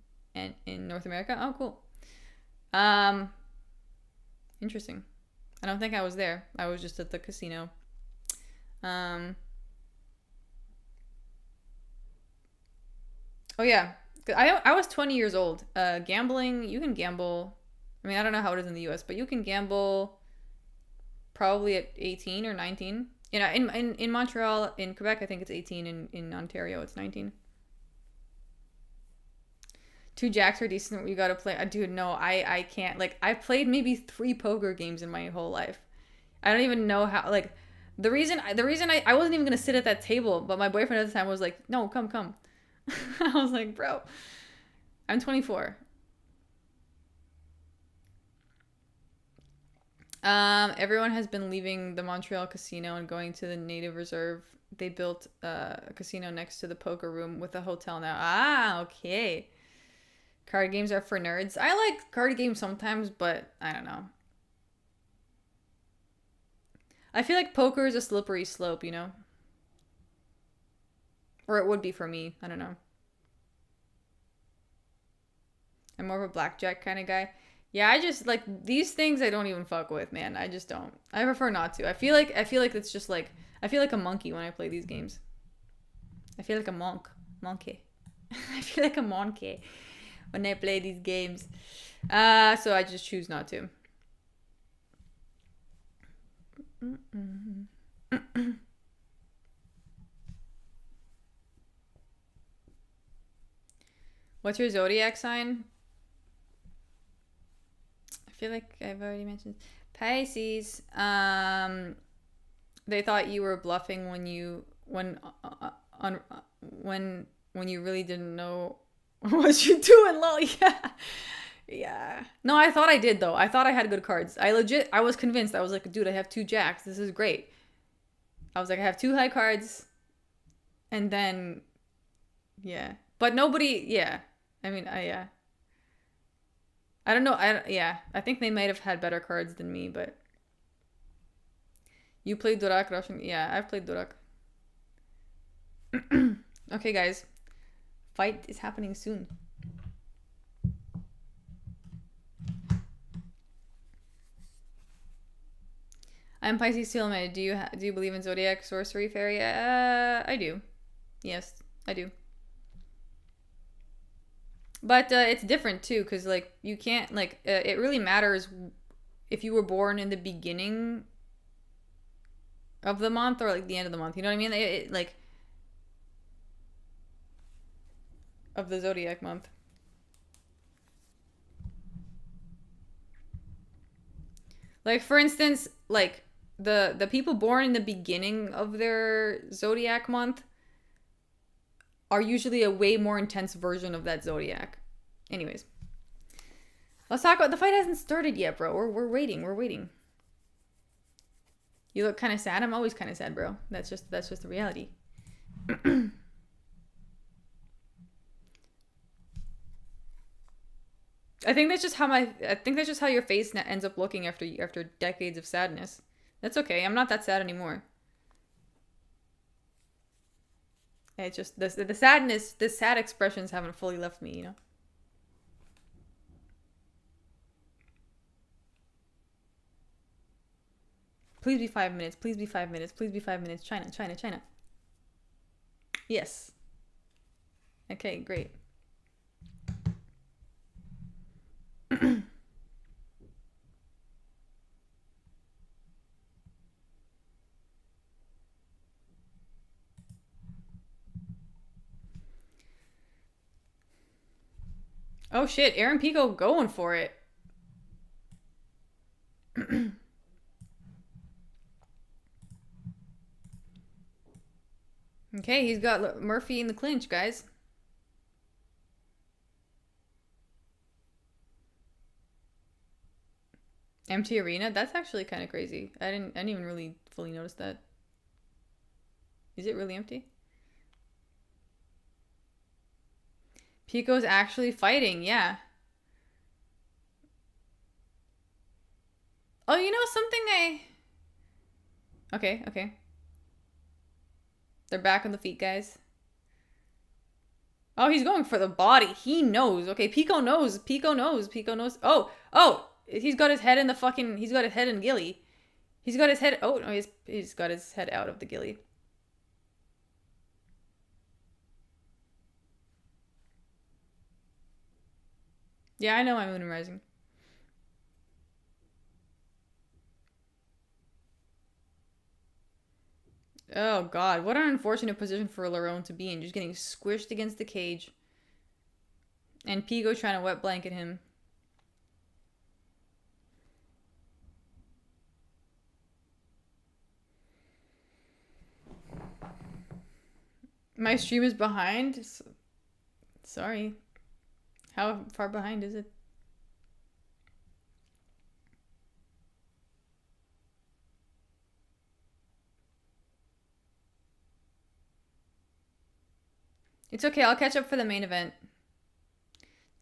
North America. Oh, cool. Interesting. I don't think I was there. I was just at the casino. Oh yeah, I was 20 years old. Gambling, you can gamble. I mean, I don't know how it is in the US, but you can gamble probably at 18 or 19. You know, in Montreal, in Quebec, I think it's 18. In Ontario, it's 19. 2 jacks are decent. You gotta play. Dude, no, I can't. Like, I played maybe 3 poker games in my whole life. I don't even know how. Like, the reason I wasn't even gonna sit at that table, but my boyfriend at the time was like, "No, come." I was like, "Bro, I'm 24." Everyone has been leaving the Montreal casino and going to the native reserve. They built a casino next to the poker room with a hotel now. Ah, okay. Card games are for nerds. I like card games sometimes, but I don't know. I feel like poker is a slippery slope, you know? Or it would be for me. I don't know. I'm more of a blackjack kind of guy. Yeah, I just like these things I don't even fuck with, man. I just don't. I prefer not to. I feel like it's just like I feel like a monkey when I play these games. I feel like a monkey. I feel like a monkey when I play these games. So I just choose not to. What's your zodiac sign? I feel like I've already mentioned Pisces. They thought you were bluffing when you really didn't know what you doing, lol. Yeah. No, I thought I did though. I thought I had good cards. I was convinced. I was like, dude, I have 2 jacks. This is great. I was like, I have 2 high cards, and then, yeah. But nobody, yeah. I mean, yeah. I don't know. I think they might have had better cards than me, but you played Durak Russian. Yeah, I've played Durak. Okay, guys. Fight is happening soon. I'm Pisces Steelman. Do you believe in zodiac sorcery fairy? I do. Yes, I do. But it's different too, because like you can't like it really matters if you were born in the beginning of the month or like the end of the month. You know what I mean? Like of the zodiac month. Like for instance, like the people born in the beginning of their zodiac month are usually a way more intense version of that zodiac. Anyways, let's talk about the fight. Hasn't started yet, bro. We're waiting. We're waiting. You look kind of sad. I'm always kind of sad, bro. That's just the reality. I think that's just how your face ends up looking after decades of sadness. That's okay. I'm not that sad anymore. It's just the sadness, the sad expressions haven't fully left me, you know. Please be 5 minutes. Please be 5 minutes. Please be 5 minutes. China. Yes. Okay, great. Oh shit, Aaron Pico going for it. Okay, he's got Murphy in the clinch, guys. Empty arena? That's actually kind of crazy. I didn't even really fully notice that. Is it really empty? Pico's actually fighting, yeah. Oh, you know something Okay. They're back on the feet, guys. Oh, he's going for the body. He knows. Okay, Pico knows. Oh, he's got his head in he's got his head in gilly. He's got his head, oh, no, he's got his head out of the gilly. Yeah, I know my moon and rising. Oh, God. What an unfortunate position for Lerone to be in. Just getting squished against the cage. And Pico trying to wet blanket him. My stream is behind. Sorry. How far behind is it? It's okay. I'll catch up for the main event.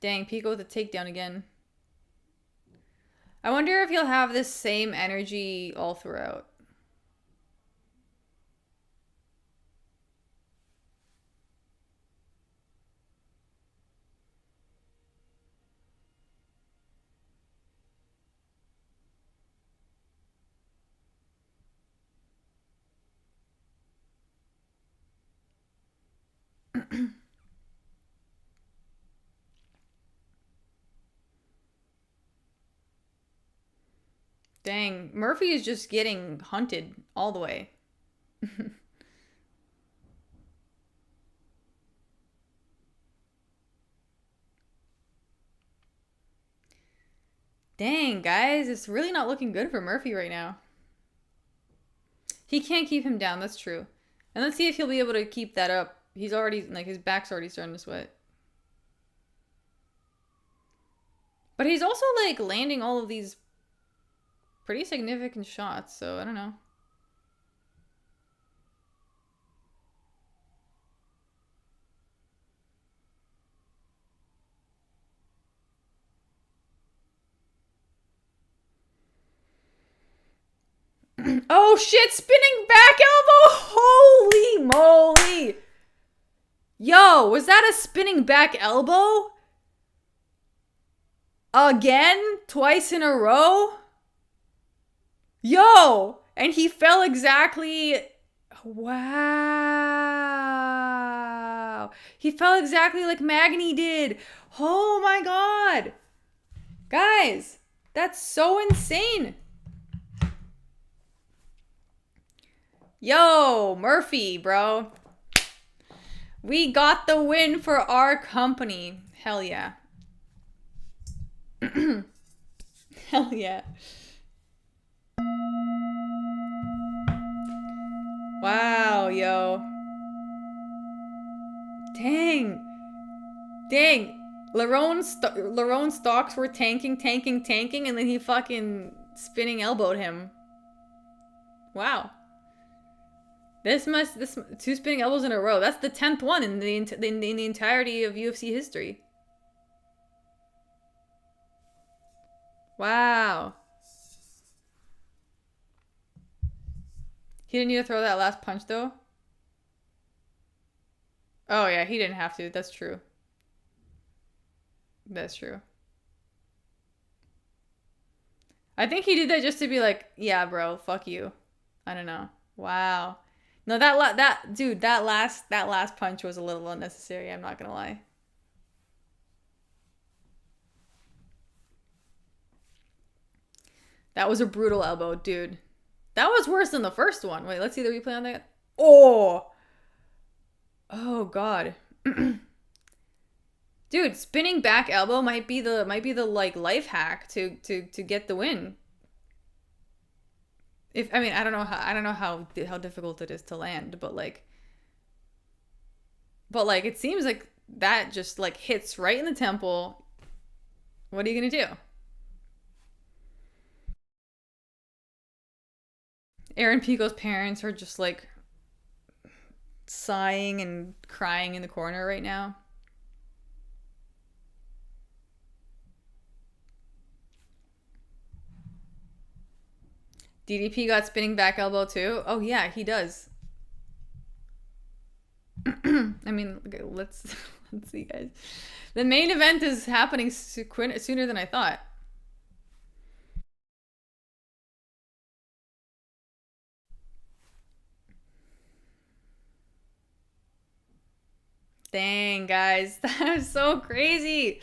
Dang, Pico with a takedown again. I wonder if he'll have this same energy all throughout. Dang, Murphy is just getting hunted all the way. Dang, guys, it's really not looking good for Murphy right now. He can't keep him down, that's true. And let's see if he'll be able to keep that up. He's already, like, his back's already starting to sweat. But he's also, like, landing all of these pretty significant shots, so I don't know. Oh shit, spinning back elbow! Holy moly! Yo, was that a spinning back elbow? Again? Twice in a row? Yo! And he fell exactly... Wow. He fell exactly like Magny did. Oh my god. Guys, that's so insane. Yo, Murphy, bro. We got the win for our company. Hell yeah. Hell yeah. Wow, yo. Dang. Dang. Lerone stocks were tanking, and then he fucking spinning elbowed him. Wow. This two spinning elbows in a row. That's the 10th one in the entirety of UFC history. Wow. He didn't need to throw that last punch though. Oh yeah, he didn't have to. That's true. That's true. I think he did that just to be like, yeah, bro, fuck you. I don't know. Wow. No, that last punch was a little unnecessary, I'm not gonna lie. That was a brutal elbow, dude. That was worse than the first one. Wait, let's see the replay on that. Oh! Oh god. Dude, spinning back elbow might be the like life hack to get the win. I mean, I don't know how difficult it is to land, but like it seems like that just like hits right in the temple. What are you gonna do? Aaron Pico's parents are just like sighing and crying in the corner right now. DDP got spinning back elbow too. Oh yeah, he does. I mean, okay, let's see, guys. The main event is happening sooner than I thought. Dang, guys, that is so crazy.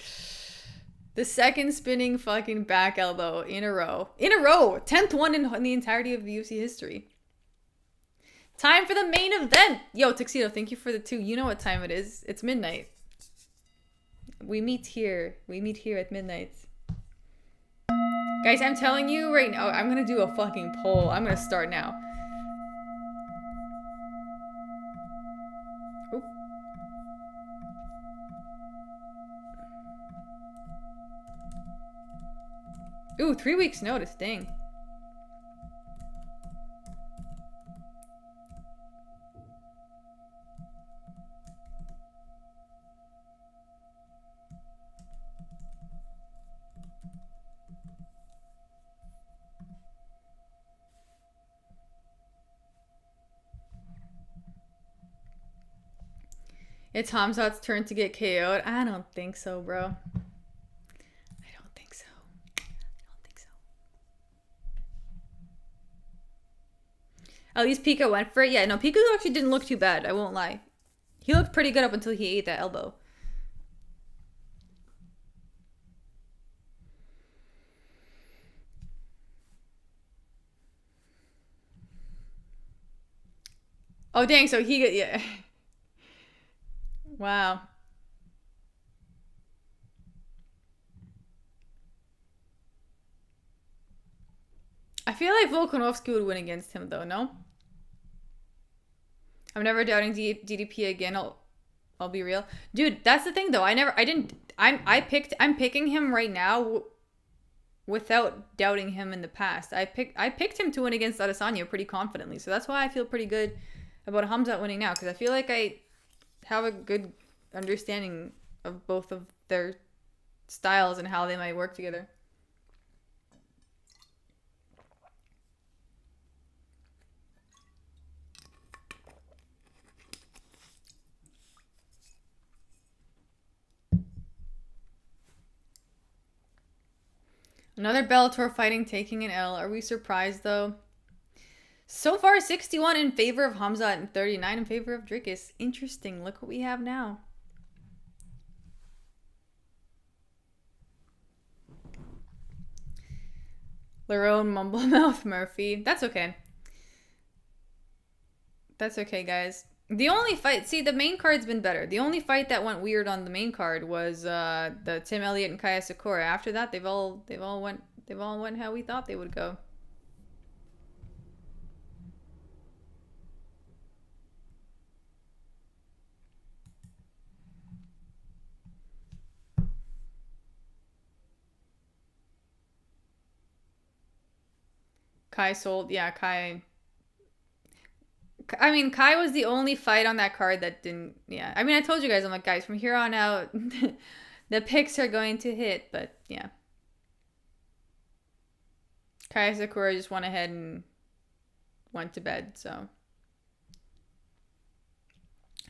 The second spinning fucking back elbow in a row. 10th one in the entirety of the UFC history. Time for the main event. Yo, Tuxedo, thank you for the 2. You know what time it is. It's midnight. We meet here. We meet here at midnight. Guys, I'm telling you right now, I'm gonna do a fucking poll. I'm gonna start now. Oop. Ooh, 3 weeks notice, dang. It's Hamzat's turn to get KO'd. I don't think so, bro. I don't think so. I don't think so. At least Pico went for it. Yeah, no, Pico actually didn't look too bad. I won't lie. He looked pretty good up until he ate that elbow. Oh, dang. So he got, yeah. Wow. I feel like Volkanovski would win against him, though, no? I'm never doubting DDP again. I'll be real. Dude, that's the thing, though. I'm picking him right now without doubting him in the past. I picked him to win against Adesanya pretty confidently. So that's why I feel pretty good about Hamzat winning now. Because I feel like I have a good understanding of both of their styles and how they might work together. Another Bellator fighting taking an L. Are we surprised though? So far, 61 in favor of Hamzat and 39 in favor of Dricus. Interesting. Look what we have now. Lerone, Mumblemouth, Murphy. That's okay. That's okay, guys. The only fight, see, the main card's been better. The only fight that went weird on the main card was the Tim Elliott and Kai Asakura. After that, they've all went how we thought they would go. Kai sold, yeah, Kai. I mean, Kai was the only fight on that card that didn't, yeah. I mean, I told you guys, I'm like, guys, from here on out, the picks are going to hit, but yeah. Kai Sakura just went ahead and went to bed, so.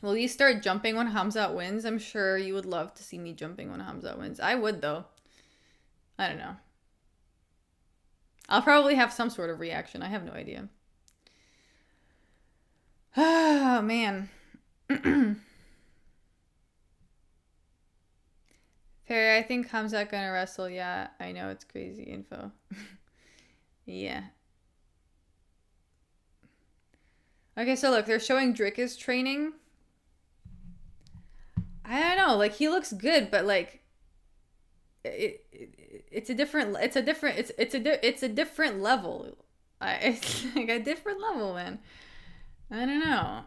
Will you start jumping when Hamzat wins? I'm sure you would love to see me jumping when Hamzat wins. I would, though. I don't know. I'll probably have some sort of reaction. I have no idea. Oh, man. Perry, I think Hamzat gonna wrestle. Yeah, I know, it's crazy info. Yeah. Okay, so look, they're showing Dricus training. I don't know, like, he looks good, but like it's a different level. It's like a different level, man. I don't know.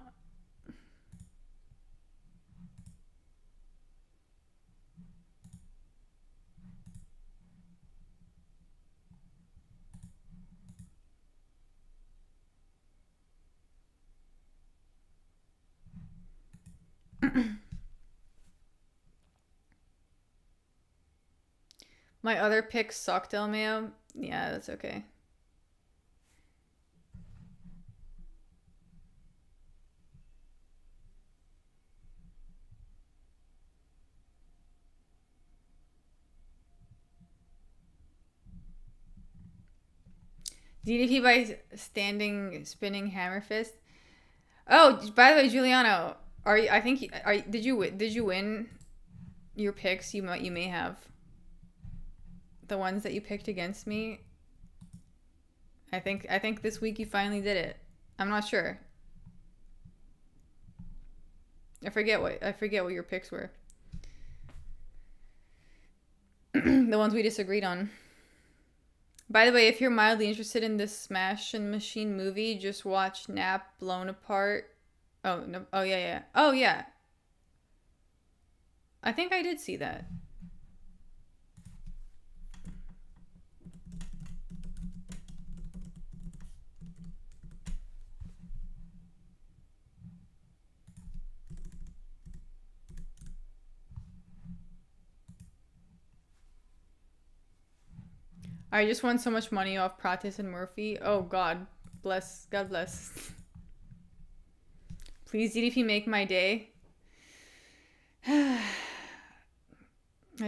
My other pick sucked, El Mayo. Yeah, that's okay. DDP by spinning hammer fist. Oh, by the way, Giuliano, are you? I think did you win your picks? You may have. The ones that you picked against me. I think this week you finally did it. I'm not sure. I forget what your picks were. The ones we disagreed on. By the way, if you're mildly interested in this Smash and Machine movie, just watch Nap Blown Apart. Oh, no. Oh, yeah. Oh, yeah. I think I did see that. I just won so much money off Prates and Murphy. Oh, God bless. God bless. Please, DDP, make my day. I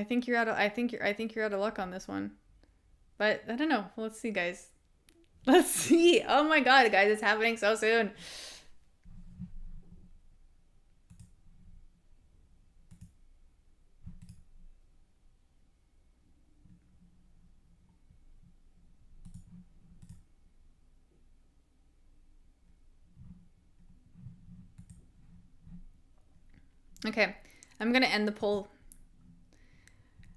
think you're out of luck on this one. But I don't know. Let's see, guys. Let's see. Oh my God, guys, it's happening so soon. Okay, I'm gonna end the poll.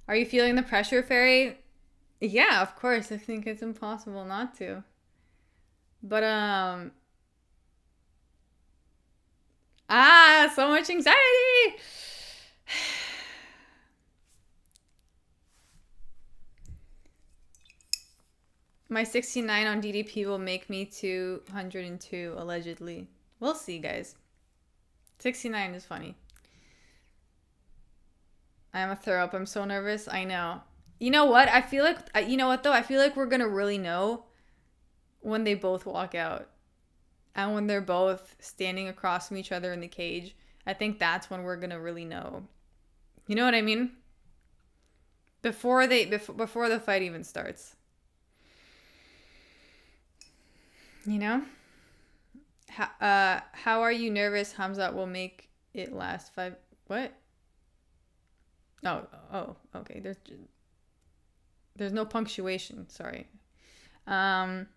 Are you feeling the pressure, Fairy? Yeah, of course. I think it's impossible not to. But, so much anxiety! My 69 on DDP will make me 202, allegedly. We'll see, guys. 69 is funny. I'm a throw up. I'm so nervous. I know. You know what? I feel like, you know what though? I feel like we're going to really know when they both walk out. And when they're both standing across from each other in the cage. I think that's when we're going to really know. You know what I mean? Before the fight even starts. You know? How are you nervous? Hamzat will make it last 5... What? Oh, okay. There's no punctuation. Sorry. What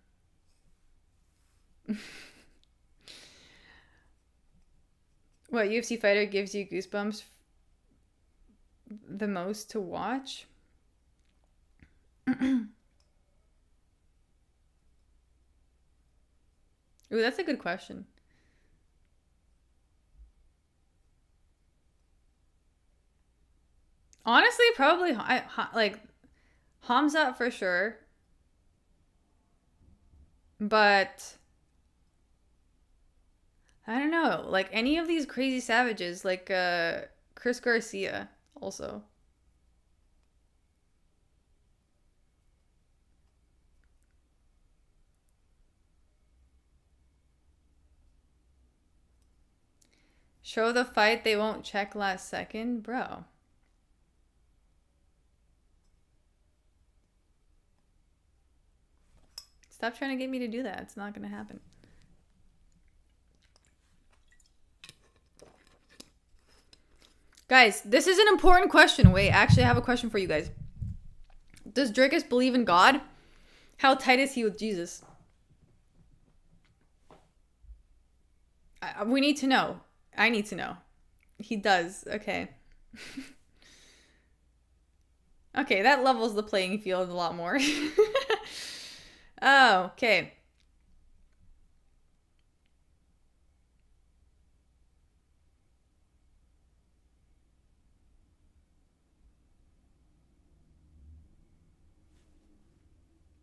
UFC fighter gives you goosebumps the most to watch? Ooh, that's a good question. Honestly, probably like Hamzat for sure. But I don't know, like any of these crazy savages, like Chris Garcia also. Show the fight, they won't check last second, bro. Stop trying to get me to do that. It's not going to happen. Guys, this is an important question. Wait, actually, I have a question for you guys. Does Drakus believe in God? How tight is he with Jesus? We need to know. I need to know. He does. Okay. Okay, that levels the playing field a lot more. Oh, okay.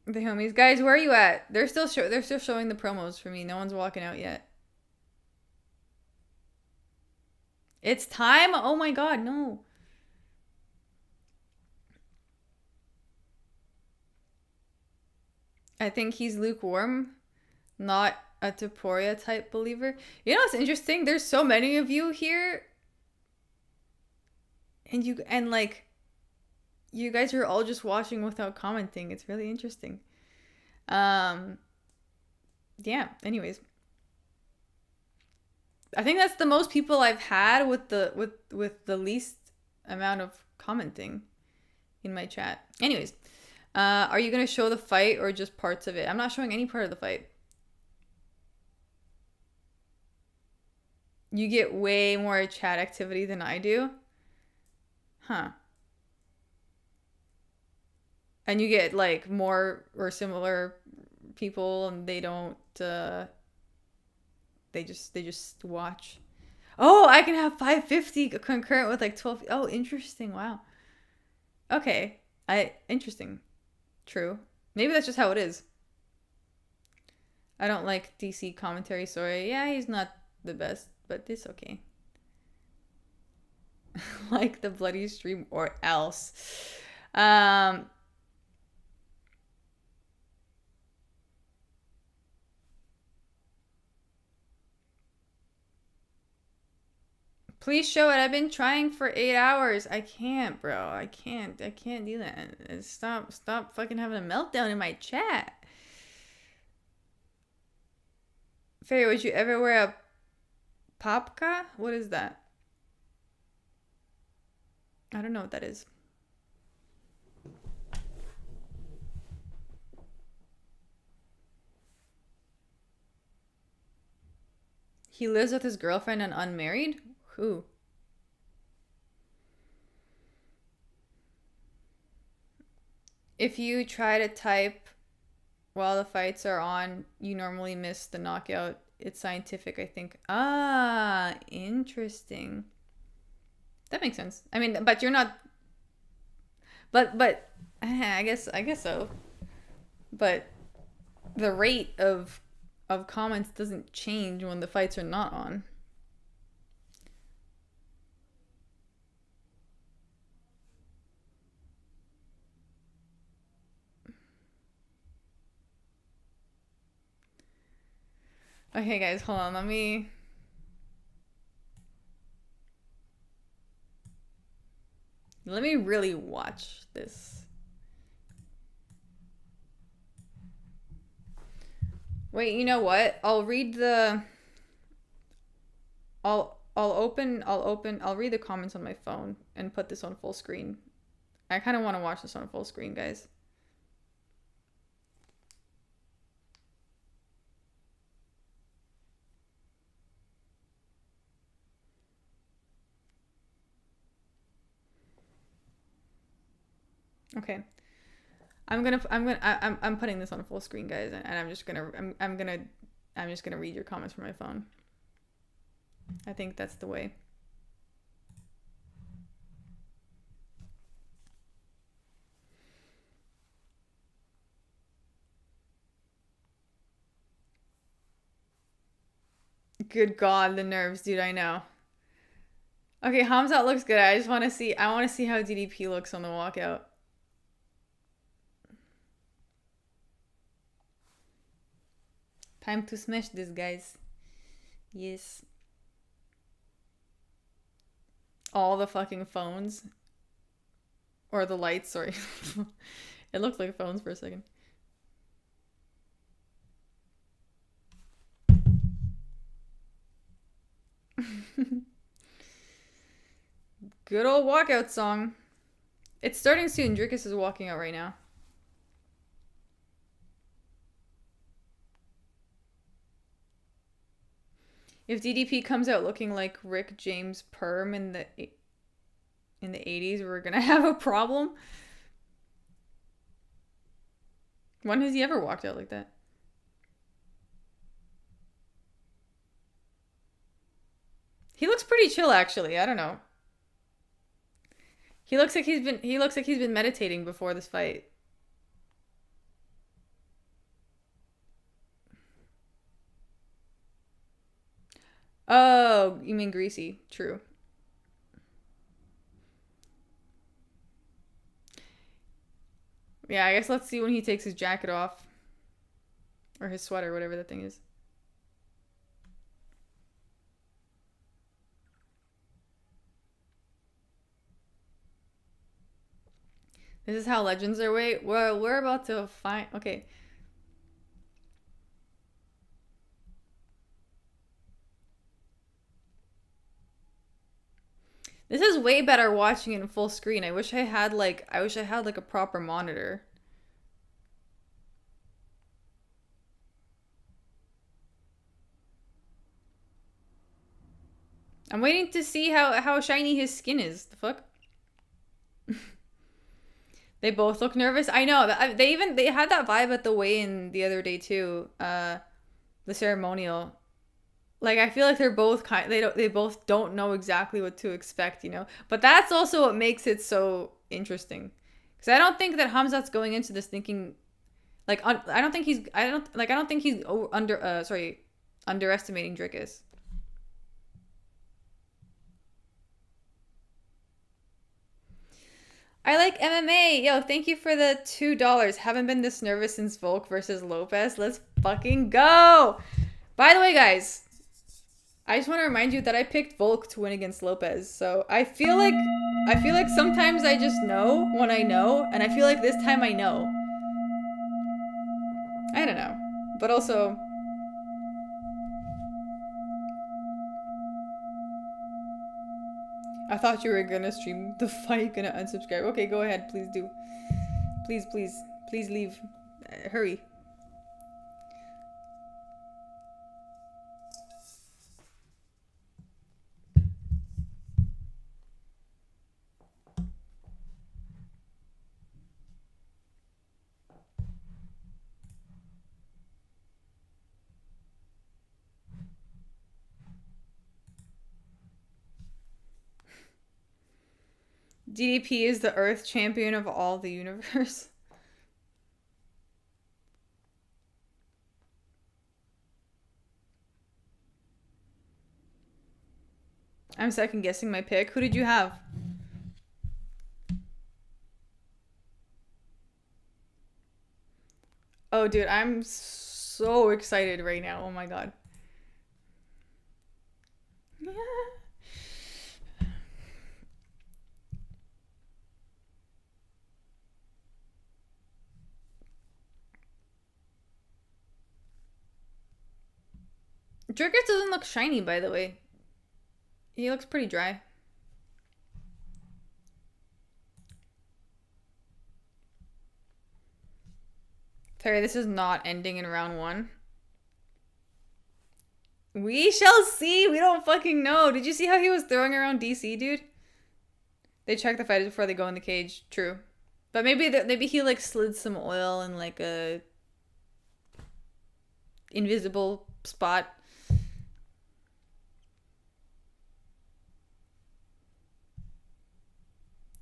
The homies, guys, where are you at? They're still showing the promos for me. No one's walking out yet. It's time. Oh my God, no. I think he's lukewarm, not a Taporia type believer. You know what's interesting? There's so many of you here, and like, you guys are all just watching without commenting. It's really interesting. Yeah. Anyways, I think that's the most people I've had with the least amount of commenting in my chat. Anyways. Are you going to show the fight or just parts of it? I'm not showing any part of the fight. You get way more chat activity than I do? Huh. And you get like more or similar people and they don't they just watch. Oh, I can have 550 concurrent with like 12. Oh, interesting. Wow. Okay. Interesting. True. Maybe that's just how it is. I don't like DC commentary, sorry. Yeah, he's not the best, but it's okay. Like the bloody stream or else. Please show it. I've been trying for 8 hours. I can't, bro. I can't do that. Stop fucking having a meltdown in my chat. Fairy, would you ever wear a papka? What is that? I don't know what that is. He lives with his girlfriend and unmarried? Who? If you try to type while the fights are on, you normally miss the knockout. It's scientific, I think. Ah, interesting. That makes sense. I mean, but you're not. But I guess so. But the rate of comments doesn't change when the fights are not on. Okay, guys, hold on. Let me really watch this. Wait, you know what? I'll read the I'll read the comments on my phone and put this on full screen. I kind of want to watch this on full screen, guys. Okay. I'm putting this on full screen, guys, and I'm just gonna read your comments from my phone. I think that's the way. Good God, the nerves, dude, I know. Okay, Hamzat looks good. I want to see how DDP looks on the walkout. Time to smash this, guys. Yes. All the fucking phones. Or the lights, sorry. It looked like phones for a second. Good old walkout song. It's starting soon. Drickus is walking out right now. If DDP comes out looking like Rick James Perm in the 80s, we're gonna have a problem. When has he ever walked out like that? He looks pretty chill, actually. I don't know. He looks like he's been meditating before this fight. Oh, you mean greasy. True. Yeah, I guess let's see when he takes his jacket off. Or his sweater, whatever that thing is. This is how legends are. Wait, we're about to find. Okay. This is way better watching it in full screen. I wish I had like a proper monitor. I'm waiting to see how shiny his skin is. The fuck? They both look nervous. I know. They had that vibe at the weigh-in the other day too. The ceremonial. Like, I feel like they're both they both don't know exactly what to expect, you know. But that's also what makes it so interesting. Because I don't think that Hamzat's going into this thinking, like, I don't think he's underestimating Drickus. I like MMA. Yo, thank you for the $2. Haven't been this nervous since Volk versus Lopez. Let's fucking go. By the way, guys, I just want to remind you that I picked Volk to win against Lopez. So I feel like sometimes I just know when I know, and I feel like this time I know. I don't know. But also, I thought you were gonna stream the fight, gonna unsubscribe. Okay, go ahead. Please do. Please, please. Please leave. Hurry. DDP is the Earth champion of all the universe. I'm second guessing my pick. Who did you have? Oh, dude, I'm so excited right now. Oh my god. Yeah. Drickus doesn't look shiny, by the way. He looks pretty dry. Terry, this is not ending in round 1. We shall see. We don't fucking know. Did you see how he was throwing around DC, dude? They check the fighters before they go in the cage. True. But maybe he like slid some oil in like a invisible spot.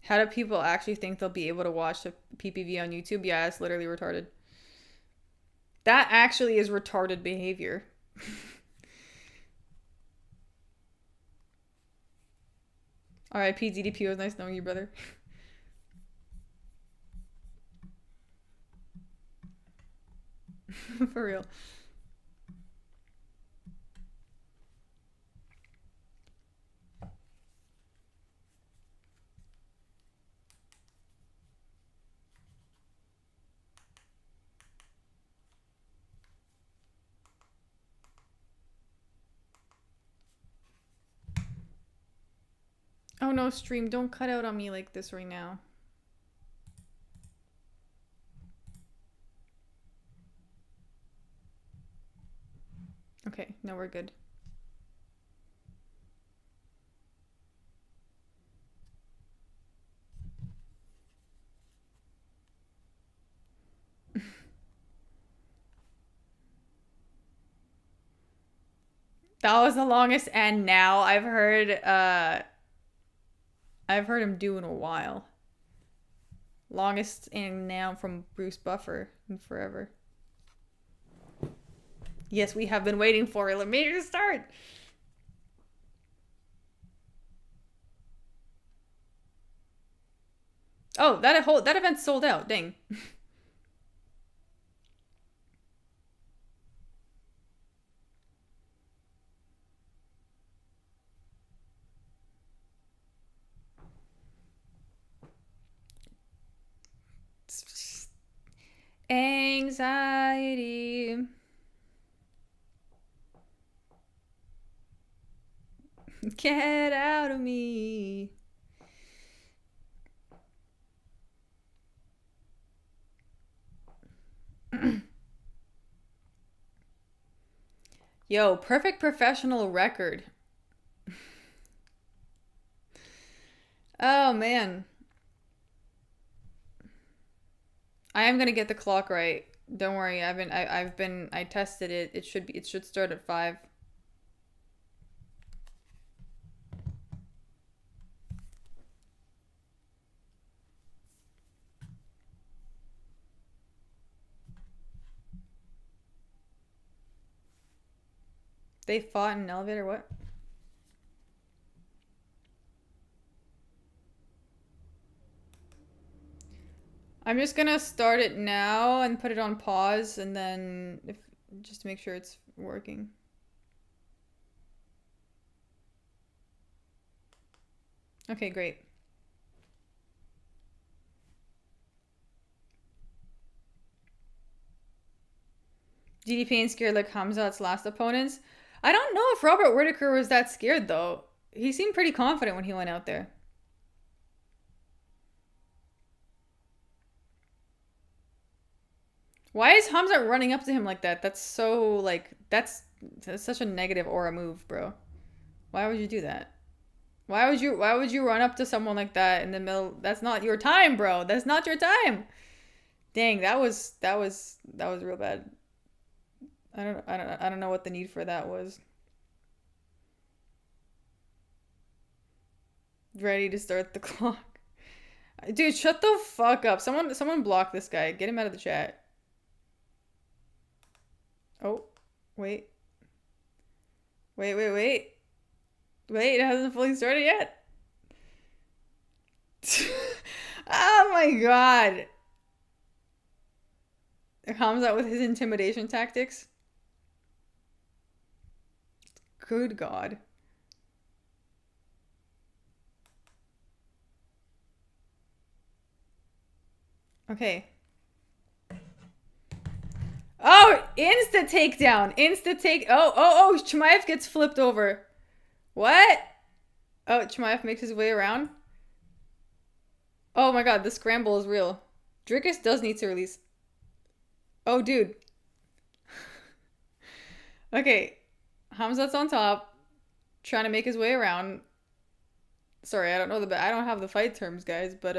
How do people actually think they'll be able to watch the PPV on YouTube? Yeah, it's literally retarded. That actually is retarded behavior. R.I.P. DDP, was nice knowing you, brother. For real. Oh no, stream, don't cut out on me like this right now. Okay, no, we're good. That was the longest and now I've heard him do in a while. Longest and now from Bruce Buffer in forever. Yes, we have been waiting for it. Let me start. Oh, that event's sold out. Dang. Anxiety. Get out of me. Yo, perfect professional record. Oh man. I am gonna get the clock right. Don't worry. I tested it. It should start at 5. They fought in an elevator, what? I'm just gonna start it now and put it on pause and then just to make sure it's working. Okay, great. DDP ain't scared like Hamzat's last opponents. I don't know if Robert Whittaker was that scared though. He seemed pretty confident when he went out there. Why is Hamzat running up to him like that? That's so like that's such a negative aura move, bro. Why would you do that? Why would you run up to someone like that in the middle? That's not your time, bro. That's not your time. Dang, that was real bad. I don't know what the need for that was. Ready to start the clock. Dude, shut the fuck up. Someone block this guy. Get him out of the chat. Oh, wait. Wait. Wait, it hasn't fully started yet. Oh my god. It comes out with his intimidation tactics. Good god. Okay. Oh, insta takedown. Oh, Chimaev gets flipped over. What? Oh, Chimaev makes his way around. Oh my god, the scramble is real. Dricus does need to release. Oh, dude. Okay. Hamzat's on top. Trying to make his way around. Sorry, I don't have the fight terms, guys, but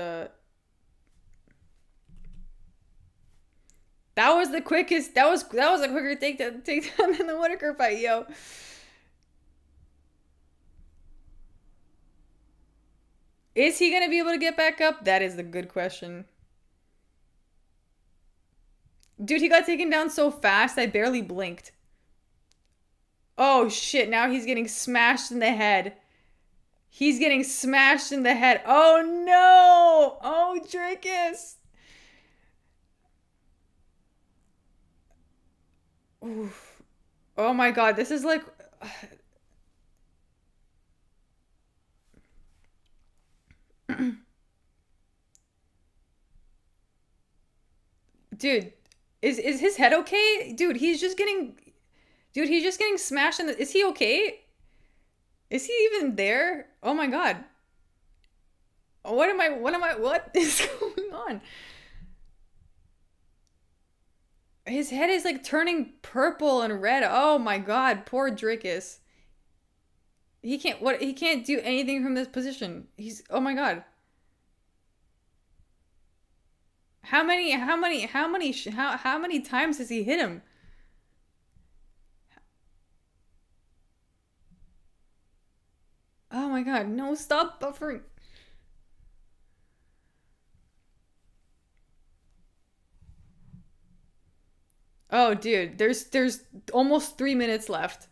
that was the quickest. That was a quicker takedown than the Whittaker fight, yo. Is he gonna be able to get back up? That is the good question. Dude, he got taken down so fast, I barely blinked. Oh shit, now he's getting smashed in the head. He's getting smashed in the head. Oh no! Oh, Dricus! Oof. Oh my god, this is like... Dude, is his head okay? Dude, he's just getting smashed in the... Is he okay? Is he even there? Oh my god. What is going on? His head is like turning purple and red. Oh my god, poor Dricus. He can't do anything from this position. Oh my god. How many times has he hit him? Oh my god, no, stop buffering. Oh dude, there's almost 3 minutes left.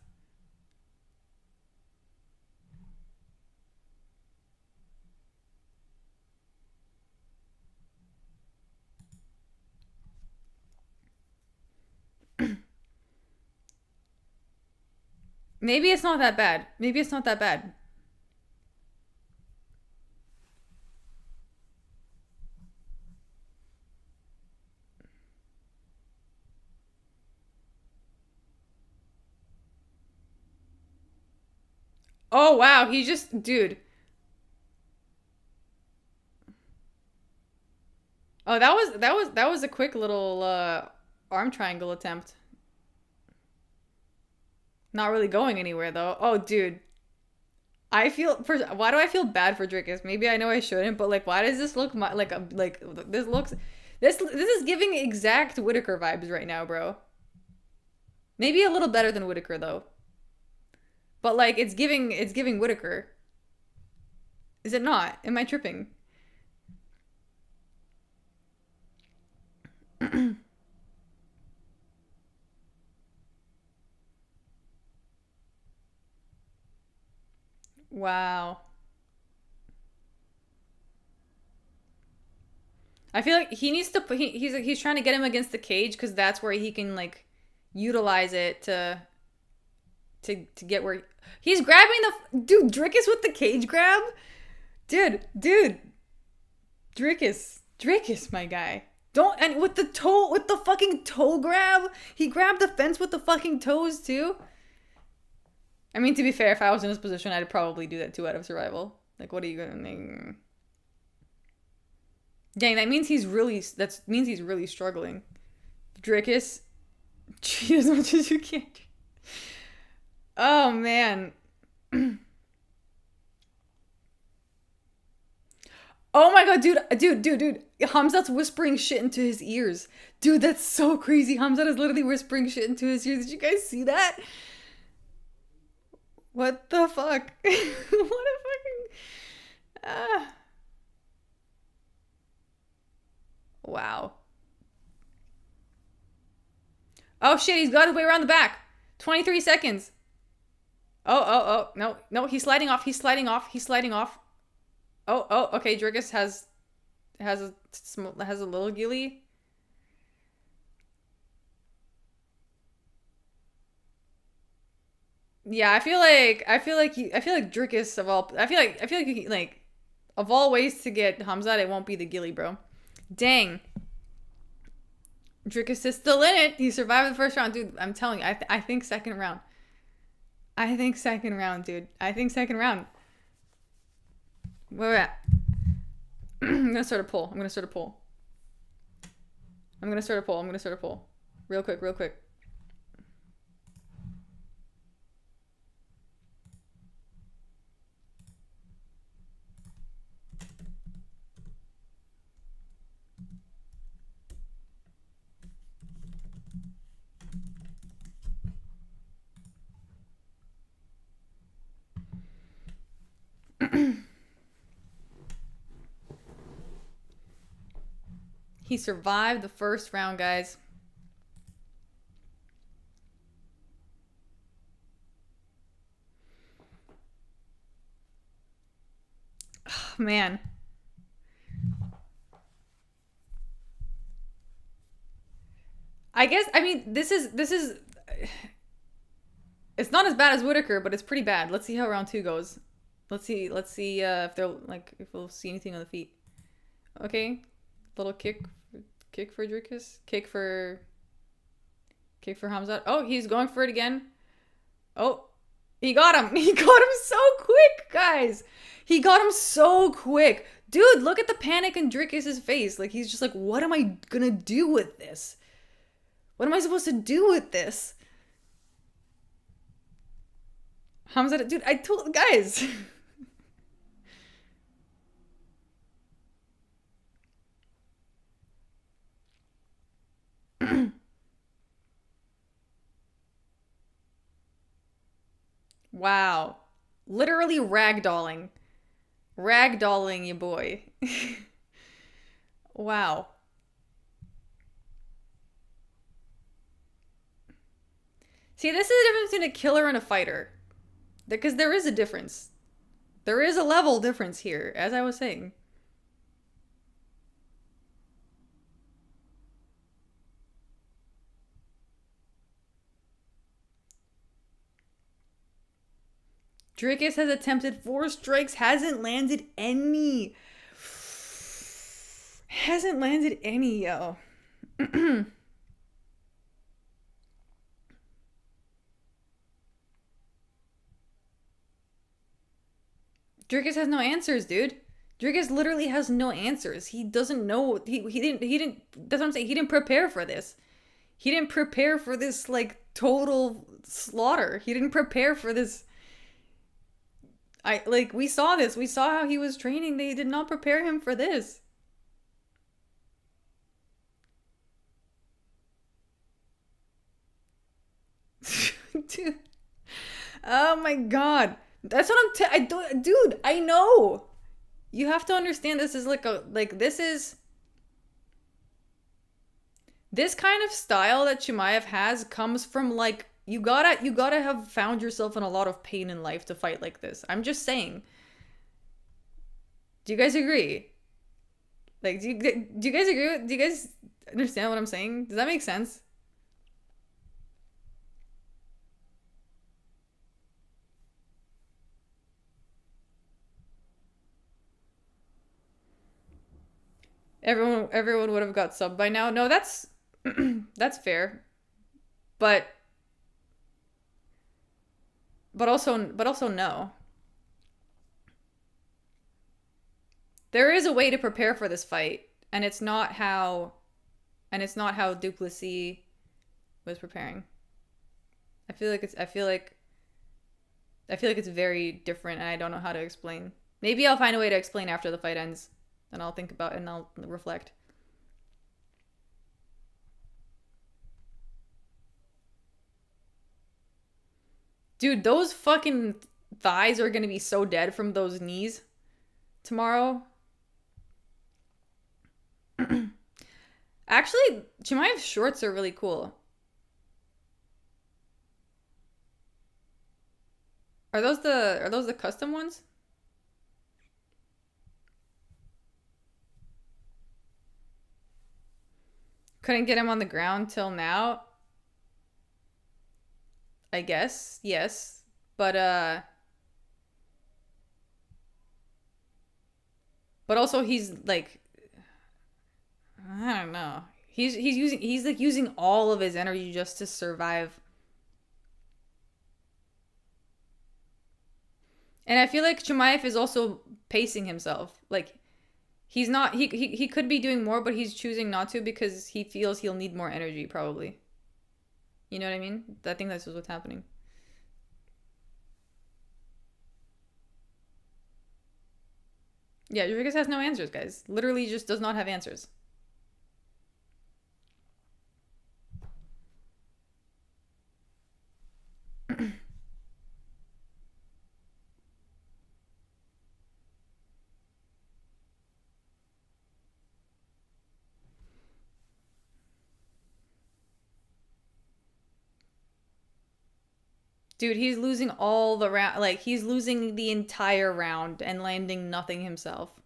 Maybe it's not that bad. Maybe it's not that bad. Oh wow, he just... Dude. Oh, that was a quick little arm triangle attempt. Not really going anywhere though. Oh, dude. why do I feel bad for Drickus? Maybe I know I shouldn't, but like, why does this look this is giving exact Whitaker vibes right now, bro. Maybe a little better than Whitaker though. But like, it's giving Whitaker. Is it not? Am I tripping? Wow. I feel like he needs to put, he's trying to get him against the cage because that's where he can like utilize it to get where he's grabbing the dude. Drickus with the cage grab, dude. Drickus, my guy. Don't, and with the fucking toe grab, he grabbed the fence with the fucking toes too. I mean, to be fair, if I was in this position, I'd probably do that too out of survival. Like, what are you gonna make? Dang, that means he's really struggling. Drickus, cheat as much as you can. Oh man. Oh my god, dude. Hamzat's whispering shit into his ears. Dude, that's so crazy. Hamzat is literally whispering shit into his ears. Did you guys see that? What the fuck? What a fucking... Wow. Oh shit, he's got his way around the back. 23 seconds. Oh. No, he's sliding off. Oh, okay, Drickus has a little gilly. Yeah, I feel like Drickus of all ways to get Hamzat, it won't be the gilly, bro. Dang. Drickus is still in it. He survived the first round, dude. I'm telling you, I think second round. Dude. I think second round. Where we're at? I'm gonna start a poll. Real quick. He survived the first round, guys. Oh, man. I mean, this is it's not as bad as Whitaker, but it's pretty bad. Let's see how round 2 goes. Let's see if they'll if we'll see anything on the feet. Okay. Little kick for Drickus. Kick for Hamzat. Oh, he's going for it again. Oh, he got him. He got him so quick, guys. He got him so quick. Dude, look at the panic in Drickus' face. Like, he's just like, what am I gonna do with this? What am I supposed to do with this? Hamzat, dude, I told guys. Wow. Literally ragdolling. Ragdolling you boy. Wow. See, this is the difference between a killer and a fighter. Because there is a difference. There is a level difference here, as I was saying. Drickus has attempted 4 strikes, hasn't landed any. Hasn't landed any, yo. Drickus has no answers, dude. Drickus literally has no answers. He doesn't know. He didn't. That's what I'm saying. He didn't prepare for this. He didn't prepare for this, like, total slaughter. He didn't prepare for this We saw this. We saw how he was training. They did not prepare him for this. Dude. Oh my god. That's what dude, I know. You have to understand this is this kind of style that Chimaev has comes from like you gotta have found yourself in a lot of pain in life to fight like this. I'm just saying. Do you guys agree? Like, do you guys agree? Do you guys understand what I'm saying? Does that make sense? Everyone would have got subbed by now. No, that's that's fair. But also no. There is a way to prepare for this fight, and it's not how Du Plessis was preparing. I feel like it's very different, and I don't know how to explain. Maybe I'll find a way to explain after the fight ends, and I'll think about it and I'll reflect. Dude, those fucking thighs are gonna be so dead from those knees tomorrow. Actually, Chimaev's shorts are really cool. Are those the custom ones? Couldn't get him on the ground till now. I guess, yes. But also he's like, I don't know. He's using all of his energy just to survive. And I feel like Chimaev is also pacing himself. Like, he's not, he could be doing more, but he's choosing not to because he feels he'll need more energy, probably. You know what I mean? I think that's what's happening. Yeah, Rodriguez has no answers, guys. Literally just does not have answers. Dude, he's losing all the round. Like, he's losing the entire round and landing nothing himself.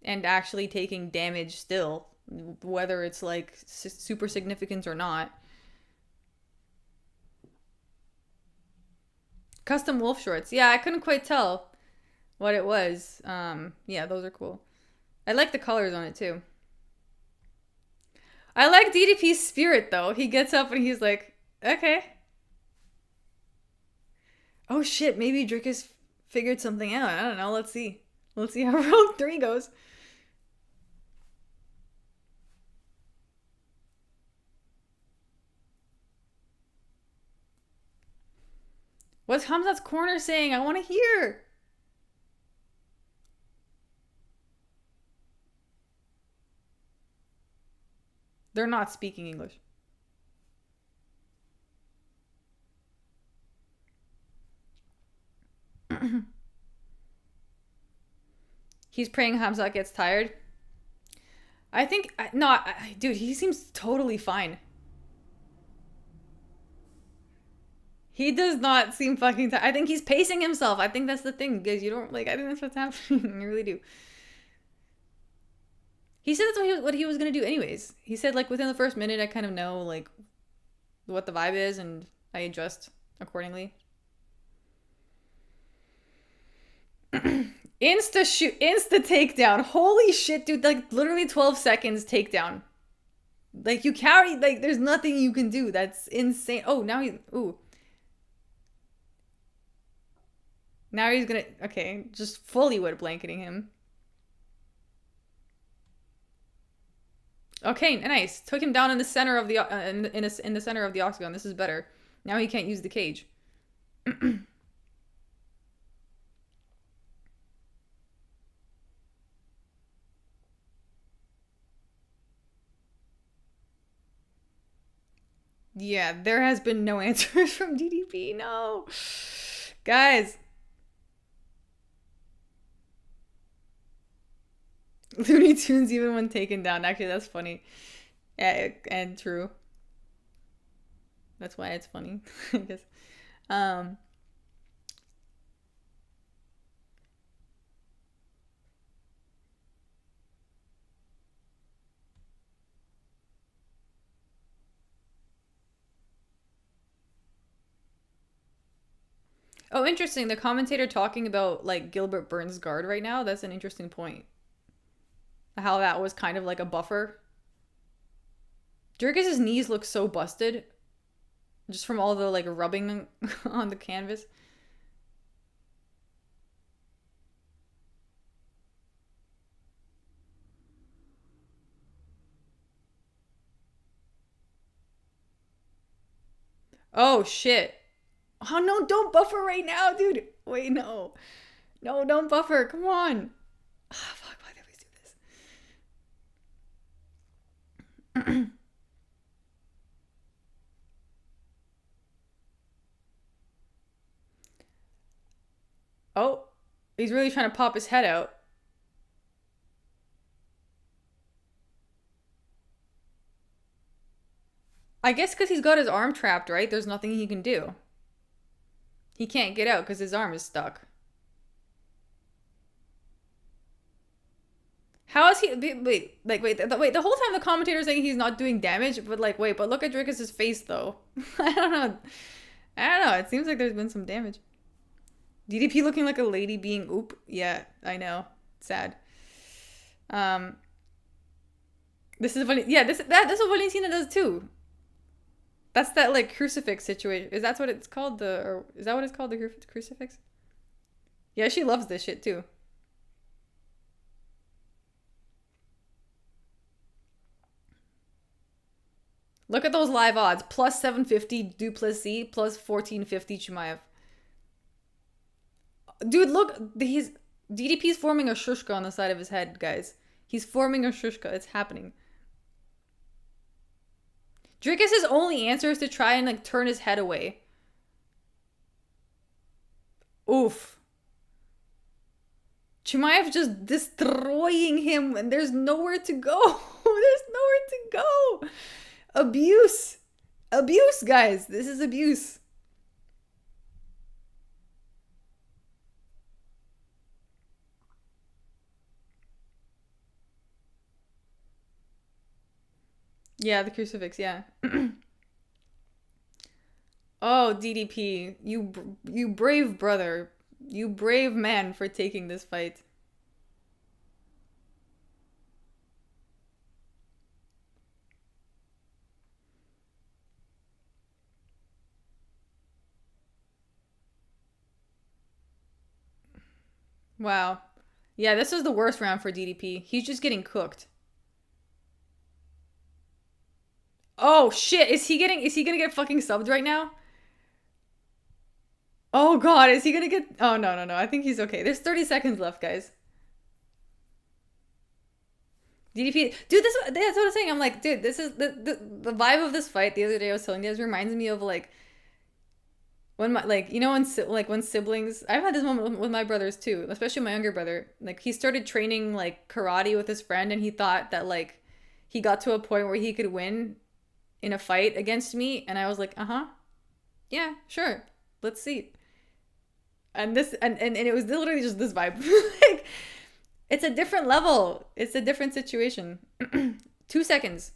And actually taking damage still. Whether it's, like, super significant or not. Custom wolf shorts. Yeah, I couldn't quite tell what it was. Yeah, those are cool. I like the colors on it, too. I like DDP's spirit, though. He gets up and he's like, okay. Oh shit, maybe Drick has figured something out. I don't know. Let's see. Let's see how round 3 goes. What's Hamzat's corner saying? I want to hear. They're not speaking English. He's praying Hamzat gets tired. I think... No, dude, he seems totally fine. He does not seem fucking tired. I think he's pacing himself. I think that's the thing, guys. You don't... Like, I think that's what's happening. I really do. He said that's what he was going to do anyways. He said, like, within the first minute, I kind of know, like, what the vibe is, and I adjust accordingly. Insta takedown. Holy shit, dude. Like, literally 12 seconds takedown. Like, you carry, like, there's nothing you can do. That's insane. Oh, now he's, ooh. Now he's gonna, okay, just fully wood blanketing him. Okay, nice. Took him down in the center of the, in the center of the octagon. This is better. Now he can't use the cage. Yeah, there has been no answers from DDP. No. Guys. Looney Tunes even when taken down. Actually, that's funny. Yeah, and true. That's why it's funny, I guess. Oh, interesting. The commentator talking about like Gilbert Burns' guard right now. That's an interesting point. How that was kind of like a buffer. Dricus' knees look so busted. Just from all the like rubbing on the canvas. Oh shit. Oh no, don't buffer right now, dude. Wait, no. No, don't buffer. Come on. Oh, fuck, why did we do this? Oh, he's really trying to pop his head out. I guess because he's got his arm trapped, right? There's nothing he can do. He can't get out because his arm is stuck. How is he? Wait. The whole time the commentator's saying he's not doing damage, but like, wait, but look at Dricus' face though. I don't know. It seems like there's been some damage. DDP looking like a lady being oop. Yeah, I know. Sad. This is funny. Yeah, that's what Valentina does too. That's that like crucifix situation. Is that what it's called? Is that what it's called? The crucifix? Yeah, she loves this shit too. Look at those live odds. Plus 750 du Plessis, plus 1450 Chimaev. Dude, look, DDP's forming a shushka on the side of his head, guys. He's forming a shushka. It's happening. Dricus' only answer is to try and like turn his head away. Oof. Chimaev just destroying him and there's nowhere to go. There's nowhere to go. Abuse. Abuse, guys. This is abuse. Yeah, the crucifix, yeah. Oh, DDP. You brave brother. You brave man for taking this fight. Wow. Yeah, this was the worst round for DDP. He's just getting cooked. Oh shit, is he gonna get fucking subbed right now? Oh god, is he gonna get... Oh no. I think he's okay. There's 30 seconds left, guys. DDP... Dude, that's what I'm saying. I'm like, dude, this is... The vibe of this fight the other day I was telling you guys reminds me of like... When my... Like, you know when siblings... I've had this moment with my brothers too. Especially my younger brother. Like, he started training like karate with his friend and he thought that like... He got to a point where he could win in a fight against me, and I was like, yeah, sure, let's see. And this and it was literally just this vibe. Like, it's a different level, it's a different situation. 2 seconds.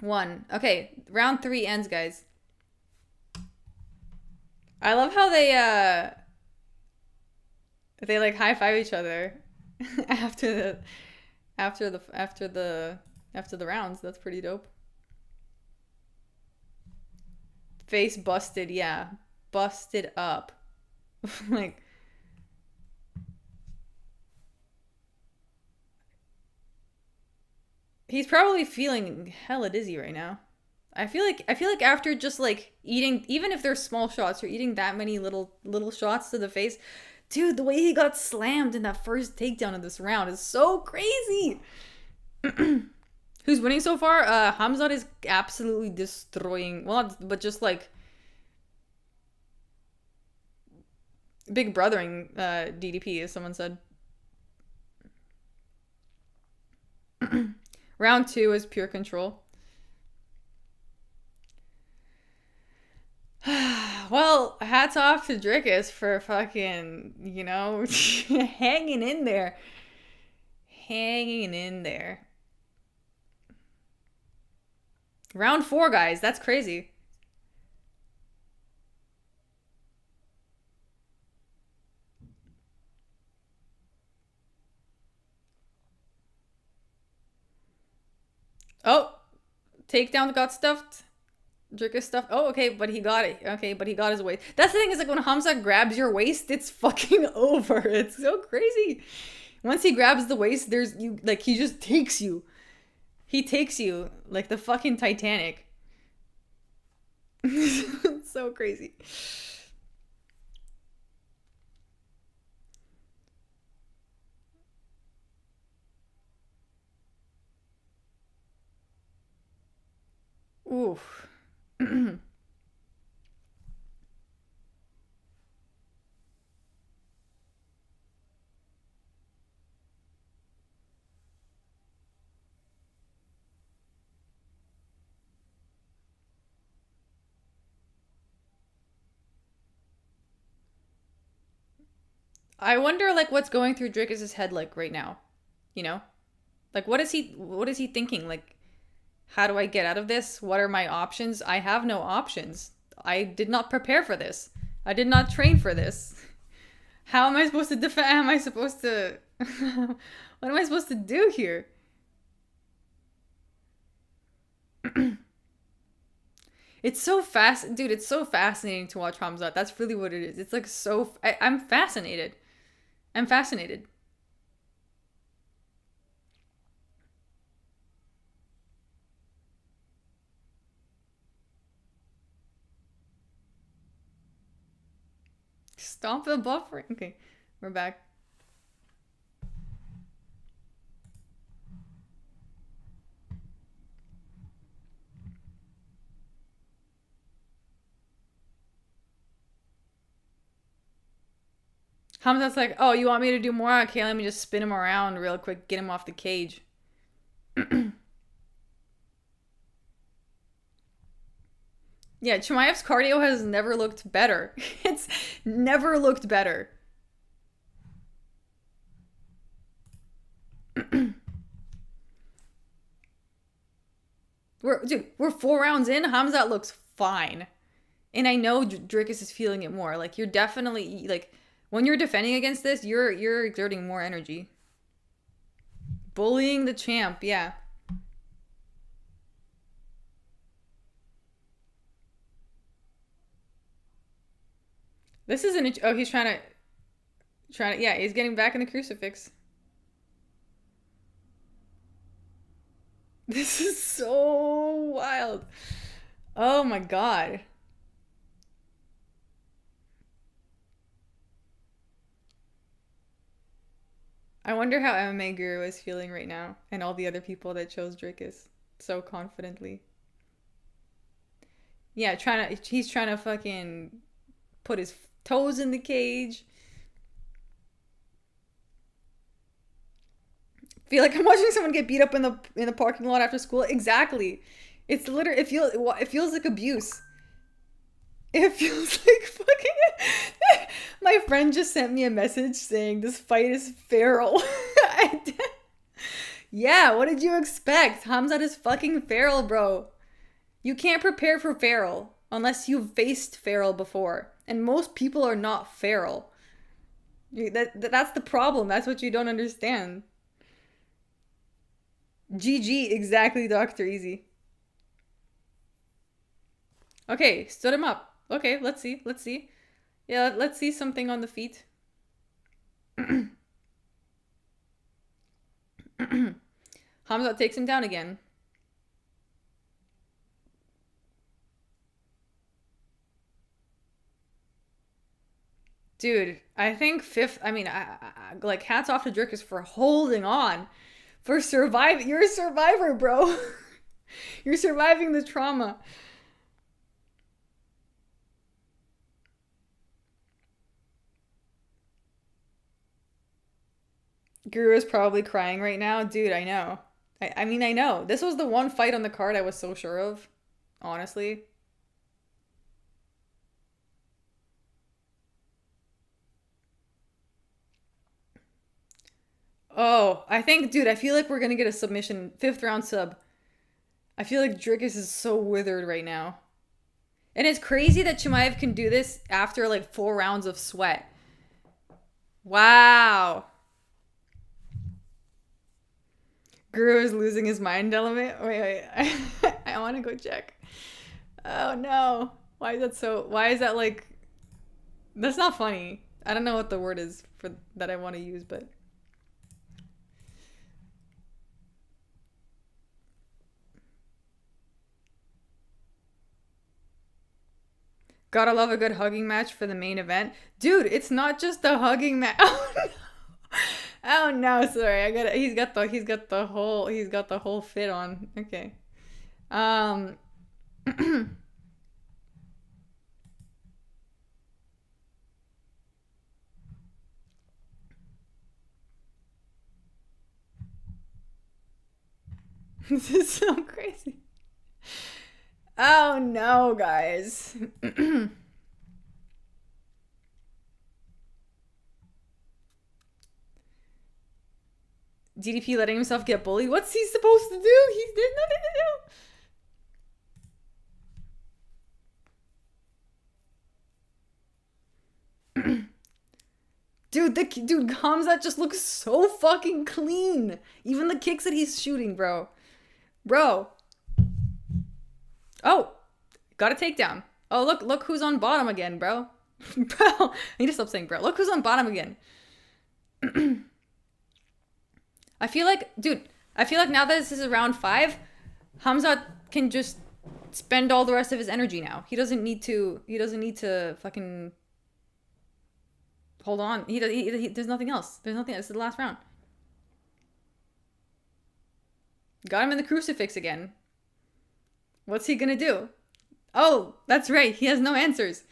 1. Okay, round 3 ends, guys. I love how they like high five each other after the rounds. That's pretty dope. Face busted, yeah. Busted up. Like... He's probably feeling hella dizzy right now. I feel like after just like eating, even if they're small shots, you're eating that many little shots to the face. Dude, the way he got slammed in that first takedown of this round is so crazy. Who's winning so far? Hamzat is absolutely destroying. Well, not, but just like big brothering DDP, as someone said. Round 2 is pure control. Well, hats off to Drickus for fucking, you know, hanging in there. Hanging in there. Round 4, guys. That's crazy. Oh, takedown got stuffed. Drickus stuffed. Oh, okay, but he got it. Okay, but he got his waist. That's the thing, is like when Hamzat grabs your waist, it's fucking over. It's so crazy. Once he grabs the waist, there's you, like, he just takes you. He takes you like the fucking Titanic. It's so crazy. Oof. I wonder, like, what's going through Drickus' head, like, right now. You know? Like, what is he thinking? Like, how do I get out of this? What are my options? I have no options. I did not prepare for this. I did not train for this. How am I supposed to defend? How am I supposed to... What am I supposed to do here? It's so fast, dude. It's so fascinating to watch Hamzat. That's really what it is. It's like so... I'm fascinated. I'm fascinated. Stomp the buffer. Okay, we're back. Hamzat's like, oh, you want me to do more? Okay, let me just spin him around real quick, get him off the cage. Yeah, Chimaev's cardio has never looked better. It's never looked better. We're 4 rounds in. Hamzat looks fine. And I know Drickus is feeling it more. Like, you're definitely, like, when you're defending against this, you're exerting more energy. Bullying the champ, yeah. This is an... Oh, he's trying to... Yeah, he's getting back in the crucifix. This is so wild. Oh my god. I wonder how MMA Guru is feeling right now, and all the other people that chose Drickus so confidently. Yeah, he's trying to fucking put his toes in the cage. Feel like I'm watching someone get beat up in the parking lot after school. Exactly. It's literally, it feels like abuse. It feels like fucking... My friend just sent me a message saying this fight is feral. Yeah, what did you expect? Hamzat is fucking feral, bro. You can't prepare for feral unless you've faced feral before. And most people are not feral. That's the problem. That's what you don't understand. GG, exactly, Dr. Easy. Okay, stood him up. Okay, let's see. Let's see. Yeah, let's see something on the feet. Hamzat takes him down again. Dude, I think fifth... I mean, like, hats off to Drickus for holding on. For survive. You're a survivor, bro. You're surviving the trauma. Guru is probably crying right now. Dude, I know. I mean, I know. This was the one fight on the card I was so sure of. Honestly. Oh, I think, dude, I feel like we're gonna get a submission. 5th round sub. I feel like Drickus is so withered right now. And it's crazy that Chimaev can do this after like 4 rounds of sweat. Wow. Guru is losing his mind element. Wait. I want to go check. Oh no. Why is that like, that's not funny. I don't know what the word is for that I want to use, but. Gotta love a good hugging match for the main event. Dude, it's not just a hugging match. Oh no. Oh no, sorry. He's got the whole fit on. Okay. This is so crazy. Oh no, guys. DDP letting himself get bullied? What's he supposed to do? There's nothing to do. Dude, Hamzat just looks so fucking clean. Even the kicks that he's shooting, bro. Bro. Oh, got a takedown. Oh, look who's on bottom again, bro. Bro, I need to stop saying bro. Look who's on bottom again. I feel like now that this is round 5, Hamzat can just spend all the rest of his energy now. He doesn't need to fucking hold on. There's nothing else. This is the last round. Got him in the crucifix again. What's he gonna do? Oh, that's right. He has no answers.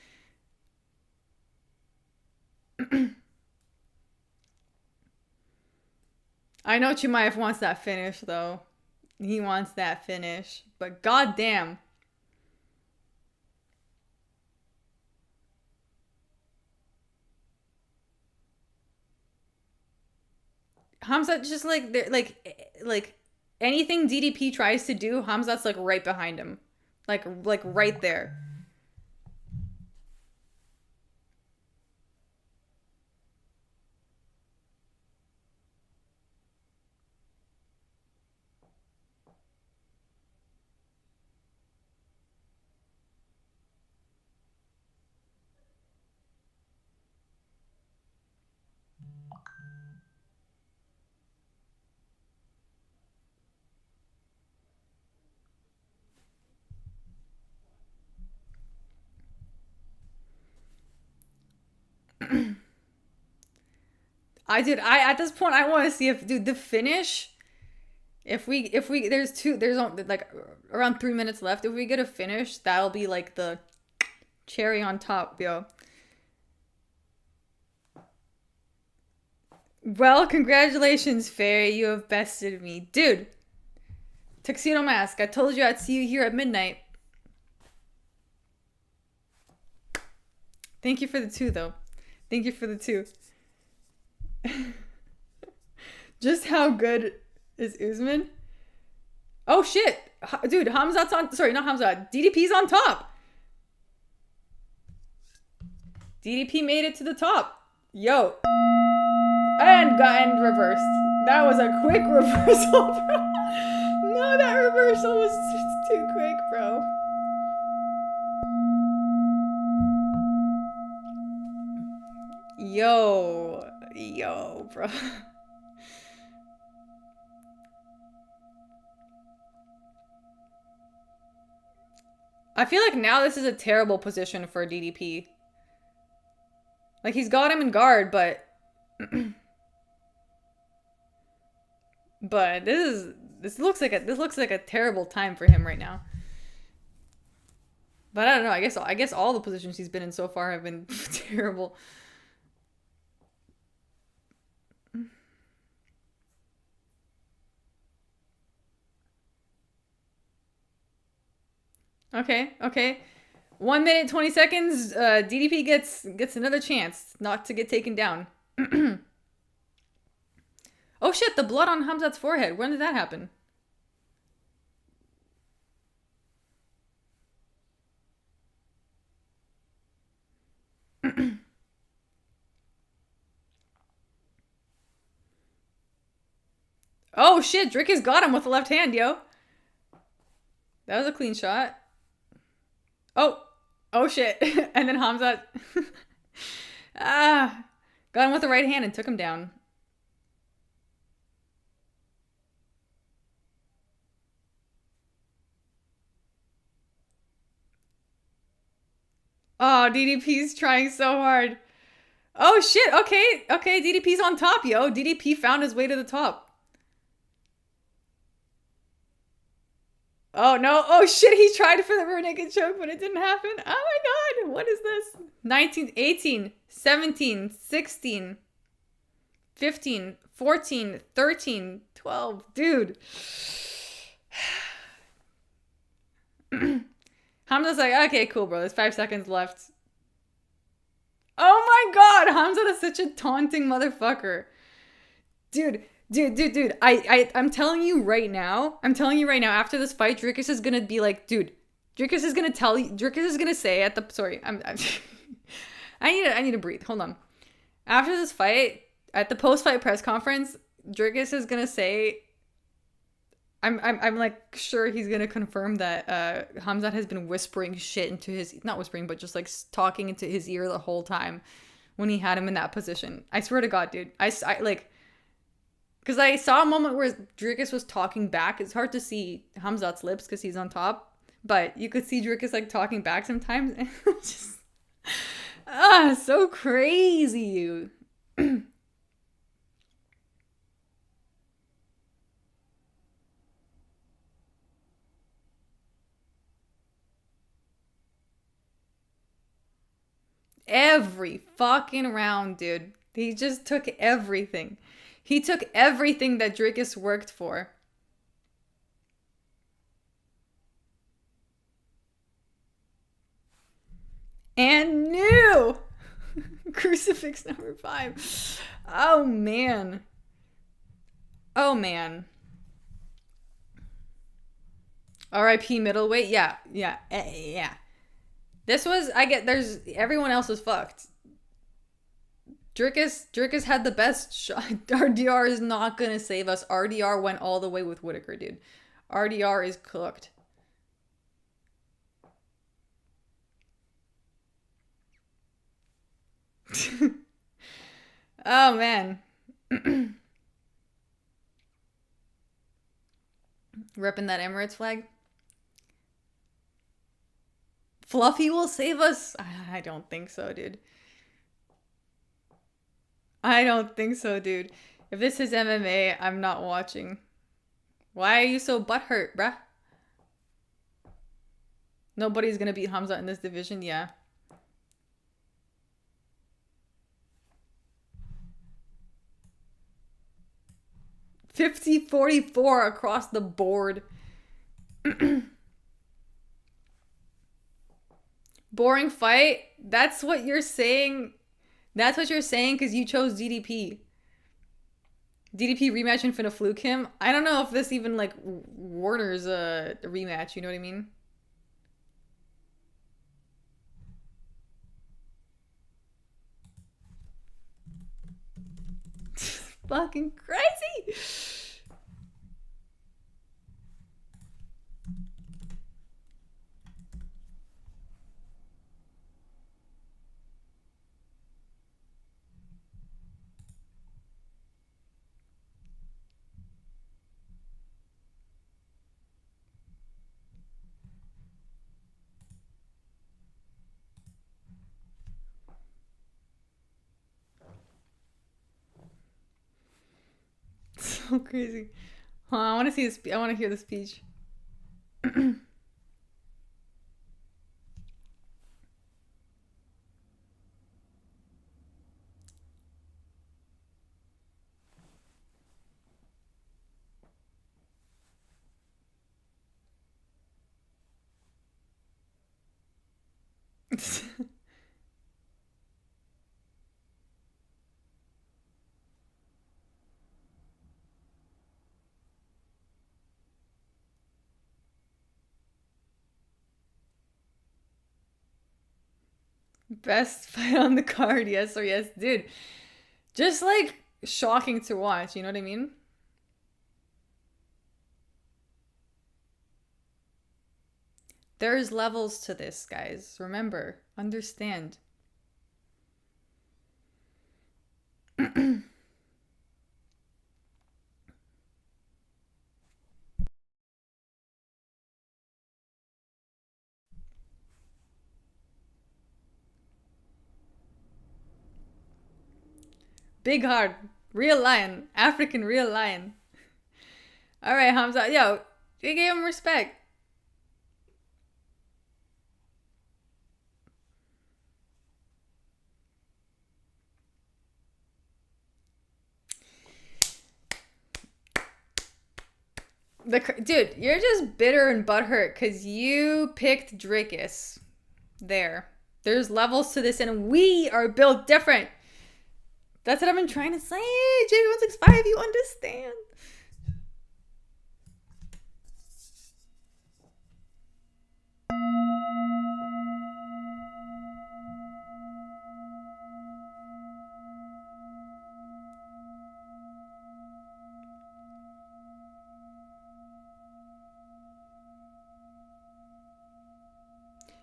I know Chimaev wants that finish, though. He wants that finish. But goddamn. Hamzat just like anything DDP tries to do, Hamzat's like right behind him. Like right there. At this point I want to see if, dude, the finish, if we there's like around 3 minutes left. If we get a finish, that'll be like the cherry on top, yo. Well, congratulations, Fairy. You have bested me. Dude, Tuxedo Mask, I told you I'd see you here at midnight. Thank you for the 2, though. Thank you for the 2. Just how good is Usman? Oh, shit. Dude, Hamzat's on... Sorry, not Hamzat. DDP's on top. DDP made it to the top. Yo. And got end reversed. That was a quick reversal, bro. No, that reversal was just too quick, bro. Yo, bro. I feel like now this is a terrible position for DDP. Like, he's got him in guard, but... But this looks like a terrible time for him right now. But I don't know. I guess all the positions he's been in so far have been terrible. Okay. 1 minute 20 seconds. DDP gets another chance not to get taken down. Oh shit! The blood on Hamzat's forehead. When did that happen? Oh shit! Drickus got him with the left hand, yo. That was a clean shot. Oh shit! And then Hamzat got him with the right hand and took him down. Oh, DDP's trying so hard. Oh shit! Okay, DDP's on top, yo. DDP found his way to the top. Oh no! Oh shit! He tried for the rear naked choke, but it didn't happen. Oh my god! What is this? 19, 18, 17, 16, 15, 14, 13, 12. Dude. Hamza's like, okay, cool, bro. There's 5 seconds left. Oh my god! Hamza is such a taunting motherfucker. Dude. I'm telling you right now, after this fight, Drickus is gonna be like, dude, Drickus is gonna say at the, sorry, I need to breathe. Hold on. After this fight, at the post-fight press conference, Drickus is gonna say, I'm like sure he's gonna confirm that Hamzat has been whispering shit into his, not whispering, but just like talking into his ear the whole time when he had him in that position. I swear to God, dude. I like, because I saw a moment where Drickus was talking back. It's hard to see Hamzat's lips because he's on top, but you could see Drickus like talking back sometimes, and just so crazy. Every fucking round, dude. He just took everything. He took everything that Drickus worked for. And new! Crucifix number 5. Oh, man. Oh, man. R.I.P. middleweight? Yeah. This was, everyone else was fucked. Drickus had the best shot. RDR is not gonna save us. RDR went all the way with Whitaker, dude. RDR is cooked. Oh, man. Repping that Emirates flag. Fluffy will save us? I don't think so, dude. I don't think so, dude. If this is MMA, I'm not watching. Why are you so butthurt, bruh? Nobody's gonna beat Hamza in this division, yeah. $50-44 across the board. Boring fight? That's what you're saying? That's what you're saying because you chose DDP. DDP rematch and finna fluke him? I don't know if this even, like, Warner's a rematch, you know what I mean? Fucking crazy! so crazy. I want to see this. I want to hear the speech. Best fight on the card, yes or yes, dude. Just like shocking to watch, you know what I mean? There's levels to this, guys. Remember, understand. Big heart. Real lion. African real lion. Alright, Hamza. Yo, you gave him respect. Dude, you're just bitter and butthurt because you picked Dracus. There's levels to this, and we are built different. That's what I've been trying to say. JB165, you understand.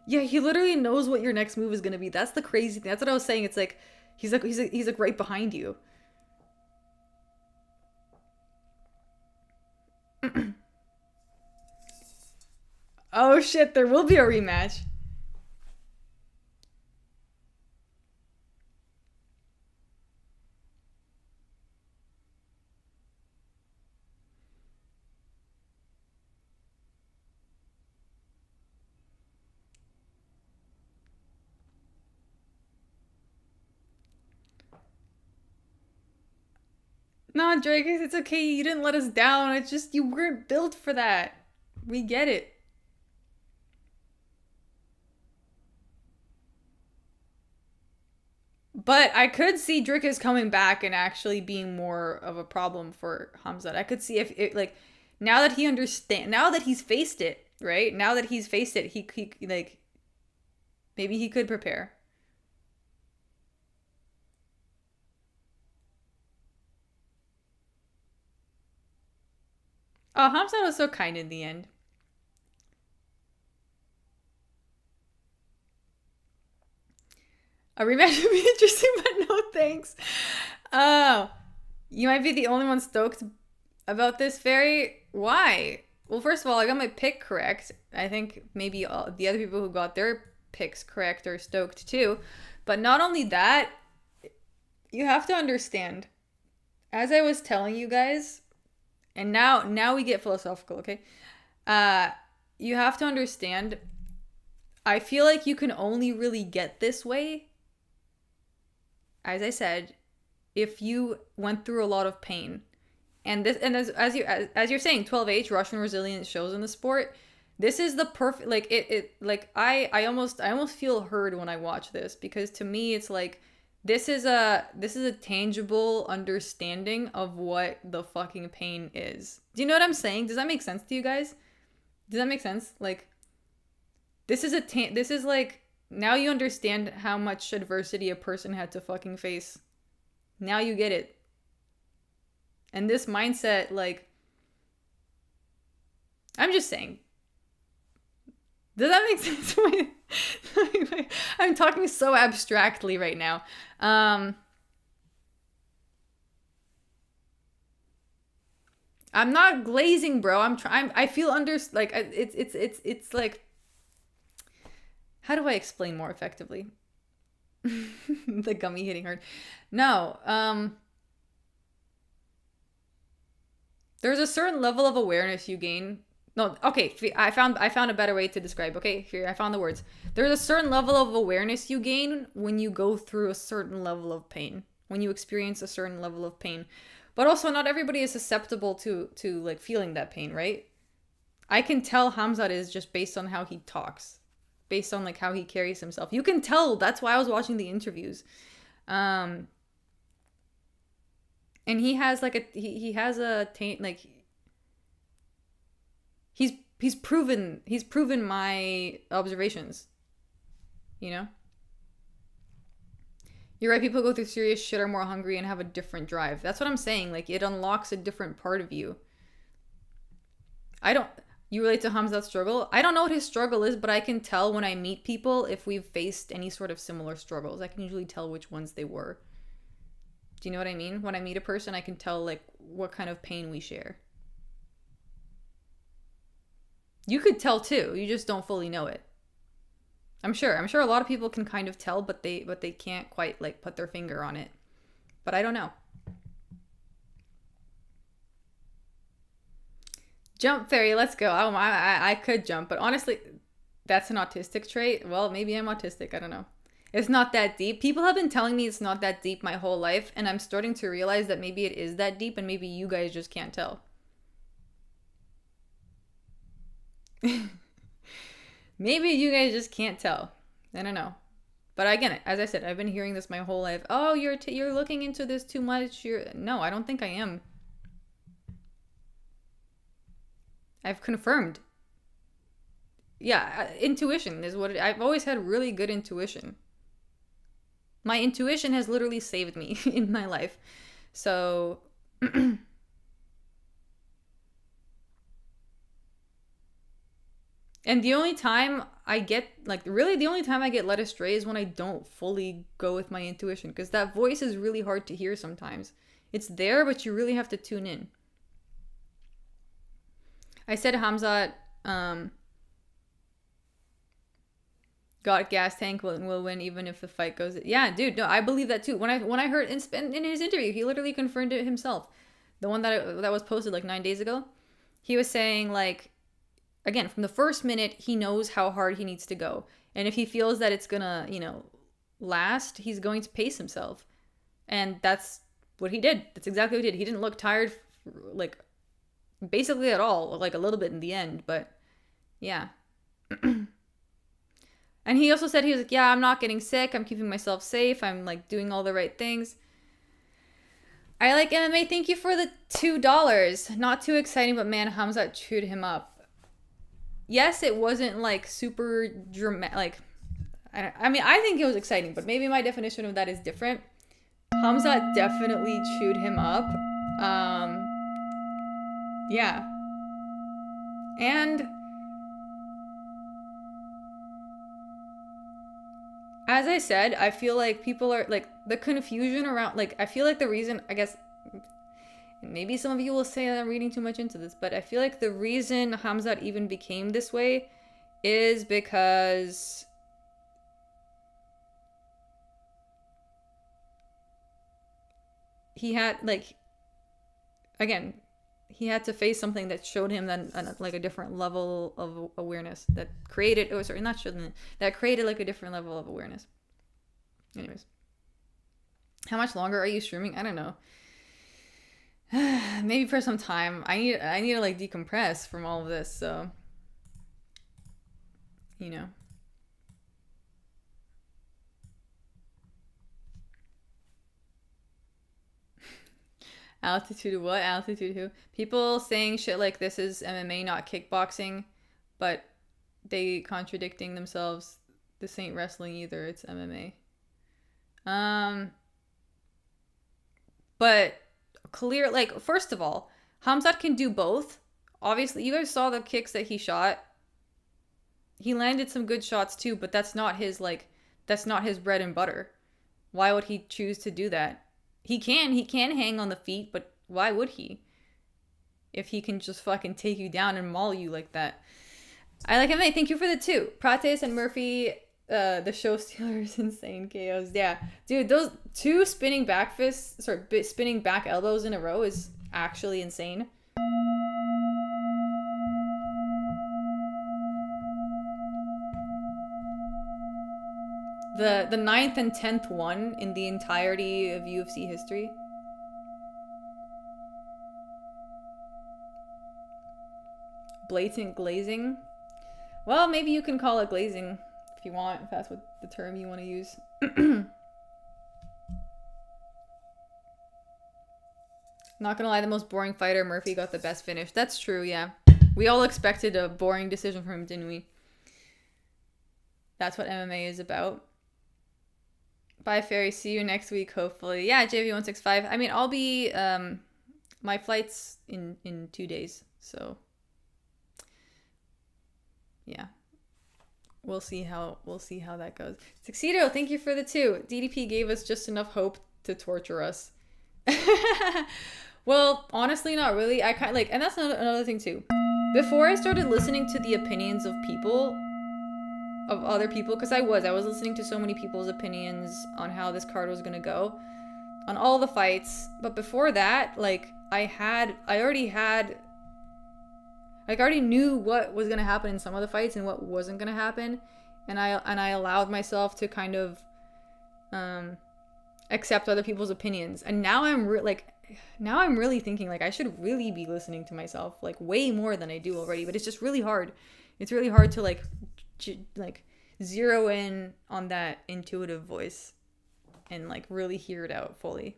Yeah, he literally knows what your next move is gonna be. That's the crazy thing. That's what I was saying. It's like he's like right behind you. Oh shit, there will be a rematch. No, Drake, it's okay. You didn't let us down. It's just you weren't built for that. We get it. But I could see Drickus coming back and actually being more of a problem for Hamzat. I could see if it like now that he understand, now that he's faced it, right? Now that he's faced it, he like maybe he could prepare. Oh, Hamzat was so kind in the end. A rematch would be interesting, but no thanks. Oh, you might be the only one stoked about this, Fairy. Why? Well, first of all, I got my pick correct. I think maybe all the other people who got their picks correct are stoked too. But not only that, you have to understand, as I was telling you guys, and now we get philosophical, okay? You have to understand, I feel like you can only really get this way, as I said, if you went through a lot of pain. And this, and as you're saying, 12H Russian resilience shows in the sport. This is the perfect, like it like I almost feel heard when I watch this, because to me it's like this is a tangible understanding of what the fucking pain is. Do you know what I'm saying? Does that make sense to you guys? Does that make sense? Like this is like, now you understand how much adversity a person had to fucking face. Now you get it. And this mindset, like, I'm just saying. Does that make sense? I'm talking so abstractly right now. I'm not glazing, bro. I feel like it's like, how do I explain more effectively? The gummy hitting hard. No, There's a certain level of awareness you gain. No, okay, I found a better way to describe. Okay, here, I found the words. There's a certain level of awareness you gain when you go through a certain level of pain. When you experience a certain level of pain. But also, not everybody is susceptible to like feeling that pain, right? I can tell Hamzat is just based on how he talks. Based on like how he carries himself. You can tell. That's why I was watching the interviews. And he has like he has a taint, like he's proven my observations, you know. You're right, people go through serious shit, are more hungry, and have a different drive. That's what I'm saying. Like, it unlocks a different part of you. You relate to Hamzat's struggle? I don't know what his struggle is, but I can tell when I meet people if we've faced any sort of similar struggles. I can usually tell which ones they were. Do you know what I mean? When I meet a person, I can tell, like, what kind of pain we share. You could tell, too. You just don't fully know it. I'm sure a lot of people can kind of tell, but they can't quite like put their finger on it. But I don't know. Jump fairy, let's go. Oh, I could jump, but honestly, that's an autistic trait. Well, maybe I'm autistic. I don't know. It's not that deep. People have been telling me it's not that deep my whole life, and I'm starting to realize that maybe it is that deep, and maybe you guys just can't tell. Maybe you guys just can't tell. I don't know. But again, as I said, I've been hearing this my whole life. Oh, you're looking into this too much. No, I don't think I am. I've confirmed. Yeah, intuition is what I've always had really good intuition. My intuition has literally saved me in my life. So and the only time I get, like, really the only time I get led astray is when I don't fully go with my intuition. Because that voice is really hard to hear sometimes. It's there, but you really have to tune in. I said Hamzat got gas tank will win even if the fight goes. Yeah, dude, no, I believe that too. When I heard in his interview, he literally confirmed it himself. The one that was posted like 9 days ago. He was saying, like, again, from the first minute, he knows how hard he needs to go. And if he feels that it's gonna, last, he's going to pace himself. And that's what he did. That's exactly what he did. He didn't look tired, like, basically at all. Like, a little bit in the end, but yeah. And he also said, he was like, yeah, I'm not getting sick. I'm keeping myself safe. I'm, like, doing all the right things. I like MMA. Thank you for the $2. Not too exciting, but man, Hamzat chewed him up. Yes, it wasn't like super dramatic. Like, I mean, I think it was exciting, but maybe my definition of that is different. Hamzat definitely chewed him up. Yeah. And as I said, I feel like people are like the confusion around, like, I feel like the reason, I guess, maybe some of you will say I'm reading too much into this, but I feel like the reason Hamzat even became this way is because he had, like, again, he had to face something that showed him that like a different level of awareness that created, that created like a different level of awareness. Anyways, how much longer are you streaming? I don't know. Maybe for some time. I need to like decompress from all of this, so Altitude what? Altitude who? People saying shit like this is MMA, not kickboxing, but they contradicting themselves. This ain't wrestling either, it's MMA. But clear, like, first of all, Hamzat can do both. Obviously, you guys saw the kicks that he shot. He landed some good shots too, but that's not his bread and butter. Why would he choose to do that? He can hang on the feet, but why would he? If he can just fucking take you down and maul you like that. I like him. Thank you for the 2. Prates and Murphy, the show stealers, insane KOs. Yeah, dude, those 2 spinning back fists, spinning back elbows in a row is actually insane. The 9th and 10th one in the entirety of UFC history. Blatant glazing. Well, maybe you can call it glazing if you want, if that's what the term you want to use. Not gonna lie, the most boring fighter, Murphy, got the best finish. That's true, yeah. We all expected a boring decision from him, didn't we? That's what MMA is about. Bye, Fairy. See you next week, hopefully. Yeah, JV165. I mean, I'll be, my flight's in 2 days, so yeah. We'll see how that goes. Tuxedo, thank you for the 2. DDP gave us just enough hope to torture us. Well, honestly, not really. I kind of like, and that's another thing too. Before I started listening to the opinions of other people, because I was listening to so many people's opinions on how this card was gonna go, on all the fights. But before that, like, I already knew what was gonna happen in some of the fights and what wasn't gonna happen, and I allowed myself to kind of accept other people's opinions. And now I'm really thinking, like, I should really be listening to myself, like, way more than I do already. But it's just really hard. It's really hard to like zero in on that intuitive voice and like really hear it out fully.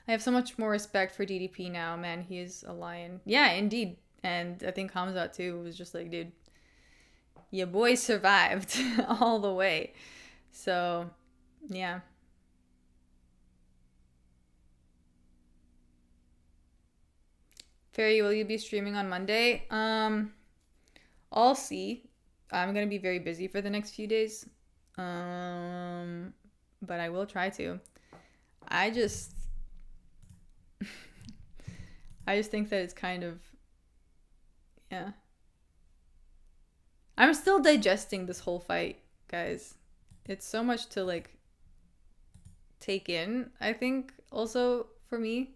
I have so much more respect for DDP now, man. He is a lion. Yeah, indeed. And I think Hamzat too was just like, dude, your boy survived all the way. So yeah. Fairy, will you be streaming on Monday? I'll see. I'm gonna be very busy for the next few days. But I will try to. I just think that it's kind of, yeah. I'm still digesting this whole fight, guys. It's so much to like take in, I think, also for me.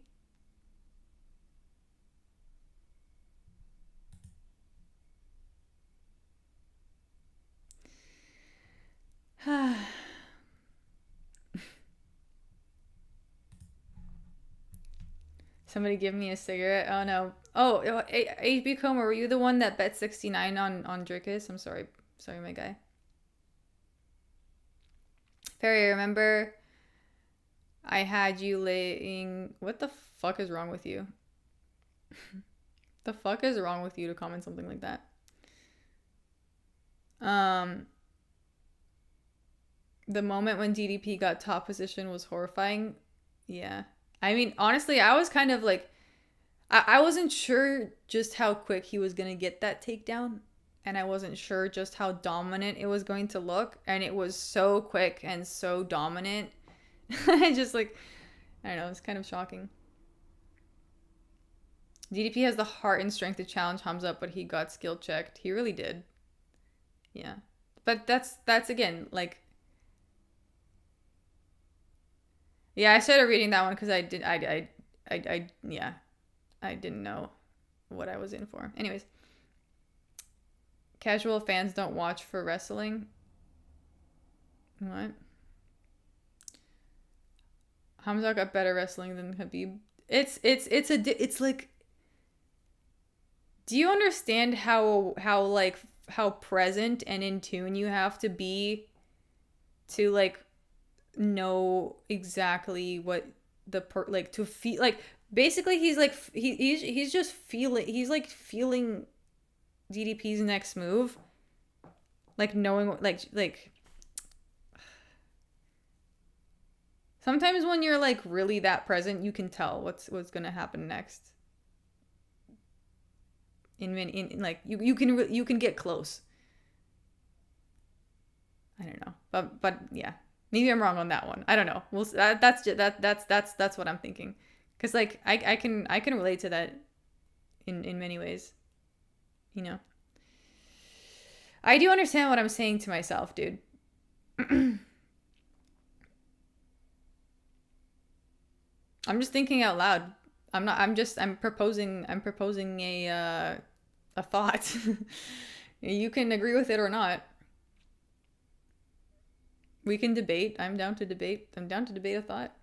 Somebody give me a cigarette. Oh no. Oh, HB Comer, were you the one that bet 69 on Drickus? I'm sorry, my guy. Perry, remember I had you laying. What the fuck is wrong with you? The fuck is wrong with you to comment something like that? The moment when DDP got top position was horrifying. Yeah. I mean, honestly, I was kind of like, I wasn't sure just how quick he was going to get that takedown. And I wasn't sure just how dominant it was going to look. And it was so quick and so dominant. I just like, I don't know, it's kind of shocking. DDP has the heart and strength to challenge Hamza, but he got skill checked. He really did. Yeah. But that's again, like, yeah, I started reading that one because I didn't know what I was in for. Anyways, casual fans don't watch for wrestling. What? Hamza got better wrestling than Khabib. It's like, do you understand how present and in tune you have to be to like know exactly what to feel like? Basically he's like he's just feeling DDP's next move, like knowing like sometimes when you're like really that present, you can tell what's gonna happen next. In like you can get close. I don't know, but yeah. Maybe I'm wrong on that one. I don't know. That's what I'm thinking. Cause like I can relate to that in many ways. You know. I do understand what I'm saying to myself, dude. I'm just thinking out loud. I'm proposing a thought. You can agree with it or not. We can debate. I'm down to debate. I'm down to debate a thought.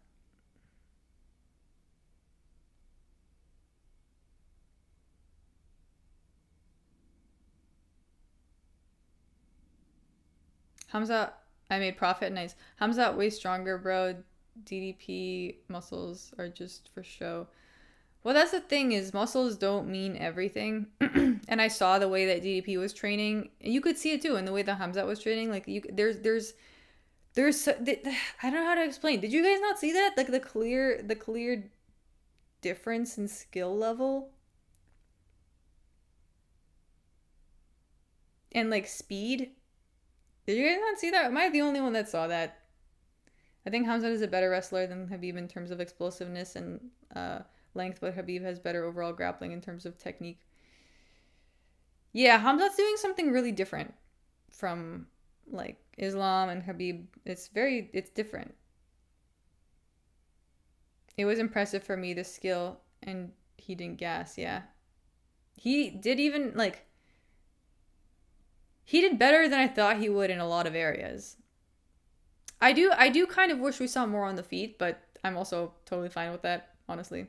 Hamza, I made profit. Nice. Hamza, way stronger, bro. DDP muscles are just for show. Well, that's the thing is muscles don't mean everything. And I saw the way that DDP was training. You could see it too in the way that Hamza was training. Like there's I don't know how to explain. Did you guys not see that? Like the clear difference in skill level and like speed. Did you guys not see that? Am I the only one that saw that? I think Hamza is a better wrestler than Khabib in terms of explosiveness and length, but Khabib has better overall grappling in terms of technique. Yeah, Hamza's doing something really different from like Islam and Khabib. It's different. It was impressive for me, the skill, and he didn't gas. Yeah, he did even like. He did better than I thought he would in a lot of areas. I do kind of wish we saw more on the feet, but I'm also totally fine with that, honestly.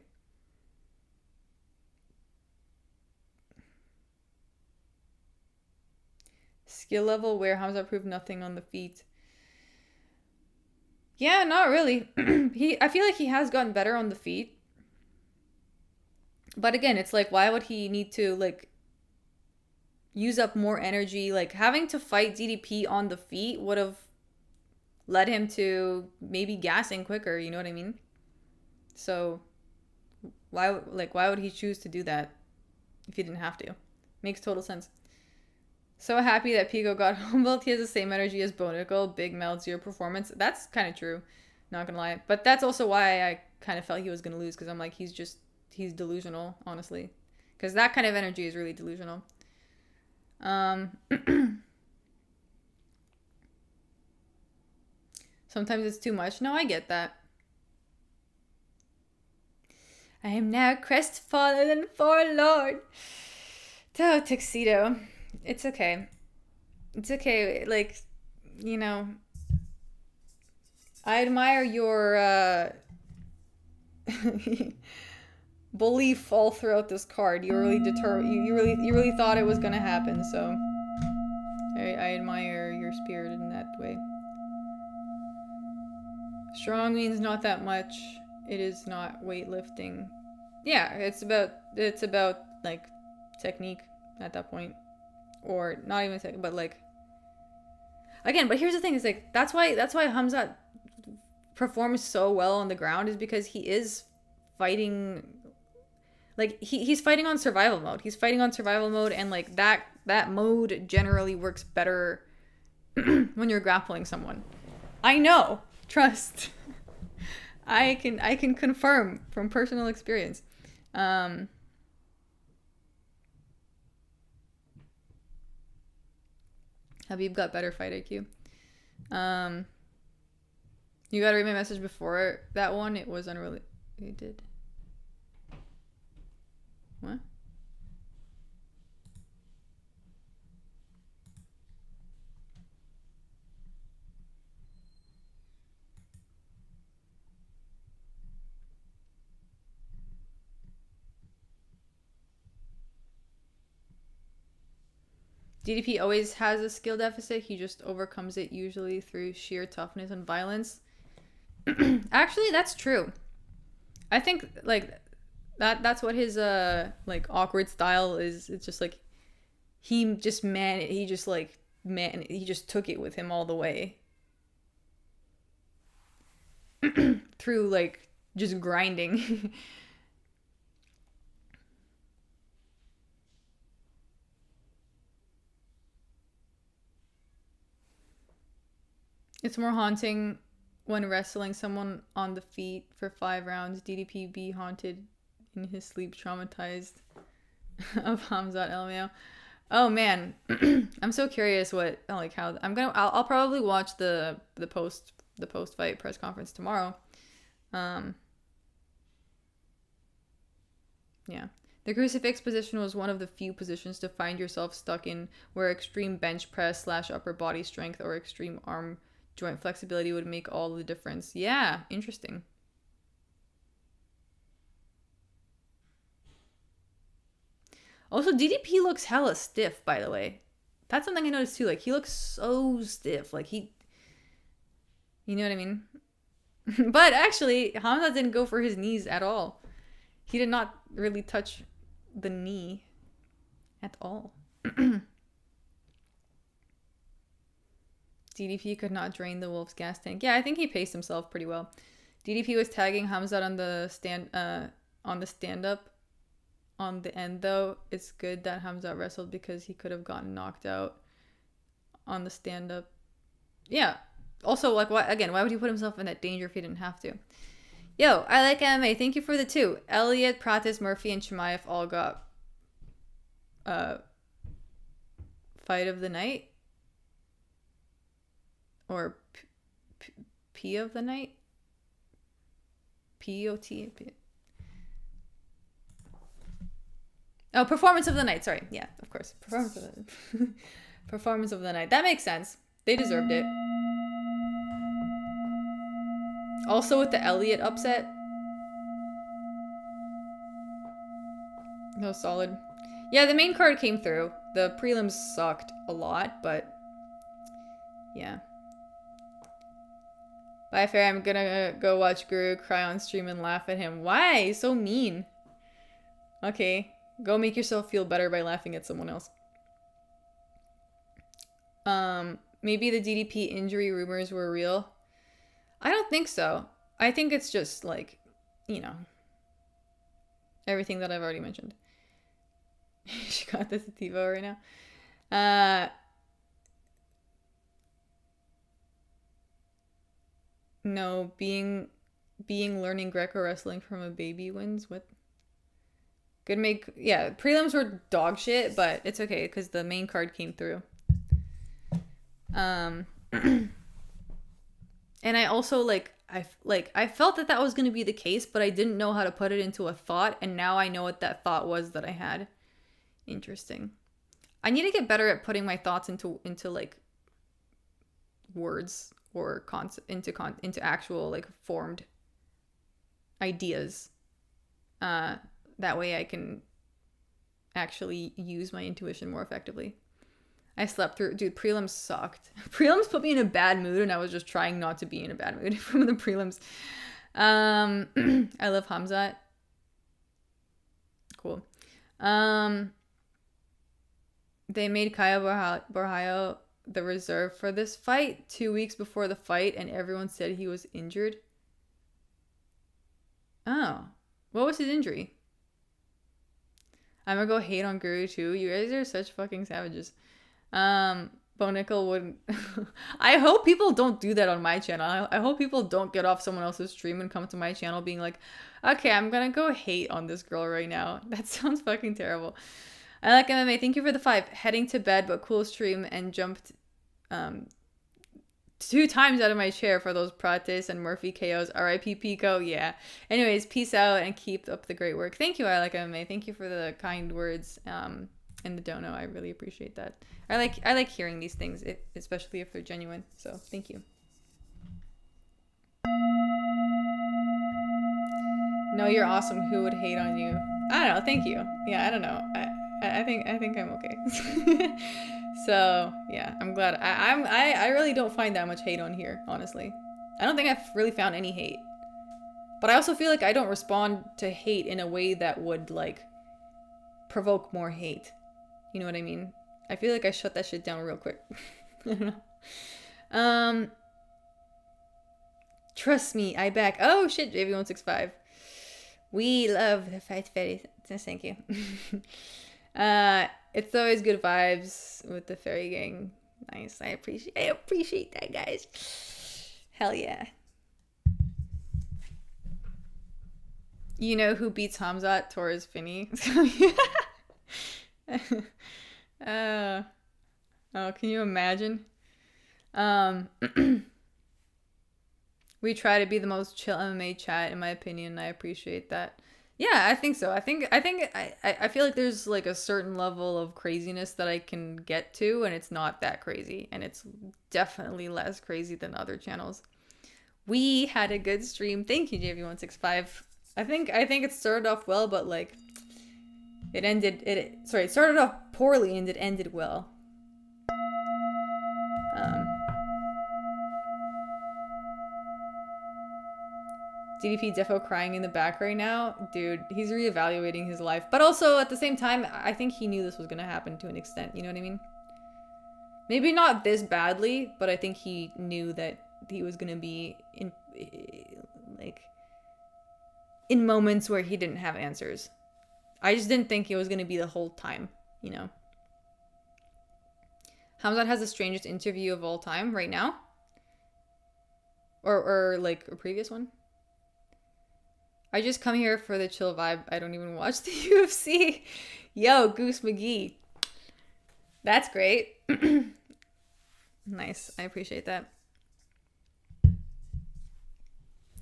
Skill level where Hamza proved nothing on the feet. Yeah, not really. I feel like he has gotten better on the feet. But again, it's like, why would he need to like use up more energy? Like having to fight DDP on the feet would have led him to maybe gassing quicker, you know what I mean? So why would he choose to do that if he didn't have to? Makes total sense. So happy that Pico got humbled. He has the same energy as Bonical, big meld, zero performance. That's kind of true, not gonna lie. But that's also why I kind of felt he was gonna lose, because I'm like, he's delusional, honestly. Because that kind of energy is really delusional. Sometimes it's too much. No, I get that. I am now crestfallen and forlorn. Oh, Tuxedo. It's okay. It's okay. Like, you know, I admire your belief all throughout this card. You really determined. You really thought it was gonna happen. So I admire your spirit in that way. Strong means not that much. It is not weightlifting. Yeah, it's about like technique at that point. Or not even technique, but like again, but here's the thing, is like that's why Hamza performs so well on the ground, is because he is fighting like he's fighting on survival mode. He's fighting on survival mode, and like that mode generally works better when you're grappling someone. I know. Trust. I can confirm from personal experience. Khabib got better fight IQ. You gotta read my message before that one. It was unrelated. It did. What? DDP always has a skill deficit. He just overcomes it usually through sheer toughness and violence. Actually, that's true. I think like that's what his like awkward style is. It's just like he just took it with him all the way. Through like just grinding. It's more haunting when wrestling someone on the feet for 5 rounds. DDP be haunted in his sleep, traumatized of Hamzat LMAO. Oh man, I'm so curious what like how I'll probably watch the post fight press conference tomorrow. Yeah. The crucifix position was one of the few positions to find yourself stuck in where extreme bench press / upper body strength or extreme arm joint flexibility would make all the difference. Yeah, interesting. Also, DDP looks hella stiff, by the way. That's something I noticed too. Like, he looks so stiff. Like, you know what I mean? But actually, Hamza didn't go for his knees at all. He did not really touch the knee at all. DDP could not drain the Wolf's gas tank. Yeah, I think he paced himself pretty well. DDP was tagging Hamza on the stand-up. On the end, though, it's good that Hamza wrestled because he could have gotten knocked out on the stand-up. Yeah. Also, like, why would he put himself in that danger if he didn't have to? Yo, I like MMA. Thank you for the 2. Elliott, Prates, Murphy, and Chimaev all got fight of the night. Or P of the night? P-O-T? Oh, performance of the night. Sorry. Yeah, of course. Performance of the night. That makes sense. They deserved it. Also with the Elliott upset. No, solid. Yeah, the main card came through. The prelims sucked a lot, but yeah. Bye, Fair. I'm gonna go watch Guru cry on stream and laugh at him. Why? He's so mean. Okay. Go make yourself feel better by laughing at someone else. Maybe the DDP injury rumors were real. I don't think so. I think it's just like, you know, everything that I've already mentioned. She got this at TiVo right now. No, being learning Greco wrestling from a baby wins. What? Good make, yeah, prelims were dog shit, but it's okay because the main card came through. And I also I felt that was going to be the case, but I didn't know how to put it into a thought, and now I know what that thought was that I had. Interesting. I need to get better at putting my thoughts into like words or into actual like formed ideas. That way I can actually use my intuition more effectively. I slept through... Dude, prelims sucked. Prelims put me in a bad mood, and I was just trying not to be in a bad mood from the prelims. I love Hamzat. Cool. They made Kaya Borhayo the reserve for this fight 2 weeks before the fight, and everyone said he was injured. Oh. What was his injury? I'm gonna go hate on Guru too. You guys are such fucking savages. Bo Nickel wouldn't. I hope people don't do that on my channel. I hope people don't get off someone else's stream and come to my channel being like, okay, I'm gonna go hate on this girl right now. That sounds fucking terrible. I like MMA. Thank you for the 5. Heading to bed, but cool stream, and jumped 2 times out of my chair for those Prates and Murphy KOs. RIP Pico. Yeah. Anyways, peace out and keep up the great work. Thank you, I like MMA. Thank you for the kind words and the dono. I really appreciate that. I like hearing these things, especially if they're genuine. So thank you. No, you're awesome. Who would hate on you? I don't know. Thank you. Yeah, I don't know. I think I'm okay. So yeah, I'm glad. I really don't find that much hate on here, honestly. I don't think I've really found any hate. But I also feel like I don't respond to hate in a way that would like provoke more hate. You know what I mean? I feel like I shut that shit down real quick. I don't know. Trust me, I back. Oh shit, JV165. We love the fight fairy. Thank you. It's always good vibes with the fairy gang. Nice. I appreciate that, guys. Hell yeah. You know who beats Hamzat? Torres Finney. Oh, can you imagine? We try to be the most chill MMA chat, in my opinion. I appreciate that. Yeah, I think so. I feel like there's like a certain level of craziness that I can get to, and it's not that crazy, and it's definitely less crazy than other channels. We had a good stream. Thank you, JV165. I think it started off well, but like it started off poorly and it ended well. DDP defo crying in the back right now. Dude, he's reevaluating his life. But also, at the same time, I think he knew this was going to happen to an extent. You know what I mean? Maybe not this badly, but I think he knew that he was going to be in moments where he didn't have answers. I just didn't think it was going to be the whole time, you know? Hamzat has the strangest interview of all time right now. Or like a previous one. I just come here for the chill vibe. I don't even watch the UFC. Yo, Goose McGee. That's great. Nice. I appreciate that.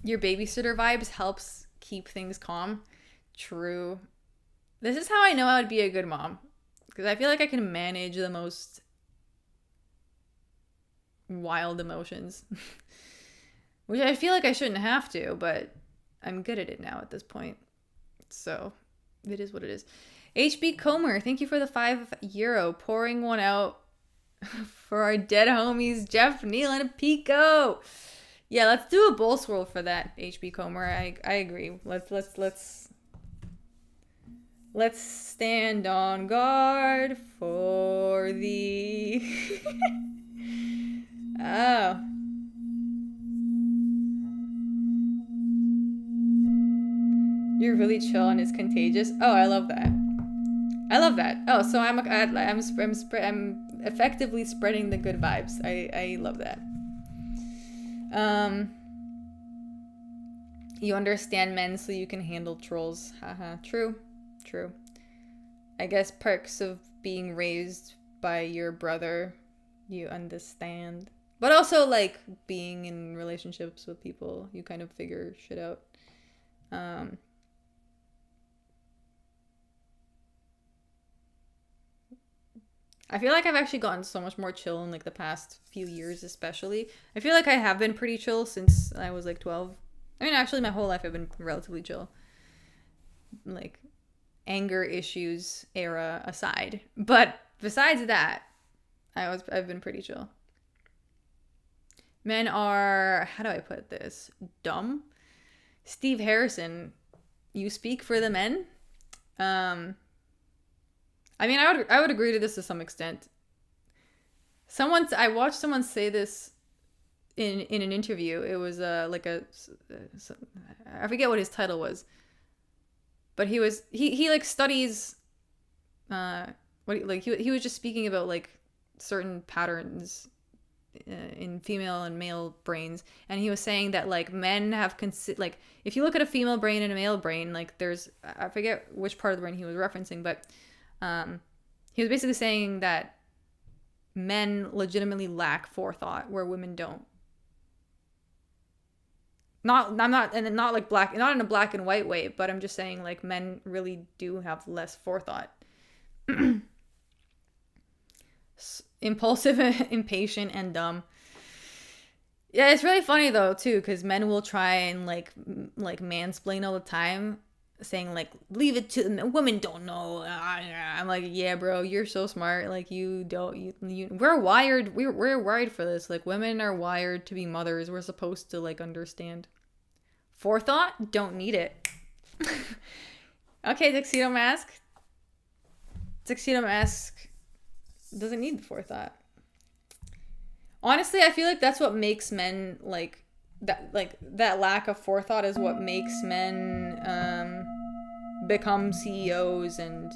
Your babysitter vibes helps keep things calm. True. This is how I know I would be a good mom. Because I feel like I can manage the most wild emotions. Which I feel like I shouldn't have to, but I'm good at it now at this point. So, it is what it is. HB Comer, thank you for the €5. Pouring one out for our dead homies, Jeff, Neil, and Pico. Yeah, let's do a bowl swirl for that, HB Comer. I agree. Let's stand on guard for the... Oh. You're really chill and it's contagious. Oh, I love that. I love that. Oh, so I'm effectively spreading the good vibes. I love that. You understand men so you can handle trolls. Haha. True. I guess perks of being raised by your brother. You understand. But also like being in relationships with people, you kind of figure shit out. I feel like I've actually gotten so much more chill in like the past few years, especially. I feel like I have been pretty chill since I was like 12. I mean, actually my whole life I've been relatively chill. Like anger issues era aside. But besides that, I've been pretty chill. Men are, how do I put this? Dumb. Steve Harrison, you speak for the men? I mean, I would agree to this to some extent. I watched someone say this in an interview. It was I forget what his title was, but he like studies he was just speaking about like certain patterns in female and male brains, and he was saying that like men have like if you look at a female brain and a male brain, like there's, I forget which part of the brain he was referencing, but he was basically saying that men legitimately lack forethought where women don't. Not in a black and white way, but I'm just saying like men really do have less forethought. Impulsive, impatient, and dumb. Yeah, it's really funny though too, because men will try and like mansplain all the time, saying like leave it to the women don't know. I'm like, yeah, bro, you're so smart. Like we're wired for this. Like women are wired to be mothers. We're supposed to like understand. Forethought, don't need it. Okay, Tuxedo Mask doesn't need the forethought. Honestly, I feel like that's what makes men that lack of forethought is what makes men become CEOs and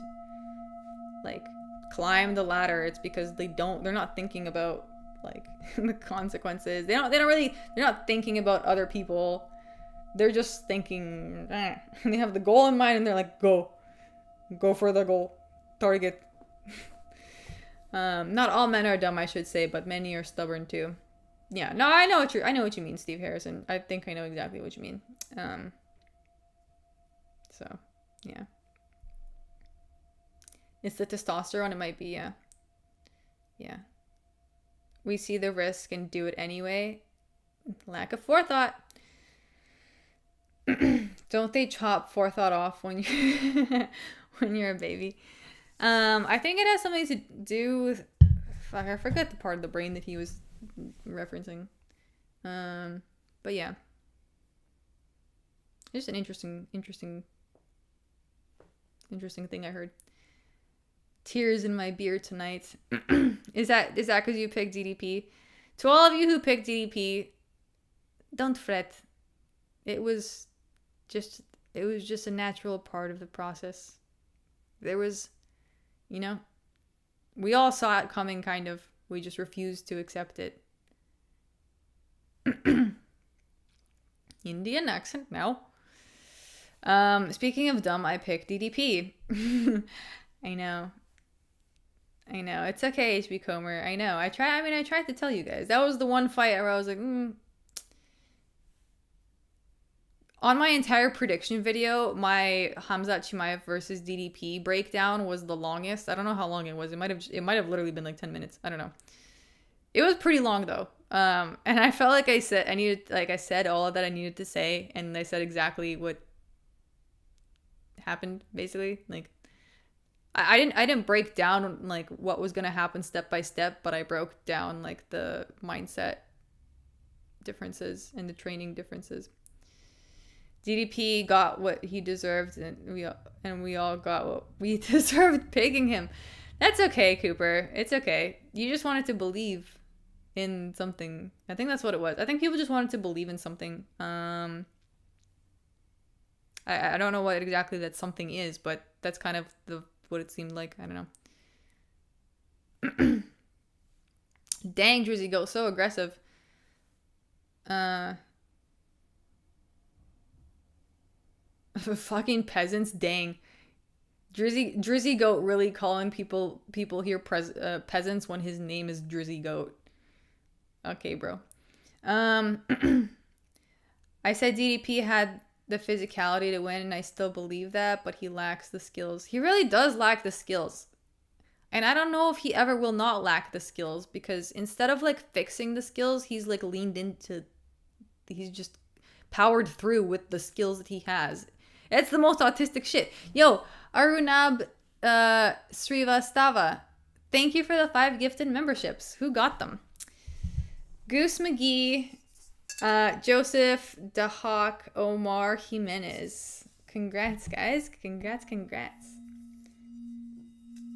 like climb the ladder. It's because they're not thinking about like the consequences. They're not thinking about other people. They're just thinking, they have the goal in mind and they're like, go for the goal, target. Not all men are dumb, I should say, but many are stubborn too. Yeah, no, I know what you mean, Steve Harrison. I think I know exactly what you mean. So Yeah. It's the testosterone. It might be, yeah. Yeah. We see the risk and do it anyway. Lack of forethought. Don't they chop forethought off when you when you're a baby? I think it has something to do with, fuck, I forgot the part of the brain that he was referencing. But yeah, just an interesting thing I heard. Tears in my beer tonight. Is that because you picked DDP? To all of you who picked DDP, don't fret. It was just a natural part of the process. There was, you know, we all saw it coming, kind of. We just refused to accept it. Indian accent now. Speaking of dumb, I picked DDP. I know. It's okay, HB Comer. I know. I tried to tell you guys. That was the one fight where I was like, On my entire prediction video, my Khamzat Chimaev versus DDP breakdown was the longest. I don't know how long it was. It might have literally been like 10 minutes. I don't know. It was pretty long though. And I felt like I said all that I needed to say, and I said exactly what happened basically. Like I didn't break down like what was going to happen step by step, but I broke down like the mindset differences and the training differences. DDP got what he deserved, and we all got what we deserved picking him. That's okay, Cooper. It's okay. You just wanted to believe in something. I think that's what it was. I think people just wanted to believe in something. I don't know what exactly that something is, but that's kind of what it seemed like. I don't know. Dang, Drizzy Goat, so aggressive. Fucking peasants, dang. Drizzy Goat really calling people here peasants when his name is Drizzy Goat. Okay, bro. I said DDP had the physicality to win, and I still believe that, but he lacks the skills. He really does lack the skills. And I don't know if he ever will not lack the skills, because instead of like fixing the skills, he's like he's just powered through with the skills that he has. It's the most autistic shit. Yo, Arunab Srivastava, thank you for the 5 gifted memberships. Who got them? Goose McGee, Joseph Dahak, Omar Jimenez. Congrats, guys. Congrats.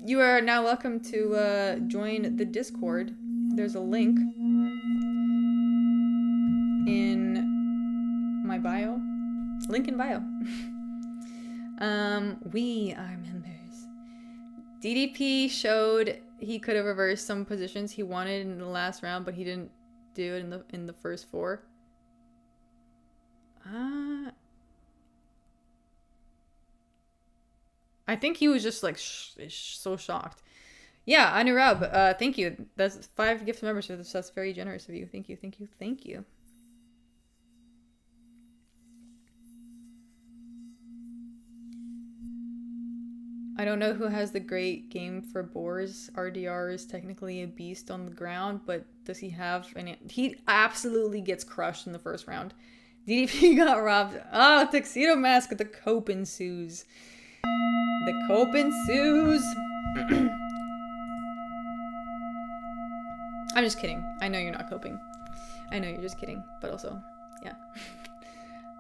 You are now welcome to join the Discord. There's a link in my bio. Link in bio. We are members. DDP showed he could have reversed some positions he wanted in the last round, but he didn't do it in the first 4. I think he was just like so shocked. Yeah, Anurab, thank you. That's 5 gift memberships. That's very generous of you. Thank you. I don't know who has the great game for boars. RDR is technically a beast on the ground, but does he have he absolutely gets crushed in the first round. DDP got robbed. Oh, Tuxedo Mask with the cope ensues. The cope ensues. I'm just kidding. I know you're not coping. I know you're just kidding, but also, yeah.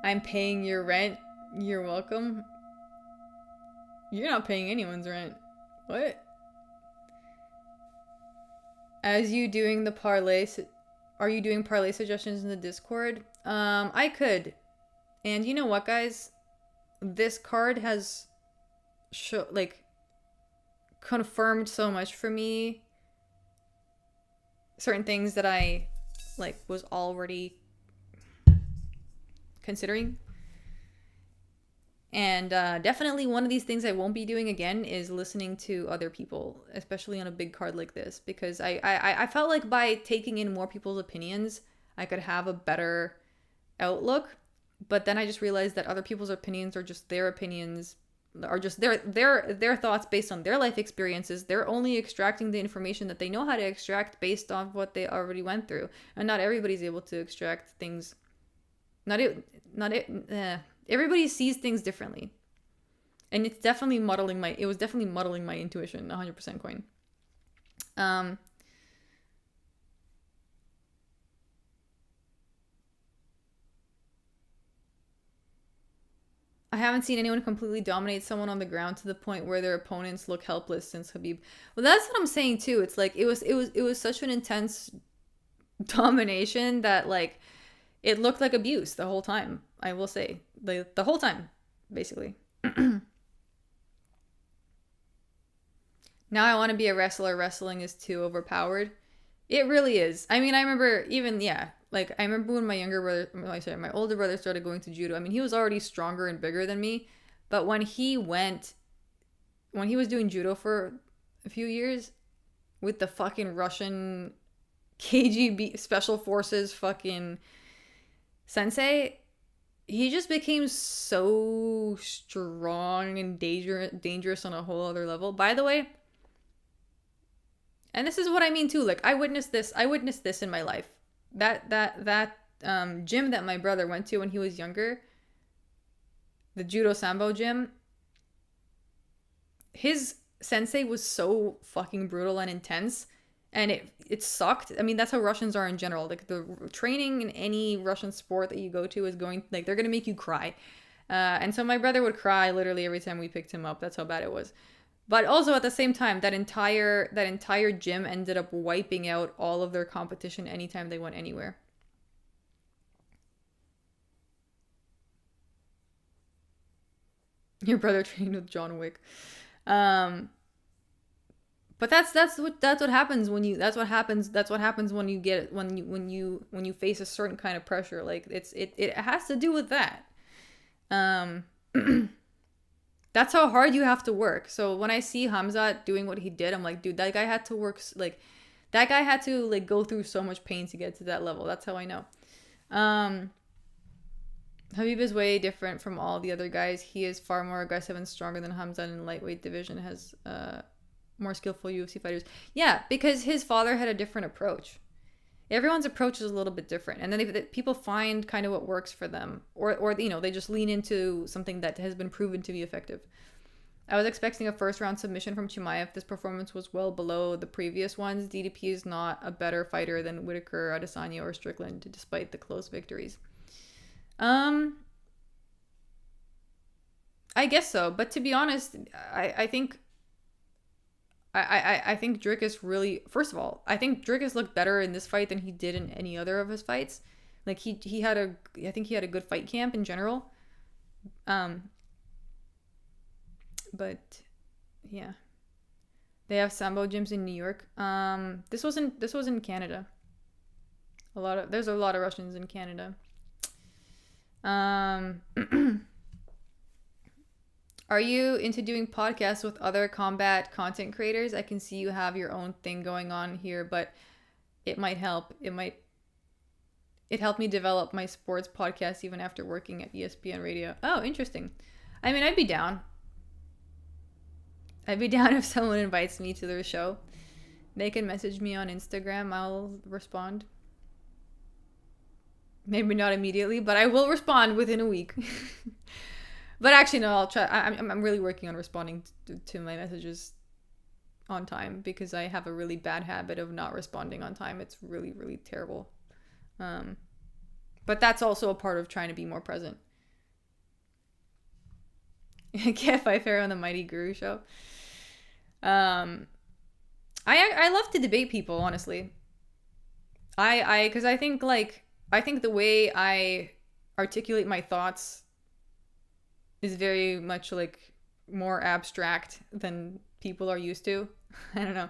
I'm paying your rent. You're welcome. You're not paying anyone's rent. What? As you doing the parlay, are you doing parlay suggestions in the Discord? I could. And you know what, guys? This card has confirmed so much for me. Certain things that I was already considering. And definitely one of these things I won't be doing again is listening to other people, especially on a big card like this, because I felt like by taking in more people's opinions, I could have a better outlook. But then I just realized that other people's opinions are just their opinions. are just their thoughts based on their life experiences. They're only extracting the information that they know how to extract based on what they already went through, and not everybody's able to extract things. Everybody sees things differently, and it was definitely muddling my intuition. 100% coin. I haven't seen anyone completely dominate someone on the ground to the point where their opponents look helpless since Khabib. Well, that's what I'm saying too. It's like it was such an intense domination that like it looked like abuse the whole time. I will say, the whole time, basically. Now I want to be a wrestler. Wrestling is too overpowered. It really is. I mean, I remember even, yeah, like I remember when my older brother started going to judo. I mean, he was already stronger and bigger than me, but when he was doing judo for a few years with the fucking Russian KGB special forces fucking sensei, he just became so strong and dangerous on a whole other level. By the way, and this is what I mean too, like I witnessed this in my life. That gym that my brother went to when he was younger, the judo sambo gym, his sensei was so fucking brutal and intense, and it sucked. I mean, that's how Russians are in general. Like the training in any Russian sport that you go to is going, like, they're gonna make you cry. And so my brother would cry literally every time we picked him up. That's how bad it was. But also at the same time, that entire gym ended up wiping out all of their competition anytime they went anywhere. Your brother trained with John Wick. But that's what happens when you face a certain kind of pressure. Like it has to do with that. That's how hard you have to work. So when I see Hamzat doing what he did, I'm like, dude, that guy had to work, like, that guy had to, like, go through so much pain to get to that level. That's how I know. Habib is way different from all the other guys. He is far more aggressive and stronger than Hamzat in the lightweight division, has more skillful UFC fighters. Yeah, because his father had a different approach. Everyone's approach is a little bit different, and then people find kind of what works for them, or you know, they just lean into something that has been proven to be effective. I was expecting a first round submission from Chimaev. This performance was well below the previous ones. DDP is not a better fighter than Whitaker, Adesanya, or Strickland, despite the close victories. I guess so, but to be honest, I think Dricus really, first of all, I think Dricus looked better in this fight than he did in any other of his fights. Like I think he had a good fight camp in general. But yeah, they have sambo gyms in New York. This was in Canada. There's a lot of Russians in Canada. Are you into doing podcasts with other combat content creators? I can see you have your own thing going on here, but it might help. It helped me develop my sports podcast even after working at ESPN Radio. Oh, interesting. I mean, I'd be down. If someone invites me to their show. They can message me on Instagram. I'll respond. Maybe not immediately, but I will respond within a week. But actually, no, I'll try. I'm really working on responding to my messages on time, because I have a really bad habit of not responding on time. It's really, really terrible. But that's also a part of trying to be more present. Can't fight fair on the Mighty Guru show. I love to debate people, honestly. Because I think the way I articulate my thoughts is very much like more abstract than people are used to. I don't know.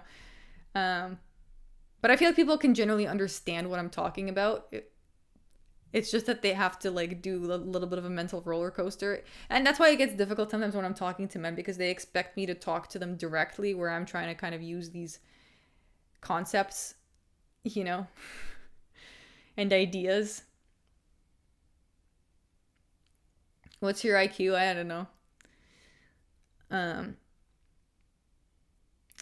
But I feel like people can generally understand what I'm talking about. It's just that they have to like do a little bit of a mental roller coaster. And that's why it gets difficult sometimes when I'm talking to men, because they expect me to talk to them directly, where I'm trying to kind of use these concepts, you know, and ideas. What's your IQ? I don't know. Um,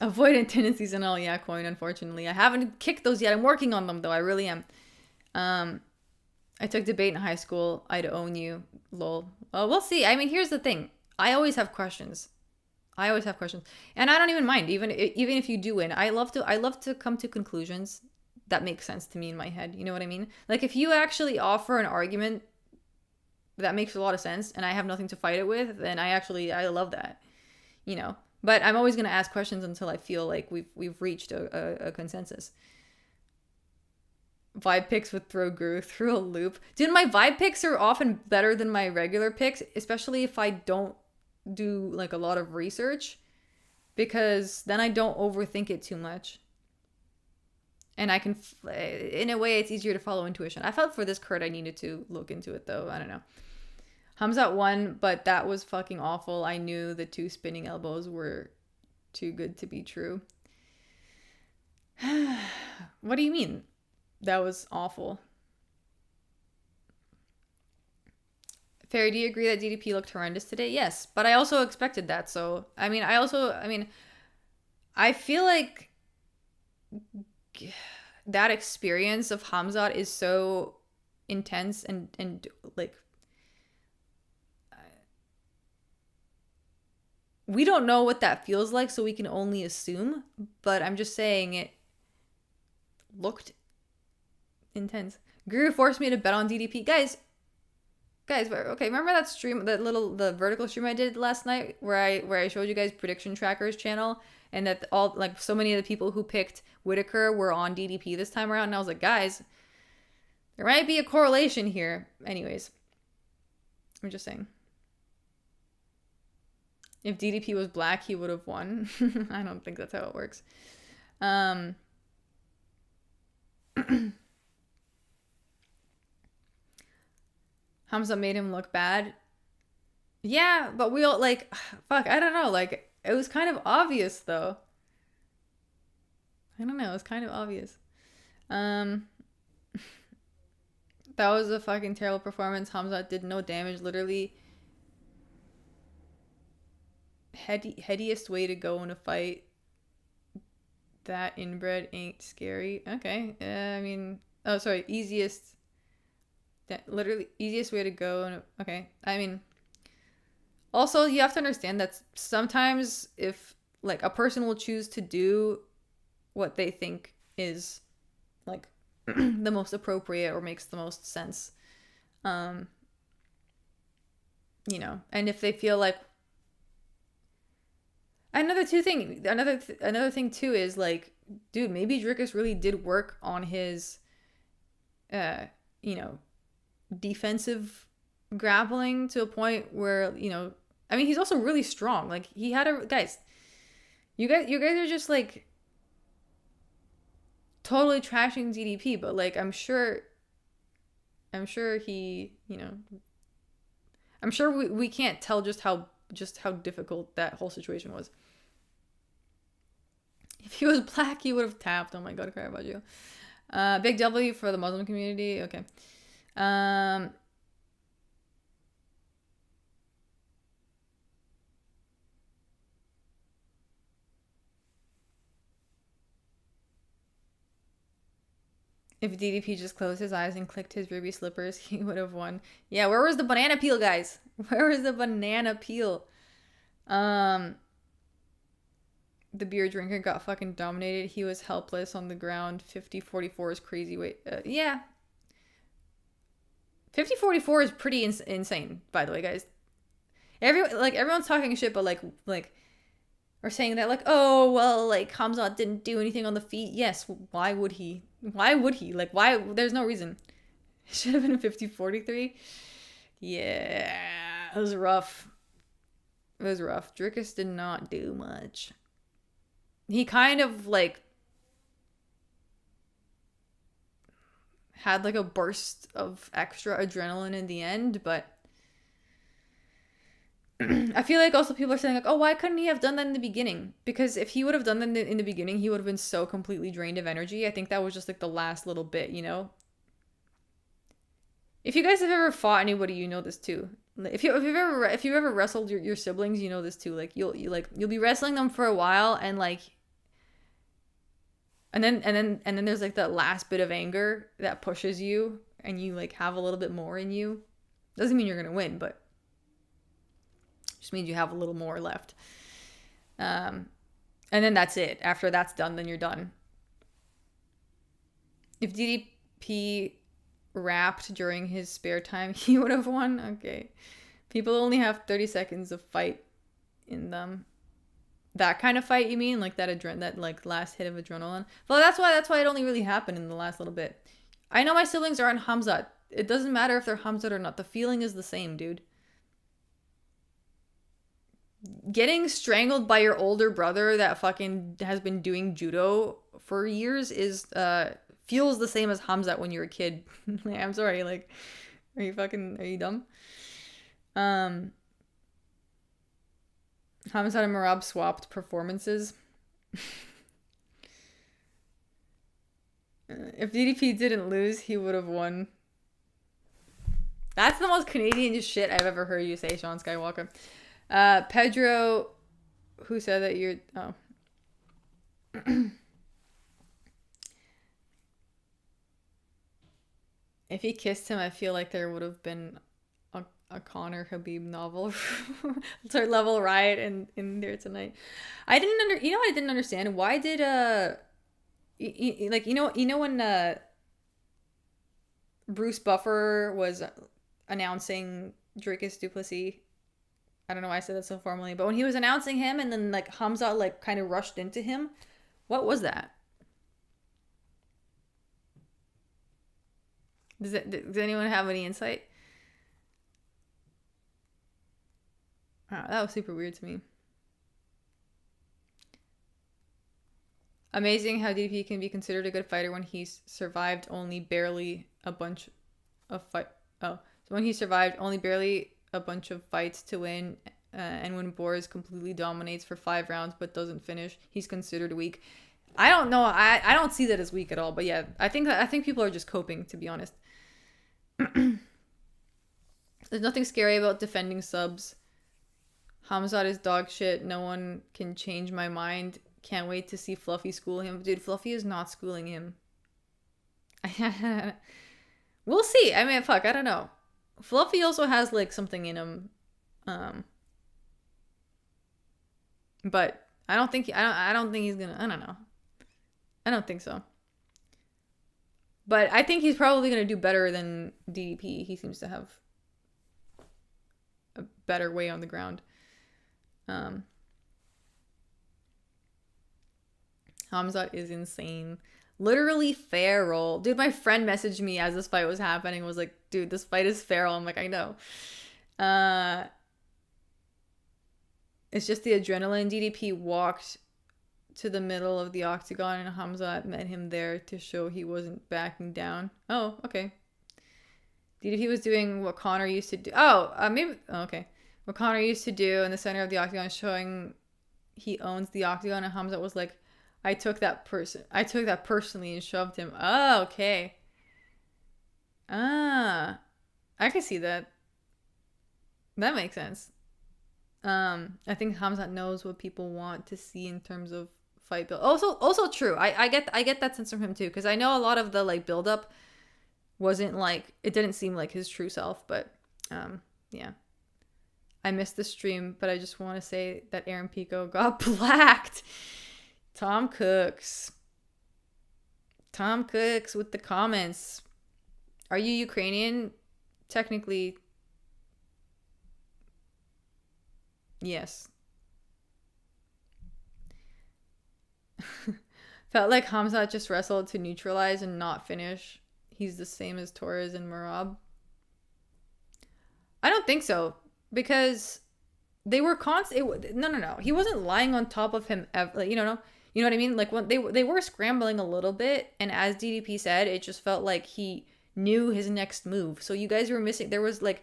avoidant tendencies and all, yeah, coin, unfortunately. I haven't kicked those yet. I'm working on them, though. I really am. I took debate in high school. I'd own you. Lol. We'll see. I mean, here's the thing. I always have questions. And I don't even mind, even if you do win. I love to come to conclusions that make sense to me in my head. You know what I mean? Like, if you actually offer an argument that makes a lot of sense and I have nothing to fight it with, then I love that. You know? But I'm always going to ask questions until I feel like we've reached a consensus. Vibe picks would throw Guru through a loop. Dude, my vibe picks are often better than my regular picks, especially if I don't do like a lot of research, because then I don't overthink it too much. And I can, in a way, it's easier to follow intuition. I felt for this card I needed to look into it, though. I don't know. Hamzat won, but that was fucking awful. I knew the 2 spinning elbows were too good to be true. What do you mean? That was awful. Fairy, do you agree that DDP looked horrendous today? Yes, but I also expected that. So, I feel like that experience of Hamzat is so intense and like, we don't know what that feels like, so we can only assume, but I'm just saying it looked intense. Guru forced me to bet on DDP. Guys, okay, remember that stream, the vertical stream I did last night where I showed you guys Prediction Tracker's channel, and that all, like, so many of the people who picked Whitaker were on DDP this time around, and I was like, guys, there might be a correlation here. Anyways, I'm just saying. If DDP was black, he would have won. I don't think that's how it works. Hamza made him look bad. Yeah, but we all, like, fuck, I don't know. Like, it was kind of obvious, though. I don't know. It was kind of obvious. That was a fucking terrible performance. Hamza did no damage. Literally, headiest way to go in a fight. That inbred ain't scary. Okay. Easiest. Literally easiest way to go. Okay. I mean, also you have to understand that sometimes if, like, a person will choose to do what they think is, like, the most appropriate or makes the most sense, you know, and if they feel like, another thing too is, like, dude, maybe Drickus really did work on his you know, defensive grappling to a point where, you know, I mean, he's also really strong. Like, he had you guys are just, like, totally trashing DDP, but, like, I'm sure he, you know, I'm sure we can't tell just how difficult that whole situation was. If he was black, he would have tapped. Oh my god, I cry about you. Big W for the Muslim community. Okay. If DDP just closed his eyes and clicked his ruby slippers, he would have won. Yeah, where was the banana peel, guys? Where was the banana peel? The beer drinker got fucking dominated. He was helpless on the ground. 50-44 is crazy. Wait, yeah. 50-44 is pretty insane, by the way, guys. Everyone's talking shit, but like, or saying that, like, oh, well, like, Hamzat didn't do anything on the feet. Yes, why would he? Like, why? There's no reason. It should have been 50-43. Yeah, it was rough. Drickus did not do much. He kind of, like, had, like, a burst of extra adrenaline in the end, but I feel like also people are saying, like, oh, why couldn't he have done that in the beginning? Because if he would have done that in the beginning, he would have been so completely drained of energy. I think that was just, like, the last little bit, you know? If you guys have ever fought anybody, you know this too. if you've ever wrestled your siblings, you know this too. Like you'll be wrestling them for a while, and like and then there's like that last bit of anger that pushes you, and you like have a little bit more in you. Doesn't mean you're gonna win, but just means you have a little more left. And then that's it. After that's done, then you're done. If DDP rapped during his spare time, he would have won. Okay. People only have 30 seconds of fight in them. That kind of fight, you mean? Like that like last hit of adrenaline? Well, that's why it only really happened in the last little bit. I know my siblings aren't Hamzat. It doesn't matter if they're Hamzat or not. The feeling is the same, dude. Getting strangled by your older brother that fucking has been doing judo for years is feels the same as Hamzat when you're a kid. I'm sorry, like, are you dumb? Hamzat and Merab swapped performances. If DDP didn't lose, he would have won. That's the most Canadian shit I've ever heard you say, Sean Skywalker. Pedro, who said that you're... Oh. If he kissed him, I feel like there would have been a Conor Khabib novel level riot in there tonight. I didn't understand. Why did when Bruce Buffer was announcing Dricus du Plessis, I don't know why I said that so formally, but when he was announcing him and then like Hamzat like kind of rushed into him, what was that? Does anyone have any insight? Oh, that was super weird to me. Amazing how DDP can be considered a good fighter when he's survived only barely a bunch of when he survived only barely a bunch of fights to win, and when Boris completely dominates for 5 rounds but doesn't finish, he's considered weak. I don't know. I don't see that as weak at all. But yeah, I think people are just coping, to be honest. There's nothing scary about defending subs. Hamzat is dog shit. No one can change my mind. Can't wait to see Fluffy school him. Dude, Fluffy is not schooling him. We'll see. I mean, fuck, I don't know. Fluffy also has like something in him. But I don't think he's gonna, I don't know. I don't think so. But I think he's probably gonna do better than DDP. He seems to have a better way on the ground. Hamzat is insane. Literally feral. Dude, my friend messaged me as this fight was happening and was like, dude, this fight is feral. I'm like, I know. It's just the adrenaline. DDP walked to the middle of the octagon and Hamzat met him there to show he wasn't backing down. Oh, okay. DDP was doing what Conor used to do. Okay. What Conor used to do in the center of the octagon, showing he owns the octagon, and Hamzat was like, I took that personally and shoved him. Oh, okay. I can see that. That makes sense. I think Hamzat knows what people want to see in terms of fight build. Also true. I get that sense from him too, because I know a lot of the like build up wasn't like, it didn't seem like his true self, but yeah. I missed the stream, but I just want to say that Aaron Pico got blacked. Tom Cooks with the comments. Are you Ukrainian? Technically, yes. Felt like Hamzat just wrestled to neutralize and not finish. He's the same as Torres and Merab. I don't think so, because they were no. He wasn't lying on top of him ever. Like, you know what I mean? Like when they were scrambling a little bit, and as DDP said, it just felt like he knew his next move. So you guys were missing. There was like,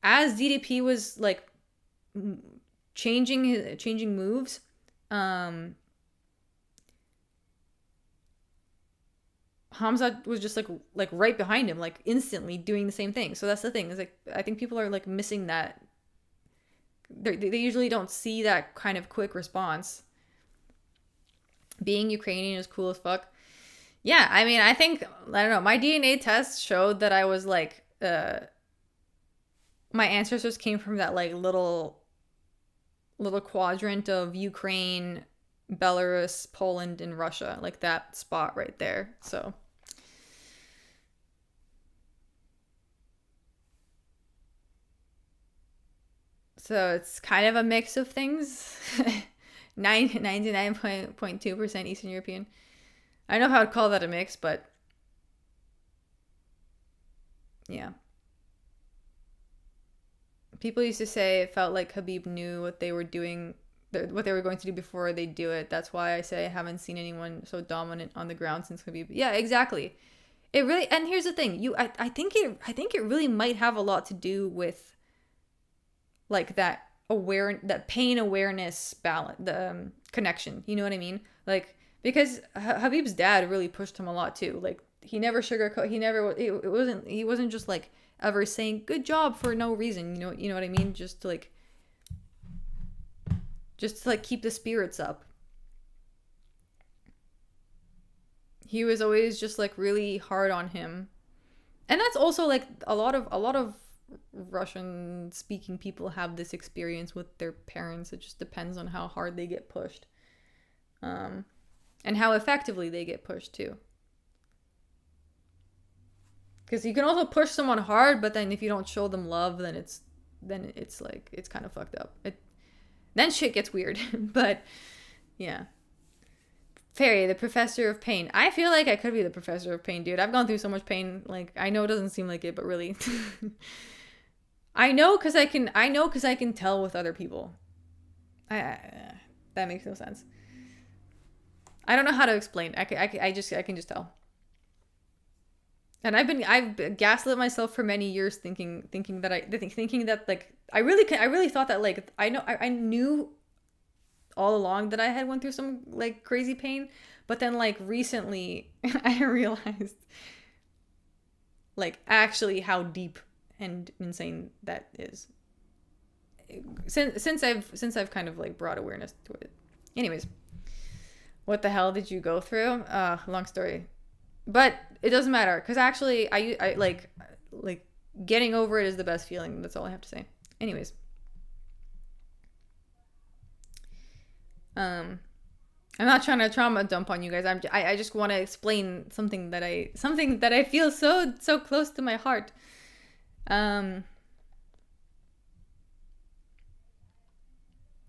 as DDP was like changing moves, Hamza was just like right behind him, like instantly doing the same thing. So that's the thing, is like I think people are like missing that. They usually don't see that kind of quick response. Being Ukrainian is cool as fuck. Yeah, I mean, I think, I don't know, my DNA test showed that I was like, my ancestors came from that like little quadrant of Ukraine, Belarus, Poland, and Russia, like that spot right there. So it's kind of a mix of things. 99.2% Eastern European. I don't know how I'd call that a mix, but yeah. People used to say it felt like Khabib knew what they were doing, what they were going to do before they do it. That's why I say I haven't seen anyone so dominant on the ground since Khabib. Yeah, exactly. It really, and here's the thing, I think it really might have a lot to do with like that pain awareness balance, the connection. You know what I mean? Like, because Habib's dad really pushed him a lot too. Like, he never sugarcoat. He wasn't just like ever saying good job for no reason. You know what I mean? Just to keep the spirits up. He was always just like really hard on him, and that's also like a lot of Russian speaking people have this experience with their parents. It just depends on how hard they get pushed, and how effectively they get pushed too. Because you can also push someone hard, but then if you don't show them love, then it's like it's kind of fucked up. Then shit gets weird. But yeah. Fairy, the professor of pain. I feel like I could be the professor of pain, dude. I've gone through so much pain. Like, I know it doesn't seem like it, but really. I know because I can tell with other people. That makes no sense. I don't know how to explain. I can just tell. And I've gaslit myself for many years thinking that like I really thought that like I knew all along that I had went through some like crazy pain, but then like recently I realized like actually how deep and insane that is. Since I've kind of like brought awareness to it. Anyways, what the hell did you go through? Long story, but it doesn't matter because actually I like getting over it is the best feeling. That's all I have to say. Anyways. I'm not trying to trauma dump on you guys. I just want to explain something that I feel so close to my heart.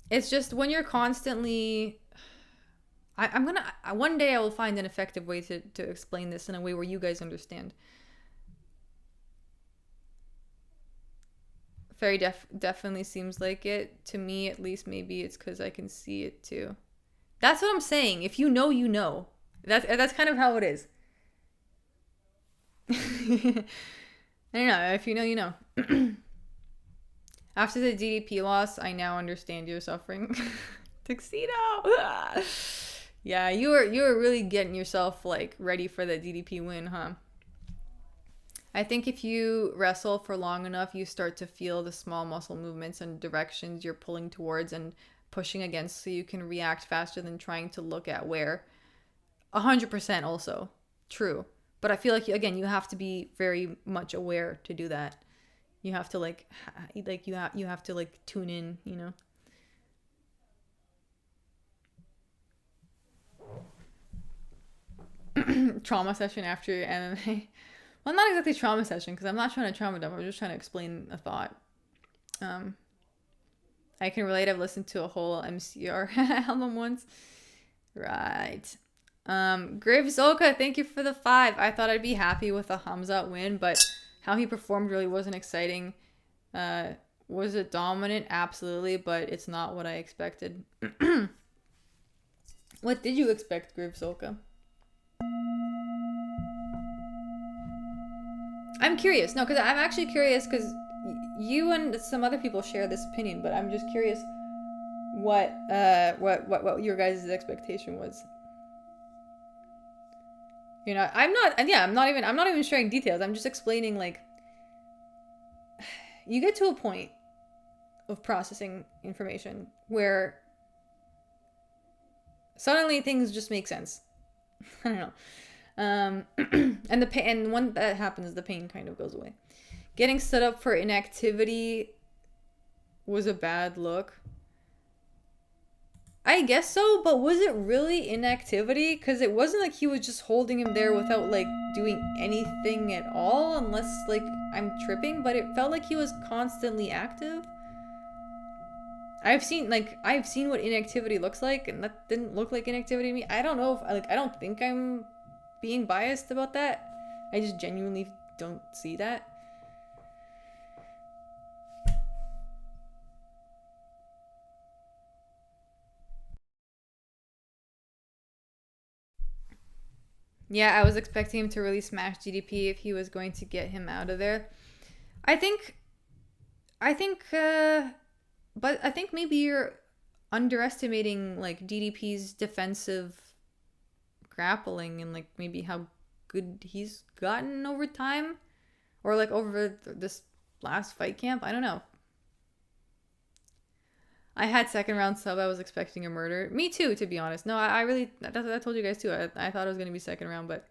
It's just when you're constantly one day I will find an effective way to explain this in a way where you guys understand. Fairy definitely seems like it. To me, at least, maybe it's because I can see it too. That's what I'm saying. If you know, you know. That's kind of how it is. I don't know. If you know, you know. After the DDP loss, I now understand your suffering. Tuxedo. Yeah, you were really getting yourself like ready for the DDP win, huh? I think if you wrestle for long enough, you start to feel the small muscle movements and directions you're pulling towards and pushing against so you can react faster than trying to look at where. 100% also. True. But I feel like, again, you have to be very much aware to do that. You have to you have to like tune in, you know? Trauma session after MMA. Well, not exactly trauma session, because I'm not trying to trauma dump. I'm just trying to explain a thought. I can relate. I've listened to a whole MCR album once. Right. Grave Zolka, thank you for the 5. I thought I'd be happy with a Hamzat win, but how he performed really wasn't exciting. Was it dominant? Absolutely, but it's not what I expected. What did you expect, Grave Zolka? I'm curious. No, because I'm actually curious because you and some other people share this opinion, but I'm just curious what your guys' expectation was. You know, I'm not even sharing details. I'm just explaining, like, you get to a point of processing information where suddenly things just make sense. I don't know. And the pain, and when that happens, the pain kind of goes away. Getting stood up for inactivity was a bad look. I guess so, but was it really inactivity? Because it wasn't like he was just holding him there without, like, doing anything at all, unless, like, I'm tripping, but it felt like he was constantly active. I've seen what inactivity looks like, and that didn't look like inactivity to me. I don't know if, like, I don't think I'm being biased about that. I just genuinely don't see that. Yeah, I was expecting him to really smash GDP if he was going to get him out of there. I think, but I think maybe you're underestimating, like, DDP's defensive grappling and, like, maybe how good he's gotten over time, or, like, over this last fight camp. I don't know. I had second round sub. I was expecting a murder. Me too, to be honest. No, I really, that's what I told you guys too. I thought it was going to be second round, but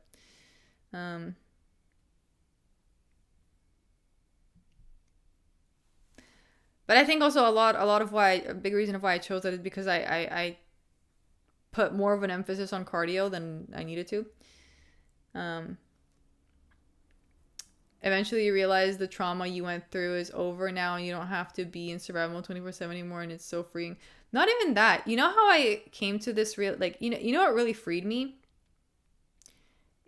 I think also a big reason of why I chose that is because I put more of an emphasis on cardio than I needed to. Eventually you realize the trauma you went through is over now, and you don't have to be in survival mode 24/7 anymore, and it's so freeing. Not even that. You know how I came to this real, like, you know what really freed me?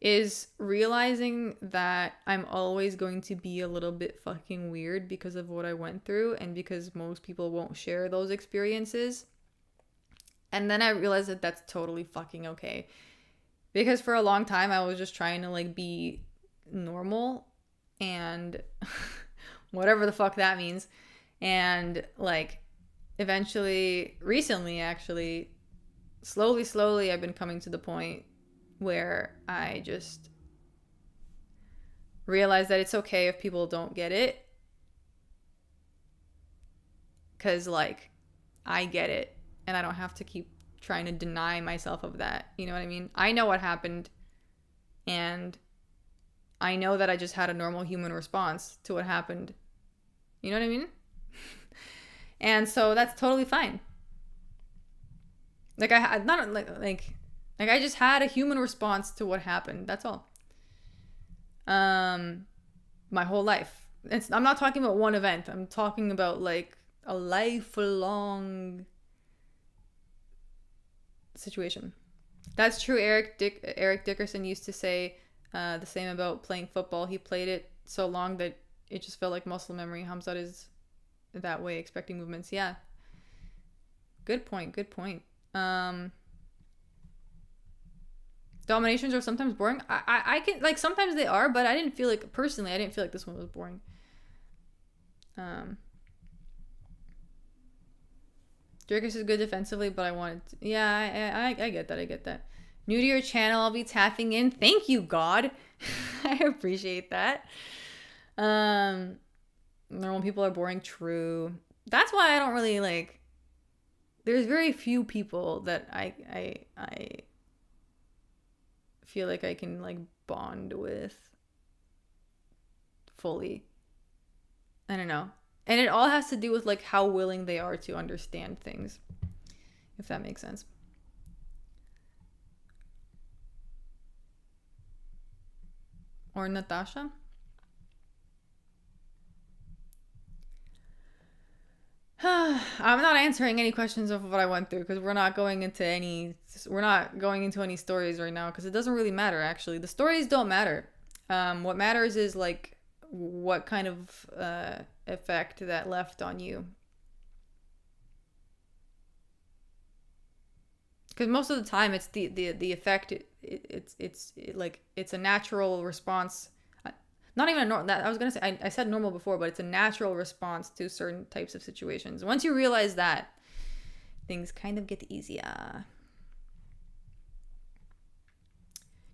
Is realizing that I'm always going to be a little bit fucking weird because of what I went through, and because most people won't share those experiences. And then I realized that that's totally fucking okay. Because for a long time I was just trying to, like, be normal, and whatever the fuck that means. And, like, eventually, recently actually, slowly I've been coming to the point where I just realize that it's okay if people don't get it, because, like, I get it, and I don't have to keep trying to deny myself of that. You know what I mean? I know what happened, and I know that I just had a normal human response to what happened. You know what I mean? And so that's totally fine. Like, I just had a human response to what happened. That's all. My whole life. I'm not talking about one event. I'm talking about, like, a lifelong situation. That's true. Eric Dickerson used to say the same about playing football. He played it so long that it just felt like muscle memory. Hamzat is that way, expecting movements. Yeah. Good point. Dominations are sometimes boring. I can, like, sometimes they are, but I didn't feel like this one was boring. Jerkus is good defensively, but I wanted to, yeah, I get that. New to your channel, I'll be tapping in. Thank you, God. I appreciate that. Normal people are boring. True. That's why I don't really, like, there's very few people that I feel like I can, like, bond with fully. I don't know. And it all has to do with, like, how willing they are to understand things, if that makes sense. Or Natasha? I'm not answering any questions of what I went through, because we're not going into any stories right now, because it doesn't really matter, actually. The stories don't matter. What matters is, like, what kind of effect that left on you. Because most of the time it's the effect, it's a natural response. Not even that I was gonna say, I said normal before, but it's a natural response to certain types of situations. Once you realize that, things kind of get easier.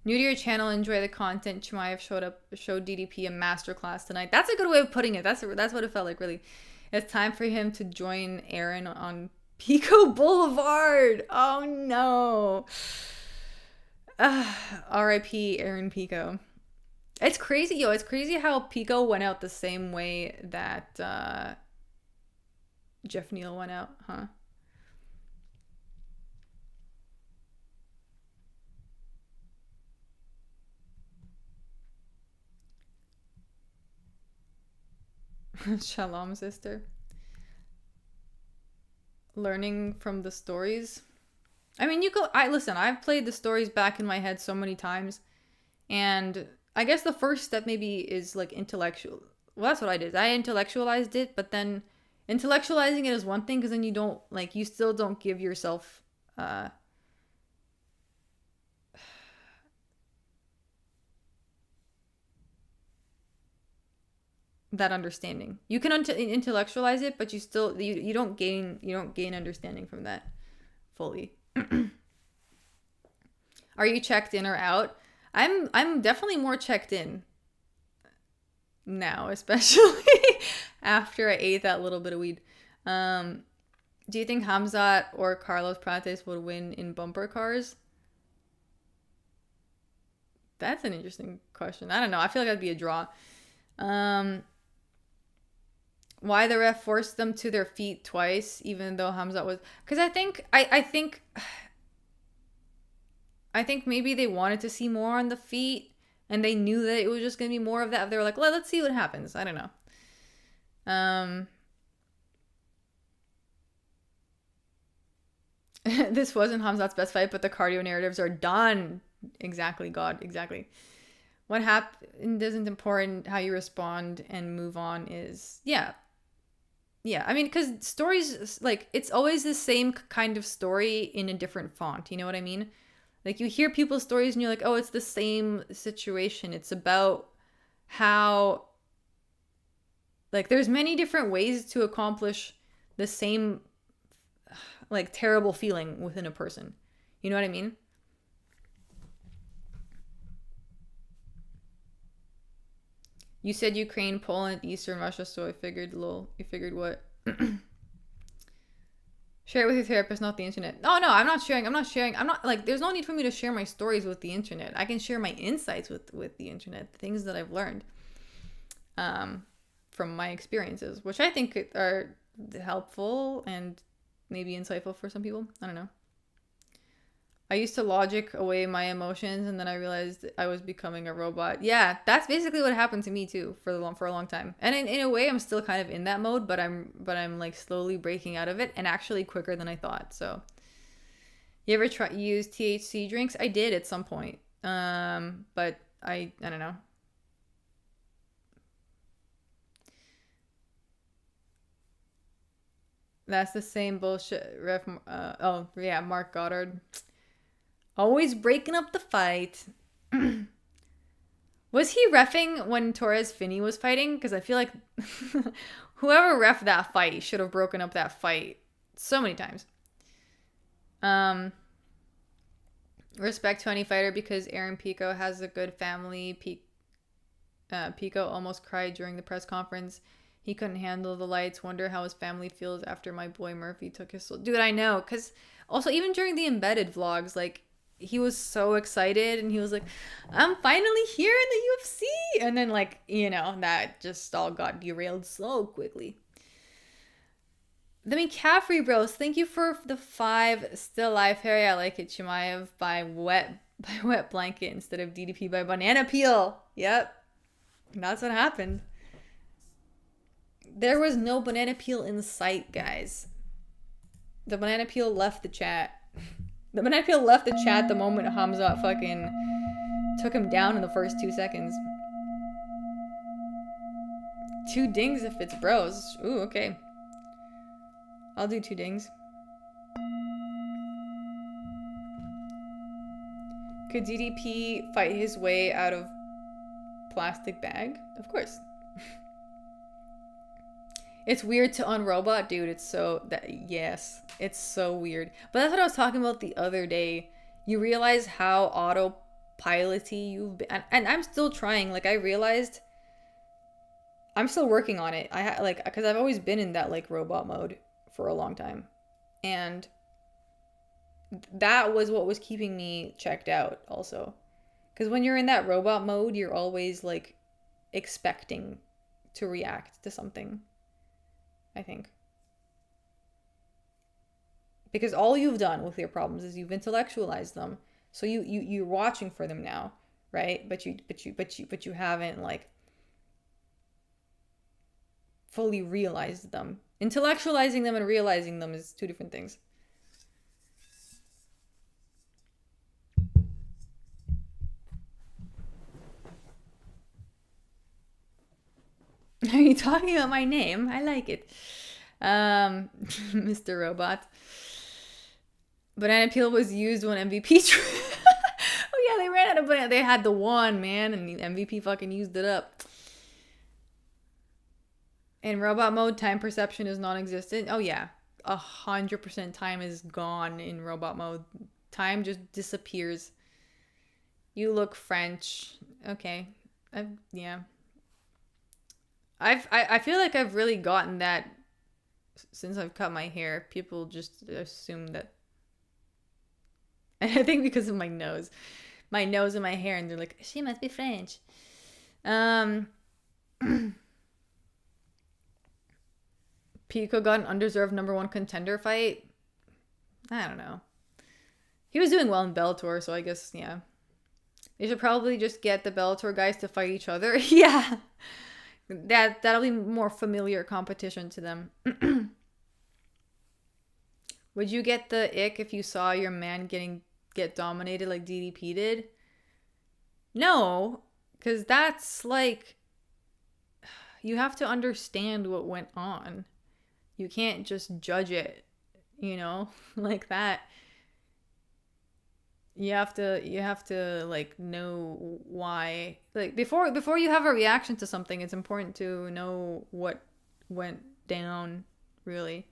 New to your channel, enjoy the content. Chimaev showed DDP a masterclass tonight. That's a good way of putting it. That's what it felt like, really. It's time for him to join Aaron on Pico Boulevard. Oh no. R.I.P. Aaron Pico. It's crazy, yo. It's crazy how Pico went out the same way that Jeff Neal went out, huh? Shalom, sister. Learning from the stories. I mean, listen, I've played the stories back in my head so many times, and I guess the first step maybe is like intellectual. Well, that's what I did. I intellectualized it, but then intellectualizing it is one thing, because then you still don't give yourself that understanding. You can intellectualize it, but you don't gain understanding from that fully. Are you checked in or out? I'm definitely more checked in now, especially after I ate that little bit of weed. Do you think Hamzat or Carlos Prates would win in bumper cars? That's an interesting question. I don't know. I feel like that'd be a draw. Why the ref forced them to their feet twice, even though Hamzat was... Because I think maybe they wanted to see more on the feet, and they knew that it was just going to be more of that. They were like, well, let's see what happens. I don't know. This wasn't Hamzat's best fight, but the cardio narratives are done. Exactly, God, exactly. What happened isn't important. How you respond and move on is... Yeah, I mean, because stories, like, it's always the same kind of story in a different font. You know what I mean? Like, you hear people's stories and you're like, oh, it's the same situation. It's about how, like, there's many different ways to accomplish the same, like, terrible feeling within a person. You know what I mean? You said Ukraine, Poland, Eastern Russia, so I figured, you figured what? Share it with your therapist, not the internet. Oh, no, I'm not sharing, like, there's no need for me to share my stories with the internet. I can share my insights with the internet, the things that I've learned from my experiences, which I think are helpful and maybe insightful for some people. I don't know. I used to logic away my emotions, and then I realized I was becoming a robot. Yeah, that's basically what happened to me too for a long time. And in a way, I'm still kind of in that mode, but I'm like slowly breaking out of it, and actually quicker than I thought. So, you ever use THC drinks? I did at some point, but I don't know. That's the same bullshit. Mark Goddard. Always breaking up the fight. Was he reffing when Torres Finney was fighting? Because I feel like whoever reffed that fight should have broken up that fight so many times. Respect to any fighter because Aaron Pico has a good family. Pico almost cried during the press conference. He couldn't handle the lights. Wonder how his family feels after my boy Murphy took his soul. Dude, I know. Because also, even during the embedded vlogs, like, he was so excited and he was like, I'm finally here in the UFC. And then, like, you know, that just all got derailed so quickly. The McCaffrey bros, thank you for the 5 still live. Harry, I like it. Chimaev by wet blanket instead of DDP by banana peel. Yep. That's what happened. There was no banana peel in sight, guys. The banana peel left the chat. The banana peel left the chat the moment Hamzat fucking took him down in the first 2 seconds. 2 dings if it's bros. Ooh, okay. I'll do 2 dings. Could DDP fight his way out of plastic bag? Of course. It's weird to unrobot, dude. It's so it's so weird. But that's what I was talking about the other day. You realize how piloty you've been, and I'm still trying. Like I realized I'm still working on it. Like, because I've always been in that like robot mode for a long time, and that was what was keeping me checked out also. Because when you're in that robot mode, you're always like expecting to react to something, I think. Because all you've done with your problems is you've intellectualized them. So you're watching for them now, right? But you haven't like fully realized them. Intellectualizing them and realizing them is two different things. Are you talking about my name? I like it. Mr. Robot. Banana peel was used when MVP oh yeah, they ran out of banana. They had the one, man, and the MVP fucking used it up. In robot mode, time perception is non-existent. Oh yeah, 100% time is gone in robot mode. Time just disappears. You look French. Okay. Yeah. I feel like I've really gotten that since I've cut my hair. People just assume that. I think because of my nose and my hair, and they're like, she must be French. Pico got an undeserved #1 contender fight. I don't know. He was doing well in Bellator, so I guess, yeah. They should probably just get the Bellator guys to fight each other. Yeah. That'll be more familiar competition to them. Would you get the ick if you saw your man get dominated like DDP did? No, because that's like, you have to understand what went on. You can't just judge it, like that. You have to like know why. Like before you have a reaction to something, it's important to know what went down, really.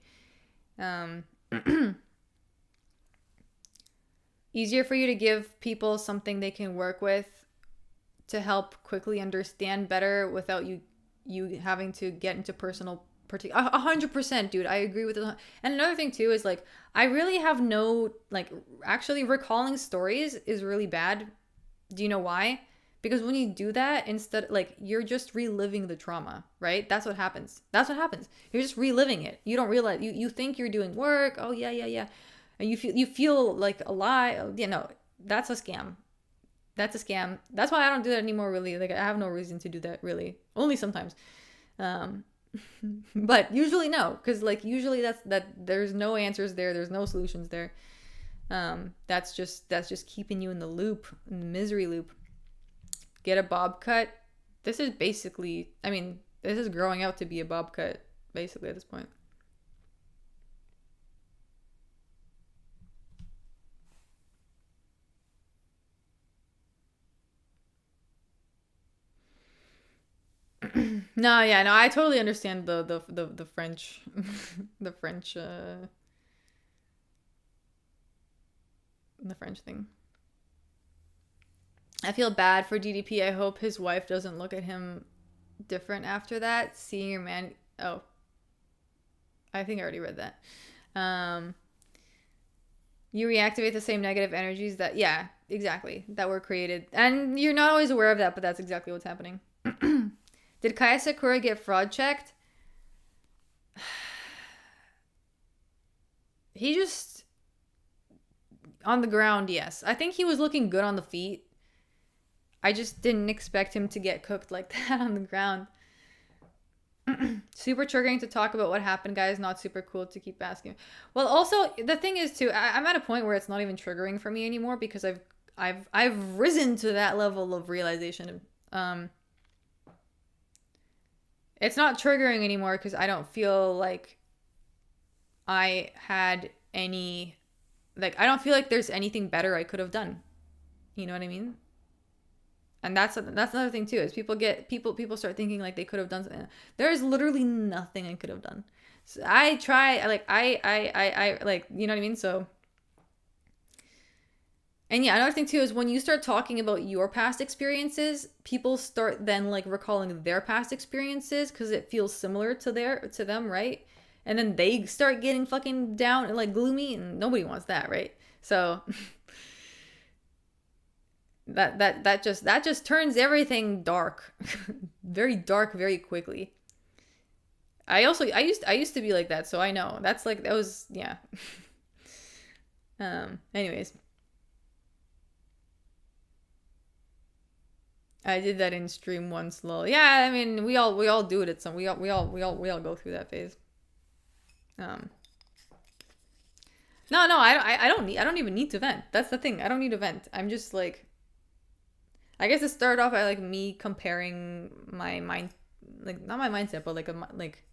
Easier for you to give people something they can work with to help quickly understand better without you having to get into personal 100%, dude. I agree with it. And another thing too is like, I really have no, like, actually recalling stories is really bad. Do you know why? Because when you do that, instead, like, you're just reliving the trauma, right? That's what happens. You're just reliving it. You don't realize, you think you're doing work. Oh yeah. And you feel like alive. Yeah, no, that's a scam. That's That's why I don't do that anymore, really. Like, I have no reason to do that, really. Only sometimes. But usually no, because like usually that there's no answers there's no solutions there. That's just keeping you in the loop, in the misery loop. Get a bob cut. This is basically, I mean, this is growing out to be a bob cut basically at this point. No, I totally understand the French, the French thing. I feel bad for DDP. I hope his wife doesn't look at him different after that. Seeing your man. Oh, I think I already read that. You reactivate the same negative energies that, yeah, exactly, that were created, and you're not always aware of that, but that's exactly what's happening. Did Asakura get fraud checked? He just, on the ground, yes. I think he was looking good on the feet. I just didn't expect him to get cooked like that on the ground. Super triggering to talk about what happened, guys. Not super cool to keep asking. Well, also, the thing is, too, I'm at a point where it's not even triggering for me anymore because I've risen to that level of realization. It's not triggering anymore because I don't feel like I had any, like, I don't feel like there's anything better I could have done. You know what I mean? And that's another thing too, is people start thinking like they could have done something. There's literally nothing I could have done. So I try, like, I like, you know what I mean? So And yeah, another thing too is when you start talking about your past experiences, people start then like recalling their past experiences because it feels similar to them, right? And then they start getting fucking down and like gloomy, and nobody wants that, right? So that just turns everything dark, very dark, very quickly. I used to be like that, so I know that's like that was yeah. Anyways. I did that in stream once, lol. Yeah, I mean, we all do it at some. We all go through that phase. Um. No, I don't even need to vent. That's the thing. I don't need to vent. I'm just like, I guess it started off at like me comparing my mind, like not my mindset, but like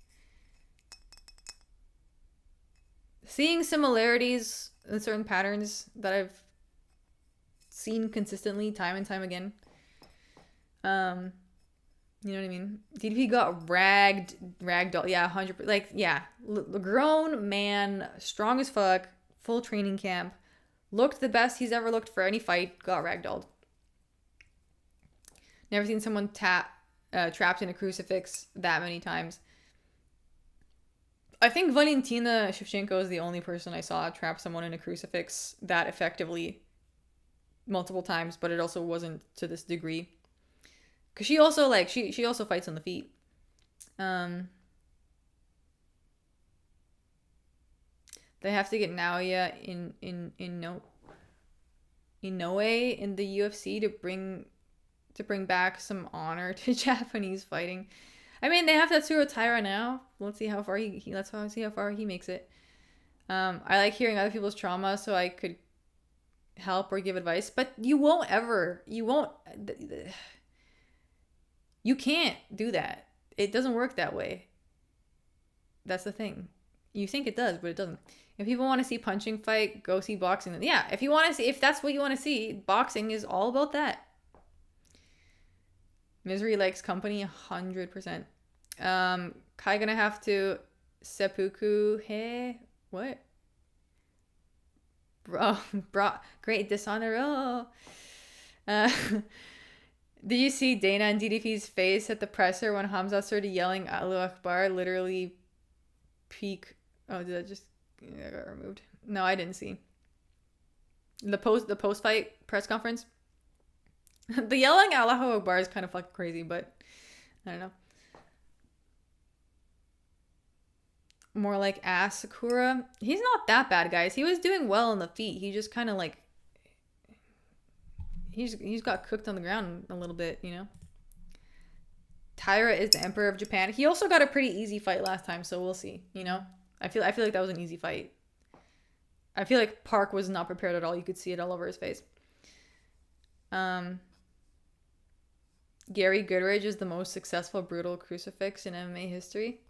seeing similarities in certain patterns that I've seen consistently time and time again. You know what I mean? DDP got ragdoll. Yeah, 100%. Like, yeah, grown man, strong as fuck, full training camp, looked the best he's ever looked for any fight. Got ragdolled. Never seen someone trapped in a crucifix that many times. I think Valentina Shevchenko is the only person I saw trap someone in a crucifix that effectively multiple times, but it also wasn't to this degree. Cause she also like she also fights on the feet. They have to get Naoya Inoue in the UFC to bring back some honor to Japanese fighting. I mean, they have Tatsuro Taira now. Let's see how far let's see how far he makes it. I like hearing other people's trauma so I could help or give advice, but you can't do that. It doesn't work that way. That's the thing. You think it does, but it doesn't. If people want to see punching fight, go see boxing. Yeah, if that's what you want to see, boxing is all about that. Misery likes company 100%. Kai gonna have to seppuku. Hey, what? Bro, great dishonor. Oh. Did you see Dana and DDP's face at the presser when Hamza started yelling Allahu Akbar? Literally peak. Oh, did that just I got removed? No, I didn't see. The post fight press conference. The yelling Allahu Akbar is kind of fucking crazy, but I don't know. More like Asakura. He's not that bad, guys. He was doing well on the feet. He just kind of like he's got cooked on the ground a little bit, you know. Taira is the Emperor of Japan. He also got a pretty easy fight last time, so we'll see, you know. I feel like that was an easy fight. I feel like Park was not prepared at all. You could see it all over his face. Gary Goodridge is the most successful brutal crucifix in MMA history.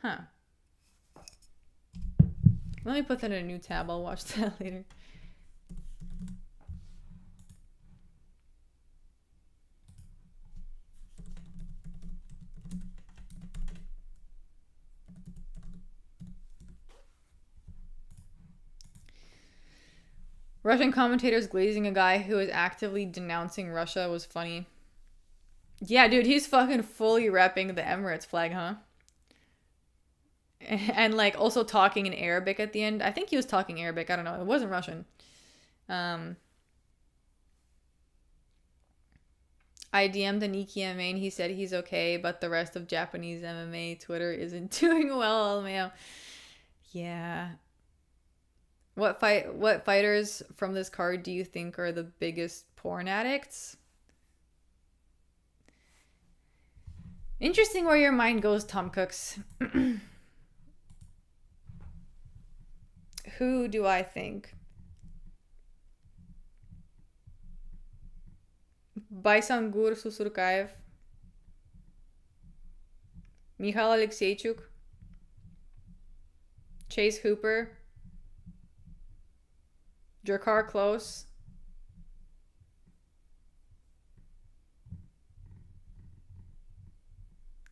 Huh. Let me put that in a new tab. I'll watch that later. Russian commentators glazing a guy who is actively denouncing Russia was funny. Yeah, dude, he's fucking fully repping the Emirates flag, huh? And like also talking in Arabic at the end. I think he was talking Arabic. I don't know. It wasn't Russian. I DM'd Aniki MMA and he said he's okay, but the rest of Japanese MMA Twitter isn't doing well, man. Yeah. What fighters from this card do you think are the biggest porn addicts? Interesting where your mind goes, Tom Cooks. Who do I think? Baisangur Susurkaev, Michal Alexeychuk, Chase Hooper, Drakkar Klose,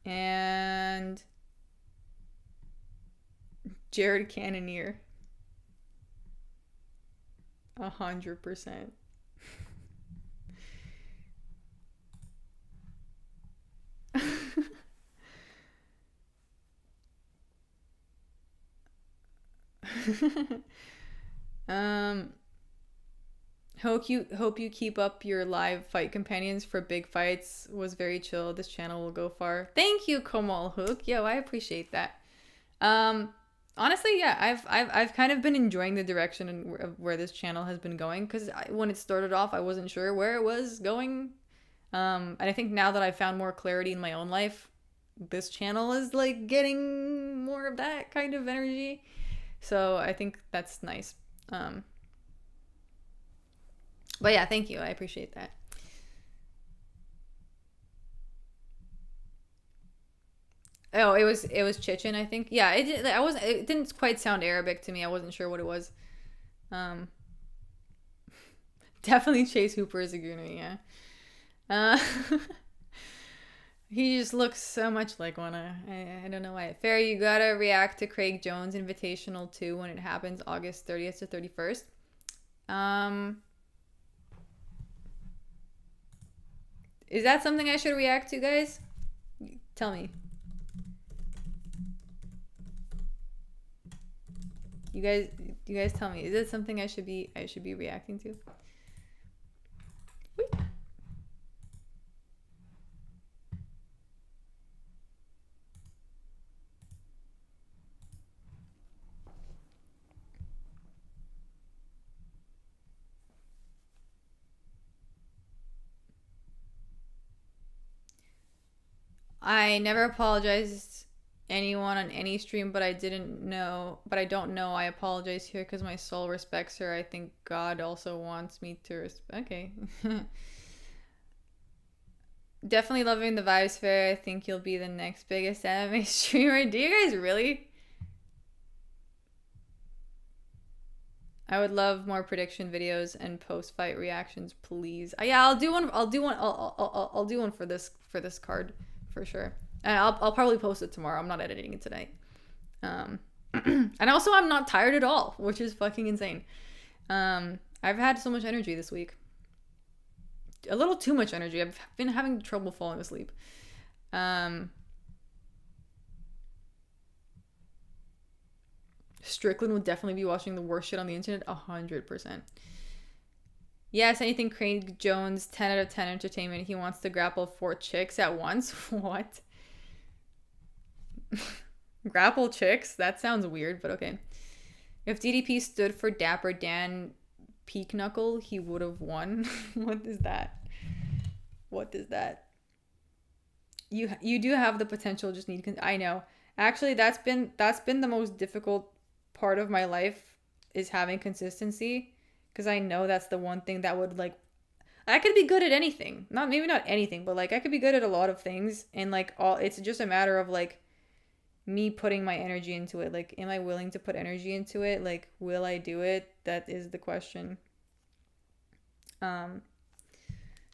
and Jared Cannonier. 100%. um hope you keep up your live fight companions for big fights. Was very chill. This channel will go far. Thank you, Komal Hook. Yo, I appreciate that. Honestly, yeah, I've kind of been enjoying the direction of where this channel has been going, because when it started off, I wasn't sure where it was going. And I think now that I've found more clarity in my own life, this channel is like getting more of that kind of energy. So I think that's nice. But yeah, thank you. I appreciate that. Oh, it was Chechen, I think. Yeah, it didn't quite sound Arabic to me. I wasn't sure what it was. Definitely Chase Hooper is a gooner, yeah. He just looks so much like one. I don't know why. Fair, you gotta react to Craig Jones Invitational 2 when it happens August 30th to 31st. Is that something I should react to, guys? Tell me. You guys tell me. Is it something I should be reacting to? Wait. I never apologized anyone on any stream, but I don't know. I apologize here because my soul respects her. I think God also wants me to respect. Okay. Definitely loving the vibes fair. I think you'll be the next biggest anime streamer. Do you guys really? I would love more prediction videos and post-fight reactions, please. Yeah, I'll do one. I'll do one for this card for sure. And I'll probably post it tomorrow. I'm not editing it tonight. And also I'm not tired at all, which is fucking insane. I've had so much energy this week. A little too much energy. I've been having trouble falling asleep. Strickland would definitely be watching the worst shit on the internet. 100%. Yes, anything Craig Jones, 10 out of 10 entertainment. He wants to grapple 4 chicks at once. What? Grapple chicks? That sounds weird, but okay. If DDP stood for Dapper Dan Peak Knuckle, he would have won. What is that? What is that? You do have the potential, just need... I know. Actually, that's been the most difficult part of my life, is having consistency, because I know that's the one thing that would, like, I could be good at anything. Maybe not anything, but like I could be good at a lot of things, and like it's just a matter of like me putting my energy into it. Like, am I willing to put energy into it? Like, will I do it? That is the question.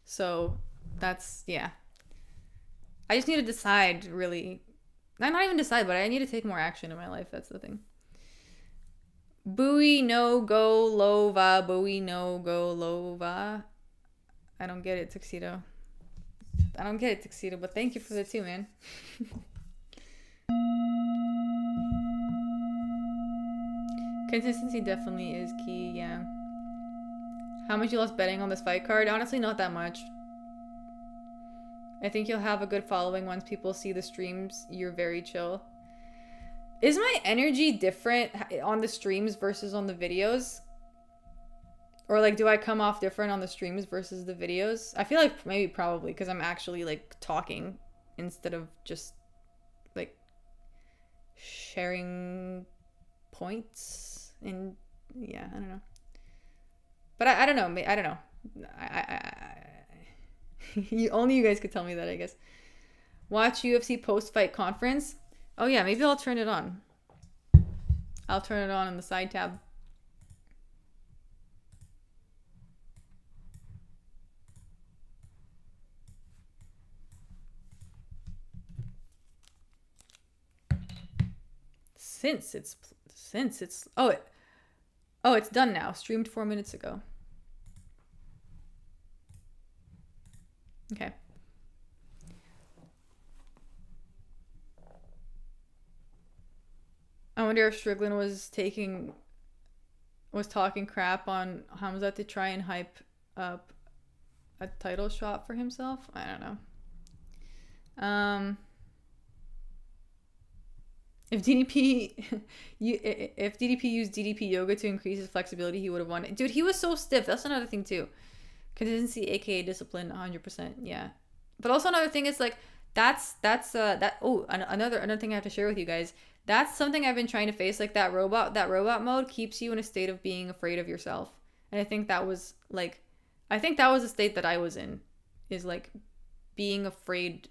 So that's, yeah. I just need to decide, really. Not even decide, but I need to take more action in my life. That's the thing. Buoy no go lova. Buoy no go lova. I don't get it, Tuxedo. But thank you for the 2, man. Consistency definitely is key, yeah. How much you lost betting on this fight card? Honestly, not that much. I think you'll have a good following once people see the streams. You're very chill. Is my energy different on the streams versus on the videos? Or like, do I come off different on the streams versus the videos? I feel like maybe probably because I'm actually like talking instead of just like sharing points. And yeah, I don't know. But I don't know. I don't know. Only you guys could tell me that, I guess. Watch UFC post-fight conference. Oh yeah, maybe I'll turn it on. I'll turn it on in the side tab. Since it's Oh, it's done now. Streamed 4 minutes ago. Okay. I wonder if Strickland was talking crap on Hamza to try and hype up a title shot for himself. I don't know. If DDP used DDP yoga to increase his flexibility, he would have won. Dude, he was so stiff. That's another thing too. Consistency, aka discipline, 100%. Yeah. But also another thing is like another thing I have to share with you guys. That's something I've been trying to face. Like that robot mode keeps you in a state of being afraid of yourself. And I think that was a state that I was in, is like being afraid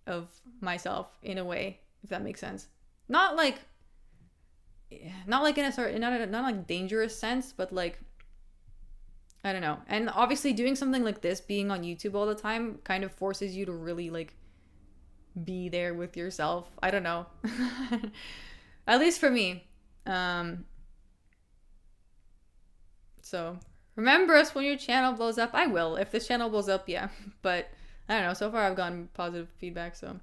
of myself in a way, if that makes sense. Not like in a sort, not like dangerous sense, but like, I don't know. And obviously doing something like this, being on YouTube all the time, kind of forces you to really like be there with yourself. I don't know. At least for me. So remember us when your channel blows up. I will. If this channel blows up, yeah. But I don't know. So far I've gotten positive feedback, so.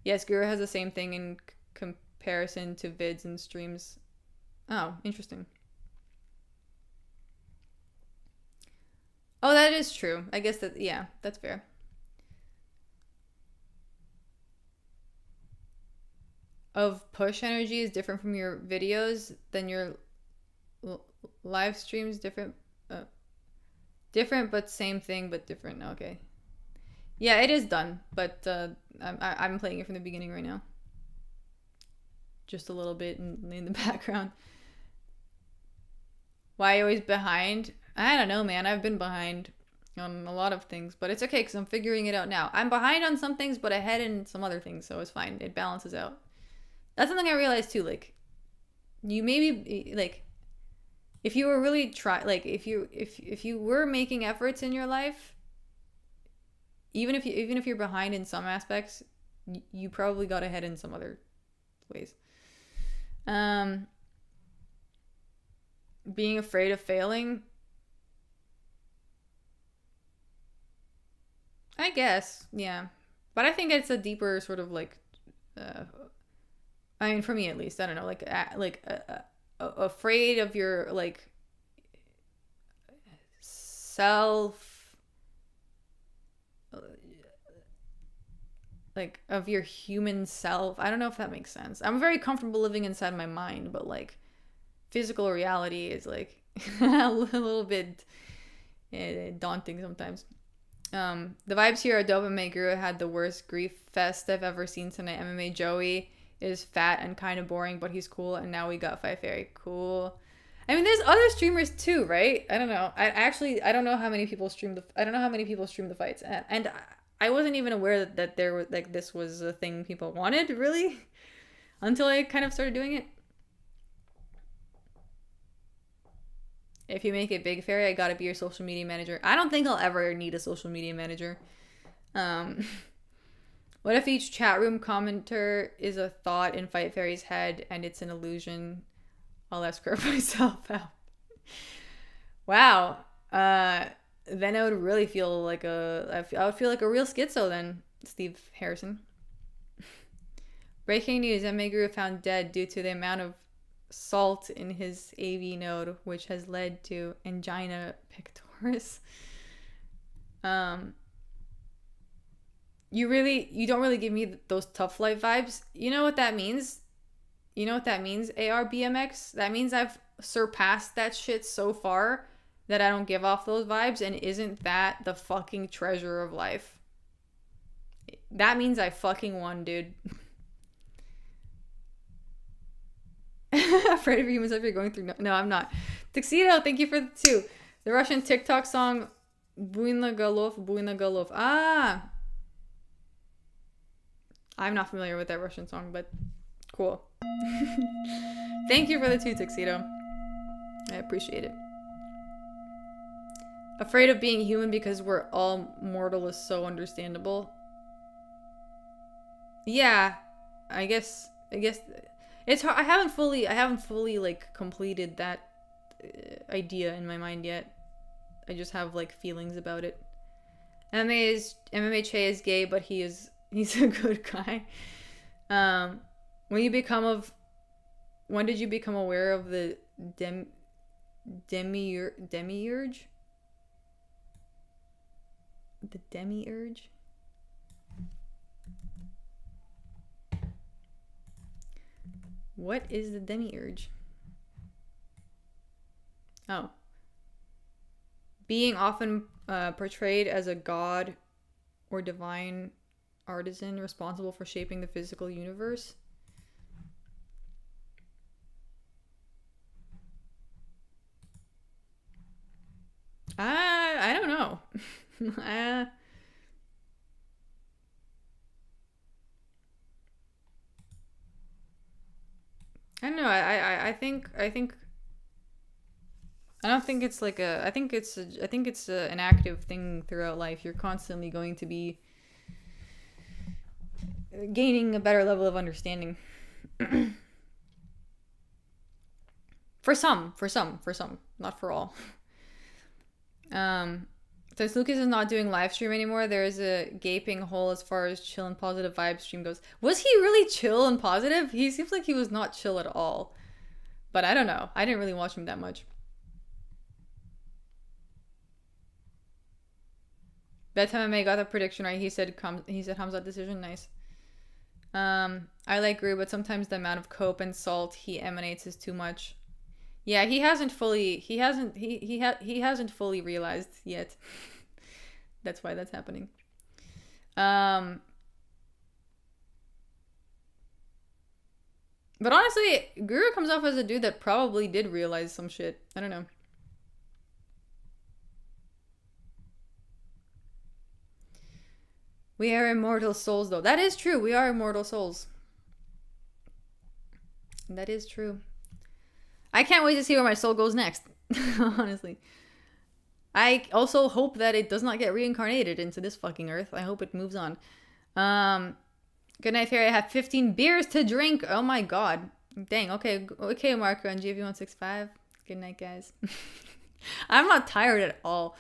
Yes, Guru has the same thing in comparison to vids and streams. Oh, interesting. Oh, that is true. I guess that, yeah, that's fair. Of push energy is different from your videos than your live streams. Different but same thing, but different. Okay. Yeah, it is done, but I'm playing it from the beginning right now. Just a little bit in the background. Why always behind? I don't know, man. I've been behind on a lot of things, but it's okay because I'm figuring it out now. I'm behind on some things, but ahead in some other things, so it's fine. It balances out. That's something I realized too. Like, you maybe like, if you were really if you were making efforts in your life, even if you're behind in some aspects, you probably got ahead in some other ways. Being afraid of failing, I guess, yeah. But I think it's a deeper sort of like, I mean, for me at least, I don't know, afraid of your like self, like of your human self. I don't know if that makes sense. I'm very comfortable living inside my mind, but like physical reality is like a little bit daunting sometimes. The vibes here are dope, and Meguro had the worst grief fest I've ever seen tonight. MMA Joey is fat and kind of boring, but he's cool, and now we got Five Fairy. Cool. I mean, there's other streamers too, right? I don't know. I don't know how many people stream the fights, and I wasn't even aware that there was like this was a thing people wanted, really, until I kind of started doing it. If you make it big, Fairy, I gotta be your social media manager. I don't think I'll ever need a social media manager. What if each chat room commenter is a thought in Fight Fairy's head and it's an illusion? I'll escort myself out. Wow. Then I would really feel like I would feel like a real schizo then, Steve Harrison. Breaking news, Meguro found dead due to the amount of salt in his AV node, which has led to angina pectoris. You don't really give me those tough life vibes. You know what that means? ARBMX? That means I've surpassed that shit so far that I don't give off those vibes, and isn't that the fucking treasure of life? That means I fucking won, dude. Afraid of humans if you're going through. No, I'm not. Tuxedo, thank you for the 2. The Russian TikTok song Buina Golov. Ah, I'm not familiar with that Russian song, but cool. Thank you for the 2, Tuxedo. I appreciate it. Afraid of being human because we're all mortal is so understandable. Yeah, I guess it's hard. I haven't fully like completed that idea in my mind yet. I just have like feelings about it. MMA Che is gay, but he's a good guy. When did you become aware of the demiurge? The demiurge? What is the demiurge? Oh. Being often portrayed as a god or divine artisan responsible for shaping the physical universe. I don't know. I don't know. I think I don't think it's like a. I think it's an active thing throughout life. You're constantly going to be gaining a better level of understanding. For some, not for all. Since Lucas is not doing live stream anymore, there is a gaping hole as far as chill and positive vibe stream goes. Was he really chill and positive? He seems like he was not chill at all. But I don't know. I didn't really watch him that much. Bedtime MMA got the prediction right. He said Hamza decision. Nice. I like Gru, but sometimes the amount of cope and salt he emanates is too much. Yeah, he hasn't fully realized yet. That's why that's happening. But honestly, Guru comes off as a dude that probably did realize some shit. I don't know. We are immortal souls, though. That is true. We are immortal souls. That is true. I can't wait to see where my soul goes next. Honestly. I also hope that it does not get reincarnated into this fucking earth. I hope it moves on. Good night, Fairy. I have 15 beers to drink. Oh my god. Dang. Okay, Marco and GV165. Good night, guys. I'm not tired at all.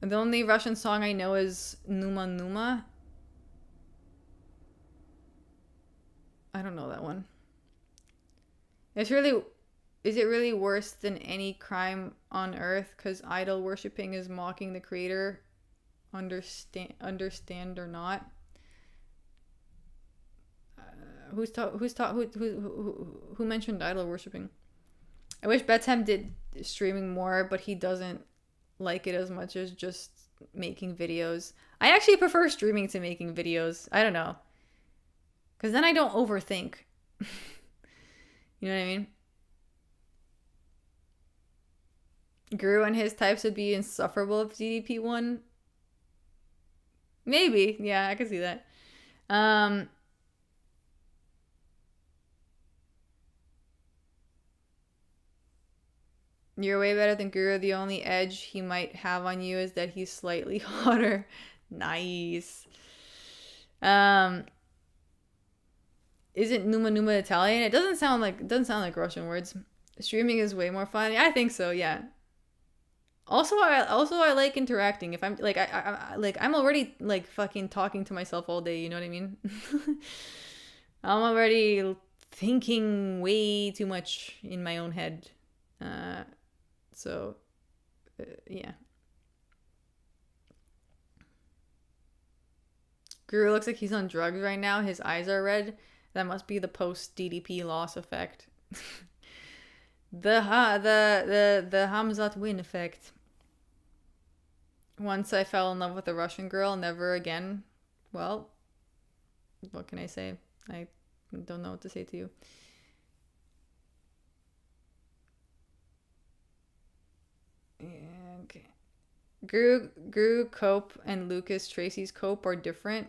The only Russian song I know is Numa Numa. I don't know that one. Is it really worse than any crime on earth? Because idol worshipping is mocking the creator. Understand or not? Who mentioned idol worshipping? I wish Betem did streaming more, but he doesn't like it as much as just making videos. I actually prefer streaming to making videos. I don't know. Because then I don't overthink. You know what I mean? Guru and his types would be insufferable if DDP won. Maybe. Yeah, I could see that. You're way better than Guru. The only edge he might have on you is that he's slightly hotter. Nice. Isn't Numa Numa Italian? It doesn't sound like Russian words. Streaming is way more fun. I think so, yeah. Also I like interacting. If I'm like I'm already like fucking talking to myself all day, you know what I mean? I'm already thinking way too much in my own head. Yeah. Guru looks like he's on drugs right now. His eyes are red. That must be the post-DDP loss effect. the Hamzat win effect. Once I fell in love with a Russian girl, never again. Well, what can I say? I don't know what to say to you. Okay. Guru cope and Lucas Tracy's cope are different.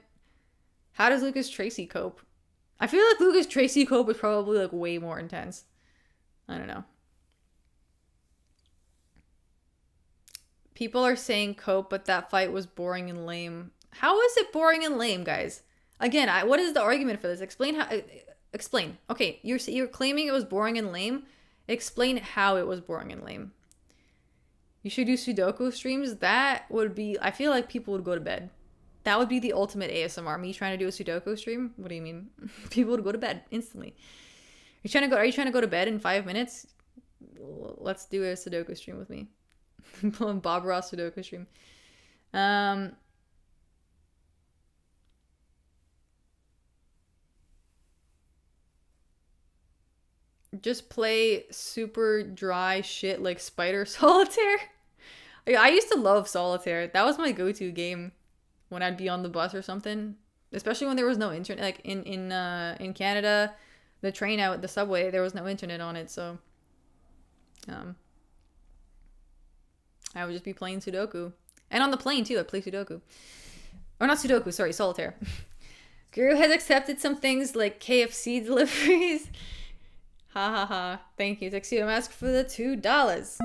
How does Lucas Tracy cope? I feel like Lucas Tracy cope is probably like way more intense. I don't know. People are saying cope, but that fight was boring and lame. How is it boring and lame, guys? Again, what is the argument for this? Explain how. Explain. Okay, you're claiming it was boring and lame. Explain how it was boring and lame. You should do Sudoku streams. That would be, I feel like people would go to bed. That would be the ultimate ASMR. Me trying to do a Sudoku stream? What do you mean? People would go to bed instantly. Are you trying to go to bed in 5 minutes? Let's do a Sudoku stream with me. Bob Ross Sudoku stream. Just play super dry shit like Spider Solitaire. I used to love Solitaire. That was my go-to game when I'd be on the bus or something. Especially when there was no internet. Like in Canada, the train out, the subway, there was no internet on it, so I would just be playing Sudoku. And on the plane too, I'd play Sudoku. Or not Sudoku, sorry, Solitaire. Guru has accepted some things like KFC deliveries. Ha ha ha. Thank you, Tuxedo Mask, for the $2.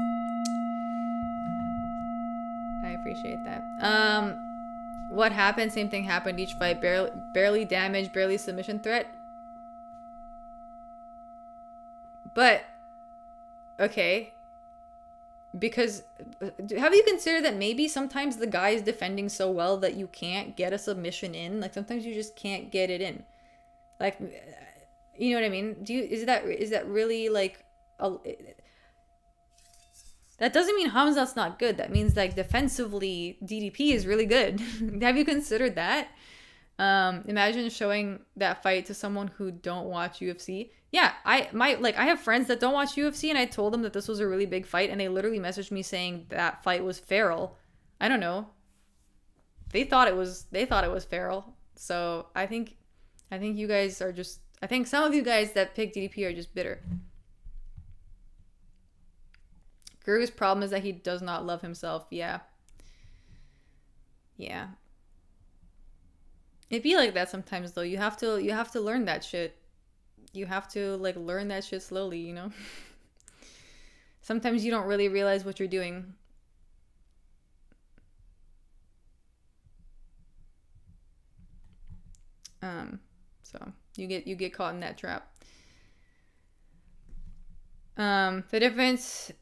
I appreciate that. What happened? Same thing happened each fight. Barely damage, barely submission threat. But, okay. Because, have you considered that maybe sometimes the guy is defending so well that you can't get a submission in? Like, sometimes you just can't get it in. Like, you know what I mean? Is that really, like, that doesn't mean Hamzat's not good. That means, like, defensively, DDP is really good. Have you considered that? Imagine showing that fight to someone who don't watch UFC. Yeah, I have friends that don't watch UFC, and I told them that this was a really big fight, and they literally messaged me saying that fight was feral. I don't know. They thought it was feral. So I think you guys are just, I think some of you guys that pick DDP are just bitter. Guru's problem is that he does not love himself. Yeah. Yeah. It'd be like that sometimes though. You have to learn that shit. You have to, like, learn that shit slowly, you know? Sometimes you don't really realize what you're doing. So you get caught in that trap. The difference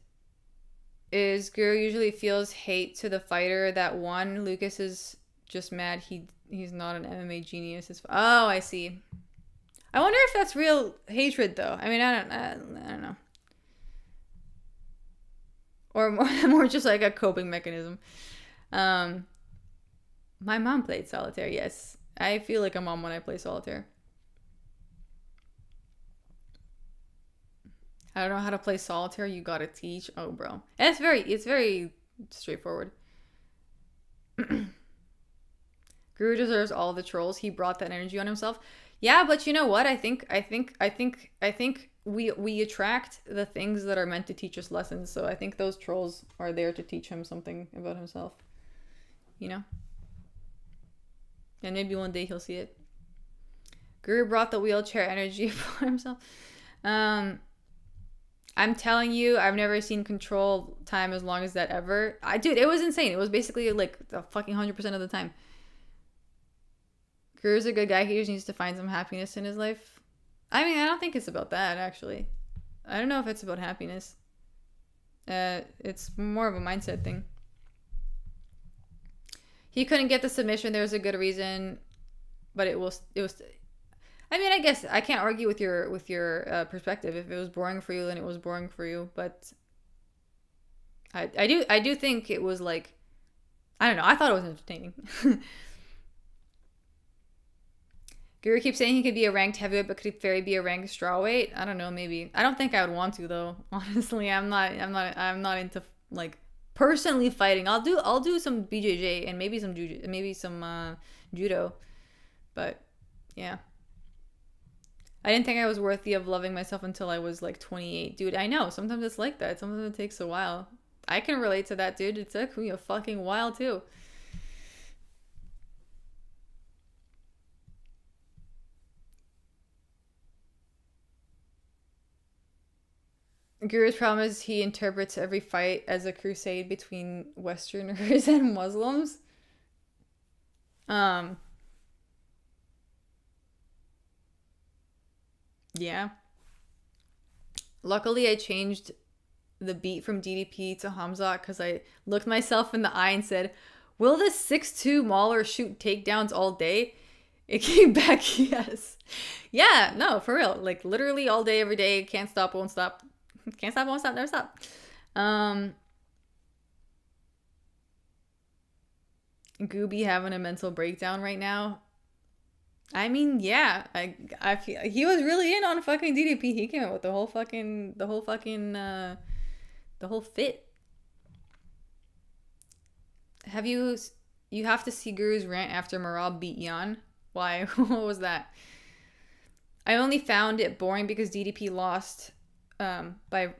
is Guru usually feels hate to the fighter that won. Lucas is just mad he's not an MMA genius. Oh, I see. I wonder if that's real hatred, though. I mean, I don't know. Or more just like a coping mechanism. My mom played Solitaire, yes. I feel like a mom when I play Solitaire. I don't know how to play Solitaire. You gotta teach. Oh, bro. And it's very straightforward. Guru deserves all the trolls. He brought that energy on himself. Yeah, but you know what? I think we attract the things that are meant to teach us lessons. So I think those trolls are there to teach him something about himself. You know? And maybe one day he'll see it. Guru brought the wheelchair energy for himself. I'm telling you, I've never seen control time as long as that ever. Dude, it was insane. It was basically like the fucking 100% of the time. Guru's a good guy. He just needs to find some happiness in his life. I mean, I don't think it's about that, actually. I don't know if it's about happiness. It's more of a mindset thing. He couldn't get the submission. There was a good reason, but it was. I mean, I guess I can't argue with your perspective. If it was boring for you, then it was boring for you. But I do think it was like, I don't know. I thought it was entertaining. Guru keeps saying he could be a ranked heavyweight, but could Ferry be a ranked strawweight? I don't know, maybe. I don't think I would want to though. Honestly, I'm not into like personally fighting. I'll do some BJJ and maybe some judo, but yeah. I didn't think I was worthy of loving myself until I was like 28. Dude, I know. Sometimes it's like that. Sometimes it takes a while. I can relate to that, dude. It took me a fucking while too. Guru's problem is he interprets every fight as a crusade between Westerners and Muslims. Yeah. Luckily, I changed the beat from DDP to Hamzat because I looked myself in the eye and said, will this 6'2" Mauler shoot takedowns all day? It came back, yes. Yeah, no, for real. Like, literally all day, every day. Can't stop, won't stop. Can't stop, won't stop, never stop. Gooby having a mental breakdown right now. I mean, yeah, I feel he was really in on fucking DDP. He came out with the whole fit. You have to see Guru's rant after Marab beat Yan? Why? What was that? I only found it boring because DDP lost by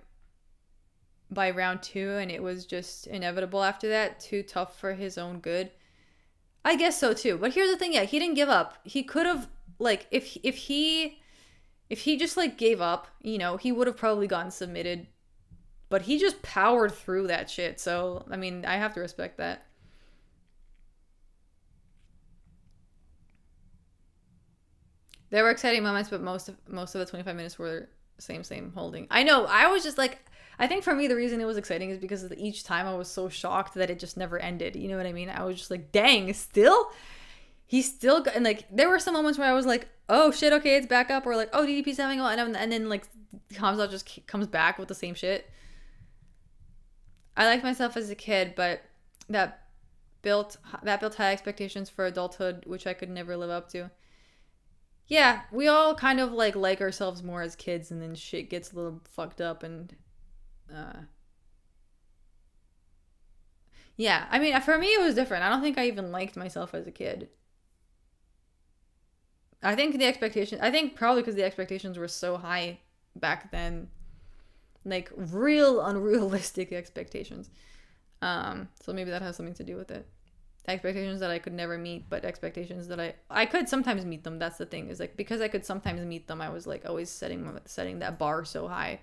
round 2, and it was just inevitable after that. Too tough for his own good. I guess so too. But here's the thing, yeah, he didn't give up. He could have, like, if he just like gave up, you know, he would have probably gotten submitted. But he just powered through that shit. So, I mean, I have to respect that. There were exciting moments, but most of the 25 minutes were same holding. I know. I was just like, I think for me the reason it was exciting is because each time I was so shocked that it just never ended. You know what I mean? I was just like, dang, he's still and like there were some moments where I was like, oh shit, okay, it's back up, or like, oh, DDP's having one, and then like Hamza just comes back with the same shit. I liked myself as a kid, but that built high expectations for adulthood, which I could never live up to. Yeah, we all kind of like ourselves more as kids, and then shit gets a little fucked up, and yeah, I mean, for me it was different. I don't think I even liked myself as a kid. I think probably because the expectations were so high back then, like real unrealistic expectations. So maybe that has something to do with it. Expectations that I could never meet, but expectations that I could sometimes meet them. That's the thing, is like, because I could sometimes meet them, I was like always setting that bar so high.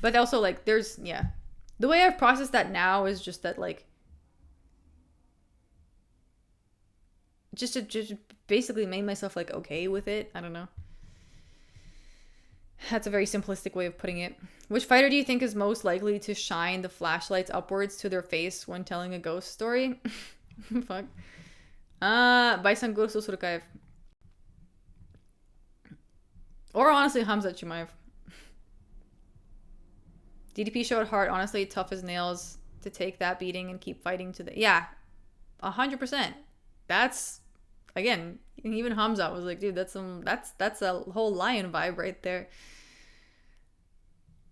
But also, like, there's, yeah, the way I've processed that now is just that, like, just basically made myself like okay with it. I don't know. That's a very simplistic way of putting it. Which fighter do you think is most likely to shine the flashlights upwards to their face when telling a ghost story? Fuck. Baisan Gursu Surkaev. Or honestly, Hamza Chimaev. DDP showed heart, honestly, tough as nails to take that beating and keep fighting to the... Yeah, 100%. That's, again, even Hamza was like, dude, that's a whole lion vibe right there.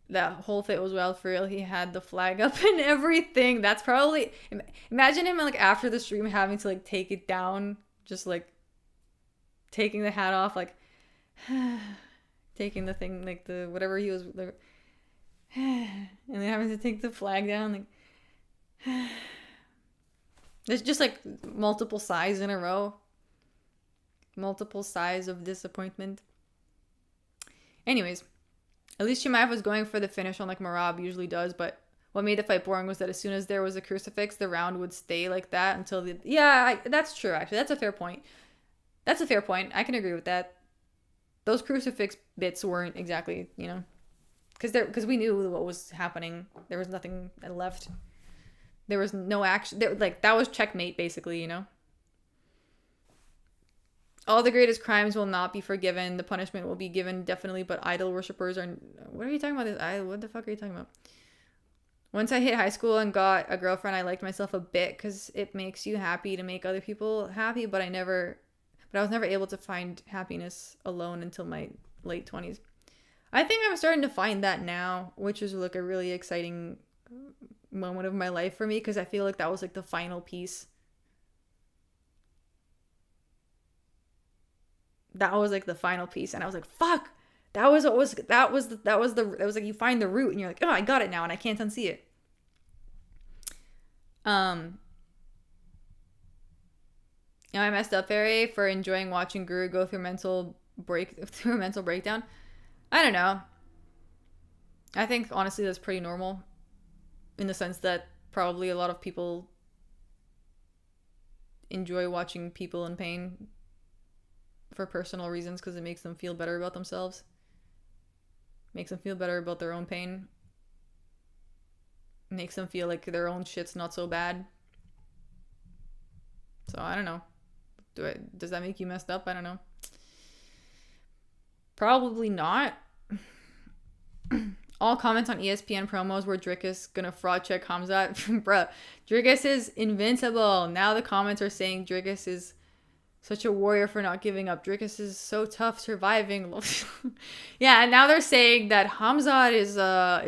That whole fit was wild for real. He had the flag up and everything. That's probably... Imagine him, like, after the stream having to, like, take it down. Just, like, taking the hat off, like... taking the thing, like, the... Whatever he was... Like, and then having to take the flag down, like... There's just, like, multiple sighs in a row. Multiple sighs of disappointment. Anyways... At least Chimaev was going for the finish on like Marab usually does, but what made the fight boring was that as soon as there was a crucifix, the round would stay like that until the... Yeah, that's true, actually. That's a fair point. I can agree with that. Those crucifix bits weren't exactly, you know... Because we knew what was happening. There was nothing left. There was no action. Like, that was checkmate, basically, you know? All the greatest crimes will not be forgiven. The punishment will be given, definitely, but idol worshippers are... What are you talking about? What the fuck are you talking about? Once I hit high school and got a girlfriend, I liked myself a bit because it makes you happy to make other people happy, but I was never able to find happiness alone until my late 20s. I think I'm starting to find that now, which is like a really exciting moment of my life for me, because I feel like that was like the final piece. That was like the final piece, and I was like, fuck, that was like you find the root and you're like, oh, I got it now and I can't unsee it. Am I messed up, Ferry, for enjoying watching Guru go through a mental breakdown? I don't know. I think honestly that's pretty normal, in the sense that probably a lot of people enjoy watching people in pain for personal reasons, because it makes them feel better about themselves. makes them feel better about their own pain, makes them feel like their own shit's not so bad. So I don't know. Does that make you messed up? I don't know. Probably not. All comments on ESPN promos where Drickus gonna fraud check Hamzat. Bruh, Drickus is invincible. Now the comments are saying Drickus is such a warrior for not giving up. Drickus is so tough surviving. Yeah, and now they're saying that Hamzat is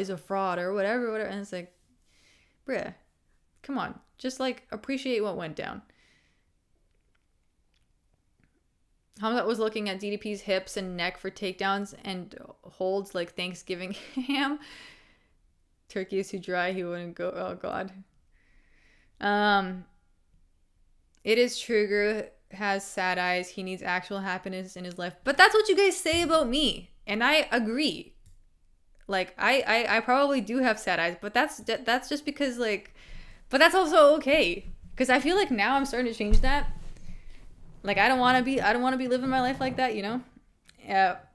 a fraud or whatever. And it's like, bruh, come on. Just like appreciate what went down. Hamzat was looking at DDP's hips and neck for takedowns and holds like Thanksgiving ham. Turkey is too dry. He wouldn't go. Oh, God. It is true. Guru has sad eyes. He needs actual happiness in his life. But that's what you guys say about me. And I agree. Like, I probably do have sad eyes. But that's just because, like... But that's also okay. Because I feel like now I'm starting to change that. Like, I don't want to be living my life like that, you know?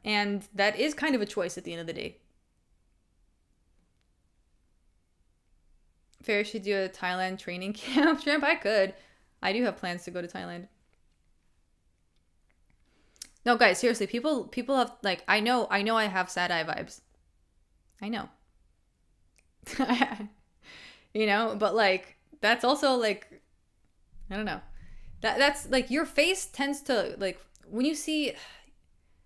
And that is kind of a choice at the end of the day. Fair should do a Thailand training camp. Shrimp, I could. I do have plans to go to Thailand. No, guys, seriously, people have, like, I know I have sad eye vibes. I know. You know, but, like, that's also, like, I don't know. That's like your face tends to, like, when you see,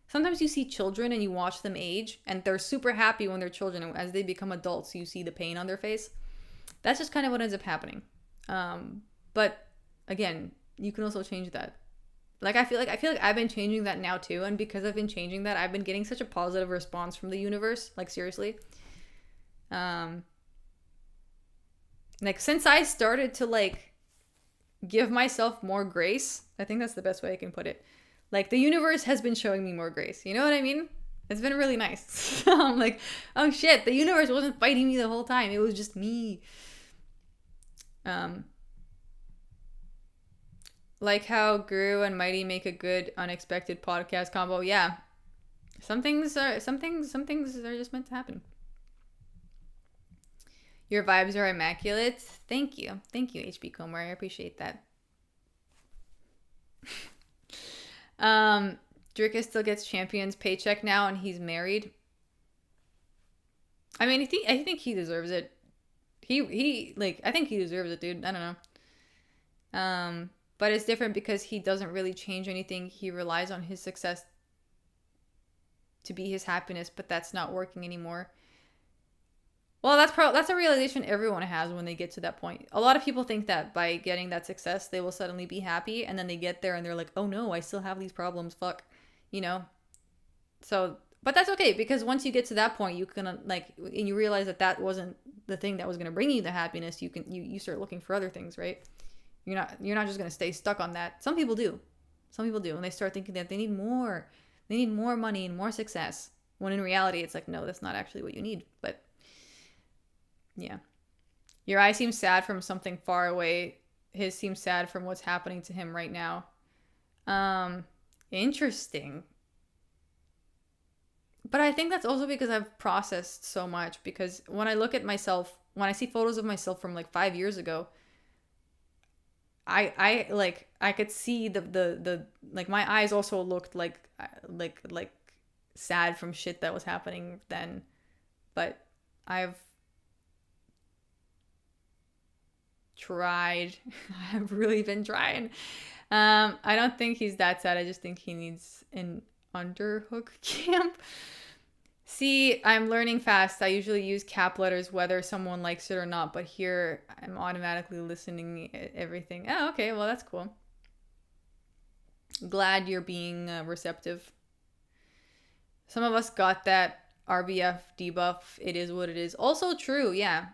sometimes you see children and you watch them age and they're super happy when they're children, and as they become adults you see the pain on their face. That's just kind of what ends up happening. But again, you can also change that. Like I feel like I've been changing that now too, and because I've been changing that, I've been getting such a positive response from the universe. Like, seriously. Like, since I started to, like, give myself more grace, I think that's the best way I can put it. Like, the universe has been showing me more grace. You know what I mean? It's been really nice. I'm like, oh shit, the universe wasn't fighting me the whole time. It was just me. Like how Guru and Mighty make a good unexpected podcast combo. Yeah. Some things are just meant to happen. Your vibes are immaculate. Thank you. Thank you, HB Comer. I appreciate that. Drickus still gets champion's paycheck now and he's married. I mean, I think he deserves it. I think he deserves it, dude. I don't know. But it's different because he doesn't really change anything. He relies on his success to be his happiness, but that's not working anymore. Well, that's a realization everyone has when they get to that point. A lot of people think that by getting that success, they will suddenly be happy, and then they get there and they're like, oh no, I still have these problems, fuck, you know? So, but that's okay, because once you get to that point, you can, like, and you realize that wasn't the thing that was going to bring you the happiness, you start looking for other things, right? You're not just going to stay stuck on that. Some people do, and they start thinking that they need more money and more success, when in reality, it's like, no, that's not actually what you need, but... Yeah. Your eye seems sad from something far away. His seems sad from what's happening to him right now. Interesting. But I think that's also because I've processed so much. Because when I look at myself, when I see photos of myself from like 5 years ago, I could see the like my eyes also looked like sad from shit that was happening then. But I've tried. I've really been trying. I don't think he's that sad. I just think he needs an underhook camp. See, I'm learning fast. I usually use cap letters whether someone likes it or not, but here I'm automatically listening everything. Oh, okay. Well, that's cool. Glad you're being receptive. Some of us got that RBF debuff. It is what it is. Also true, yeah.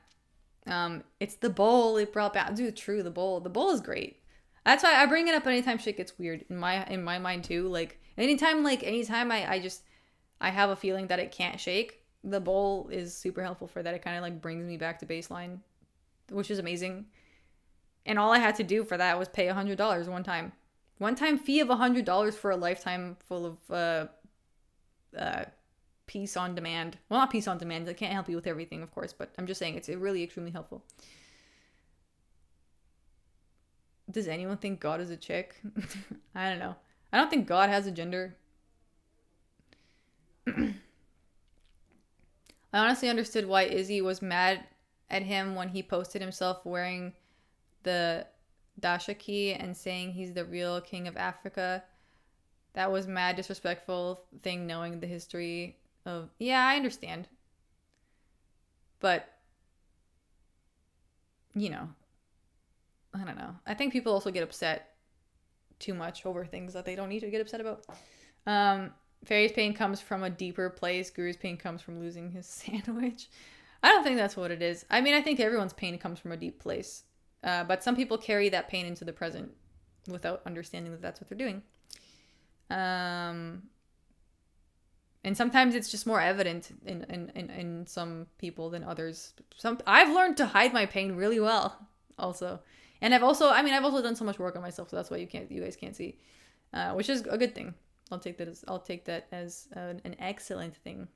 It's the bowl it brought back. Dude, true, the bowl. The bowl is great. That's why I bring it up anytime shit gets weird in my mind too. Like anytime I have a feeling that it can't shake, the bowl is super helpful for that. It kind of like brings me back to baseline, which is amazing. And all I had to do for that was pay $100 one time. One time fee of $100 for a lifetime full of peace on demand. Well, not peace on demand. I can't help you with everything, of course, but I'm just saying it's really extremely helpful. Does anyone think God is a chick? I don't know. I don't think God has a gender. I honestly understood why Izzy was mad at him when he posted himself wearing the dashiki and saying he's the real king of Africa. That was mad disrespectful thing, knowing the history of... Yeah, I understand. But, you know, I don't know. I think people also get upset too much over things that they don't need to get upset about. Fairy's pain comes from a deeper place. Guru's pain comes from losing his sandwich. I don't think that's what it is. I mean, I think everyone's pain comes from a deep place. But some people carry that pain into the present without understanding that that's what they're doing. And sometimes it's just more evident in some people than others. I've learned to hide my pain really well also. And I've also done so much work on myself, so that's why you guys can't see, which is a good thing. I'll take that as an excellent thing.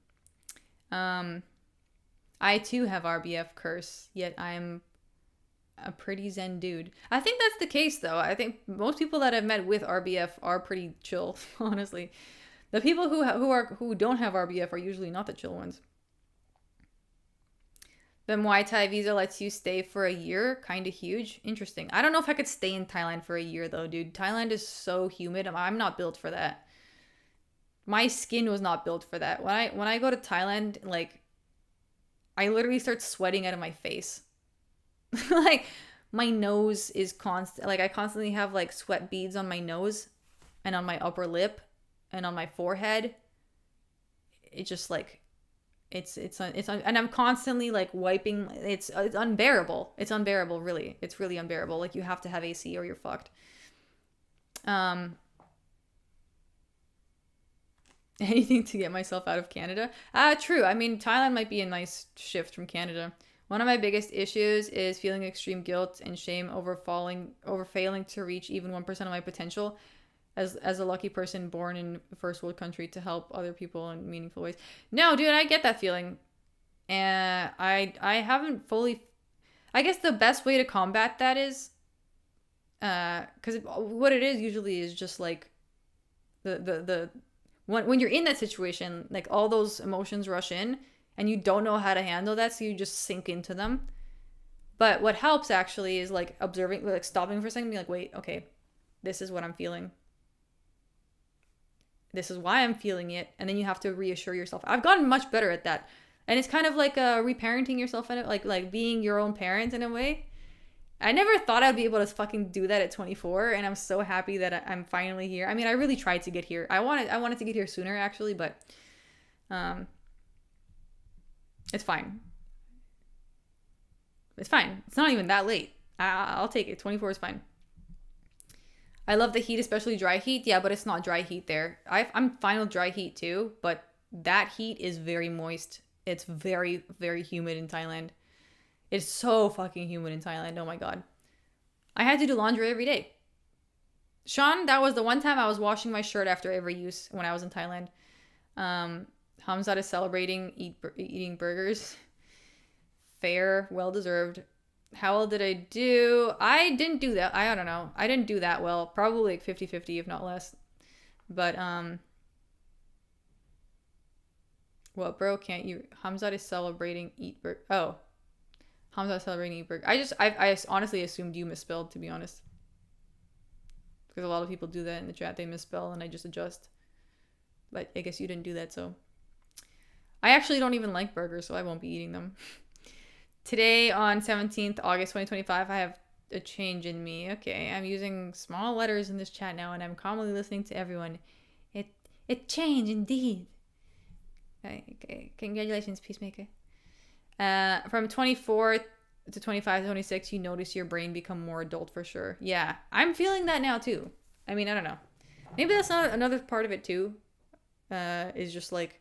I too have RBF curse, yet I'm a pretty zen dude. I think that's the case, though. I think most people that I've met with RBF are pretty chill, honestly. The people who don't have RBF are usually not the chill ones. The Muay Thai visa lets you stay for a year. Kind of huge. Interesting. I don't know if I could stay in Thailand for a year, though, dude. Thailand is so humid. I'm not built for that. My skin was not built for that. When I go to Thailand, like, I literally start sweating out of my face. Like, my nose is constant. Like, I constantly have, like, sweat beads on my nose and on my upper lip and on my forehead. It's just, like... and I'm constantly like wiping. It's unbearable. It's unbearable, really. It's really unbearable. Like, you have to have AC or you're fucked. Anything to get myself out of Canada. True. I mean, Thailand might be a nice shift from Canada. One of my biggest issues is feeling extreme guilt and shame over failing to reach even 1% of my potential. As a lucky person born in a first world country to help other people in meaningful ways. No, dude, I get that feeling. And I haven't fully... I guess the best way to combat that is... Because what it is usually is just like... When you're in that situation, like, all those emotions rush in and you don't know how to handle that, so you just sink into them. But what helps actually is like observing, like stopping for a second and be like, wait, okay, this is what I'm feeling. This is why I'm feeling it. And then you have to reassure yourself. I've gotten much better at that. And it's kind of like reparenting yourself in it, like being your own parent in a way. I never thought I'd be able to fucking do that at 24, and I'm so happy that I'm finally here. I mean, I really tried to get here. I wanted to get here sooner, actually, but it's fine. It's fine. It's not even that late. I'll take it. 24 is fine. I love the heat, especially dry heat. Yeah, but it's not dry heat there. I'm fine with dry heat too, but that heat is very moist. It's very, very humid in Thailand. It's so fucking humid in Thailand. Oh my god. I had to do laundry every day. Sean, that was the one time I was washing my shirt after every use when I was in Thailand. Hamzat is celebrating eating burgers. Fair, well deserved. How well did I do? I didn't do that. I don't know. I didn't do that well. Probably like 50-50, if not less. But, what, bro? Can't you? Hamzat is celebrating eat burger. Oh. Hamzat is celebrating eat burger. I honestly assumed you misspelled, to be honest. Because a lot of people do that in the chat. They misspell and I just adjust. But I guess you didn't do that, so. I actually don't even like burgers, so I won't be eating them. Today, on 17th August 2025, I have a change in me. Okay, I'm using small letters in this chat now, and I'm calmly listening to everyone. It changed indeed. Okay, congratulations, Peacemaker. From 24 to 25 to 26, you notice your brain become more adult for sure. Yeah, I'm feeling that now too. I mean, I don't know. Maybe that's not another part of it too. Is just like,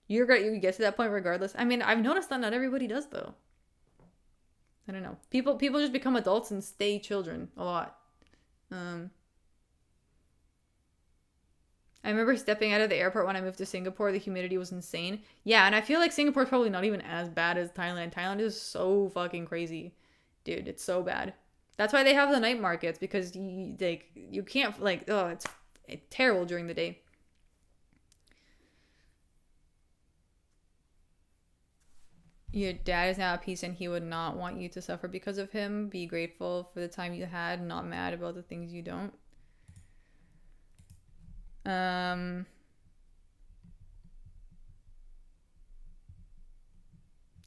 you get to that point regardless. I mean, I've noticed that not everybody does though. I don't know. People just become adults and stay children a lot. I remember stepping out of the airport when I moved to Singapore. The humidity was insane. Yeah, and I feel like Singapore's probably not even as bad as Thailand. Thailand is so fucking crazy. Dude, it's so bad. That's why they have the night markets, because you can't, like, oh, it's terrible during the day. Your dad is now at peace and he would not want you to suffer because of him. Be grateful for the time you had, not mad about the things you don't. Oh,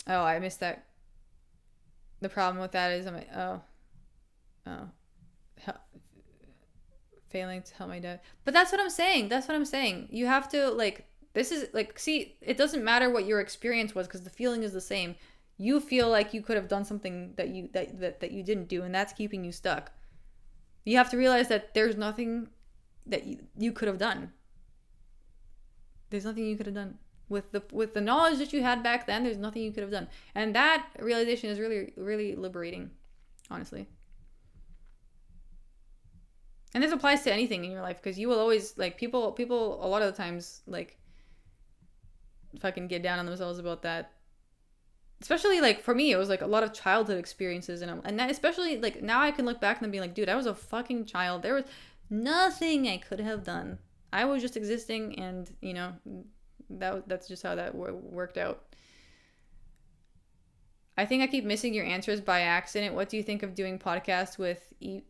I missed that. The problem with that is failing to help my dad. But that's what I'm saying. You have to, like, this is, like, see, it doesn't matter what your experience was, because the feeling is the same. You feel like you could have done something that you didn't do, and that's keeping you stuck. You have to realize that there's nothing that you could have done. There's nothing you could have done. With the knowledge that you had back then, there's nothing you could have done. And that realization is really, really liberating, honestly. And this applies to anything in your life, because you will always, like, people a lot of the times, like, fucking get down on themselves about that. Especially, like, for me, it was like a lot of childhood experiences, and that, especially, like, now I can look back and be like, dude, I was a fucking child. There was nothing I could have done. I was just existing, and, you know, that's just how that worked out. I think I keep missing your answers by accident. What do you think of doing podcast with a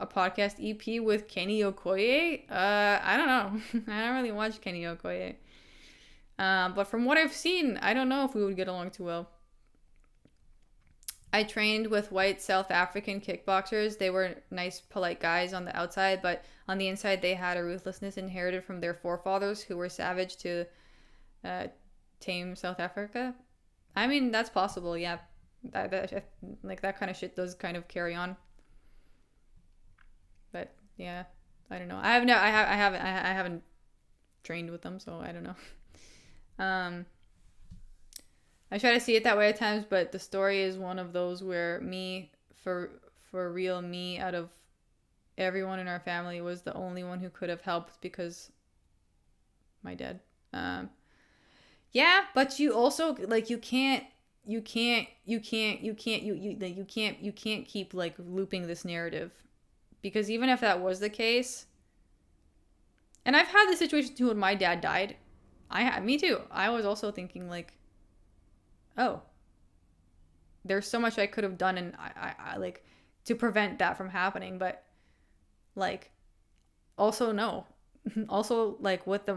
podcast EP with Kenny Okoye? I don't know. I don't really watch Kenny Okoye. But from what I've seen, I don't know if we would get along too well. I trained with white South African kickboxers. They were nice, polite guys on the outside, but on the inside, they had a ruthlessness inherited from their forefathers who were savage to tame South Africa. I mean, that's possible, yeah. Like, that kind of shit does kind of carry on. But yeah, I don't know. I haven't trained with them, so I don't know. I try to see it that way at times, but the story is one of those where me, for real, me out of everyone in our family was the only one who could have helped because my dad. Yeah, but you also, like, you can't keep, like, looping this narrative, because even if that was the case, and I've had the situation too when my dad died. Me too. I was also thinking, like, oh, there's so much I could have done, and I like, to prevent that from happening, but, like, also no. Also, like, with the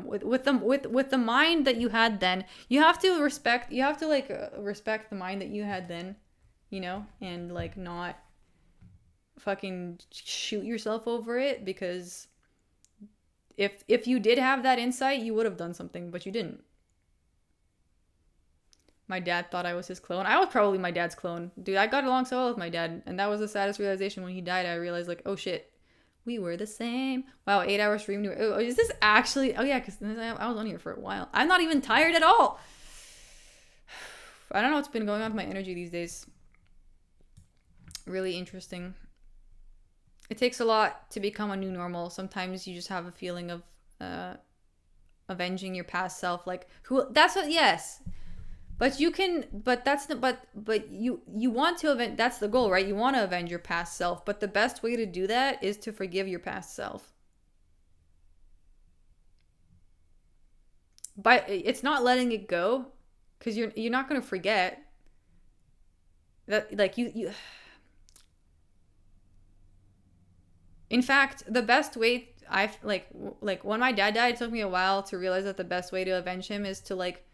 mind that you had then, you have to respect the mind that you had then, you know, and, like, not fucking shoot yourself over it, because if you did have that insight, you would have done something, but you didn't. My dad thought I was his clone. I was probably my dad's clone. Dude, I got along so well with my dad, and that was the saddest realization when he died. I realized, like, oh shit, we were the same. Wow, 8-hour stream. Oh, is this actually? Oh yeah, because I was on here for a while. I'm not even tired at all. I don't know what's been going on with my energy these days. Really interesting. It takes a lot to become a new normal. Sometimes you just have a feeling of avenging your past self. Like, who? That's what. Yes. But you can, but that's the, but you want to avenge, that's the goal, right? You want to avenge your past self, but the best way to do that is to forgive your past self. But it's not letting it go, because you're not going to forget that, like, you in fact, the best way, like when my dad died, it took me a while to realize that the best way to avenge him is to, like,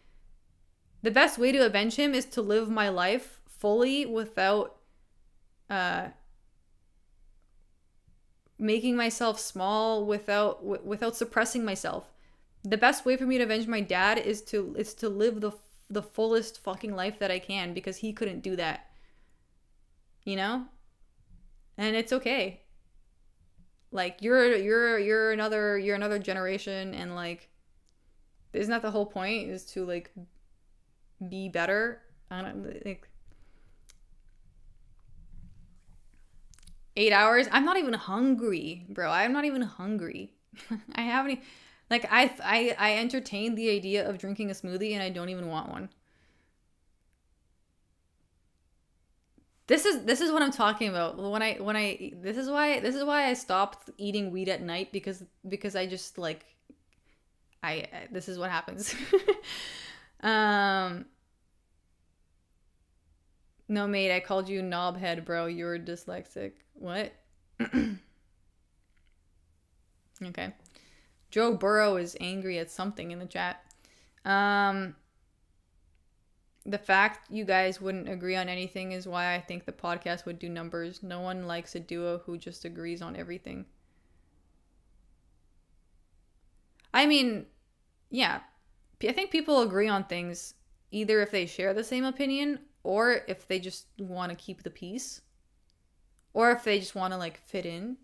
the best way to avenge him is to live my life fully without making myself small, without suppressing myself. The best way for me to avenge my dad is to live the fullest fucking life that I can, because he couldn't do that. You know? And it's okay. Like, you're another generation, and, like, isn't that the whole point, is to, like, be better? I don't, like, 8 hours. I'm not even hungry, bro. I'm not even hungry. I haven't. Like I entertain the idea of drinking a smoothie and I don't even want one. This is what I'm talking about. This is why I stopped eating weed at night, because I just like this is what happens. No, mate, I called you knobhead, bro. You're dyslexic. What? Okay. Joe Burrow is angry at something in the chat. The fact you guys wouldn't agree on anything is why I think the podcast would do numbers. No one likes a duo who just agrees on everything. I mean, yeah. I think people agree on things either if they share the same opinion, or if they just want to keep the peace, or if they just want to like fit in.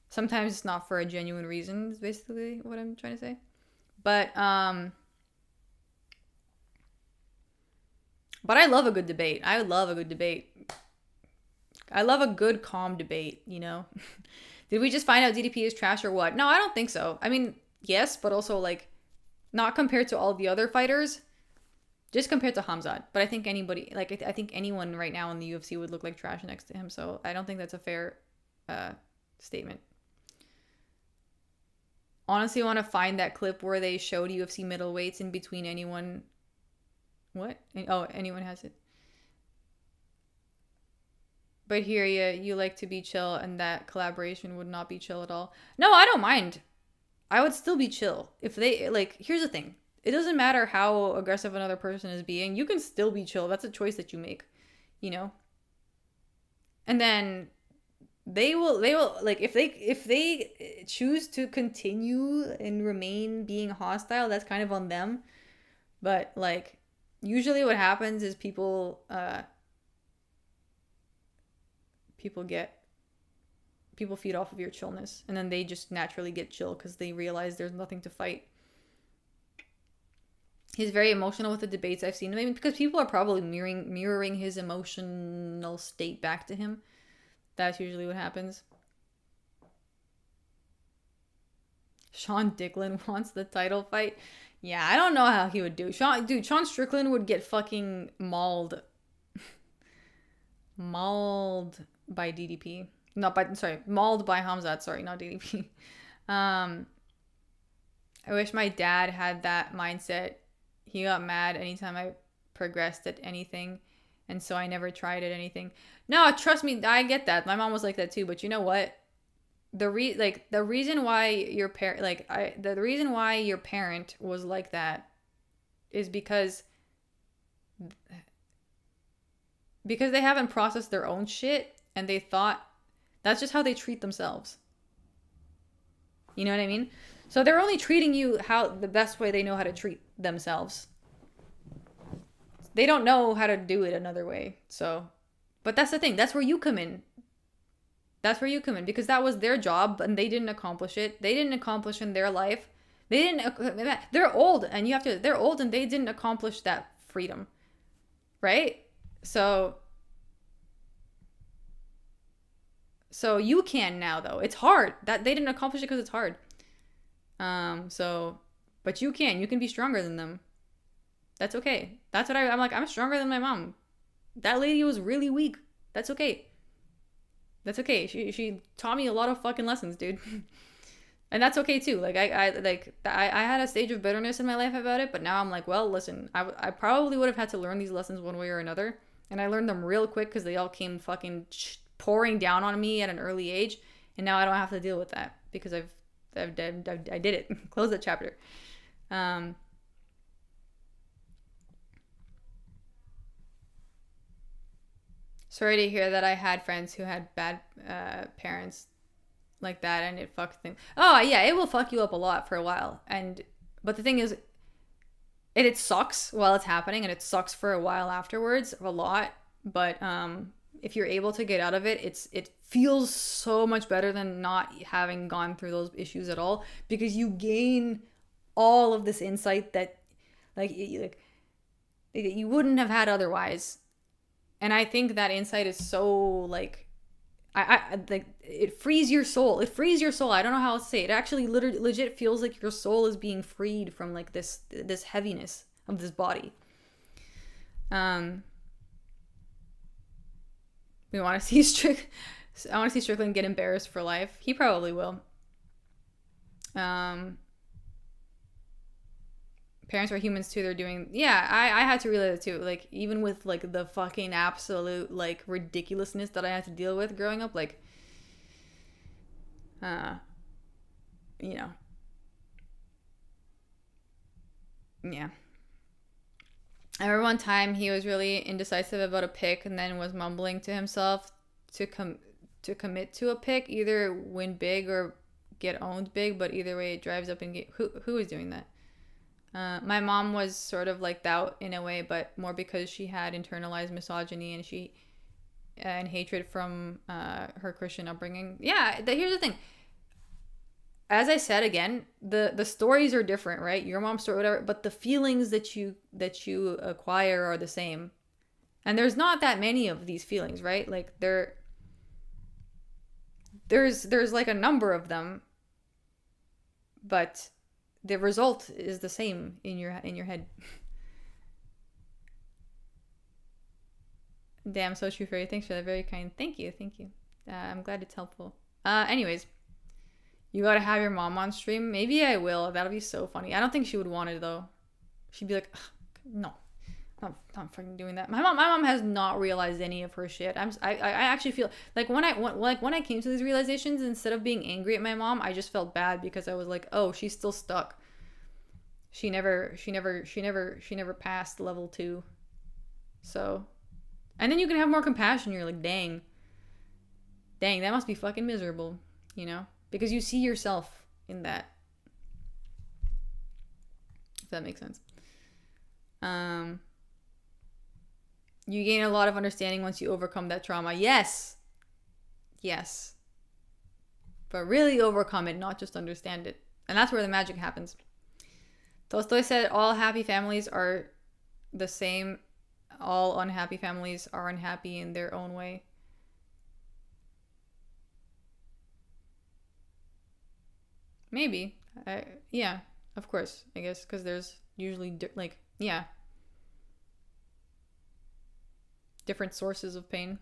Sometimes it's not for a genuine reason, is basically what I'm trying to say. But I love a good debate. I love a good debate. I love a good, calm debate, you know? Did we just find out DDP is trash or what? No, I don't think so. I mean, yes, but also, like, not compared to all the other fighters. Just compared to Hamzat. But I think anybody, like, I think anyone right now in the UFC would look like trash next to him. So I don't think that's a fair statement. Honestly, I want to find that clip where they showed UFC middleweights in between anyone. What? Oh, anyone has it. But here, you like to be chill, and that collaboration would not be chill at all. No, I don't mind. I would still be chill. If they, like, here's the thing. It doesn't matter how aggressive another person is being. You can still be chill. That's a choice that you make, you know? And then they will, like, if they choose to continue and remain being hostile, that's kind of on them. But, like, usually what happens is people feed off of your chillness, and then they just naturally get chill because they realize there's nothing to fight. He's very emotional with the debates I've seen. Maybe because people are probably mirroring his emotional state back to him. That's usually what happens. Sean Dicklin wants the title fight. Yeah, I don't know how he would do. Sean Strickland would get fucking mauled. Mauled by DDP. Mauled by Hamzat. Sorry, not DDP. I wish my dad had that mindset. He got mad anytime I progressed at anything, and so I never tried at anything. No, trust me, I get that. My mom was like that too, but you know what? The reason why your parent was like that is because they haven't processed their own shit, and they thought that's just how they treat themselves. You know what I mean? So they're only treating you how the best way they know how to treat themselves. They don't know how to do it another way. So, but that's the thing. That's where you come in. Because that was their job and they didn't accomplish it. They didn't accomplish in their life. They're old and they're old and they didn't accomplish that freedom. Right? So you can now though. It's hard. That they didn't accomplish it because it's hard. But you can be stronger than them. That's okay. That's what I'm like. I'm stronger than my mom. That lady was really weak. That's okay. She taught me a lot of fucking lessons, dude. And that's okay too. Like I had a stage of bitterness in my life about it, but now I'm like, well, listen, I probably would have had to learn these lessons one way or another, and I learned them real quick because they all came fucking pouring down on me at an early age, and now I don't have to deal with that because I did it. Close that chapter. Sorry to hear that I had friends who had bad parents like that, and it fucked things. Oh yeah, it will fuck you up a lot for a while. But the thing is, it sucks while it's happening, and it sucks for a while afterwards, a lot. But if you're able to get out of it, it feels so much better than not having gone through those issues at all, because you gain all of this insight that you wouldn't have had otherwise. And I think that insight is so, like, I like it frees your soul. It frees your soul. I don't know how else to say it. It actually literally legit feels like your soul is being freed from like this heaviness of this body. We want to see I want to see Strickland get embarrassed for life. He probably will. Parents are humans too. They're doing, yeah, I had to realize it too. Like, even with like the fucking absolute like ridiculousness that I had to deal with growing up, like, you know, yeah. I remember one time he was really indecisive about a pick and then was mumbling to himself to commit to a pick, either win big or get owned big, but either way it drives up and who is doing that? My mom was sort of like that in a way, but more because she had internalized misogyny and hatred from her Christian upbringing. Yeah, here's the thing. As I said again, the stories are different, right? Your mom's story, whatever, but the feelings that you acquire are the same. And there's not that many of these feelings, right? Like there's like a number of them, but the result is the same in your head. Damn, so true, Fairy. Thanks for that. Very kind. Thank you. I'm glad it's helpful. Anyways, you gotta have your mom on stream. Maybe I will. That'll be so funny. I don't think she would want it though. She'd be like, no, I'm not fucking doing that. My mom has not realized any of her shit. I actually feel like when I came to these realizations, instead of being angry at my mom, I just felt bad because I was like, oh, she's still stuck. She never passed level 2. So, and then you can have more compassion. You're like, dang, that must be fucking miserable, you know? Because you see yourself in that. If that makes sense. You gain a lot of understanding once you overcome that trauma. Yes. But really overcome it, not just understand it. And that's where the magic happens. Tolstoy said all happy families are the same. All unhappy families are unhappy in their own way. Maybe. Yeah, of course, I guess, because there's usually, different sources of pain.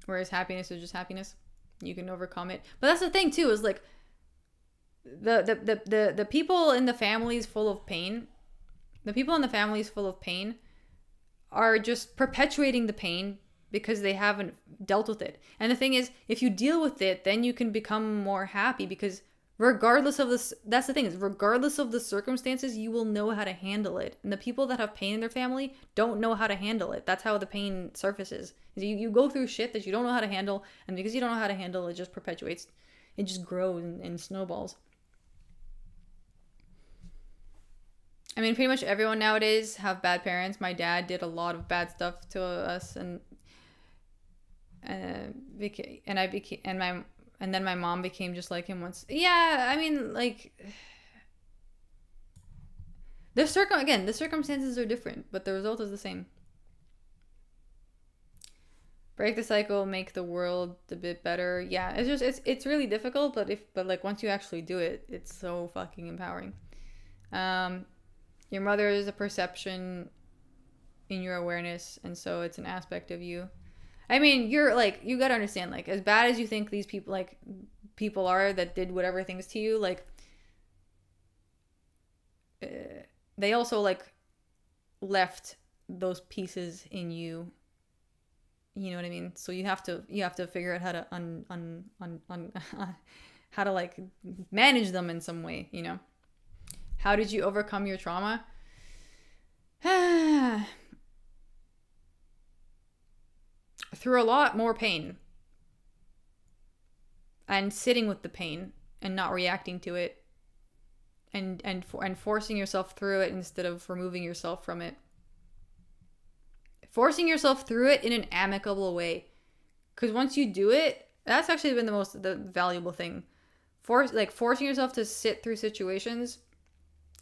Whereas happiness is just happiness. You can overcome it. But that's the thing, too, is like, the people in the families full of pain, are just perpetuating the pain because they haven't dealt with it. And the thing is, if you deal with it, then you can become more happy, because regardless of this, that's the thing, is regardless of the circumstances, you will know how to handle it. And the people that have pain in their family don't know how to handle it. That's how the pain surfaces. You go through shit that you don't know how to handle, and because you don't know how to handle it, just perpetuates. It just grows and snowballs. I mean, pretty much everyone nowadays have bad parents. My dad did a lot of bad stuff to us, and then my mom became just like him once. Yeah, I mean, like, the circumstances are different, but the result is the same. Break the cycle, make the world a bit better. Yeah, it's really difficult, but like once you actually do it, it's so fucking empowering. Your mother is a perception in your awareness, and so it's an aspect of you. I mean, you're like, you gotta understand, like, as bad as you think these people are that did whatever things to you, like, they also like left those pieces in you. You know what I mean? So you have to figure out how to how to like manage them in some way, you know? How did you overcome your trauma? Through a lot more pain. And sitting with the pain and not reacting to it. And forcing yourself through it instead of removing yourself from it. Forcing yourself through it in an amicable way. Because once you do it, that's actually been the valuable thing. Forcing yourself to sit through situations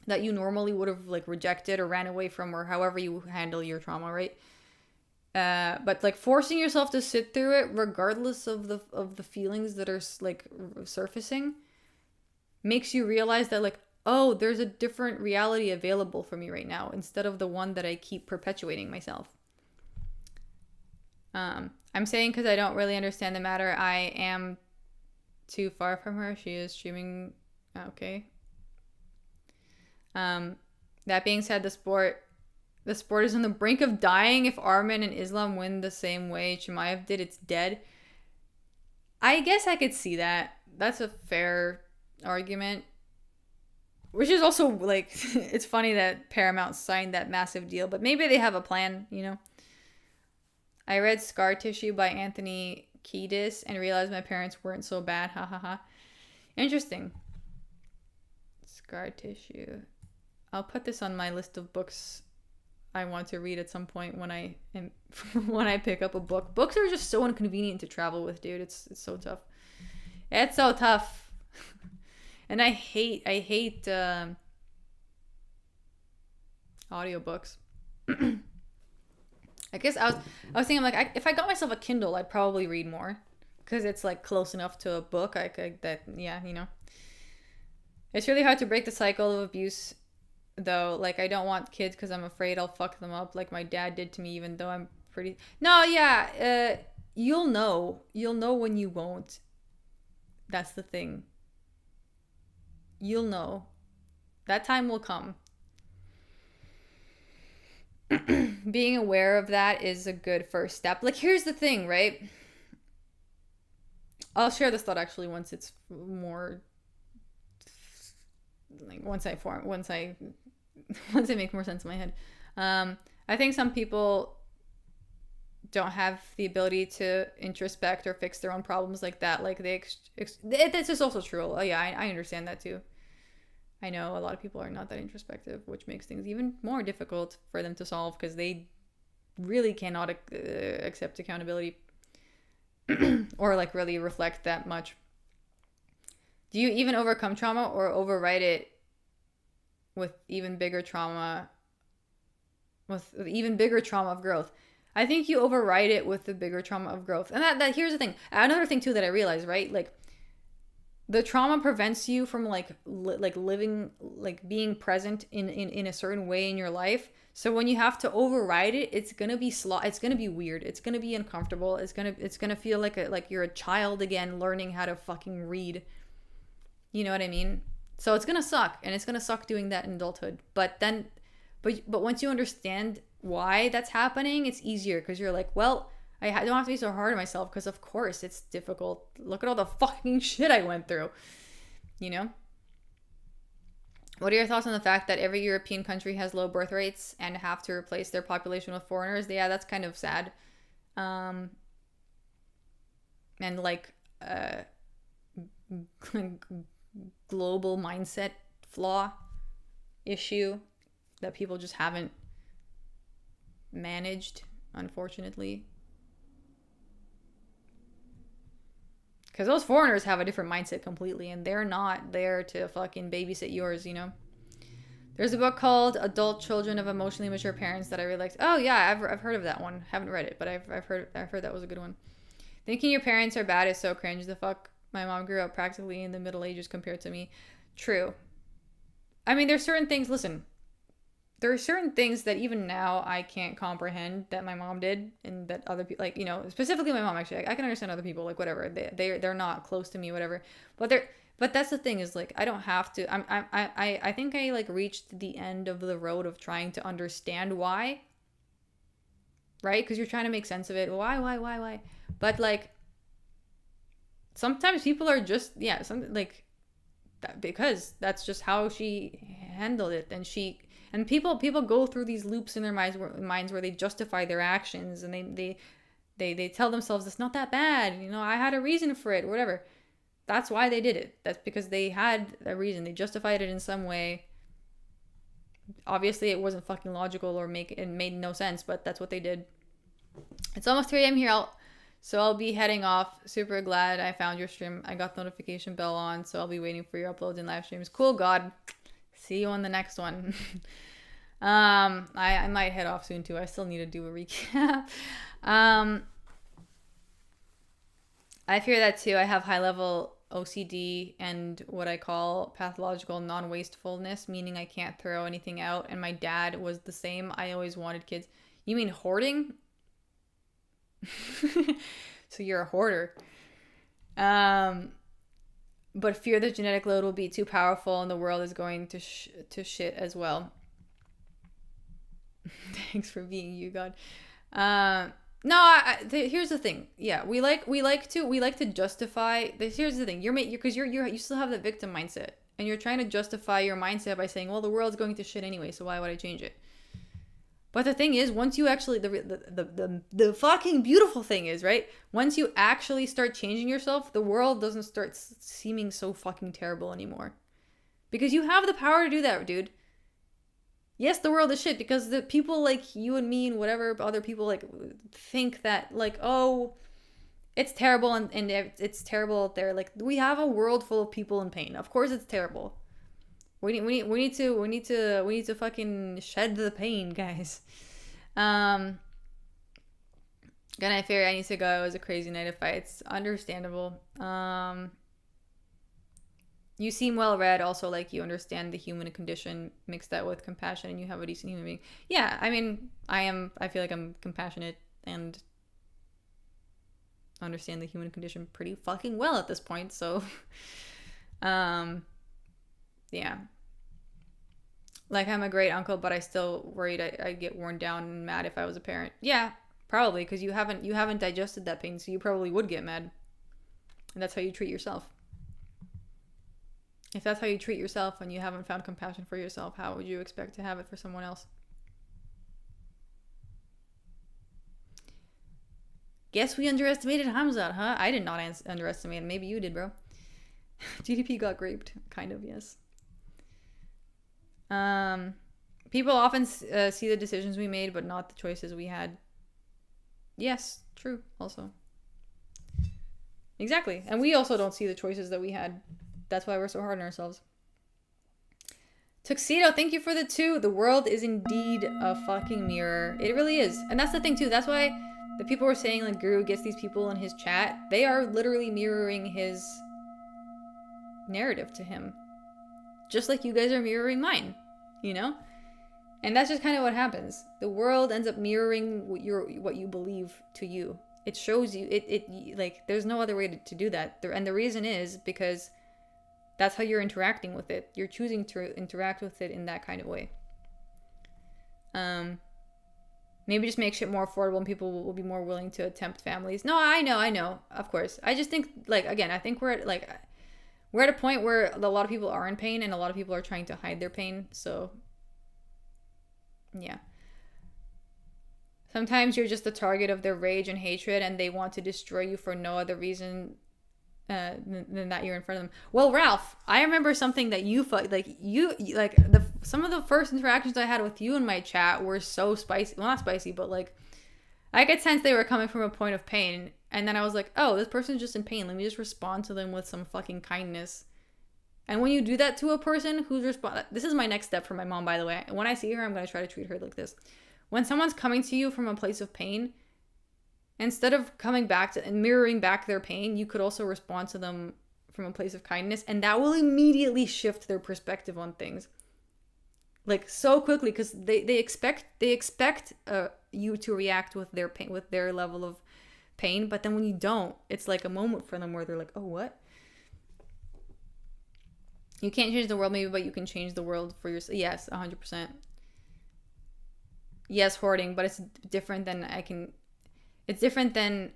that you normally would have like rejected or ran away from, or however you handle your trauma, right? But like forcing yourself to sit through it regardless of the feelings that are like surfacing makes you realize that like, oh, there's a different reality available for me right now instead of the one that I keep perpetuating myself. I'm saying because I don't really understand the matter. I am too far from her. She is streaming. Okay. That being said, the sport is on the brink of dying. If Arman and Islam win the same way Chimaev did, it's dead. I guess I could see that. That's a fair argument. Which is also, like, it's funny that Paramount signed that massive deal, but maybe they have a plan, you know? I read Scar Tissue by Anthony Kiedis and realized my parents weren't so bad. Ha ha ha. Interesting. Scar Tissue. I'll put this on my list of books I want to read at some point when I pick up a book. Books are just so inconvenient to travel with, dude. It's so tough. It's so tough. And I hate audiobooks. I guess I was thinking like if I got myself a Kindle, I'd probably read more because it's like close enough to a book. Yeah, you know. It's really hard to break the cycle of abuse, though. Like I don't want kids because I'm afraid I'll fuck them up, like my dad did to me. Even though I'm pretty. No, yeah. You'll know when you won't. That's the thing. You'll know. That time will come. Being aware of that is a good first step. Like, here's the thing, right? I'll share this thought actually once it's more like once I make more sense in my head. I think some people don't have the ability to introspect or fix their own problems like that. Like this is also true. Oh yeah, I understand that too. I know a lot of people are not that introspective, which makes things even more difficult for them to solve because they really cannot accept accountability or like really reflect that much. Do you even overcome trauma or override it with even bigger trauma of growth? I think you override it with the bigger trauma of growth. And that here's the thing. Another thing too that I realized, right? Like the trauma prevents you from like living, like being present in a certain way in your life. So when you have to override it, it's gonna be it's gonna be weird. It's gonna be uncomfortable. It's gonna feel like you're a child again, learning how to fucking read. You know what I mean? So it's gonna suck, and it's gonna suck doing that in adulthood. But once you understand why that's happening, it's easier because you're like, well, I don't have to be so hard on myself because of course it's difficult. Look at all the fucking shit I went through, you know? What are your thoughts on the fact that every European country has low birth rates and have to replace their population with foreigners? Yeah, that's kind of sad. And like global mindset flaw issue that people just haven't managed, unfortunately. Because those foreigners have a different mindset completely, and they're not there to fucking babysit yours, you know? There's a book called Adult Children of Emotionally Mature Parents that I really liked. Oh, yeah, I've heard of that one. Haven't read it, but I've heard that was a good one. Thinking your parents are bad is so cringe. The fuck? My mom grew up practically in the Middle Ages compared to me. True. I mean, there's certain things, listen, there are certain things that even now I can't comprehend that my mom did and that other people, like, you know, specifically my mom, actually. I can understand other people, like, whatever. They're not close to me, whatever. But that's the thing is, like, I don't have to. I think I, like, reached the end of the road of trying to understand why. Right? Because you're trying to make sense of it. Why? But, like, sometimes people are just, yeah, something, like, that, because that's just how she handled it. And people go through these loops in their minds where they justify their actions and they tell themselves it's not that bad, you know, I had a reason for it or whatever. That's why they did it. That's because they had a reason. They justified it in some way. Obviously it wasn't fucking logical or it made no sense, but that's what they did. It's almost 3 a.m. here. I'll be heading off. Super glad I found your stream. I got the notification bell on, so I'll be waiting for your uploads and live streams. Cool, God. See you on the next one. I might head off soon too. I still need to do a recap. I fear that too. I have high level OCD and what I call pathological non-wastefulness, meaning I can't throw anything out. And my dad was the same. I always wanted kids. You mean hoarding? So you're a hoarder. But fear the genetic load will be too powerful and the world is going to shit as well. Thanks for being you, God. No, here's the thing. Yeah, we like to justify this. Here's the thing. You still have the victim mindset, and you're trying to justify your mindset by saying, well, the world's going to shit anyway, so why would I change it? But the thing is, once you actually, the fucking beautiful thing is, right? Once you actually start changing yourself, the world doesn't start seeming so fucking terrible anymore. Because you have the power to do that, dude. Yes, the world is shit because the people like you and me and whatever other people like think that like, oh, it's terrible and it's terrible out there. Like, we have a world full of people in pain. Of course it's terrible. We need to fucking shed the pain, guys. Good night, Fairy. I need to go. It was a crazy night of fights. Understandable. You seem well read. Also, like, you understand the human condition. Mix that with compassion, and you have a decent human being. Yeah, I mean, I feel like I'm compassionate and understand the human condition pretty fucking well at this point. So, yeah. Like, I'm a great uncle, but I still worried I'd get worn down and mad if I was a parent. Yeah, probably, because you haven't digested that pain, so you probably would get mad. And that's how you treat yourself. If that's how you treat yourself and you haven't found compassion for yourself, how would you expect to have it for someone else? Guess we underestimated Hamzat, huh? I did not underestimate him. Maybe you did, bro. GDP got raped. Kind of, yes. People often see the decisions we made, but not the choices we had. Yes, true, also. Exactly. And we also don't see the choices that we had. That's why we're so hard on ourselves. Tuxedo, thank you for the 2. The world is indeed a fucking mirror. It really is. And that's the thing, too. That's why the people were saying, like, Guru gets these people in his chat. They are literally mirroring his narrative to him. Just like you guys are mirroring mine, you know? And that's just kind of what happens. The world ends up mirroring what you believe to you. It shows you, like, there's no other way to do that. And the reason is because that's how you're interacting with it. You're choosing to interact with it in that kind of way. Maybe just make shit more affordable and people will be more willing to attempt families. No, I know, of course. I just think, like, again, I think we're at a point where a lot of people are in pain and a lot of people are trying to hide their pain. So, yeah. Sometimes you're just the target of their rage and hatred and they want to destroy you for no other reason than that you're in front of them. Well, Ralph, I remember something that some of the first interactions I had with you in my chat were so spicy. Well, not spicy, but like I could sense they were coming from a point of pain. And then I was like, oh, this person's just in pain. Let me just respond to them with some fucking kindness. And when you do that to a person who's this is my next step for my mom, by the way. When I see her, I'm going to try to treat her like this. When someone's coming to you from a place of pain, instead of coming back to and mirroring back their pain, you could also respond to them from a place of kindness, and that will immediately shift their perspective on things. Like, so quickly, because they expect you to react with their pain, with their level of pain, but then when you don't, it's like a moment for them where they're like, oh, what? You can't change the world, maybe, but you can change the world for yourself. Yes, 100%. Yes, hoarding, but it's different than it's different than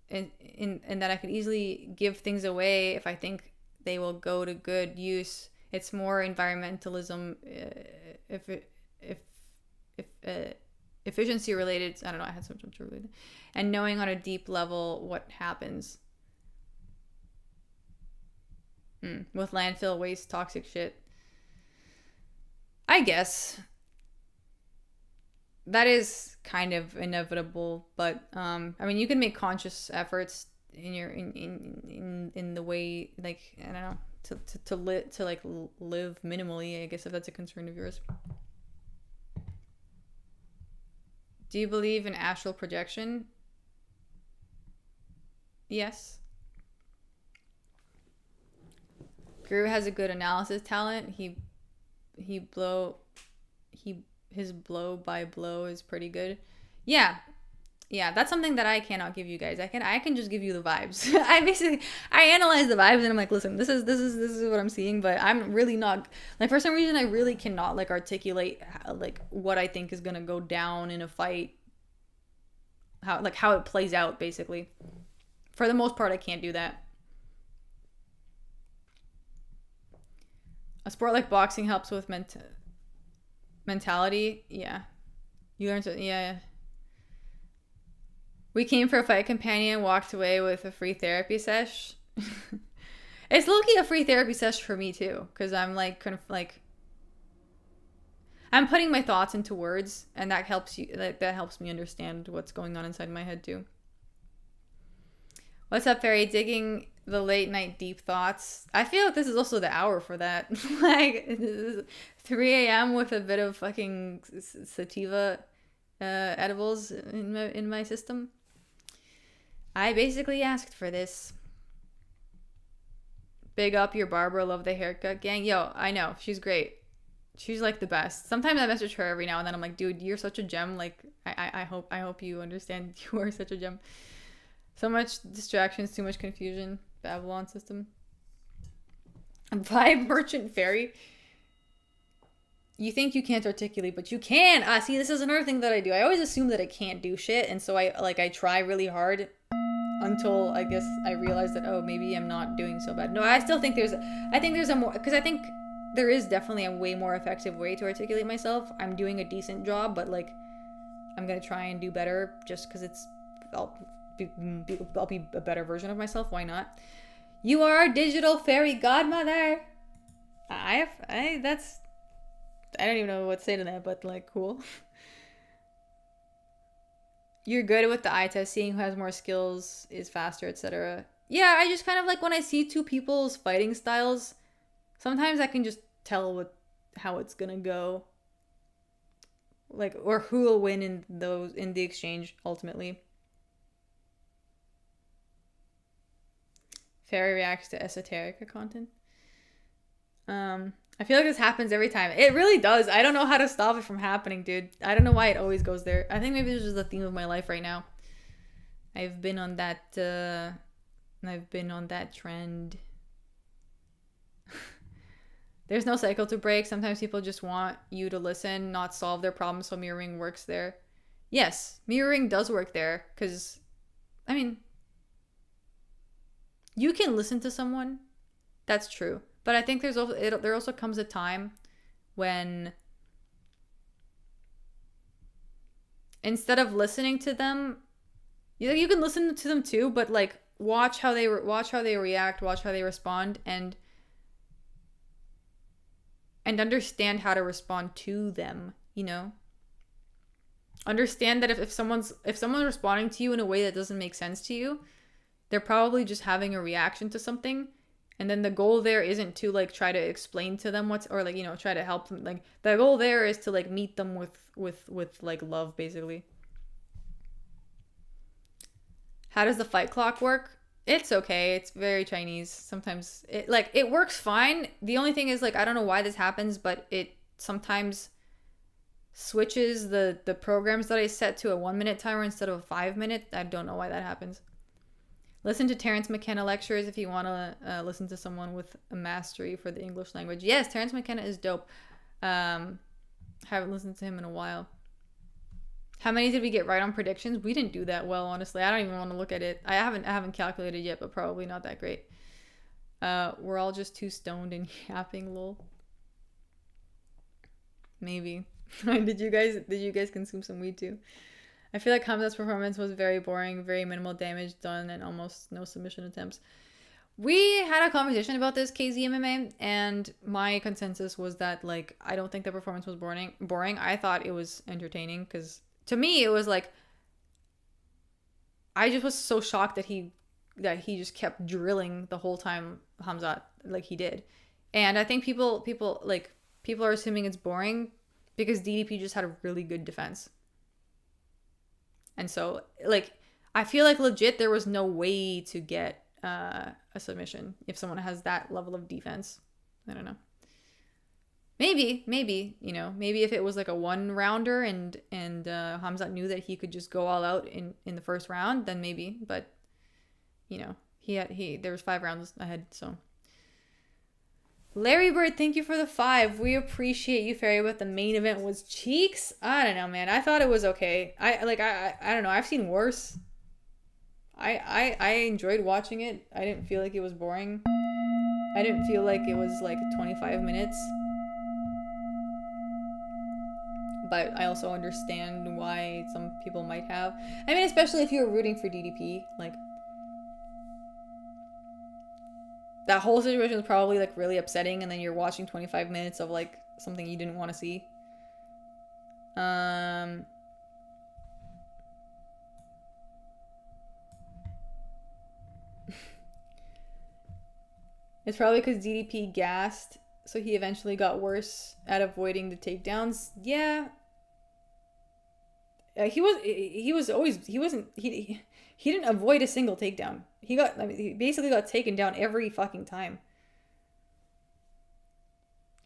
in that I could easily give things away if I think they will go to good use. It's more environmentalism, efficiency related. I don't know. I had something to relate, and knowing on a deep level what happens with landfill waste, toxic shit. I guess that is kind of inevitable, but I mean, you can make conscious efforts in your in the way, like, I don't know, to live minimally, I guess, if that's a concern of yours. Do you believe in astral projection? Yes. Guru has a good analysis talent. His blow by blow is pretty good. Yeah. Yeah, that's something that I cannot give you guys. I can just give you the vibes. I analyze the vibes and I'm like, listen, this is what I'm seeing, but I'm really not, like, for some reason I really cannot like articulate like what I think is gonna go down in a fight, how it plays out basically. For the most part, I can't do that. A sport like boxing helps with mentality. Yeah, you learn to. Yeah. We came for a fight companion, walked away with a free therapy sesh. It's low-key a free therapy sesh for me too, because I'm like kind of like I'm putting my thoughts into words, and that helps you. That helps me understand what's going on inside my head too. What's up, Fairy? Digging the late night deep thoughts. I feel like this is also the hour for that. Like, this is 3 a.m. with a bit of fucking sativa edibles in my system. I basically asked for this. Big up your barber. Love the haircut, gang. Yo, I know. She's great. She's like the best. Sometimes I message her every now and then. I'm like, dude, you're such a gem. Like, I hope you understand you are such a gem. So much distractions, too much confusion. Babylon system. Vibe merchant fairy. You think you can't articulate, but you can. See, this is another thing that I do. I always assume that I can't do shit, and so I try really hard until I guess I realize that, oh, maybe I'm not doing so bad. No, I still think there's a more, because I think there is definitely a way more effective way to articulate myself. I'm doing a decent job, but like I'm gonna try and do better just because I'll be a better version of myself. Why not? You are our digital fairy godmother. I don't even know what to say to that, but like, cool. You're good with the eye test, seeing who has more skills, is faster, etc. Yeah, I just kind of like when I see two people's fighting styles, sometimes I can just tell how it's gonna go. Like, or who will win in the exchange ultimately. Fairy reacts to esoteric content. I feel like this happens every time. It really does. I don't know how to stop it from happening, dude. I don't know why it always goes there. I think maybe this is the theme of my life right now. I've been on that trend. There's no cycle to break. Sometimes people just want you to listen, not solve their problems, so mirroring works there. Yes, mirroring does work there, because, I mean, you can listen to someone. That's true. But I think there also comes a time when instead of listening to them, you can listen to them too, but like watch how they react, watch how they respond, and understand how to respond to them. You know, understand that if someone's responding to you in a way that doesn't make sense to you, they're probably just having a reaction to something. And then the goal there isn't to like try to explain to them try to help them. Like, the goal there is to like meet them with like love, basically. How does the fight clock work? It's okay. It's very Chinese. Sometimes it works fine. The only thing is, like, I don't know why this happens, but it sometimes switches the programs that I set to a 1-minute timer instead of a 5-minute. I don't know why that happens. Listen to Terence McKenna lectures if you want to listen to someone with a mastery for the English language. Yes, Terence McKenna is dope. Haven't listened to him in a while. How many did we get right on predictions? We didn't do that well, honestly. I don't even want to look at it. I haven't calculated yet, but probably not that great. We're all just too stoned and yapping, lol. Maybe. Did you guys consume some weed too? I feel like Hamza's performance was very boring, very minimal damage done, and almost no submission attempts. We had a conversation about this, KZMMA, and my consensus was that, like, I don't think the performance was boring. I thought it was entertaining, because to me it was like, I just was so shocked that he just kept drilling the whole time Hamza like he did. And I think people are assuming it's boring because DDP just had a really good defense. And so, like, I feel like legit there was no way to get a submission if someone has that level of defense. I don't know. Maybe, you know, maybe if it was like a 1-rounder and Khamzat knew that he could just go all out in the first round, then maybe. But, you know, there was 5 rounds ahead, so. Larry Bird, thank you for the 5. We appreciate you, Fairy, but the main event was cheeks. I don't know, man. I thought it was okay. I don't know. I've seen worse. I enjoyed watching it. I didn't feel like it was boring. I didn't feel like it was like 25 minutes. But I also understand why some people might have. I mean, especially if you're rooting for DDP, like, that whole situation was probably like really upsetting, and then you're watching 25 minutes of like something you didn't want to see. It's probably because DDP gassed, so he eventually got worse at avoiding the takedowns. Yeah. He didn't avoid a single takedown. He basically got taken down every fucking time.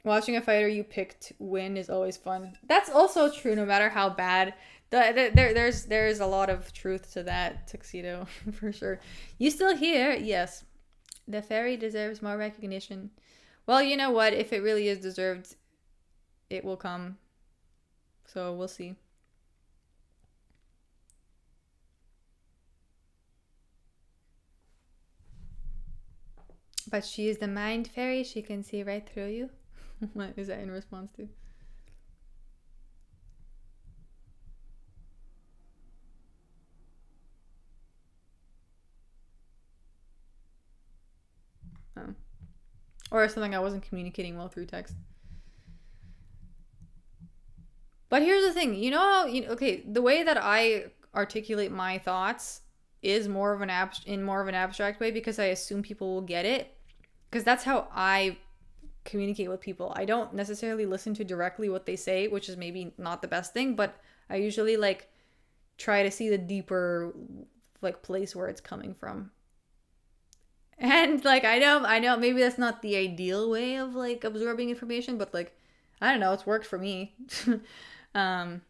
Watching a fighter you picked win is always fun. That's also true, no matter how bad. There's a lot of truth to that, Tuxedo, for sure. You still here? Yes. The Fairy deserves more recognition. Well, you know what? If it really is deserved, it will come. So we'll see. But she is the mind fairy. She can see right through you. What is that in response to? Oh. Or something I wasn't communicating well through text. But here's the thing. Okay, the way that I articulate my thoughts is more of an abstract way, because I assume people will get it. Because that's how I communicate with people. I don't necessarily listen to directly what they say, which is maybe not the best thing, but I usually like try to see the deeper like place where it's coming from. And like I know maybe that's not the ideal way of like absorbing information, but like I don't know, it's worked for me. And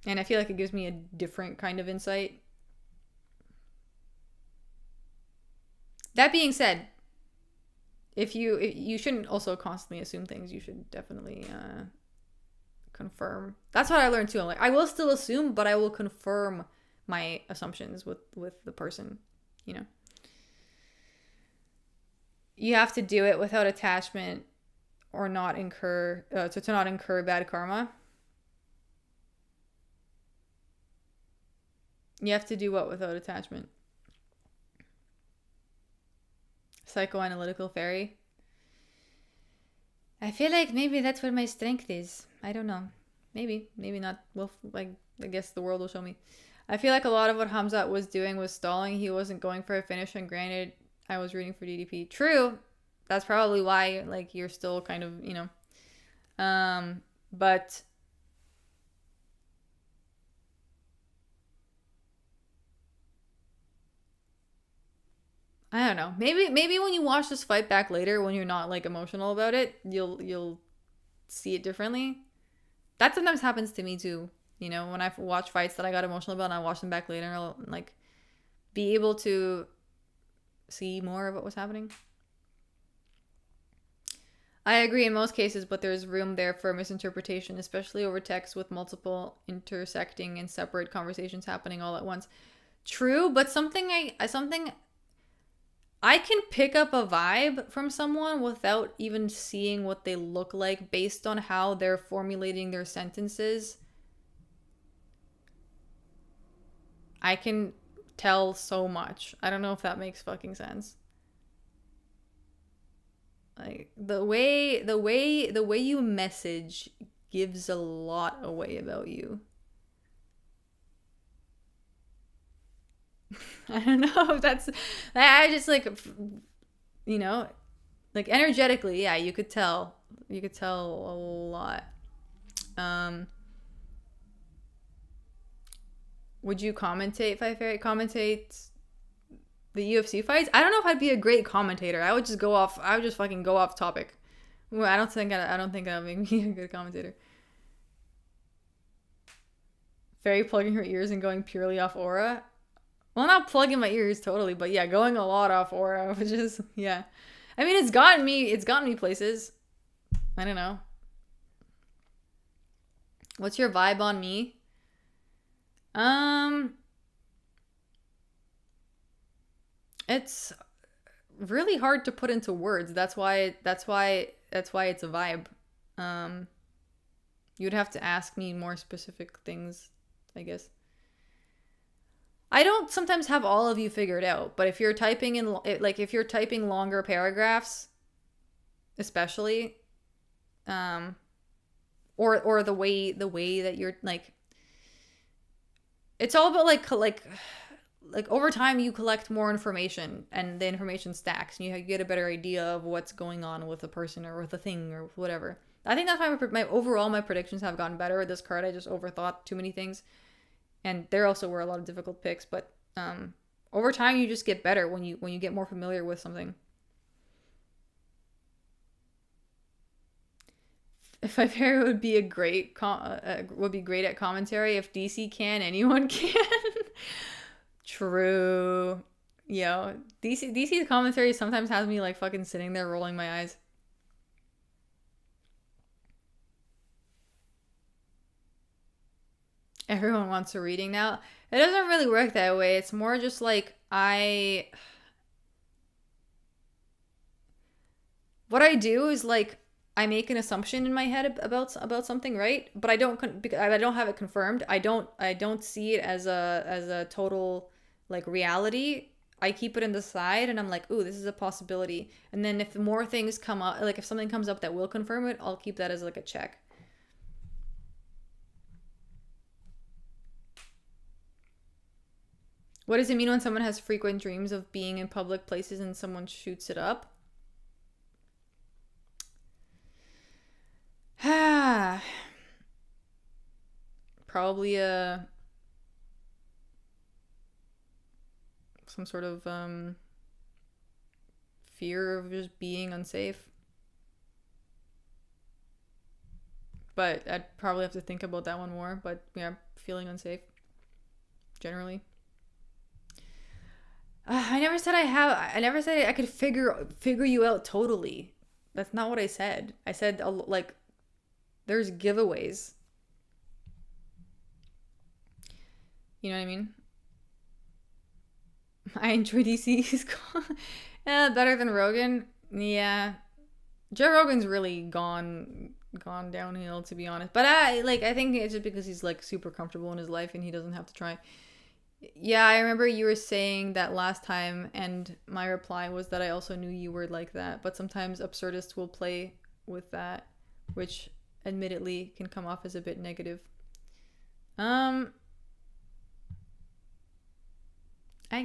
I feel like it gives me a different kind of insight. That being said, if you shouldn't also constantly assume things. You should definitely confirm. That's what I learned too. I'm like, I will still assume, but I will confirm my assumptions with the person, you know. You have to do it without attachment or not incur to not incur bad karma. You have to do what without attachment? Psychoanalytical fairy. I feel like maybe that's where my strength is. I don't know. Maybe not. Well, like I guess the world will show me. I feel like a lot of what Khamzat was doing was stalling. He wasn't going for a finish, and granted, I was rooting for DDP. True. That's probably why like you're still kind of, you know. But I don't know. Maybe when you watch this fight back later, when you're not like emotional about it, you'll see it differently. That sometimes happens to me too. You know, when I watch fights that I got emotional about and I watch them back later, I'll like be able to see more of what was happening. I agree in most cases, but there's room there for misinterpretation, especially over text with multiple intersecting and separate conversations happening all at once. True, but something I can pick up a vibe from someone without even seeing what they look like based on how they're formulating their sentences. I can tell so much. I don't know if that makes fucking sense. Like the way you message gives a lot away about you. I don't know if that's, I just like, you know, like energetically, yeah, you could tell a lot. Would you commentate commentate the UFC fights? I don't know if I'd be a great commentator. I would just fucking go off topic. Well, I don't think that would make me a good commentator. Fairy plugging her ears and going purely off aura. Well, not plugging my ears totally, but yeah, going a lot off aura, which is, yeah. I mean, it's gotten me places. I don't know. What's your vibe on me? It's really hard to put into words. That's why it's a vibe. You'd have to ask me more specific things, I guess. I don't sometimes have all of you figured out, but if you're typing if you're typing longer paragraphs, especially, or the way that you're like, it's all about like over time you collect more information and the information stacks and you get a better idea of what's going on with a person or with a thing or whatever. I think that's why my predictions have gotten better with this card. I just overthought too many things. And there also were a lot of difficult picks, but over time you just get better when you get more familiar with something. If I pair would be great at commentary. If DC can, anyone can. True. Yo, DC's commentary sometimes has me like fucking sitting there rolling my eyes. Everyone wants a reading now. It doesn't really work that way. It's more just like what I do is like I make an assumption in my head about something, right? But I don't have it confirmed. I don't see it as a total like reality. I keep it in the side and I'm like, ooh, this is a possibility. And then if more things come up, like if something comes up that will confirm it, I'll keep that as like a check. What does it mean when someone has frequent dreams of being in public places and someone shoots it up? Probably some sort of fear of just being unsafe. But I'd probably have to think about that one more. But yeah, feeling unsafe generally. I never said I could figure you out totally. That's not what I said. I said like there's giveaways. You know what I mean? I enjoy DC's better than Rogan. Yeah. Joe Rogan's really gone downhill, to be honest. But I think it's just because he's like super comfortable in his life and he doesn't have to try. Yeah, I remember you were saying that last time, and my reply was that I also knew you were like that, but sometimes absurdists will play with that, which admittedly can come off as a bit negative. I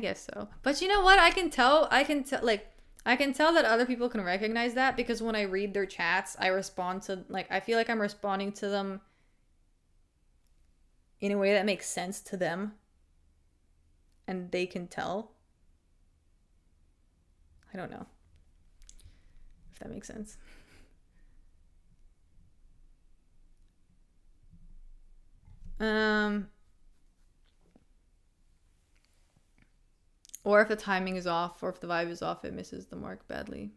guess so. But you know what? I can tell that other people can recognize that because when I read their chats, I respond to, like, I feel like I'm responding to them in a way that makes sense to them. And they can tell. I don't know if that makes sense. Or if the timing is off, or if the vibe is off, it misses the mark badly.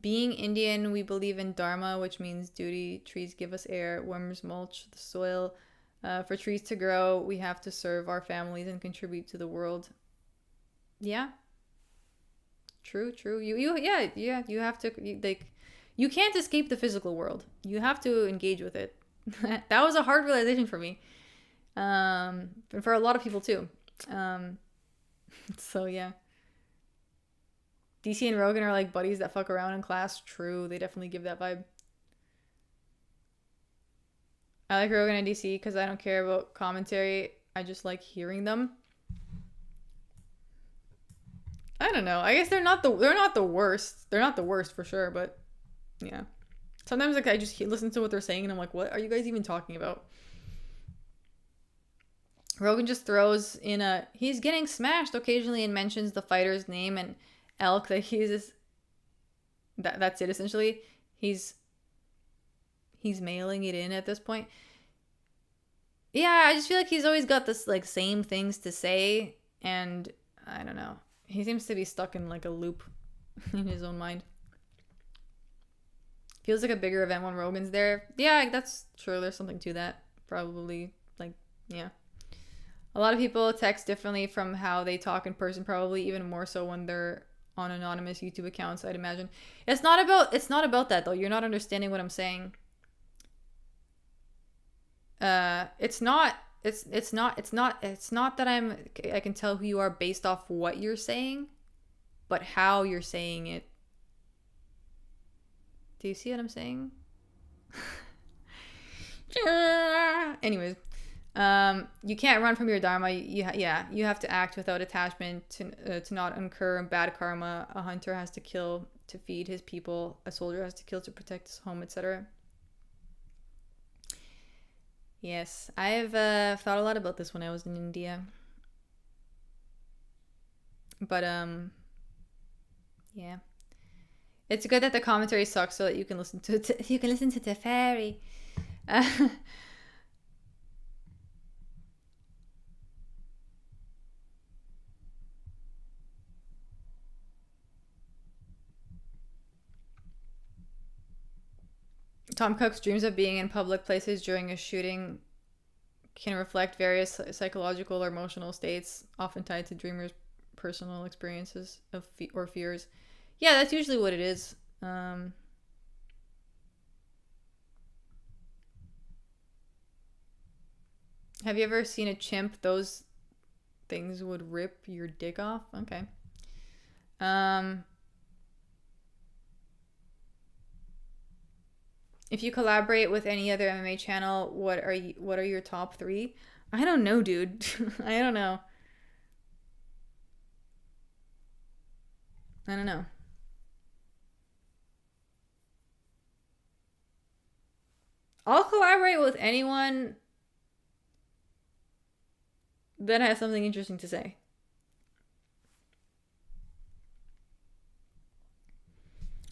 Being Indian, we believe in dharma, which means duty. Trees give us air, worms mulch the soil. For trees to grow, we have to serve our families and contribute to the world. Yeah. True. You have to, you can't escape the physical world. You have to engage with it. That was a hard realization for me. And for a lot of people too. So yeah. DC and Rogan are like buddies that fuck around in class. True, they definitely give that vibe. I like Rogan and DC because I don't care about commentary. I just like hearing them. I don't know. I guess they're not the worst. They're not the worst for sure, but yeah. Sometimes like I just listen to what they're saying and I'm like, what are you guys even talking about? Rogan just throws in he's getting smashed occasionally and mentions the fighter's name and elk that that's it essentially. He's mailing it in at this point. Yeah, I just feel like he's always got this like same things to say, and I don't know. He seems to be stuck in like a loop in his own mind. Feels like a bigger event when Rogan's there. Yeah, that's true. There's something to that. Probably, like, yeah. A lot of people text differently from how they talk in person, probably even more so when they're on anonymous YouTube accounts, I'd imagine. It's not about that though. You're not understanding what I'm saying. It's not that I can tell who you are based off what you're saying, but how you're saying it. Do you see what I'm saying? Anyways, you can't run from your dharma. You have to act without attachment to not incur bad karma. A hunter has to kill to feed his people. A soldier has to kill to protect his home, etc. Yes, I've thought a lot about this when I was in India. But yeah. It's good that the commentary sucks so that you can listen to it. You can listen to Teferi. Tom Cook's dreams of being in public places during a shooting can reflect various psychological or emotional states, often tied to dreamers' personal experiences or fears. Yeah, that's usually what it is. Have you ever seen a chimp? Those things would rip your dick off. Okay. If you collaborate with any other MMA channel, what are your top 3? I don't know, dude. I don't know. I'll collaborate with anyone that has something interesting to say.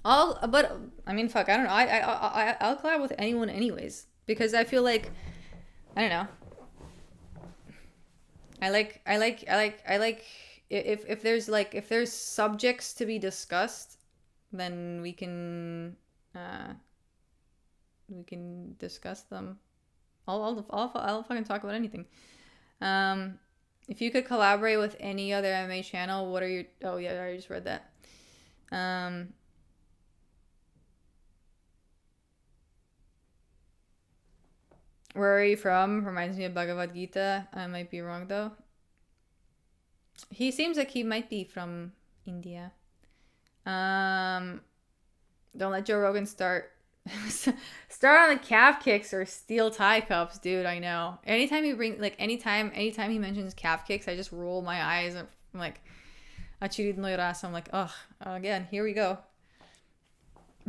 But I mean, fuck, I don't know. I'll collab with anyone anyways, because I feel like, I don't know. I like if there's subjects to be discussed, then we can discuss them. I'll fucking talk about anything. If you could collaborate with any other MMA channel, what are your... Oh yeah, I already just read that. Where are you from? Reminds me of Bhagavad Gita. I might be wrong though. He seems like he might be from India. Don't let Joe Rogan start on the calf kicks or steel tie cups, dude. I know. Anytime he mentions calf kicks, I just roll my eyes and I'm like, I'm like, ugh, again, here we go.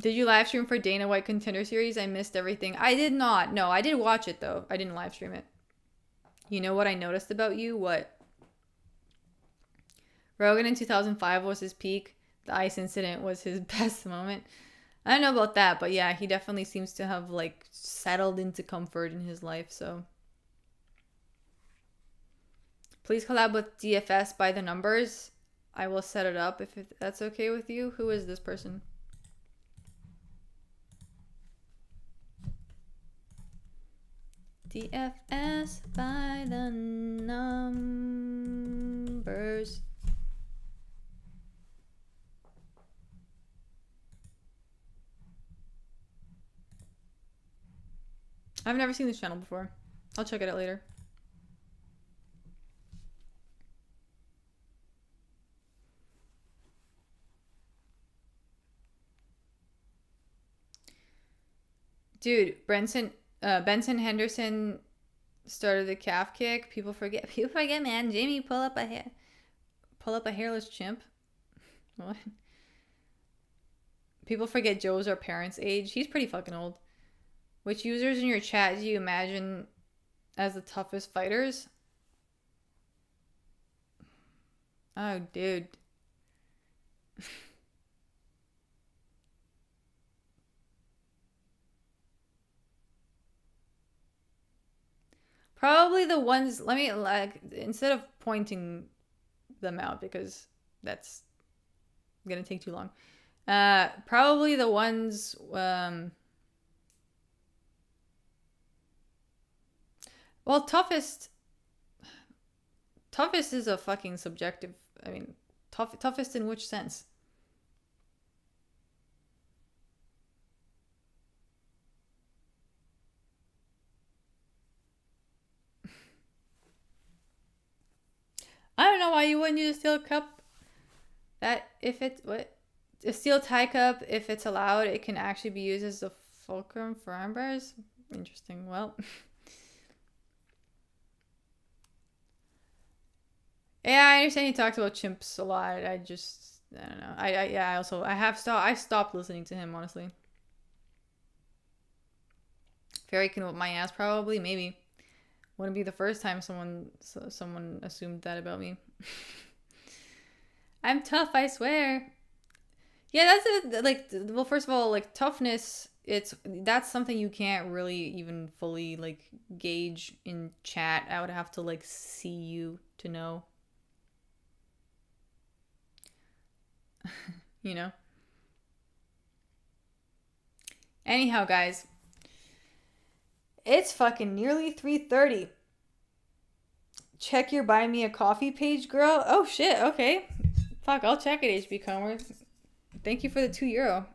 Did you live stream for Dana White Contender Series? I missed everything. I did not. No, I did watch it though. I didn't live stream it. You know what I noticed about you? What? Rogan in 2005 was his peak. The ice incident was his best moment. I don't know about that, but yeah, he definitely seems to have like settled into comfort in his life, so. Please collab with DFS by the numbers. I will set it up if that's okay with you. Who is this person? DFS by the numbers. I've never seen this channel before. I'll check it out later. Dude, Benson Henderson started the calf kick. People forget, man. Jamie, pull up a hairless chimp. What? People forget Joe's our parents' age. He's pretty fucking old. Which users in your chat do you imagine as the toughest fighters? Oh, dude. Probably the ones, let me, like, instead of pointing them out because that's gonna take too long. Probably the ones, well, toughest is a fucking subjective, I mean, toughest in which sense? I don't know why you wouldn't use a steel cup. That, if it's, what? A steel tie cup, if it's allowed, it can actually be used as a fulcrum for arm bars. Interesting. Well. Yeah, I understand he talks about chimps a lot. I don't know. I stopped listening to him, honestly. Fairy can whip my ass, probably, maybe. Wouldn't be the first time someone assumed that about me. I'm tough, I swear. Yeah, that's it. Like, well, first of all, like, toughness, that's something you can't really even fully, like, gauge in chat. I would have to, like, see you to know. You know? Anyhow, guys. It's fucking nearly 3:30. Check your buy me a coffee page, girl. Oh, shit. Okay. Fuck, I'll check it, HB Commerce. Thank you for the €2.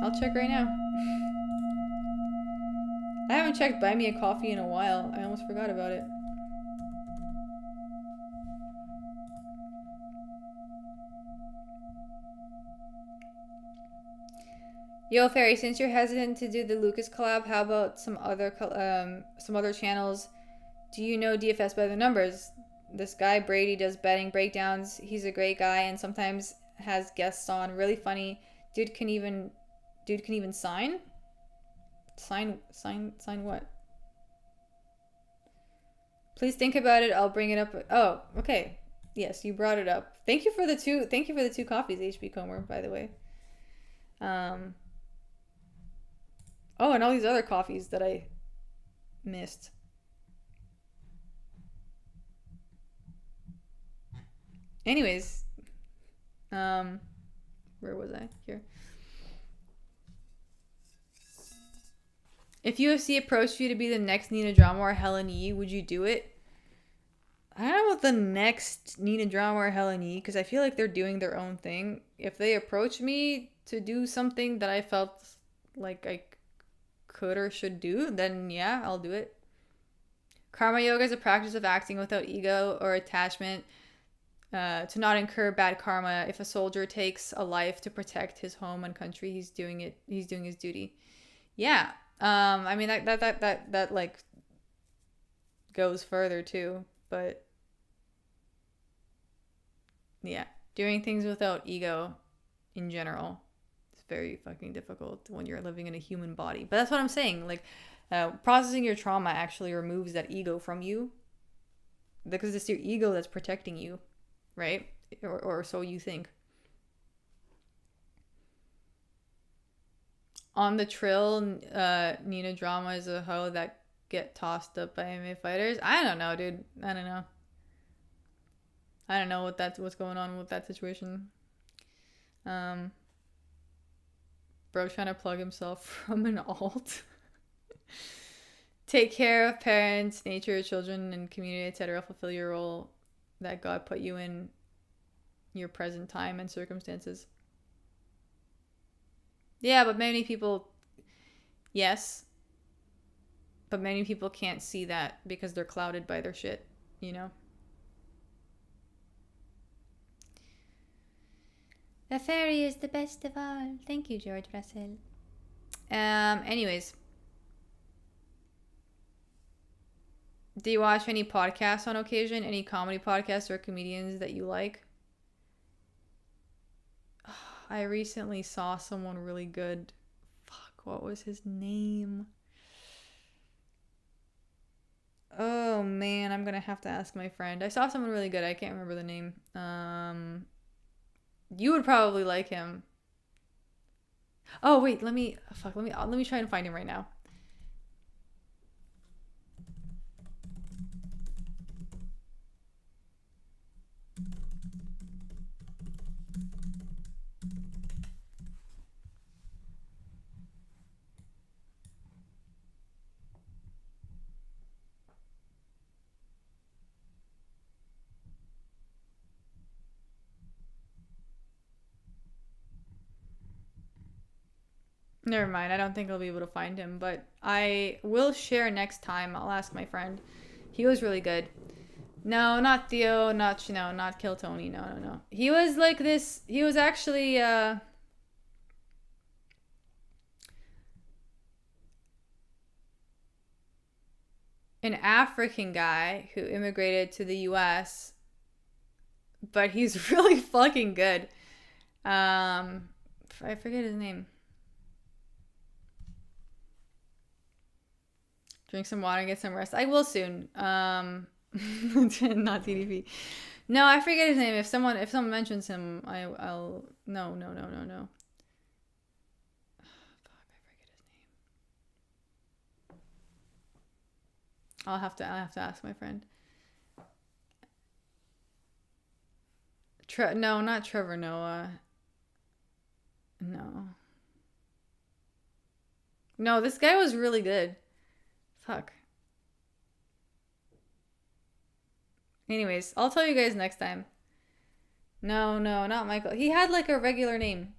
I'll check right now. I haven't checked buy me a coffee in a while. I almost forgot about it. Yo, Fairy, since you're hesitant to do the Lucas collab, how about some other channels? Do you know DFS by the numbers? This guy Brady does betting breakdowns. He's a great guy and sometimes has guests on. Really funny. Dude can even sign. Sign what? Please think about it. I'll bring it up. Oh, okay. Yes, you brought it up. Thank you for the two coffees, HB Comer, by the way. Oh, and all these other coffees that I missed. Anyways, where was I? Here. If UFC approached you to be the next Nina Drama or Helen Yee, would you do it? I don't know about the next Nina Drama or Helen Yee, because I feel like they're doing their own thing. If they approach me to do something that I felt like I could or should do, then yeah, I'll do it. Karma yoga is a practice of acting without ego or attachment to not incur bad karma. If a soldier takes a life to protect his home and country, he's doing his duty. Yeah. I mean that like goes further too, but yeah, doing things without ego in general is very fucking difficult when you're living in a human body. But that's what I'm saying. Like, processing your trauma actually removes that ego from you, because it's your ego that's protecting you, right? Or so you think. On the trill, Nina Drama is a hoe that get tossed up by MMA fighters. I don't know, dude. I don't know. I don't know what's going on with that situation. Bro trying to plug himself from an alt. Take care of parents, nature, children, and community, etc. Fulfill your role that God put you in your present time and circumstances. Yeah, but many people, yes, but many people can't see that because they're clouded by their shit, you know? The fairy is the best of all. Thank you, George Russell. Anyways. Do you watch any podcasts on occasion? Any comedy podcasts or comedians that you like? I recently saw someone really good. Fuck, what was his name? Oh man, I'm gonna have to ask my friend. I saw someone really good. I can't remember the name. You would probably like him. Oh wait, let me try and find him right now. Never mind. I don't think I'll be able to find him, but I will share next time. I'll ask my friend. He was really good. No, not Theo. Not Kill Tony. No. He was like this. He was actually an African guy who immigrated to the U.S. But he's really fucking good. I forget his name. Drink some water and get some rest. I will soon. Not TDP. No, I forget his name. If someone mentions him, I'll no. Fuck, I forget his name. I'll have to ask my friend. No, not Trevor Noah. No, this guy was really good. Fuck. Anyways, I'll tell you guys next time. No, not Michael. He had like a regular name.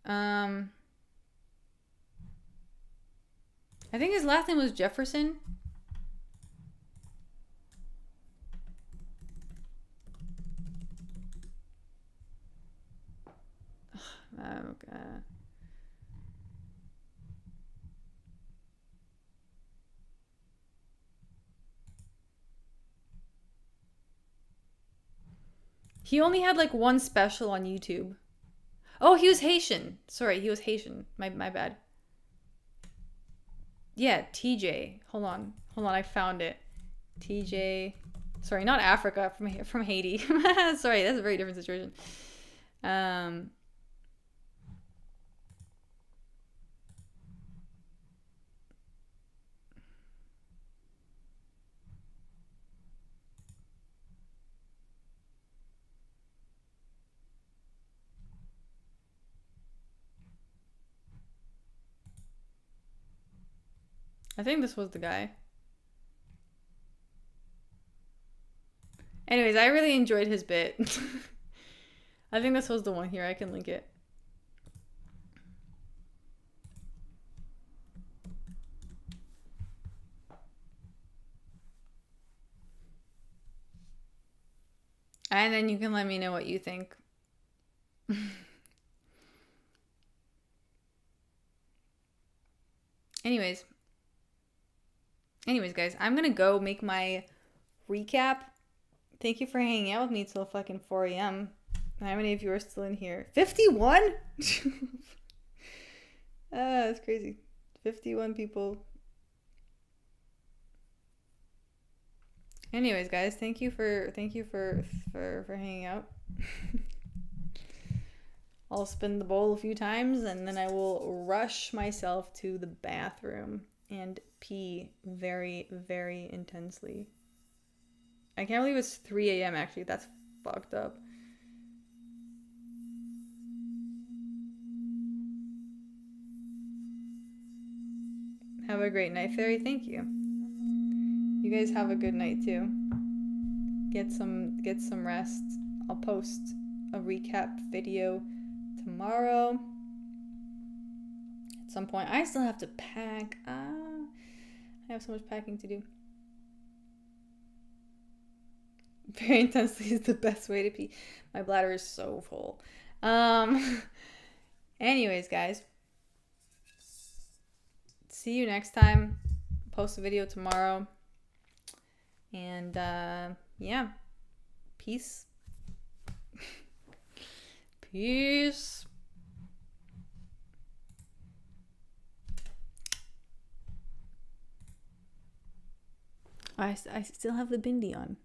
I think his last name was Jefferson. Okay. He only had like one special on YouTube. Oh, he was Haitian. Sorry, he was Haitian. My bad. Yeah, TJ. Hold on, I found it. TJ. Sorry, not Africa, from Haiti. Sorry, that's a very different situation. I think this was the guy. Anyways, I really enjoyed his bit. I think this was the one here. I can link it. And then you can let me know what you think. Anyways, guys, I'm gonna go make my recap. Thank you for hanging out with me till fucking 4 a.m. How many of you are still in here? 51? That's crazy. 51 people. Anyways, guys, thank you for hanging out. I'll spin the bowl a few times and then I will rush myself to the bathroom and pee very, very intensely. I can't believe it's 3 a.m. actually. That's fucked up. Have a great night, Fairy. Thank you. You guys have a good night too. Get some rest. I'll post a recap video tomorrow at some point. I still have to pack. I have so much packing to do. Very intensely is the best way to pee. My bladder is so full. Anyways, guys. See you next time. Post a video tomorrow. And yeah. Peace. Peace. I still have the bindi on.